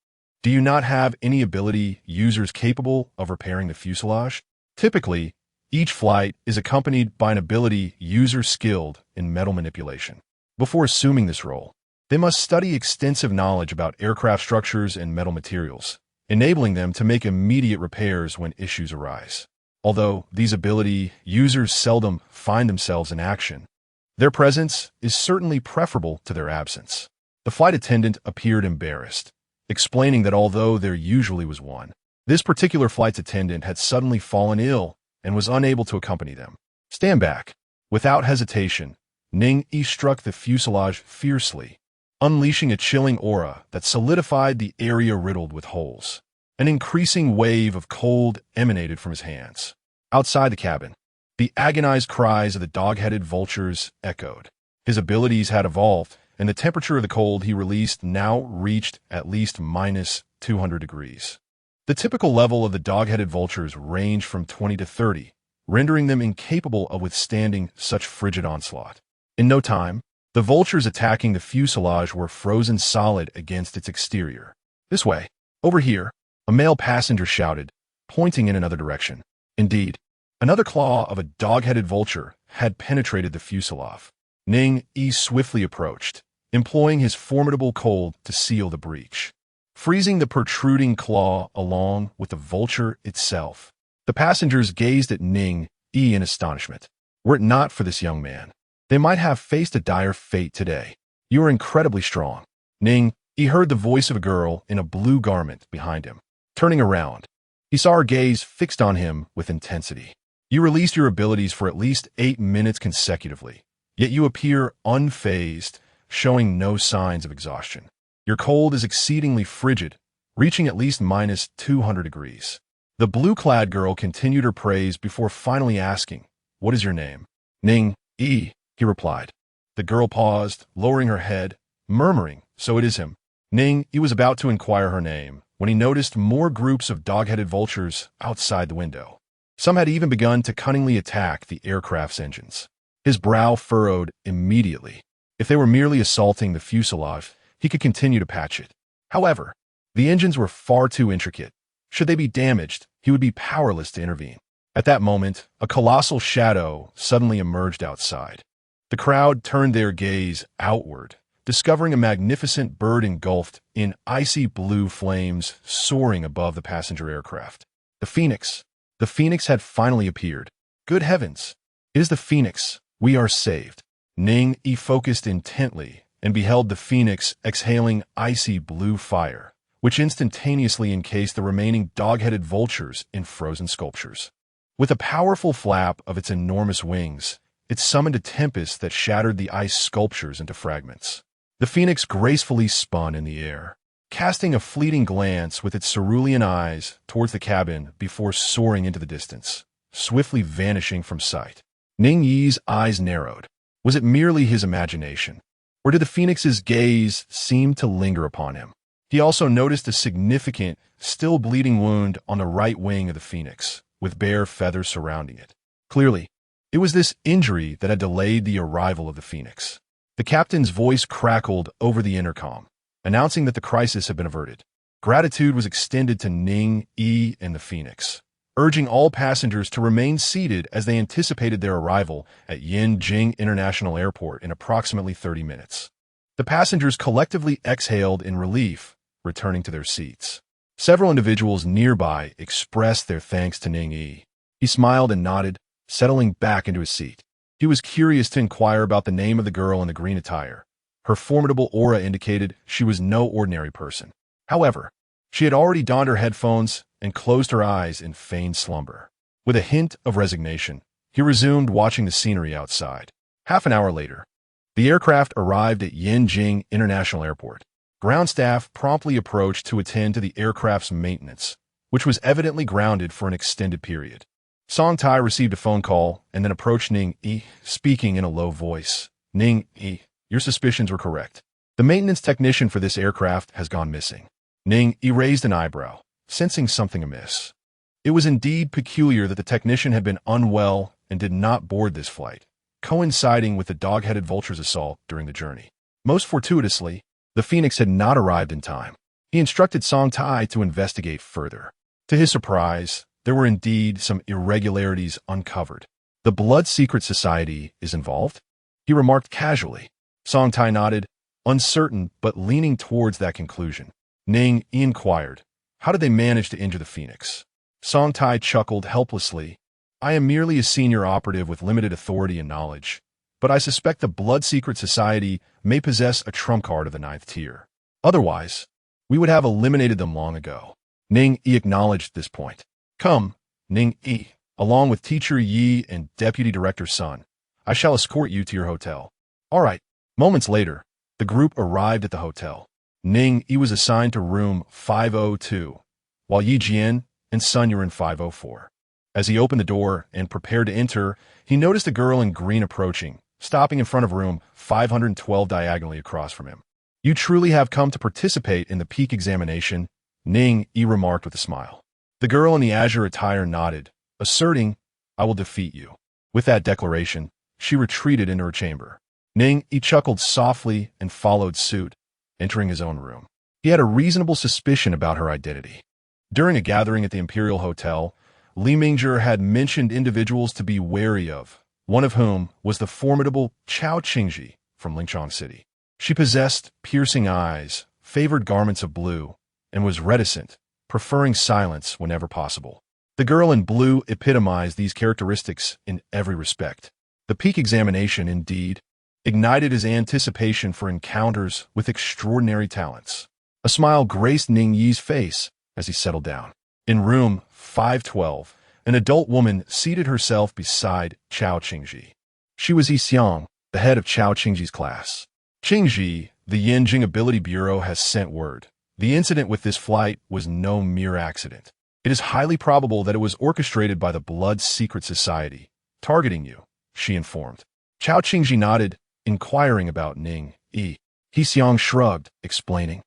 Speaker 1: "Do you not have any ability users capable of repairing the fuselage?" Typically, each flight is accompanied by an ability user skilled in metal manipulation. Before assuming this role, they must study extensive knowledge about aircraft structures and metal materials, enabling them to make immediate repairs when issues arise. Although these ability users seldom find themselves in action, their presence is certainly preferable to their absence. The flight attendant appeared embarrassed, explaining that although there usually was one, this particular flight's attendant had suddenly fallen ill and was unable to accompany them. "Stand back." Without hesitation, Ning Yi struck the fuselage fiercely, unleashing a chilling aura that solidified the area riddled with holes. An increasing wave of cold emanated from his hands. Outside the cabin, the agonized cries of the dog-headed vultures echoed. His abilities had evolved, and the temperature of the cold he released now reached at least minus 200 degrees. The typical level of the dog-headed vultures ranged from 20 to 30, rendering them incapable of withstanding such frigid onslaught. In no time, the vultures attacking the fuselage were frozen solid against its exterior. "This way, over here," a male passenger shouted, pointing in another direction. Indeed, another claw of a dog-headed vulture had penetrated the fuselage. Ning Yi swiftly approached, employing his formidable cold to seal the breach, freezing the protruding claw along with the vulture itself. The passengers gazed at Ning Yi in astonishment. Were it not for this young man, they might have faced a dire fate today. "You are incredibly strong." Ning He heard the voice of a girl in a blue garment behind him. Turning around, he saw her gaze fixed on him with intensity. You released your abilities for at least 8 minutes consecutively, yet you appear unfazed, showing no signs of exhaustion. Your cold is exceedingly frigid, reaching at least minus 200 degrees. The blue-clad girl continued her praise before finally asking, "What is your name?" "Ning Yi," he replied. The girl paused, lowering her head, murmuring, "So it is him." Ning Yi was about to inquire her name when he noticed more groups of dog-headed vultures outside the window. Some had even begun to cunningly attack the aircraft's engines. His brow furrowed immediately. If they were merely assaulting the fuselage, he could continue to patch it. However, the engines were far too intricate. Should they be damaged, he would be powerless to intervene. At that moment, a colossal shadow suddenly emerged outside. The crowd turned their gaze outward, discovering a magnificent bird engulfed in icy blue flames soaring above the passenger aircraft. The Phoenix. The Phoenix had finally appeared. Good heavens! It is the Phoenix. We are saved. Ning Yi focused intently and beheld the Phoenix exhaling icy blue fire, which instantaneously encased the remaining dog-headed vultures in frozen sculptures. With a powerful flap of its enormous wings, it summoned a tempest that shattered the ice sculptures into fragments. The Phoenix gracefully spun in the air, casting a fleeting glance with its cerulean eyes towards the cabin before soaring into the distance, swiftly vanishing from sight. Ning Yi's eyes narrowed. Was it merely his imagination, or did the Phoenix's gaze seem to linger upon him? He also noticed a significant, still bleeding wound on the right wing of the Phoenix, with bare feathers surrounding it. Clearly, it was this injury that had delayed the arrival of the Phoenix. The captain's voice crackled over the intercom, announcing that the crisis had been averted. Gratitude was extended to Ning Yi and the Phoenix, urging all passengers to remain seated as they anticipated their arrival at Yanjing International Airport in approximately 30 minutes. The passengers collectively exhaled in relief, returning to their seats. Several individuals nearby expressed their thanks to Ning Yi. He smiled and nodded, settling back into his seat. He was curious to inquire about the name of the girl in the green attire. Her formidable aura indicated she was no ordinary person. However, she had already donned her headphones and closed her eyes in feigned slumber. With a hint of resignation, he resumed watching the scenery outside. Half an hour later, the aircraft arrived at Yanjing International Airport. Ground staff promptly approached to attend to the aircraft's maintenance, which was evidently grounded for an extended period. Song Tai received a phone call and then approached Ning Yi, speaking in a low voice. "Ning Yi, your suspicions were correct. The maintenance technician for this aircraft has gone missing." Ning Yi raised an eyebrow, sensing something amiss. It was indeed peculiar that the technician had been unwell and did not board this flight, coinciding with the dog-headed vulture's assault during the journey. Most fortuitously, the Phoenix had not arrived in time. He instructed Song Tai to investigate further. To his surprise, there were indeed some irregularities uncovered. "The Blood Secret Society is involved?" he remarked casually. Song Tai nodded, uncertain but leaning towards that conclusion. Ning Yi inquired, "How did they manage to injure the Phoenix?" Song Tai chuckled helplessly. "I am merely a senior operative with limited authority and knowledge, but I suspect the Blood Secret Society may possess a trump card of the 9th tier. Otherwise, we would have eliminated them long ago." Ning Yi acknowledged this point. "Come, Ning Yi, along with Teacher Yi and Deputy Director Sun. I shall escort you to your hotel." "All right." Moments later, the group arrived at the hotel. Ning Yi was assigned to room 502, while Yi Jian and Sun were in 504. As he opened the door and prepared to enter, he noticed a girl in green approaching, stopping in front of room 512 diagonally across from him. "You truly have come to participate in the peak examination," Ning Yi remarked with a smile. The girl in the azure attire nodded, asserting, "I will defeat you." With that declaration, she retreated into her chamber. Ning Yi chuckled softly and followed suit, entering his own room. He had a reasonable suspicion about her identity. During a gathering at the Imperial Hotel, Li Mingzhi had mentioned individuals to be wary of, one of whom was the formidable Chao Qingji from Lingchong City. She possessed piercing eyes, favored garments of blue, and was reticent, preferring silence whenever possible. The girl in blue epitomized these characteristics in every respect. The peak examination, indeed, ignited his anticipation for encounters with extraordinary talents. A smile graced Ning Yi's face as he settled down. In room 512, an adult woman seated herself beside Chao Qingji. She was Yi Xiang, the head of Chao Qingji's class. Qingji, the Yanjing Ability Bureau has sent word. The incident with this flight was no mere accident. It is highly probable that it was orchestrated by the Blood Secret Society, targeting you, she informed. Chao Qingji nodded, inquiring about Ning Yi. Yi Xiang shrugged, explaining.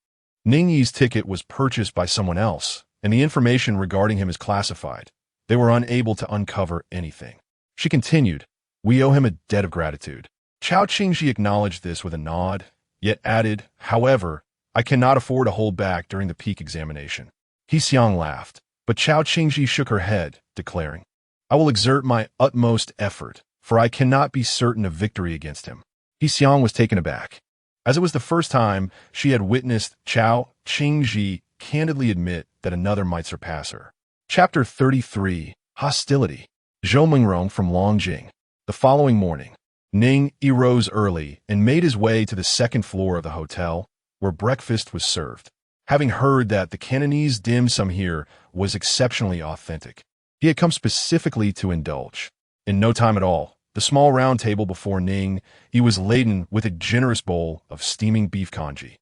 Speaker 1: Ning Yi's ticket was purchased by someone else, and the information regarding him is classified. They were unable to uncover anything. She continued, we owe him a debt of gratitude. Chao Qingji acknowledged this with a nod, yet added, however, I cannot afford to hold back during the peak examination. Yi Xiang laughed, but Chao Qingji shook her head, declaring, I will exert my utmost effort, for I cannot be certain of victory against him. Yi Xiang was taken aback, as it was the first time she had witnessed Chao Qingji candidly admit that another might surpass her. Chapter 33, Hostility. Zhou Mingrong from Longjing. The following morning, Ning Yi rose early and made his way to the second floor of the hotel, where breakfast was served. Having heard that the Cantonese dim sum here was exceptionally authentic, he had come specifically to indulge. In no time at all, the small round table before Ning Yi was laden with a generous bowl of steaming beef congee,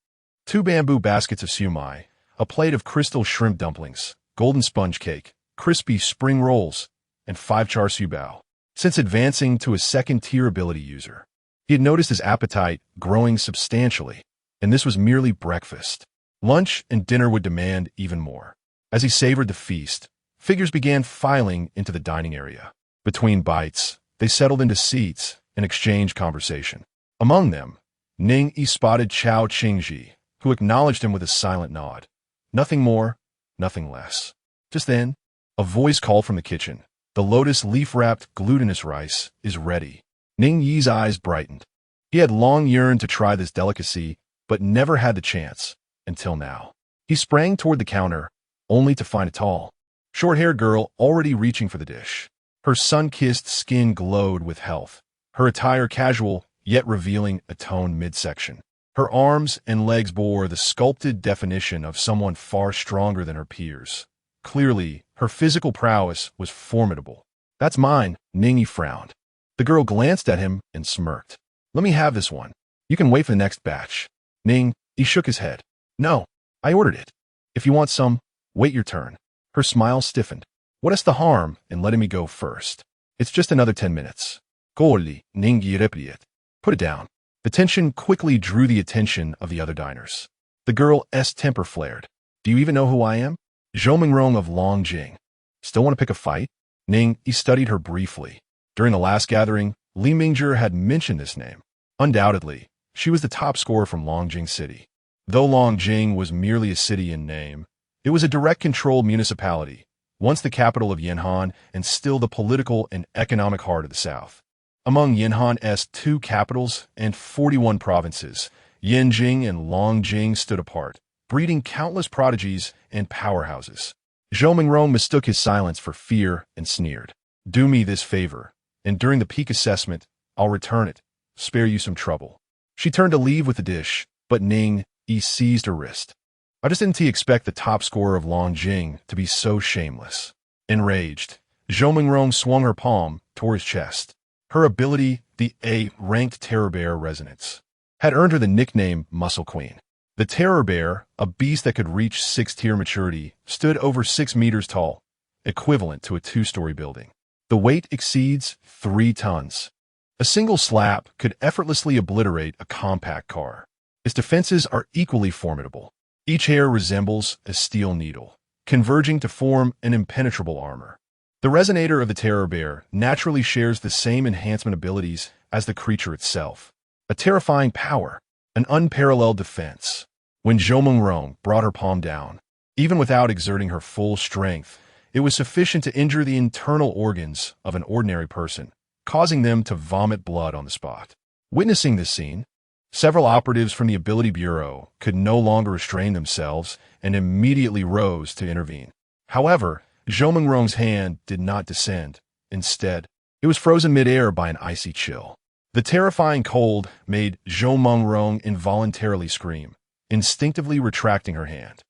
Speaker 1: 2 bamboo baskets of siumai, a plate of crystal shrimp dumplings, golden sponge cake, crispy spring rolls, and 5 char siu bao. Since advancing to a second-tier ability user, he had noticed his appetite growing substantially, and this was merely breakfast. Lunch and dinner would demand even more. As he savored the feast, figures began filing into the dining area. Between bites, they settled into seats and exchanged conversation. Among them, Ning Yi spotted Chao Qingji, who acknowledged him with a silent nod. Nothing more, nothing less. Just then, a voice called from the kitchen. The lotus leaf-wrapped glutinous rice is ready. Ning Yi's eyes brightened. He had long yearned to try this delicacy, but never had the chance, until now. He sprang toward the counter, only to find a tall, short-haired girl already reaching for the dish. Her sun-kissed skin glowed with health, her attire casual, yet revealing a toned midsection. Her arms and legs bore the sculpted definition of someone far stronger than her peers. Clearly, her physical prowess was formidable. That's mine, Ning Yi frowned. The girl glanced at him and smirked. Let me have this one. You can wait for the next batch. Ning Yi shook his head. No, I ordered it. If you want some, wait your turn. Her smile stiffened. What is the harm in letting me go first? It's just another 10 minutes. Golly, Ning Yi replied. Put it down. The tension quickly drew the attention of the other diners. The girl's temper flared. Do you even know who I am? Zhou Mingrong of Longjing. Still want to pick a fight? Ning Yi studied her briefly. During the last gathering, Li Mingzhi had mentioned this name. Undoubtedly, she was the top scorer from Longjing City. Though Longjing was merely a city in name, it was a direct-controlled municipality, once the capital of Yanhan and still the political and economic heart of the South. Among Yanhan's 2 capitals and 41 provinces, Yanjing and Longjing stood apart, breeding countless prodigies and powerhouses. Zhou Mingrong mistook his silence for fear and sneered. Do me this favor, and during the peak assessment, I'll return it, spare you some trouble. She turned to leave with the dish, but Ning Yi seized her wrist. I just didn't expect the top scorer of Longjing to be so shameless. Enraged, Zhou Mingrong swung her palm toward his chest. Her ability, the A-ranked Terror Bear Resonance, had earned her the nickname Muscle Queen. The Terror Bear, a beast that could reach 6-tier maturity, stood over 6 meters tall, equivalent to a 2-story building. The weight exceeds 3 tons. A single slap could effortlessly obliterate a compact car. Its defenses are equally formidable. Each hair resembles a steel needle, converging to form an impenetrable armor. The resonator of the Terror Bear naturally shares the same enhancement abilities as the creature itself. A terrifying power, an unparalleled defense. When Zhou Mingrong brought her palm down, even without exerting her full strength, it was sufficient to injure the internal organs of an ordinary person, causing them to vomit blood on the spot. Witnessing this scene, several operatives from the Ability Bureau could no longer restrain themselves and immediately rose to intervene. However, Zhou Mingrong's hand did not descend. Instead, it was frozen midair by an icy chill. The terrifying cold made Zhou Mengrong involuntarily scream, instinctively retracting her hand.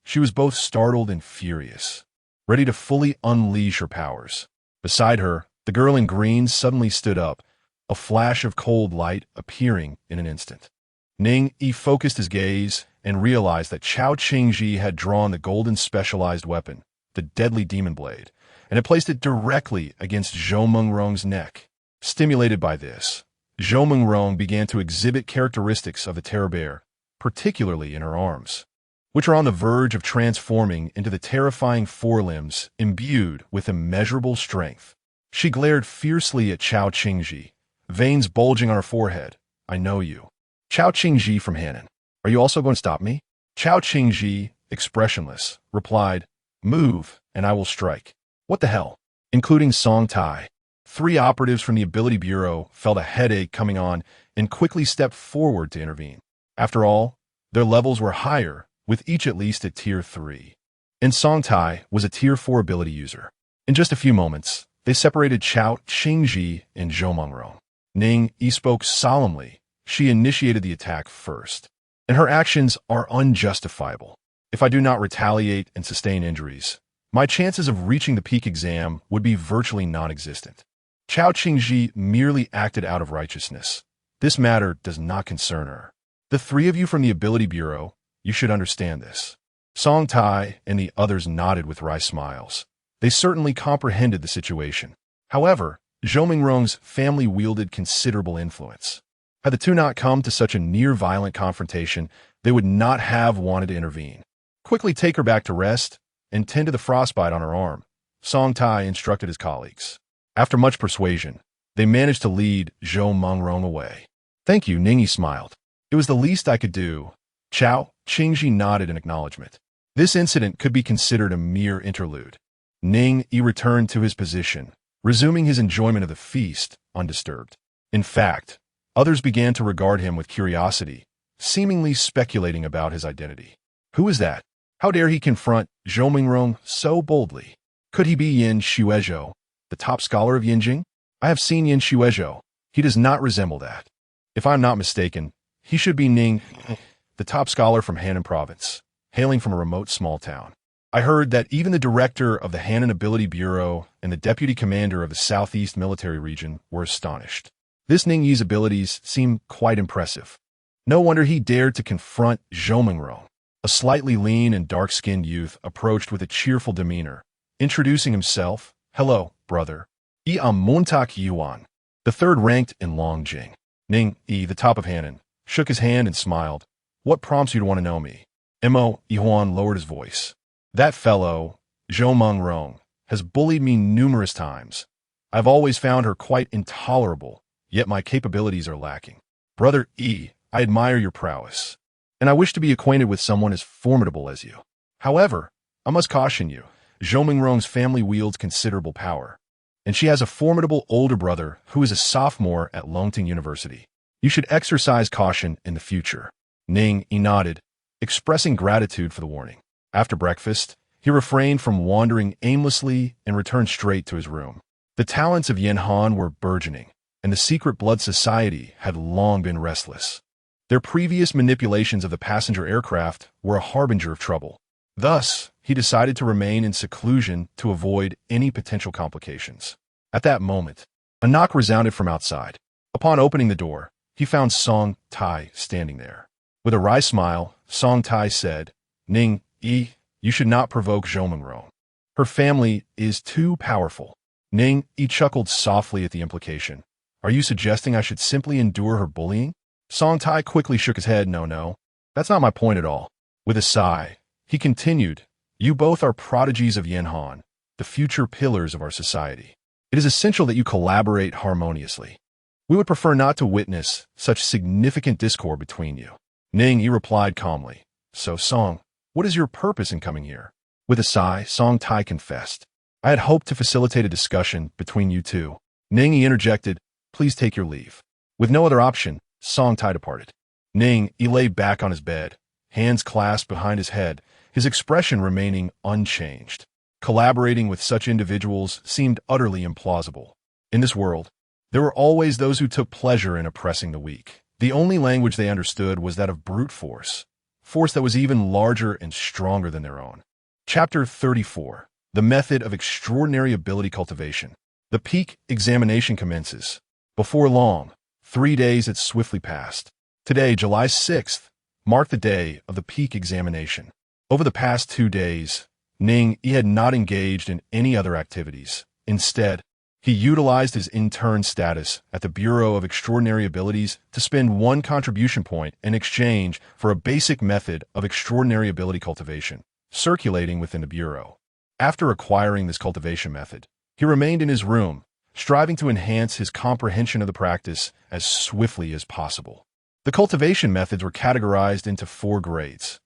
Speaker 1: She was both startled and furious, ready to fully unleash her powers. Beside her, the girl in green suddenly stood up, a flash of cold light appearing in an instant. Ning Yi focused his gaze and realized that Chao Qingji had drawn the golden specialized weapon, the deadly demon blade, and had placed it directly against Zhou Mengrong's neck. Stimulated by this, Zhou Mengrong began to exhibit characteristics of the terror bear, particularly in her arms, which are on the verge of transforming into the terrifying forelimbs imbued with immeasurable strength. She glared fiercely at Chao Qingji, veins bulging on her forehead. I know you. Chao Qingji from Hannan. Are you also going to stop me? Chao Qingji, expressionless, replied, Move, and I will strike. What the hell? Including Song Tai. 3 operatives from the Ability Bureau felt a headache coming on and quickly stepped forward to intervene. After all, their levels were higher, with each at least at Tier 3. And Song Tai was a Tier 4 ability user. In just a few moments, they separated Chao Qingji and Zhou Mengrong. Ning Yi spoke solemnly. She initiated the attack first, and her actions are unjustifiable. If I do not retaliate and sustain injuries, my chances of reaching the peak exam would be virtually non-existent. Chao Qingji merely acted out of righteousness. This matter does not concern her. The 3 of you from the Ability Bureau, you should understand this. Song Tai and the others nodded with wry smiles. They certainly comprehended the situation. However, Zhou Mengrong's family wielded considerable influence. Had the two not come to such a near-violent confrontation, they would not have wanted to intervene. Quickly take her back to rest and tend to the frostbite on her arm, Song Tai instructed his colleagues. After much persuasion, they managed to lead Zhou Mengrong away. Thank you, Ning Yi smiled. It was the least I could do. Chao Qingji nodded in acknowledgement. This incident could be considered a mere interlude. Ning Yi returned to his position, resuming his enjoyment of the feast undisturbed. In fact, others began to regard him with curiosity, seemingly speculating about his identity. Who is that? How dare he confront Zhou Mengrong so boldly? Could he be Yin Xuezhou, the top scholar of Yinjing? I have seen Yin Xuezhou. He does not resemble that. If I'm not mistaken, he should be Ning, the top scholar from Hannan Province, hailing from a remote small town. I heard that even the director of the Hannan Ability Bureau and the deputy commander of the Southeast Military Region were astonished. This Ning Yi's abilities seem quite impressive. No wonder he dared to confront Zhou Mengrong. A slightly lean and dark-skinned youth approached with a cheerful demeanor, introducing himself. Hello, brother. I am Montak Yuan, the 3rd ranked in Longjing. Ning Yi, the top of Hannan, shook his hand and smiled. What prompts you to want to know me? Mo Yuan lowered his voice. That fellow, Zhou Mengrong, has bullied me numerous times. I've always found her quite intolerable, yet my capabilities are lacking. Brother I admire your prowess, and I wish to be acquainted with someone as formidable as you. However, I must caution you, Zhou Mengrong's family wields considerable power, and she has a formidable older brother who is a sophomore at Longting University. You should exercise caution in the future. Ning Yi nodded, expressing gratitude for the warning. After breakfast, he refrained from wandering aimlessly and returned straight to his room. The talents of Yin Han were burgeoning, and the secret blood society had long been restless. Their previous manipulations of the passenger aircraft were a harbinger of trouble. Thus, he decided to remain in seclusion to avoid any potential complications. At that moment, a knock resounded from outside. Upon opening the door, he found Song Tai standing there. With a wry smile, Song Tai said, Ning Yi, you should not provoke Zhou Mengrong. Her family is too powerful. Ning Yi chuckled softly at the implication. Are you suggesting I should simply endure her bullying? Song Tai quickly shook his head. No, that's not my point at all. With a sigh, he continued, you both are prodigies of Yin Han, the future pillars of our society. It is essential that you collaborate harmoniously. We would prefer not to witness such significant discord between you. Ning Yi replied calmly. So Song, what is your purpose in coming here? With a sigh, Song Tai confessed. I had hoped to facilitate a discussion between you two. Ning Yi interjected, please take your leave. With no other option, Song Tai departed. Ning Yi lay back on his bed, hands clasped behind his head, his expression remaining unchanged. Collaborating with such individuals seemed utterly implausible. In this world, There were always those who took pleasure in oppressing the weak. The only language they understood was that of brute force, force that was even larger and stronger than their own. Chapter 34. The Method of Extraordinary Ability Cultivation. The peak examination commences. Before long, 3 days had swiftly passed. Today, July 6th, marked the day of the peak examination. Over the past 2 days, Ning Yi had not engaged in any other activities. Instead, he utilized his intern status at the Bureau of Extraordinary Abilities to spend 1 contribution point in exchange for a basic method of extraordinary ability cultivation, circulating within the Bureau. After acquiring this cultivation method, he remained in his room, striving to enhance his comprehension of the practice as swiftly as possible. The cultivation methods were categorized into 4 grades,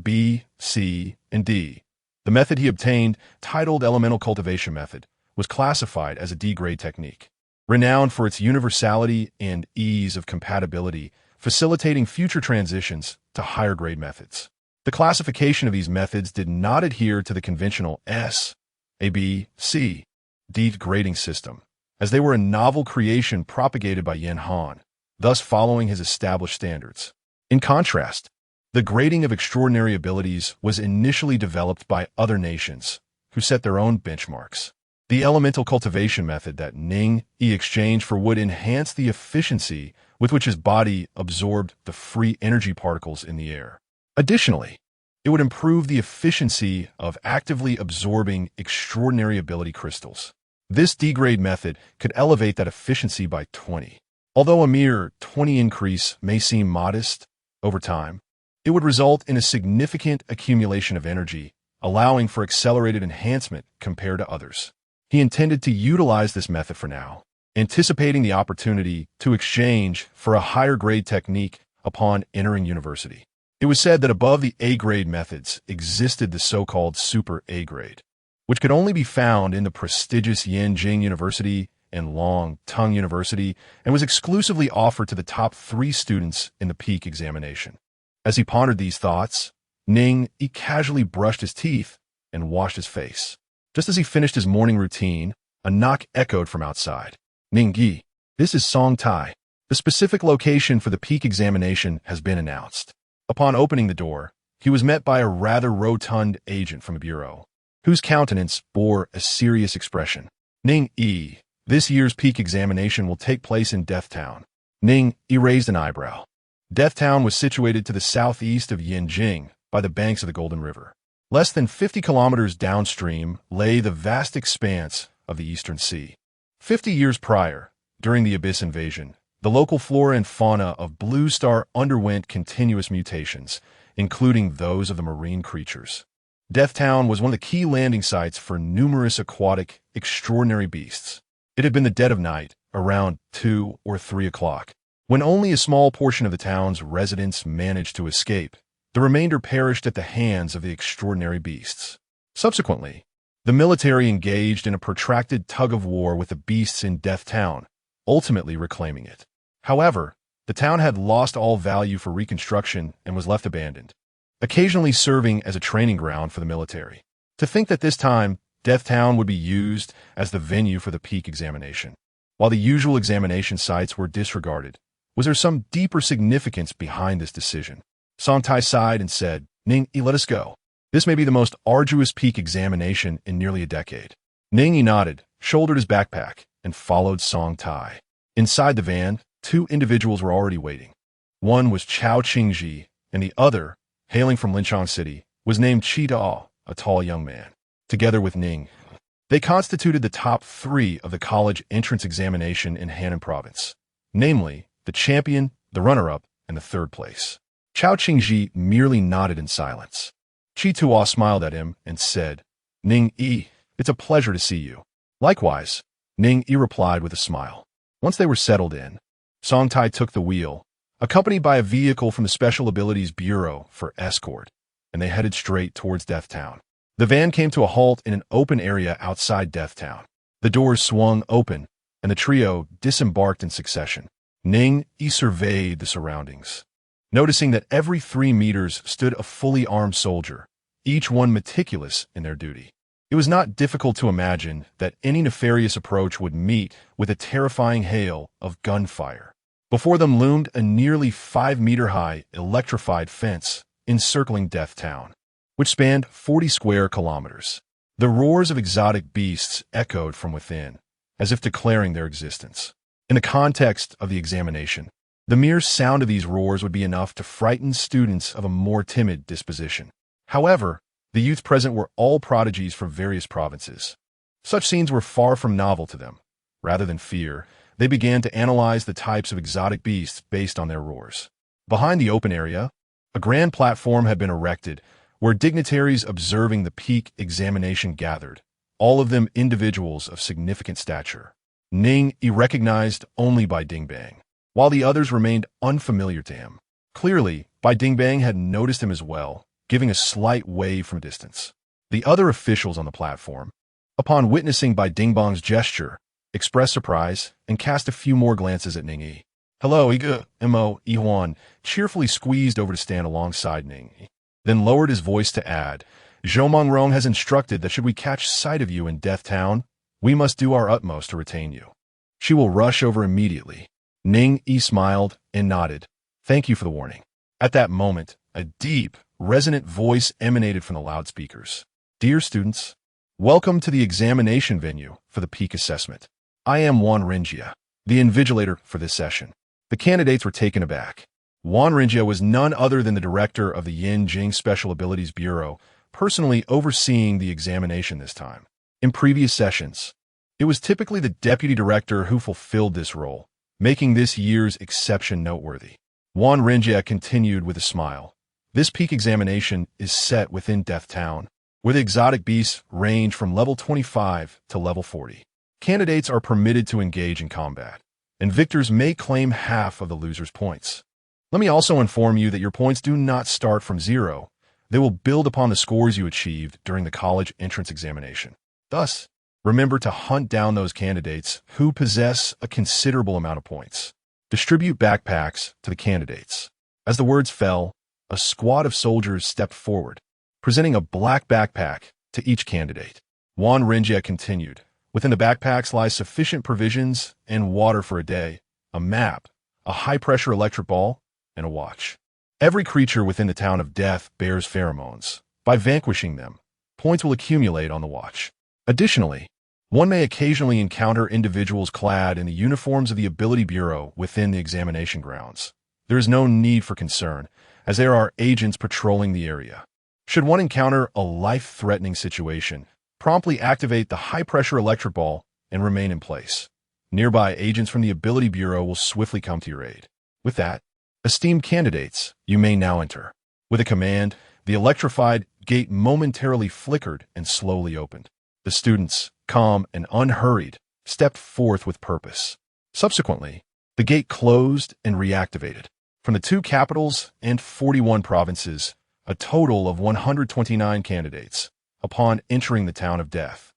Speaker 1: B, C, and D. The method he obtained, titled Elemental Cultivation Method, was classified as a D-grade technique, renowned for its universality and ease of compatibility, facilitating future transitions to higher-grade methods. The classification of these methods did not adhere to the conventional S, A, B, C, D grading system, as they were a novel creation propagated by Yin Han, thus following his established standards. In contrast, the grading of extraordinary abilities was initially developed by other nations, who set their own benchmarks. The elemental cultivation method that Ning Yi exchanged for would enhance the efficiency with which his body absorbed the free energy particles in the air. Additionally, it would improve the efficiency of actively absorbing extraordinary ability crystals. This D-grade method could elevate that efficiency by 20. Although a mere 20 increase may seem modest, over time, it would result in a significant accumulation of energy, allowing for accelerated enhancement compared to others. He intended to utilize this method for now, anticipating the opportunity to exchange for a higher-grade technique upon entering university. It was said that above the A-grade methods existed the so-called Super A-grade, which could only be found in the prestigious Yanjing University and Long Tung University and was exclusively offered to the top 3 students in the peak examination. As he pondered these thoughts, Ning Yi casually brushed his teeth and washed his face. Just as he finished his morning routine, a knock echoed from outside. "Ning Yi, this is Song Tai. The specific location for the peak examination has been announced." Upon opening the door, he was met by a rather rotund agent from the bureau, whose countenance bore a serious expression. "Ning Yi, this year's peak examination will take place in Death Town." Ning Yi raised an eyebrow. Death Town was situated to the southeast of Yanjing by the banks of the Golden River. Less than 50 kilometers downstream lay the vast expanse of the Eastern Sea. 50 years prior, during the Abyss invasion, the local flora and fauna of Blue Star underwent continuous mutations, including those of the marine creatures. Death Town was one of the key landing sites for numerous aquatic, extraordinary beasts. It had been the dead of night, around 2 or 3 o'clock, when only a small portion of the town's residents managed to escape. The remainder perished at the hands of the extraordinary beasts. Subsequently, the military engaged in a protracted tug-of-war with the beasts in Death Town, ultimately reclaiming it. However, the town had lost all value for reconstruction and was left abandoned, occasionally serving as a training ground for the military. To think that this time, Death Town would be used as the venue for the peak examination, while the usual examination sites were disregarded. Was there some deeper significance behind this decision? Song Tai sighed and said, "Ning Yi, let us go. This may be the most arduous peak examination in nearly a decade." Ning Yi nodded, shouldered his backpack, and followed Song Tai. Inside the van, 2 individuals were already waiting. One was Chao Qingji, and the other, hailing from Linchong City, was named Chi Dao, a tall young man. Together with Ning, they constituted the top 3 of the college entrance examination in Henan province, namely, the champion, the runner-up, and the 3rd place. Chao Qingji merely nodded in silence. Chi Tuo smiled at him and said, "Ning Yi, it's a pleasure to see you." Likewise, Ning Yi replied with a smile. Once they were settled in, Song Tai took the wheel, accompanied by a vehicle from the Special Abilities Bureau for escort, and they headed straight towards Death Town. The van came to a halt in an open area outside Death Town. The doors swung open, and the trio disembarked in succession. Ning Yi surveyed the surroundings, noticing that every 3 meters stood a fully armed soldier, each one meticulous in their duty. It was not difficult to imagine that any nefarious approach would meet with a terrifying hail of gunfire. Before them loomed a nearly 5-meter-high electrified fence encircling Death Town, which spanned 40 square kilometers. The roars of exotic beasts echoed from within, as if declaring their existence. In the context of the examination, the mere sound of these roars would be enough to frighten students of a more timid disposition. However, the youths present were all prodigies from various provinces. Such scenes were far from novel to them. Rather than fear, they began to analyze the types of exotic beasts based on their roars. Behind the open area, a grand platform had been erected where dignitaries observing the peak examination gathered, all of them individuals of significant stature. Ning Yi recognized only by Dingbang, while the others remained unfamiliar to him. Clearly, Bai Dingbang had noticed him as well, giving a slight wave from distance. The other officials on the platform, upon witnessing Bai Dingbang's gesture, expressed surprise and cast a few more glances at Ning Yi. "Hello, Iga, Mo, Ihuan," cheerfully squeezed over to stand alongside Ning Yi, then lowered his voice to add, "Zhou Mongrong has instructed that should we catch sight of you in Death Town, we must do our utmost to retain you. She will rush over immediately." Ning Yi smiled and nodded. "Thank you for the warning." At that moment, a deep, resonant voice emanated from the loudspeakers. "Dear students, welcome to the examination venue for the peak assessment. I am Wan Renjia, the invigilator for this session." The candidates were taken aback. Wan Renjia was none other than the director of the Yin Jing Special Abilities Bureau, personally overseeing the examination this time. In previous sessions, it was typically the deputy director who fulfilled this role, making this year's exception noteworthy. Wan Renjia continued with a smile. This peak examination is set within Death Town, where the exotic beasts range from level 25 to level 40. Candidates are permitted to engage in combat, and victors may claim half of the loser's points. Let me also inform you that your points do not start from zero. They will build upon the scores you achieved during the college entrance examination. Thus, remember to hunt down those candidates who possess a considerable amount of points. Distribute backpacks to the candidates. As the words fell, a squad of soldiers stepped forward, presenting a black backpack to each candidate. Wan Renjia continued. Within the backpacks lies sufficient provisions and water for a day, a map, a high-pressure electric ball, and a watch. Every creature within the town of Death bears pheromones. By vanquishing them, points will accumulate on the watch. Additionally, one may occasionally encounter individuals clad in the uniforms of the Ability Bureau within the examination grounds. There is no need for concern, as there are agents patrolling the area. Should one encounter a life-threatening situation, promptly activate the high-pressure electric ball and remain in place. Nearby agents from the Ability Bureau will swiftly come to your aid. With that, esteemed candidates, you may now enter. With a command, the electrified gate momentarily flickered and slowly opened. The students, calm and unhurried, stepped forth with purpose. Subsequently, the gate closed and reactivated. From the 2 capitals and 41 provinces, a total of 129 candidates, upon entering the town of Death,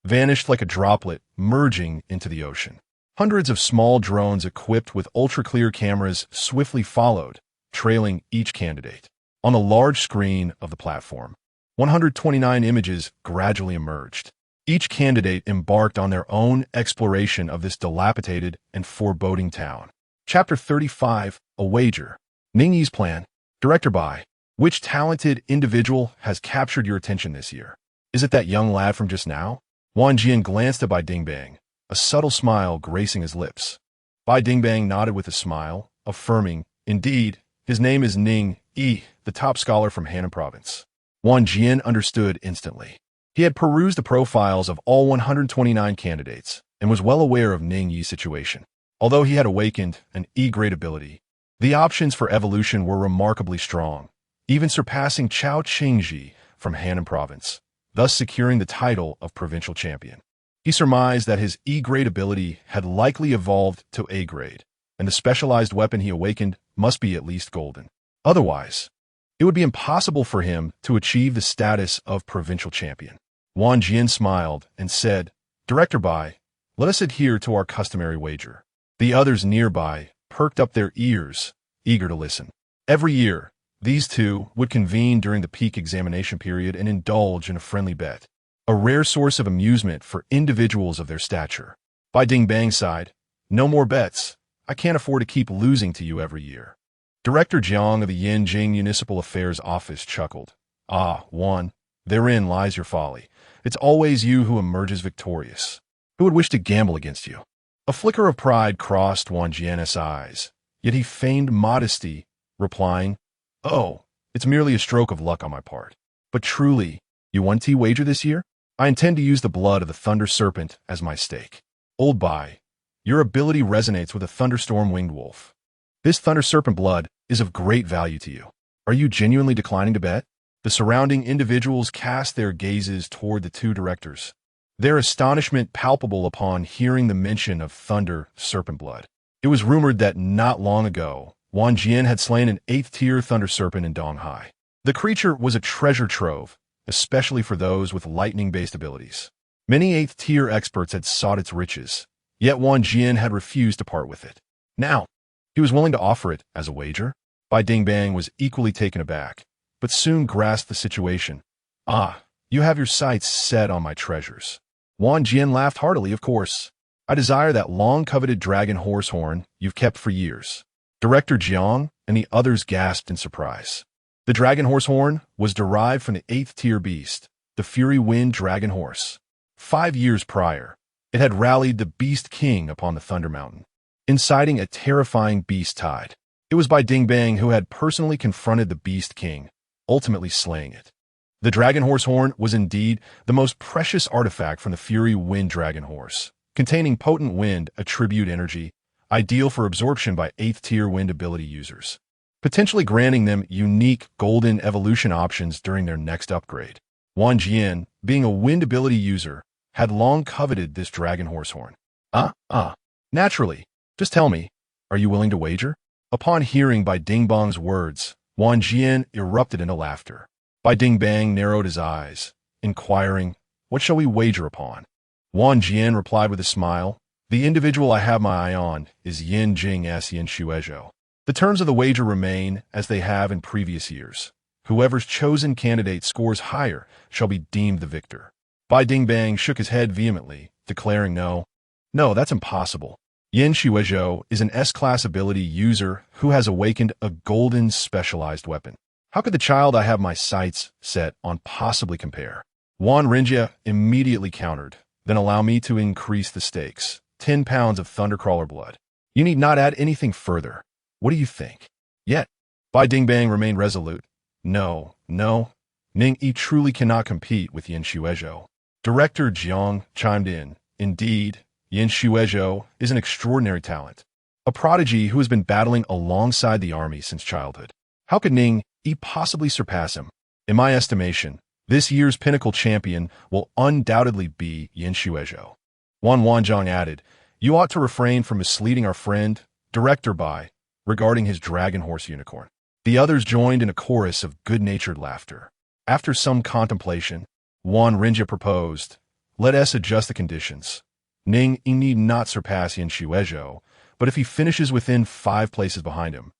Speaker 1: vanished like a droplet merging into the ocean. Hundreds of small drones equipped with ultra-clear cameras swiftly followed, trailing each candidate. On the large screen of the platform, 129 images gradually emerged. Each candidate embarked on their own exploration of this dilapidated and foreboding town. Chapter 35, A Wager. Ning Yi's plan. Director Bai. Which talented individual has captured your attention this year? Is it that young lad from just now? Wan Jian glanced at Bai Dingbang, a subtle smile gracing his lips. Bai Dingbang nodded with a smile, affirming, "Indeed, his name is Ning Yi, the top scholar from Henan Province." Wan Jian understood instantly. He had perused the profiles of all 129 candidates and was well aware of Ning Yi's situation. Although he had awakened an E-grade ability, the options for evolution were remarkably strong, even surpassing Chao Qingji from Henan Province, thus securing the title of provincial champion. He surmised that his E-grade ability had likely evolved to A-grade, and the specialized weapon he awakened must be at least golden. Otherwise, it would be impossible for him to achieve the status of provincial champion. Wan Jian smiled and said, "Director Bai, let us adhere to our customary wager." The others nearby perked up their ears, eager to listen. Every year, these two would convene during the peak examination period and indulge in a friendly bet. a rare source of amusement for individuals of their stature. By Ding Bang's side, no more bets. I can't afford to keep losing to you every year. Director Jiang of the Yanjing Municipal Affairs Office chuckled. Ah, Wan, therein lies your folly. It's always you who emerges victorious. Who would wish to gamble against you? A flicker of pride crossed Wan Jian's eyes, yet he feigned modesty, replying, Oh, it's merely a stroke of luck on my part. But truly, you want to wager this year? I intend to use the blood of the Thunder Serpent as my stake. Old Bai, your ability resonates with a thunderstorm-winged wolf. This Thunder Serpent blood is of great value to you. Are you genuinely declining to bet? The surrounding individuals cast their gazes toward the two directors, their astonishment palpable upon hearing the mention of Thunder Serpent blood. It was rumored that not long ago, Wan Jian had slain an 8th-tier Thunder Serpent in Donghai. The creature was a treasure trove, especially for those with lightning-based abilities. Many 8th-tier experts had sought its riches, yet Wan Jian had refused to part with it. Now, he was willing to offer it as a wager. Bai Dingbang was equally taken aback, but soon grasped the situation. Ah, you have your sights set on my treasures. Wan Jian laughed heartily, of course. I desire that long-coveted dragon horse horn you've kept for years. Director Jiang and the others gasped in surprise. The dragon horse horn was derived from the 8th-tier beast, the Fury Wind Dragon Horse. 5 years prior, it had rallied the Beast King upon the Thunder Mountain, inciting a terrifying beast tide. It was Bai Dingbang who had personally confronted the Beast King, ultimately slaying it. The dragon horse horn was indeed the most precious artifact from the Fury Wind Dragon Horse, containing potent wind attribute energy, ideal for absorption by 8th-tier wind ability users, potentially granting them unique golden evolution options during their next upgrade. Wan Jian, being a wind ability user, had long coveted this dragon horse horn. Naturally. Just tell me, are you willing to wager? Upon hearing Bai Dingbang's words, Wan Jian erupted into laughter. Bai Dingbang narrowed his eyes, inquiring, What shall we wager upon? Wan Jian replied with a smile, The individual I have my eye on is Yin Jing S. Yin Shuezhou. The terms of the wager remain as they have in previous years. Whoever's chosen candidate scores higher shall be deemed the victor. Bai Dingbang shook his head vehemently, declaring no, that's impossible. Yin Shuezhou is an S-class ability user who has awakened a golden specialized weapon. How could the child I have my sights set on possibly compare? Wan Rinjia immediately countered, Then allow me to increase the stakes. 10 pounds of Thundercrawler blood. You need not add anything further. What do you think? Yet, Bai Dingbang remained resolute. No. Ning Yi truly cannot compete with Yin Shuezhou. Director Jiang chimed in. Indeed, Yin Shuezhou is an extraordinary talent, a prodigy who has been battling alongside the army since childhood. How could Ning Yi possibly surpass him? In my estimation, this year's pinnacle champion will undoubtedly be Yin Shuezhou. Wan Wanzhong added, You ought to refrain from misleading our friend, Director Bai, regarding his dragon horse unicorn. The others joined in a chorus of good-natured laughter. After some contemplation, Wan Rinjia proposed, Let us adjust the conditions. Ning Yi need not surpass Yin Shuezhou, but if he finishes within 5 places behind him,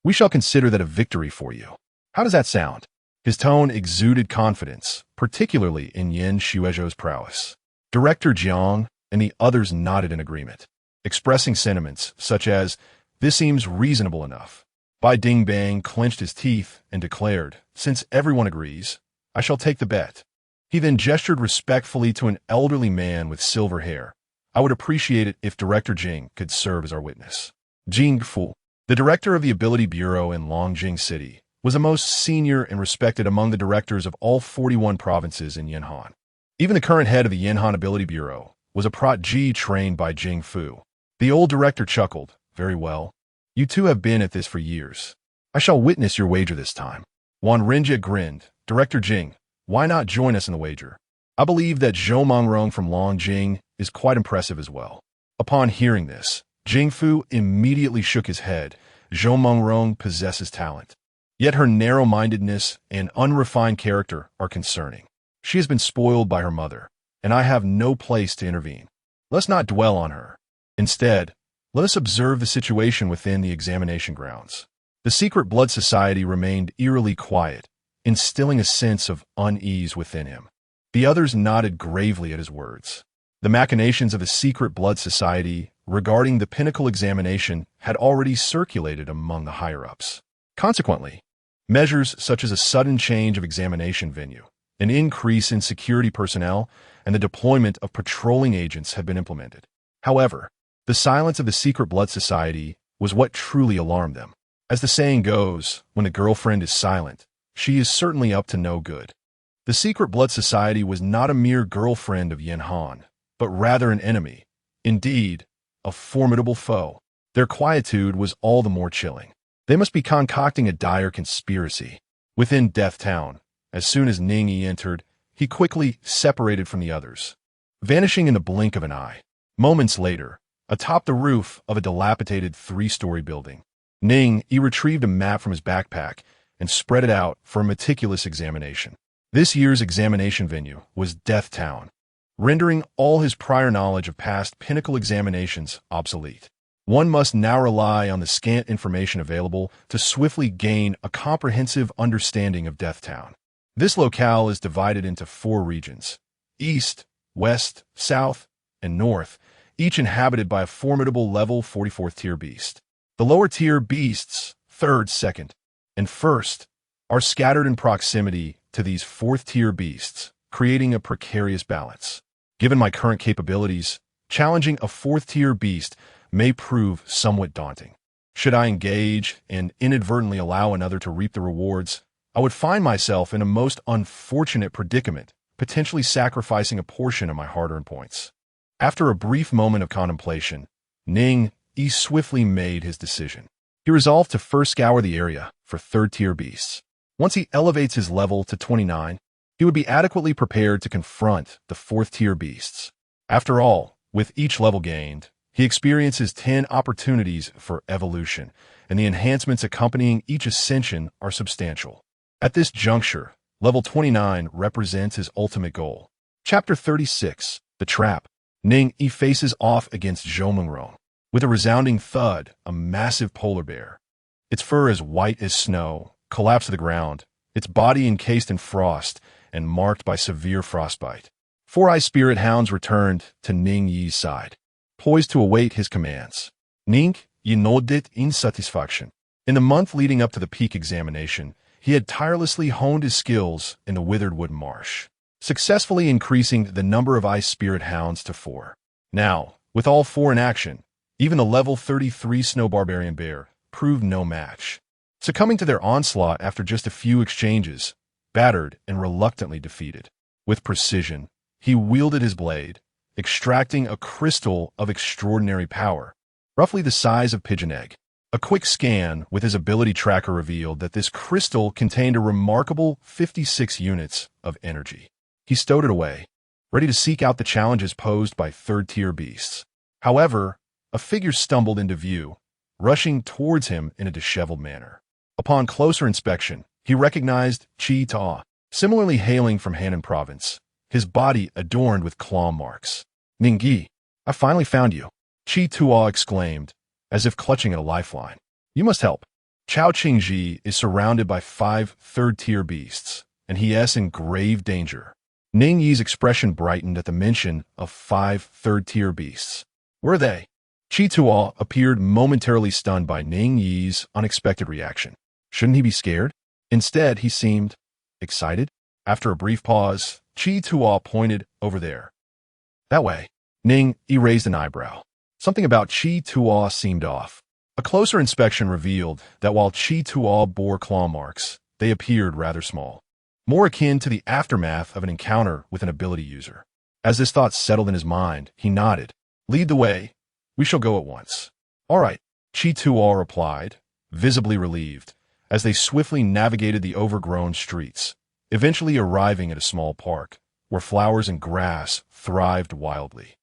Speaker 1: we shall consider that a victory for you. How does that sound? His tone exuded confidence, particularly in Yin Shuezhou's prowess. Director Jiang and the others nodded in agreement, expressing sentiments such as, This seems reasonable enough. Bai Dingbang clenched his teeth and declared, Since everyone agrees, I shall take the bet. He then gestured respectfully to an elderly man with silver hair. I would appreciate it if Director Jing could serve as our witness. Jing Fu, the director of the Ability Bureau in Longjing City, was the most senior and respected among the directors of all 41 provinces in Yanhan. Even the current head of the Yanhan Ability Bureau was a protégé trained by Jing Fu. The old director chuckled, Very well. You two have been at this for years. I shall witness your wager this time. Wan Rinjia grinned. Director Jing, why not join us in the wager? I believe that Zhou Mongrong from Longjing is quite impressive as well. Upon hearing this, Jing Fu immediately shook his head. Zhou Mongrong possesses talent. Yet her narrow-mindedness and unrefined character are concerning. She has been spoiled by her mother, and I have no place to intervene. Let's not dwell on her. Instead, let us observe the situation within the examination grounds. The secret blood society remained eerily quiet, instilling a sense of unease within him. The others nodded gravely at his words. The machinations of the secret blood society regarding the pinnacle examination had already circulated among the higher-ups. Consequently, measures such as a sudden change of examination venue, an increase in security personnel, and the deployment of patrolling agents had been implemented. However, the silence of the secret blood society was what truly alarmed them. As the saying goes, when a girlfriend is silent, she is certainly up to no good. The secret blood society was not a mere girlfriend of Yin Han, but rather an enemy. Indeed, a formidable foe. Their quietude was all the more chilling. They must be concocting a dire conspiracy. Within Death Town, as soon as Ning Yi entered, he quickly separated from the others, vanishing in the blink of an eye. Moments later, atop the roof of a dilapidated 3-story building, Ning Yi retrieved a map from his backpack and spread it out for a meticulous examination. This year's examination venue was Death Town, rendering all his prior knowledge of past pinnacle examinations obsolete. One must now rely on the scant information available to swiftly gain a comprehensive understanding of Death Town. This locale is divided into 4 regions: East, West, South, and North, each inhabited by a formidable level 44th tier beast. The lower tier beasts, 3rd, 2nd, and 1st, are scattered in proximity to these 4th tier beasts, creating a precarious balance. Given my current capabilities, challenging a 4th tier beast may prove somewhat daunting. Should I engage and inadvertently allow another to reap the rewards, I would find myself in a most unfortunate predicament, potentially sacrificing a portion of my hard-earned points. After a brief moment of contemplation, Ning Yi swiftly made his decision. He resolved to first scour the area for 3rd tier beasts. Once he elevates his level to 29, he would be adequately prepared to confront the 4th tier beasts. After all, with each level gained, he experiences 10 opportunities for evolution, and the enhancements accompanying each ascension are substantial. At this juncture, level 29 represents his ultimate goal. Chapter 36, The Trap. Ning Yi faces off against Zhou Mengron. With a resounding thud, a massive polar bear, its fur as white as snow, collapsed to the ground, its body encased in frost and marked by severe frostbite. 4-Eye Spirit Hounds returned to Ning Yi's side, poised to await his commands. Ning Yi nodded in satisfaction. In the month leading up to the peak examination, he had tirelessly honed his skills in the Withered Wood Marsh, successfully increasing the number of Ice Spirit Hounds to 4. Now, with all 4 in action, even the level 33 Snow Barbarian Bear proved no match. Succumbing to their onslaught after just a few exchanges, battered and reluctantly defeated. With precision, he wielded his blade, extracting a crystal of extraordinary power, roughly the size of pigeon egg. A quick scan with his ability tracker revealed that this crystal contained a remarkable 56 units of energy. He stowed it away, ready to seek out the challenges posed by 3rd tier beasts. However, a figure stumbled into view, rushing towards him in a disheveled manner. Upon closer inspection, he recognized Chi Ta, similarly hailing from Henan province, his body adorned with claw marks. Ning Yi, I finally found you, Chi Tua exclaimed, as if clutching at a lifeline. You must help. Chao Qingji is surrounded by 5 3rd-tier beasts, and he is in grave danger. Ning Yi's expression brightened at the mention of 5 3rd-tier beasts. Were they? Chi Tua appeared momentarily stunned by Ning Yi's unexpected reaction. Shouldn't he be scared? Instead, he seemed excited. After a brief pause, Chi Tua pointed over there. That way. Ning Yi raised an eyebrow. Something about Chi Tua seemed off. A closer inspection revealed that while Chi Tua bore claw marks, they appeared rather small, more akin to the aftermath of an encounter with an ability user. As this thought settled in his mind, he nodded. Lead the way. We shall go at once. All right, Chi Tua replied, visibly relieved, as they swiftly navigated the overgrown streets, eventually arriving at a small park, where flowers and grass thrived wildly.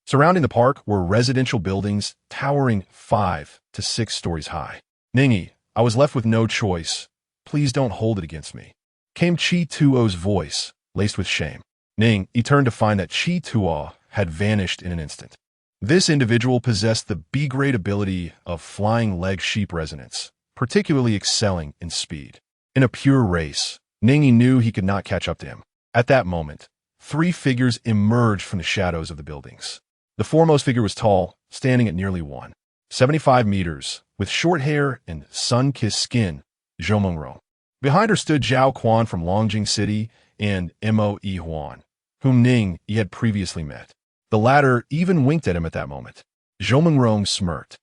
Speaker 1: Surrounding the park were residential buildings towering 5 to 6 stories high. Ning Yi, I was left with no choice. Please don't hold it against me, came Chi Tuo's voice, laced with shame. Ning Yi turned to find that Chi Tuo had vanished in an instant. This individual possessed the B-grade ability of flying leg sheep resonance, particularly excelling in speed. In a pure race, Ning Yi knew he could not catch up to him. At that moment, three figures emerged from the shadows of the buildings. The foremost figure was tall, standing at nearly 175 meters, with short hair and sun-kissed skin, Zhou Mengrong. Behind her stood Zhao Quan from Longjing City and Mo Yi Huan, whom Ning Yi had previously met. The latter even winked at him at that moment. Zhou Mengrong smirked.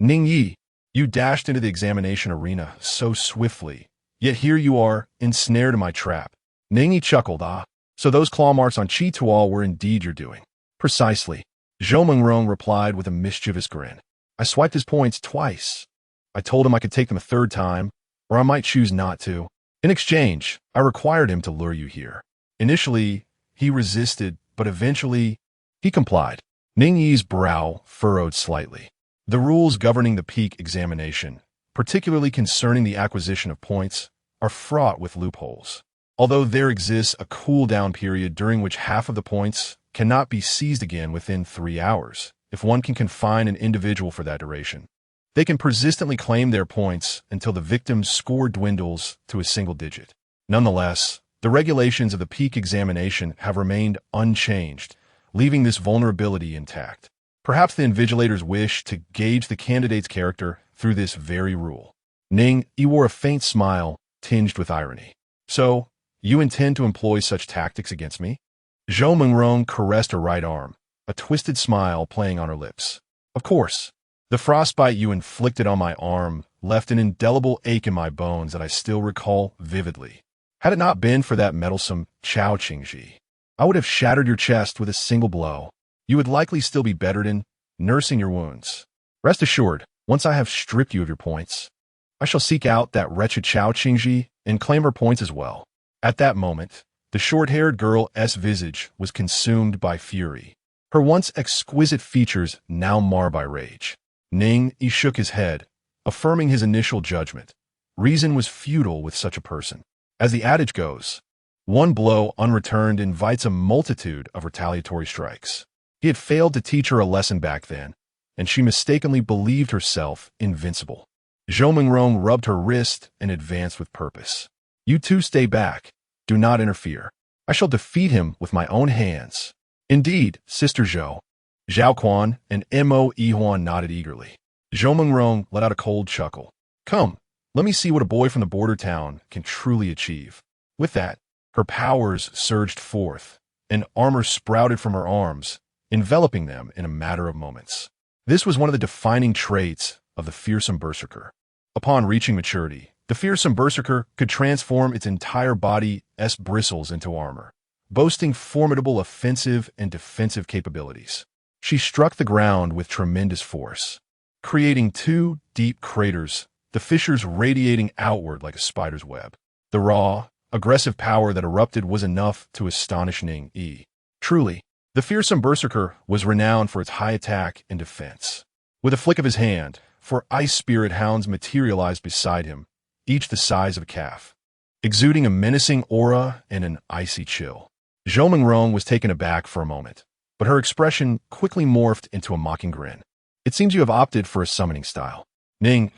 Speaker 1: Ning Yi, you dashed into the examination arena so swiftly, yet here you are, ensnared in my trap. Ning Yi chuckled. So those claw marks on Qi Tuo were indeed your doing. Precisely. Zhou Mengrong replied with a mischievous grin. I swiped his points twice. I told him I could take them a third time, or I might choose not to. In exchange, I required him to lure you here. Initially, he resisted, but eventually, he complied. Ning Yi's brow furrowed slightly. The rules governing the peak examination, particularly concerning the acquisition of points, are fraught with loopholes. Although there exists a cool-down period during which half of the points cannot be seized again within 3 hours, if one can confine an individual for that duration, they can persistently claim their points until the victim's score dwindles to a single digit. Nonetheless, the regulations of the peak examination have remained unchanged, leaving this vulnerability intact. Perhaps the invigilators wish to gauge the candidate's character through this very rule. Ning Yi wore a faint smile, tinged with irony. So, you intend to employ such tactics against me? Zhou Mengrong caressed her right arm, a twisted smile playing on her lips. Of course. The frostbite you inflicted on my arm left an indelible ache in my bones that I still recall vividly. Had it not been for that meddlesome Chao Qingji, I would have shattered your chest with a single blow. You would likely still be bettered in nursing your wounds. Rest assured, once I have stripped you of your points, I shall seek out that wretched Chao Qingji and claim her points as well. At that moment, the short-haired girl's visage was consumed by fury, her once exquisite features now marred by rage. Ning Yi shook his head, affirming his initial judgment. Reason was futile with such a person. As the adage goes, one blow unreturned invites a multitude of retaliatory strikes. He had failed to teach her a lesson back then, and she mistakenly believed herself invincible. Zhou Mengrong rubbed her wrist and advanced with purpose. You two stay back. Do not interfere. I shall defeat him with my own hands. Indeed, Sister Zhou. Zhao Quan and Mo Yi Huan nodded eagerly. Zhou Mengrong let out a cold chuckle. Come, let me see what a boy from the border town can truly achieve. With that, her powers surged forth, and armor sprouted from her arms, enveloping them in a matter of moments. This was one of the defining traits of the fearsome berserker. Upon reaching maturity, the fearsome berserker could transform its entire body's bristles into armor, boasting formidable offensive and defensive capabilities. She struck the ground with tremendous force, creating 2 deep craters, the fissures radiating outward like a spider's web. The raw, aggressive power that erupted was enough to astonish Ning Yi. Truly, the fearsome berserker was renowned for its high attack and defense. With a flick of his hand, 4 ice spirit hounds materialized beside him, each the size of a calf, exuding a menacing aura and an icy chill. Zhou Mengrong was taken aback for a moment, but her expression quickly morphed into a mocking grin. It seems you have opted for a summoning style. Ning,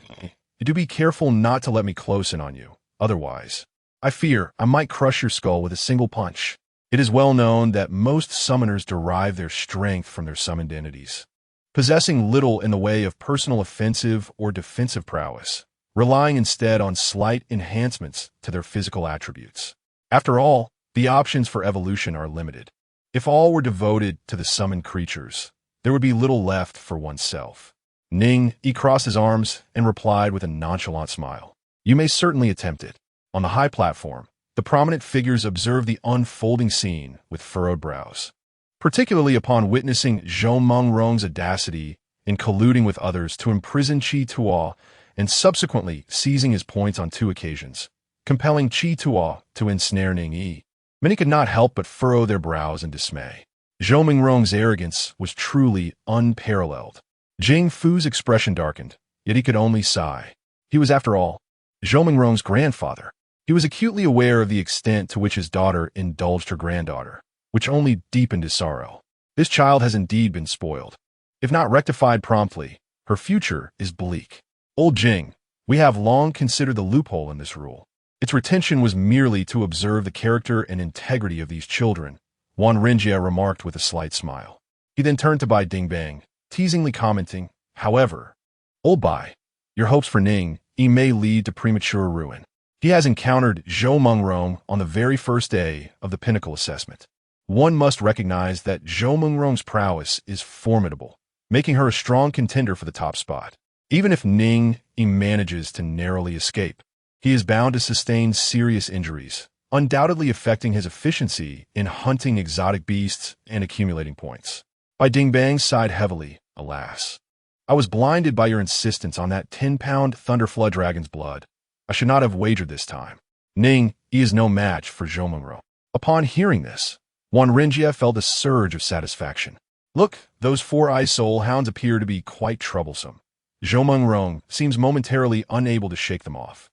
Speaker 1: do be careful not to let me close in on you. Otherwise, I fear I might crush your skull with a single punch. It is well known that most summoners derive their strength from their summoned entities, possessing little in the way of personal offensive or defensive prowess, relying instead on slight enhancements to their physical attributes. After all, the options for evolution are limited. If all were devoted to the summoned creatures, there would be little left for oneself. Ning Yi crossed his arms and replied with a nonchalant smile. You may certainly attempt it. On the high platform, the prominent figures observed the unfolding scene with furrowed brows, particularly upon witnessing Zhou Mengrong's audacity in colluding with others to imprison Qi Tuo and subsequently seizing his points on 2 occasions, compelling Qi Tuo to ensnare Ning Yi. Many could not help but furrow their brows in dismay. Zhou Mengrong's arrogance was truly unparalleled. Jing Fu's expression darkened, yet he could only sigh. He was, after all, Zhou Mengrong's grandfather. He was acutely aware of the extent to which his daughter indulged her granddaughter, which only deepened his sorrow. This child has indeed been spoiled. If not rectified promptly, her future is bleak. Old Jing, we have long considered the loophole in this rule. Its retention was merely to observe the character and integrity of these children, Wan Rinjie remarked with a slight smile. He then turned to Bai Dingbang, teasingly commenting, "However, old Bai, your hopes for Ning Yi may lead to premature ruin. He has encountered Zhou Mengrong on the very first day of the pinnacle assessment. One must recognize that Zhou Mengrong's prowess is formidable, making her a strong contender for the top spot. Even if Ning Yi manages to narrowly escape, he is bound to sustain serious injuries, undoubtedly affecting his efficiency in hunting exotic beasts and accumulating points." Bai Dingbang sighed heavily, alas. "I was blinded by your insistence on that 10-pound Thunderflood dragon's blood. I should not have wagered this time. Ning Yi is no match for Zhou Mengrong." Upon hearing this, Wan Rinjie felt a surge of satisfaction. "Look, those four-eyed soul hounds appear to be quite troublesome. Zhou Mengrong seems momentarily unable to shake them off."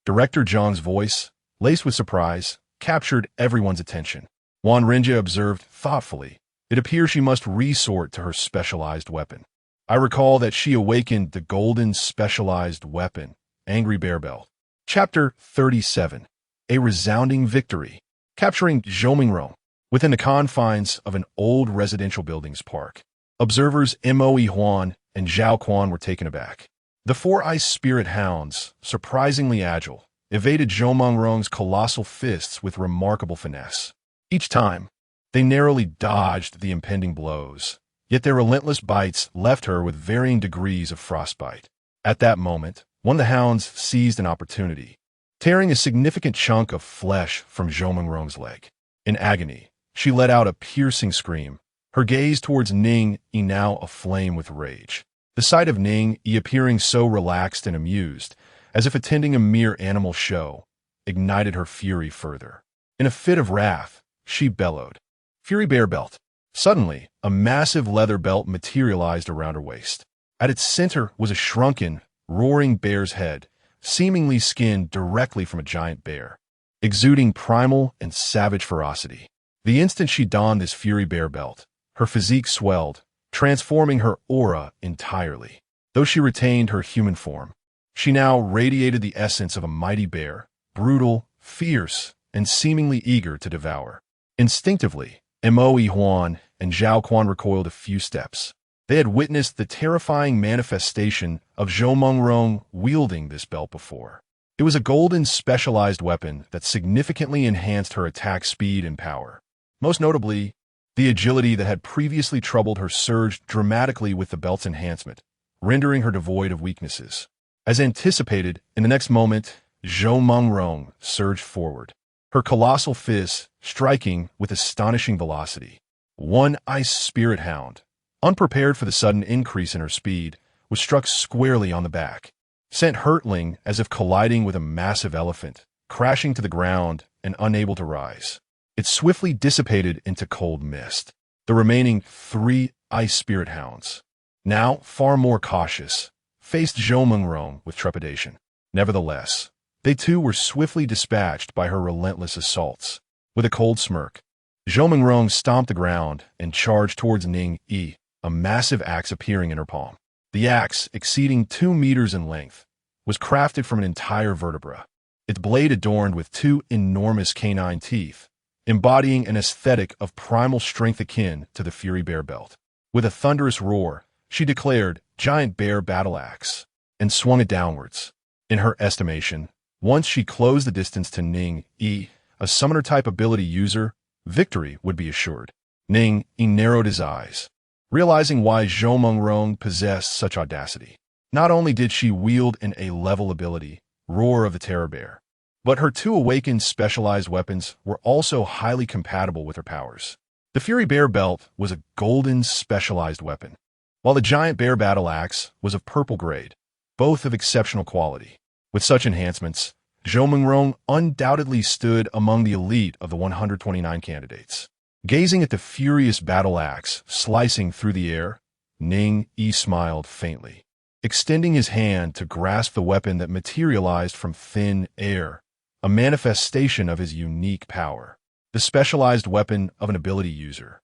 Speaker 1: Director Zhang's voice, laced with surprise, captured everyone's attention. Wan Rinjie observed thoughtfully, "It appears she must resort to her specialized weapon. I recall that she awakened the golden specialized weapon, Angry Bear Belt." Chapter 37. A Resounding Victory. Capturing Zhou Mengrong. Within the confines of an old residential buildings park, observers Moe Huan and Zhao Quan were taken aback. The four ice spirit hounds, surprisingly agile, evaded Zhou Mengrong's colossal fists with remarkable finesse. Each time, they narrowly dodged the impending blows, yet their relentless bites left her with varying degrees of frostbite. At that moment, one of the hounds seized an opportunity, tearing a significant chunk of flesh from Zhou Mengrong's leg. In agony, she let out a piercing scream, her gaze towards Ning Yi now aflame with rage. The sight of Ning Yi appearing so relaxed and amused, as if attending a mere animal show, ignited her fury further. In a fit of wrath, she bellowed, "Fury Bear Belt!" Suddenly, a massive leather belt materialized around her waist. At its center was a shrunken, roaring bear's head, seemingly skinned directly from a giant bear, exuding primal and savage ferocity. The instant she donned this Fury Bear Belt, her physique swelled, transforming her aura entirely. Though she retained her human form, she now radiated the essence of a mighty bear, brutal, fierce, and seemingly eager to devour. Instinctively, Moe Huan and Zhao Quan recoiled a few steps. They had witnessed the terrifying manifestation of Zhou Mengrong wielding this belt before. It was a golden specialized weapon that significantly enhanced her attack speed and power. Most notably, the agility that had previously troubled her surged dramatically with the belt's enhancement, rendering her devoid of weaknesses. As anticipated, in the next moment, Zhou Mengrong surged forward, her colossal fists striking with astonishing velocity. One ice spirit hound, unprepared for the sudden increase in her speed, was struck squarely on the back, sent hurtling as if colliding with a massive elephant, crashing to the ground and unable to rise. It swiftly dissipated into cold mist. The remaining three ice spirit hounds, now far more cautious, faced Zhou Mengrong with trepidation. Nevertheless, they too were swiftly dispatched by her relentless assaults. With a cold smirk, Zhou Mengrong stomped the ground and charged towards Ning Yi, a massive axe appearing in her palm. The axe, exceeding 2 meters in length, was crafted from an entire vertebra, its blade adorned with 2 enormous canine teeth, embodying an aesthetic of primal strength akin to the Fury Bear Belt. With a thunderous roar, she declared, "Giant Bear Battle Axe," and swung it downwards. In her estimation, once she closed the distance to Ning Yi, a summoner-type ability user, victory would be assured. Ning Yi narrowed his eyes, realizing why Zhou Mengrong possessed such audacity. Not only did she wield an A-level ability, Roar of the Terror Bear, but her 2 awakened specialized weapons were also highly compatible with her powers. The Fury Bear Belt was a golden specialized weapon, while the Giant Bear Battle Axe was of purple grade, both of exceptional quality. With such enhancements, Zhou Mengrong undoubtedly stood among the elite of the 129 candidates. Gazing at the furious battle axe slicing through the air, Ning Yi smiled faintly, extending his hand to grasp the weapon that materialized from thin air, a manifestation of his unique power. The specialized weapon of an ability user,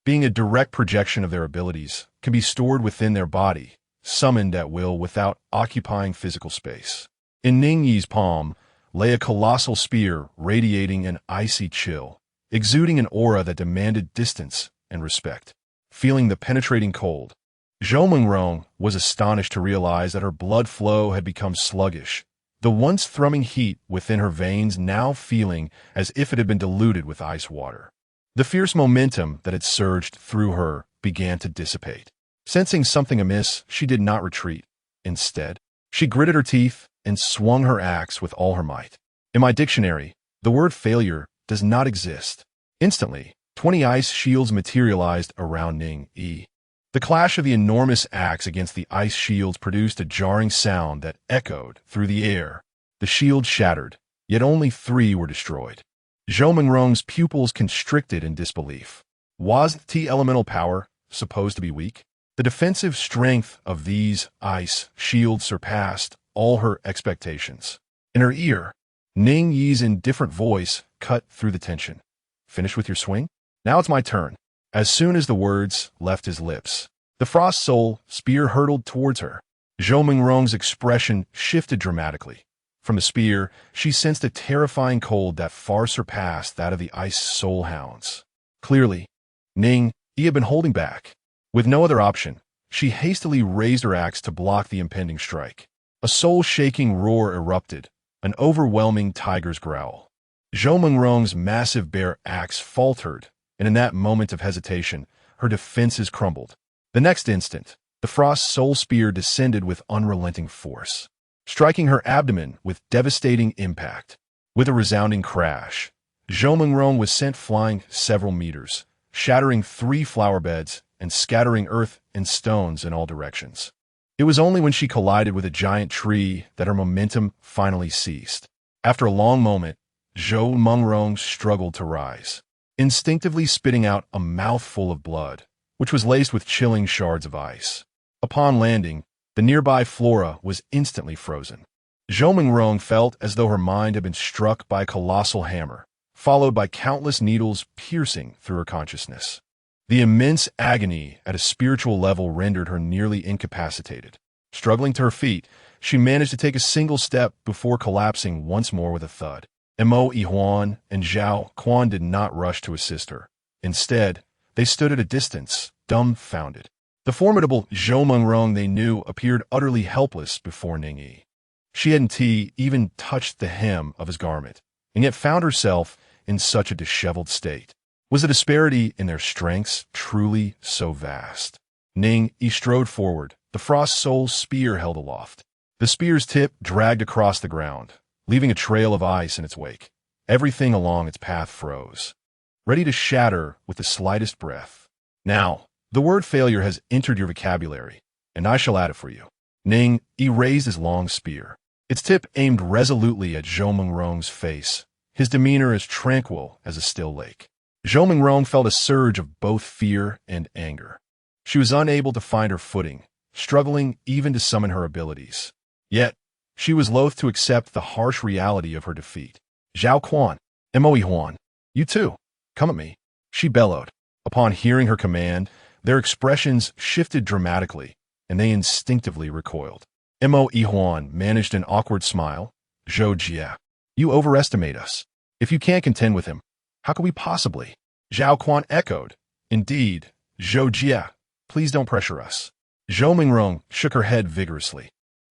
Speaker 1: being a direct projection of their abilities, can be stored within their body, summoned at will without occupying physical space. In Ning Yi's palm lay a colossal spear radiating an icy chill, exuding an aura that demanded distance and respect. Feeling the penetrating cold, Zhou Mengrong was astonished to realize that her blood flow had become sluggish, the once thrumming heat within her veins now feeling as if it had been diluted with ice water. The fierce momentum that had surged through her began to dissipate. Sensing something amiss, she did not retreat. Instead, she gritted her teeth and swung her axe with all her might. In my dictionary, the word failure does not exist. Instantly, 20 ice shields materialized around Ning Yi. The clash of the enormous axe against the ice shields produced a jarring sound that echoed through the air. The shields shattered, yet only 3 were destroyed. Zhou Mengrong's pupils constricted in disbelief. Was the elemental power supposed to be weak? The defensive strength of these ice shields surpassed all her expectations. In her ear, Ning Yi's indifferent voice cut through the tension. Finish with your swing? Now it's my turn. As soon as the words left his lips, the Frost Soul spear hurtled towards her. Zhou Mengrong's expression shifted dramatically. From the spear, she sensed a terrifying cold that far surpassed that of the Ice Soul Hounds. Clearly, Ning Yi had been holding back. With no other option, she hastily raised her axe to block the impending strike. A soul-shaking roar erupted, an overwhelming tiger's growl. Zhou Mengrong's massive bare axe faltered, and in that moment of hesitation, her defenses crumbled. The next instant, the Frost Soul Spear descended with unrelenting force, striking her abdomen with devastating impact. With a resounding crash, Zhou Mengrong was sent flying several meters, shattering 3 flower beds and scattering earth and stones in all directions. It was only when she collided with a giant tree that her momentum finally ceased. After a long moment, Zhou Mengrong struggled to rise, instinctively spitting out a mouthful of blood, which was laced with chilling shards of ice. Upon landing, the nearby flora was instantly frozen. Zhou Mengrong felt as though her mind had been struck by a colossal hammer, followed by countless needles piercing through her consciousness. The immense agony at a spiritual level rendered her nearly incapacitated. Struggling to her feet, she managed to take a single step before collapsing once more with a thud. Mo Yihuan and Zhao Quan did not rush to assist her. Instead, they stood at a distance, dumbfounded. The formidable Zhou Mengrong they knew appeared utterly helpless before Ning Yi. She hadn't even touched the hem of his garment, and yet found herself in such a disheveled state. Was the disparity in their strengths truly so vast? Ning Yi strode forward, the Frost Soul spear held aloft. The spear's tip dragged across the ground, leaving a trail of ice in its wake. Everything along its path froze, ready to shatter with the slightest breath. Now, the word failure has entered your vocabulary, and I shall add it for you. Ning Yi raised his long spear, its tip aimed resolutely at Zhou Mengrong's face, his demeanor as tranquil as a still lake. Zhou Mengrong felt a surge of both fear and anger. She was unable to find her footing, struggling even to summon her abilities. Yet, she was loath to accept the harsh reality of her defeat. Zhao Quan, Mo Yihuan, you too, come at me, she bellowed. Upon hearing her command, their expressions shifted dramatically, and they instinctively recoiled. Mo Yihuan managed an awkward smile. Zhou Jia, you overestimate us. If you can't contend with him, how could we possibly? Zhao Quan echoed. Indeed, Zhou Jia, please don't pressure us. Zhou Mengrong shook her head vigorously,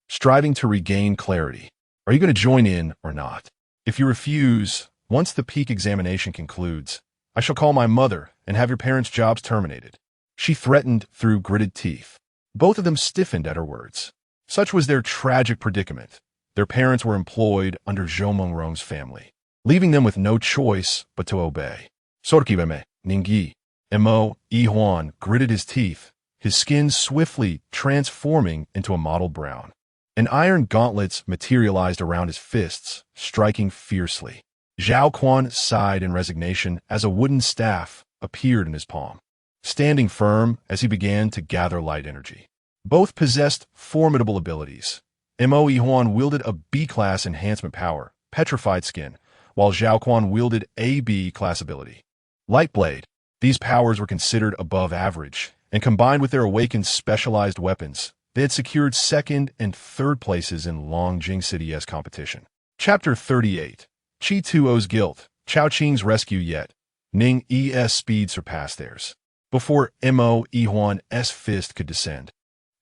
Speaker 1: striving to regain clarity. Are you going to join in or not? If you refuse, once the peak examination concludes, I shall call my mother and have your parents' jobs terminated. She threatened through gritted teeth. Both of them stiffened at her words. Such was their tragic predicament. Their parents were employed under Zhou Mengrong's family, leaving them with no choice but to obey. Sorkibeme, Ning Yi. Mo Yihuan gritted his teeth, his skin swiftly transforming into a mottled brown. An iron gauntlets materialized around his fists, striking fiercely. Zhao Quan sighed in resignation as a wooden staff appeared in his palm, standing firm as he began to gather light energy. Both possessed formidable abilities. Mo Yihuan wielded a B-class enhancement power, Petrified Skin, while Zhao Quan wielded a B-class ability, Light Blade. These powers were considered above average, and combined with their awakened specialized weapons, they had secured second and third places in Longjing City's competition. Chapter 38. Chi Tuo's Guilt, Chao Qing's Rescue. Yet, Ning Yi's speed surpassed theirs. Before Mo Yihuan's fist could descend,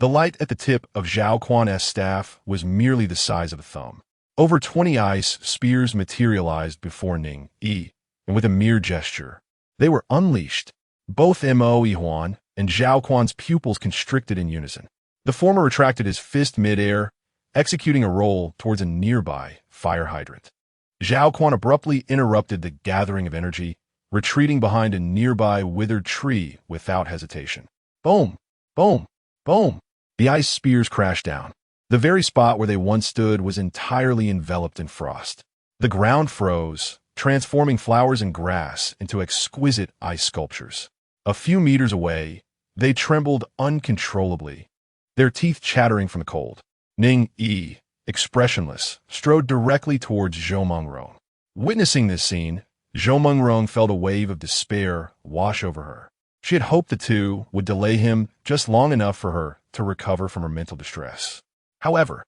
Speaker 1: the light at the tip of Zhao Quan's staff was merely the size of a thumb. Over 20 ice spears materialized before Ning Yi, and with a mere gesture, they were unleashed. Both Mo Yihuan and Zhao Quan's pupils constricted in unison. The former retracted his fist mid-air, executing a roll towards a nearby fire hydrant. Zhao Quan abruptly interrupted the gathering of energy, retreating behind a nearby withered tree without hesitation. Boom! Boom! Boom! The ice spears crashed down. The very spot where they once stood was entirely enveloped in frost. The ground froze, transforming flowers and grass into exquisite ice sculptures. A few meters away, they trembled uncontrollably, their teeth chattering from the cold. Ning Yi, expressionless, strode directly towards Zhou Mengrong. Witnessing this scene, Zhou Mengrong felt a wave of despair wash over her. She had hoped the two would delay him just long enough for her to recover from her mental distress. However,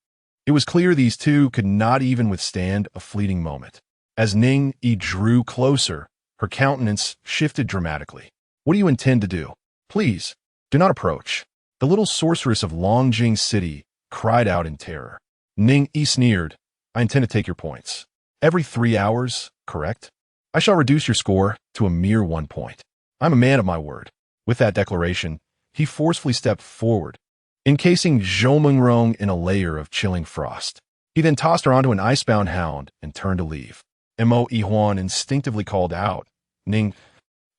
Speaker 1: it was clear these two could not even withstand a fleeting moment. As Ning Yi drew closer, her countenance shifted dramatically. What do you intend to do? Please, do not approach. The little sorceress of Longjing City cried out in terror. Ning Yi sneered. I intend to take your points. Every 3 hours, correct? I shall reduce your score to a mere 1 point. I'm a man of my word. With that declaration, he forcefully stepped forward, encasing Zhou Mengrong in a layer of chilling frost. He then tossed her onto an icebound hound and turned to leave. Mo Yihuan instinctively called out, Ning,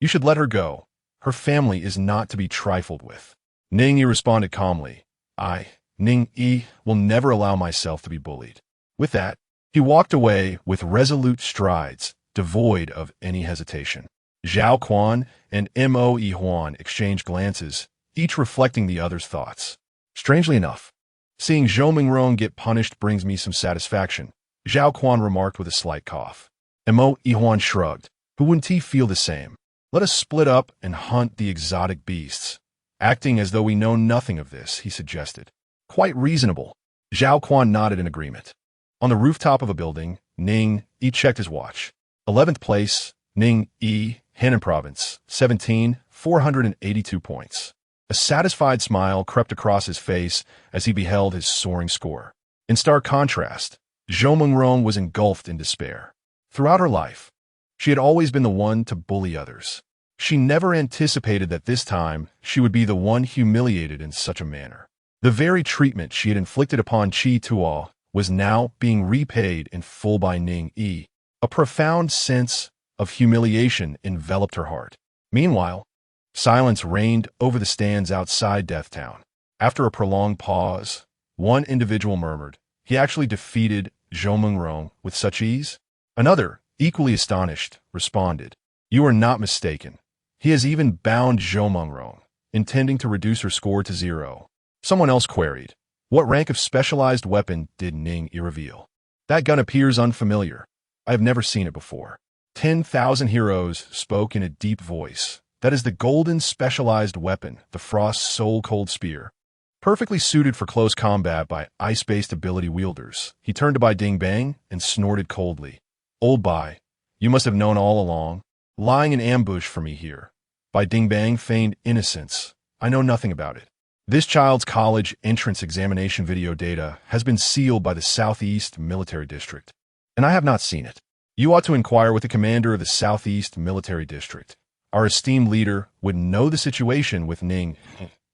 Speaker 1: you should let her go. Her family is not to be trifled with. Ning Yi responded calmly, I, Ning Yi, will never allow myself to be bullied. With that, he walked away with resolute strides, devoid of any hesitation. Zhao Quan and Mo Yihuan exchanged glances, each reflecting the other's thoughts. Strangely enough, seeing Zhou Mengrong get punished brings me some satisfaction, Zhao Quan remarked with a slight cough. Mo Yihuan shrugged. Who wouldn't he feel the same? Let us split up and hunt the exotic beasts. Acting as though we know nothing of this, he suggested. Quite reasonable. Zhao Quan nodded in agreement. On the rooftop of a building, Ning Yi checked his watch. 11th place, Ning Yi, Henan Province, 17, 482 points. A satisfied smile crept across his face as he beheld his soaring score. In stark contrast, Zhou Mengrong was engulfed in despair. Throughout her life, she had always been the one to bully others. She never anticipated that this time she would be the one humiliated in such a manner. The very treatment she had inflicted upon Chi Tuo was now being repaid in full by Ning Yi. A profound sense of humiliation enveloped her heart. Meanwhile, silence reigned over the stands outside Death Town. After a prolonged pause, one individual murmured, he actually defeated Zhou Mengrong with such ease? Another, equally astonished, responded, you are not mistaken. He has even bound Zhou Mengrong, intending to reduce her score to 0. Someone else queried, what rank of specialized weapon did Ning Yi reveal? That gun appears unfamiliar. I have never seen it before. 10,000 heroes spoke in a deep voice. That is the golden specialized weapon, the Frost Soul Cold Spear. Perfectly suited for close combat by ice-based ability wielders. He turned to Bai Ding Bang and snorted coldly. Old Bai, you must have known all along. Lying in ambush for me here. Bai Ding Bang feigned innocence. I know nothing about it. This child's college entrance examination video data has been sealed by the Southeast Military District, and I have not seen it. You ought to inquire with the commander of the Southeast Military District. Our esteemed leader would know the situation with Ning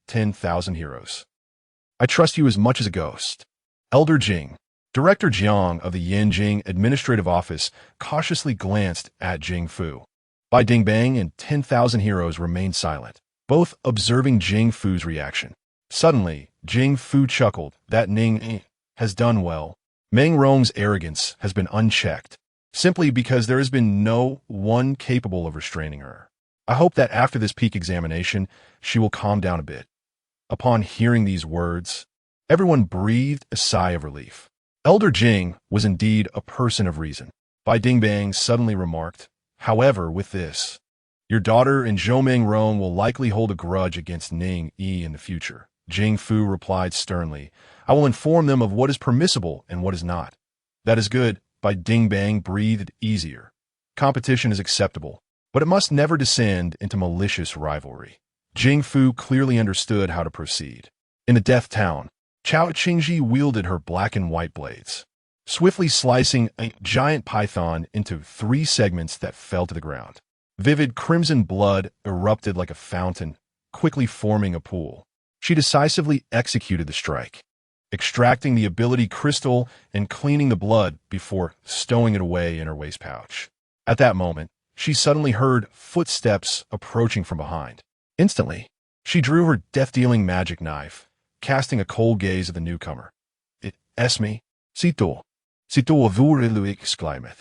Speaker 1: 10,000 heroes. I trust you as much as a ghost. Elder Jing, Director Jiang of the Yanjing Administrative Office, cautiously glanced at Jing Fu. Bai Ding Bang and 10,000 heroes remained silent, both observing Jing Fu's reaction. Suddenly, Jing Fu chuckled. That Ning has done well. Meng Rong's arrogance has been unchecked, simply because there has been no one capable of restraining her. I hope that after this peak examination, she will calm down a bit. Upon hearing these words, everyone breathed a sigh of relief. Elder Jing was indeed a person of reason. Bai Ding Bang suddenly remarked, however, with this, your daughter and Zhou Mengrong will likely hold a grudge against Ning Yi in the future. Jing Fu replied sternly, I will inform them of what is permissible and what is not. That is good. Bai Ding Bang breathed easier. Competition is acceptable. but it must never descend into malicious rivalry. Jing Fu clearly understood how to proceed. In the Death Town, Chao Qingji wielded her black and white blades, swiftly slicing a giant python into 3 segments that fell to the ground. Vivid crimson blood erupted like a fountain, quickly forming a pool. She decisively executed the strike, extracting the ability crystal and cleaning the blood before stowing it away in her waist pouch. At that moment, she suddenly heard footsteps approaching from behind. Instantly, she drew her death-dealing magic knife, casting a cold gaze at the newcomer. "It's me. Sito avurelu exclaimed.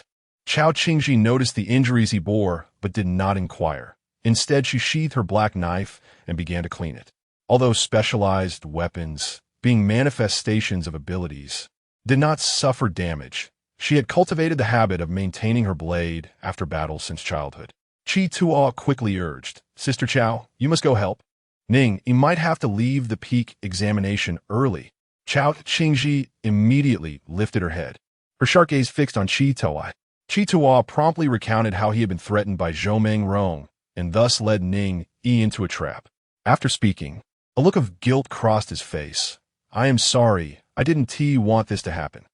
Speaker 1: Chao Qingji noticed the injuries he bore, but did not inquire. Instead, she sheathed her black knife and began to clean it. Although specialized weapons, being manifestations of abilities, did not suffer damage, she had cultivated the habit of maintaining her blade after battle since childhood. Chi Tuo quickly urged, "Sister Chao, you must go help. Ning, you might have to leave the peak examination early." Chao Qingji immediately lifted her head, her sharp gaze fixed on Chi Tuo. Chi Tuo promptly recounted how he had been threatened by Zhou Rong and thus led Ning Yi into a trap. After speaking, a look of guilt crossed his face. "I am sorry, I didn't want this to happen."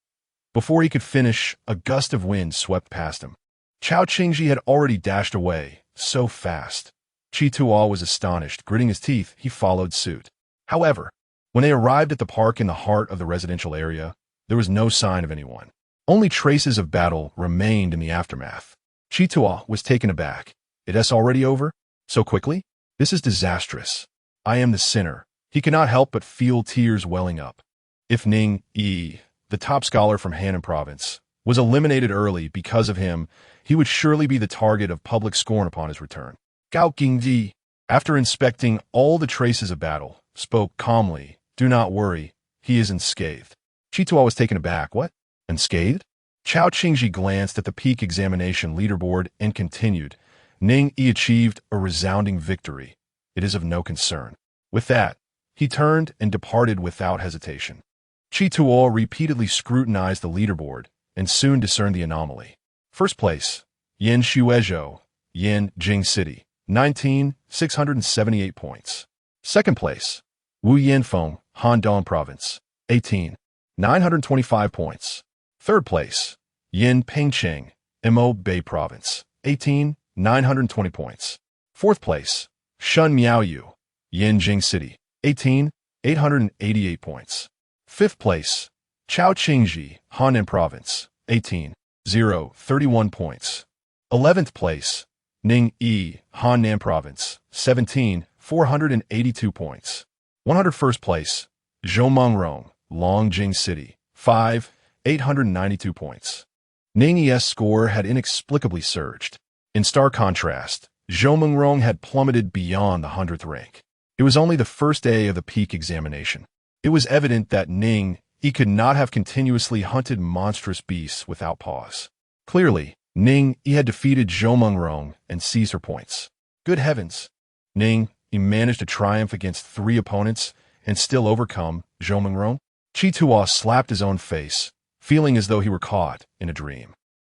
Speaker 1: Before he could finish, a gust of wind swept past him. Chao Qingji had already dashed away, so fast. Chi Tuo was astonished. Gritting his teeth, he followed suit. However, when they arrived at the park in the heart of the residential area, there was no sign of anyone. Only traces of battle remained in the aftermath. Chi Tuo was taken aback. "It's already over? So quickly? This is disastrous. I am the sinner." He could not help but feel tears welling up. If Ning Yi, the top scholar from Hannan Province, was eliminated early because of him, he would surely be the target of public scorn upon his return. Gao Qingji, after inspecting all the traces of battle, spoke calmly. "Do not worry, he is unscathed." Chi Tuo was taken aback. "What? Unscathed?" Chao Qingji glanced at the peak examination leaderboard and continued. "Ning Yi achieved a resounding victory. It is of no concern." With that, he turned and departed without hesitation. Chi Tuo repeatedly scrutinized the leaderboard and soon discerned the anomaly. First place, Yin Shuezhou, Yin Jing City, 19,678 points. Second place, Wu Yinfeng, Handong Province, 18,925 points. Third place, Yin Pengcheng, Mo Bay Province, 18,920 points. Fourth place, Shun Miaoyu, Yin Jing City, 18,888 points. Fifth place, Chao Qingji, Hannan Province, 18,031 points. 11th place, Ning Yi, Hannan Province, 17,482 points. 101st place, Zhou Rong, Longjing City, 5,892 points. Ning Yi's score had inexplicably surged. In stark contrast, Zhou Rong had plummeted beyond the 100th rank. It was only the first day of the peak examination. It was evident that Ning Yi could not have continuously hunted monstrous beasts without pause. Clearly, Ning Yi had defeated Zhou Rong and seized her points. Good heavens! Ning Yi managed to triumph against 3 opponents and still overcome Zhou Rong? Chi Tuo slapped his own face, feeling as though he were caught in a dream.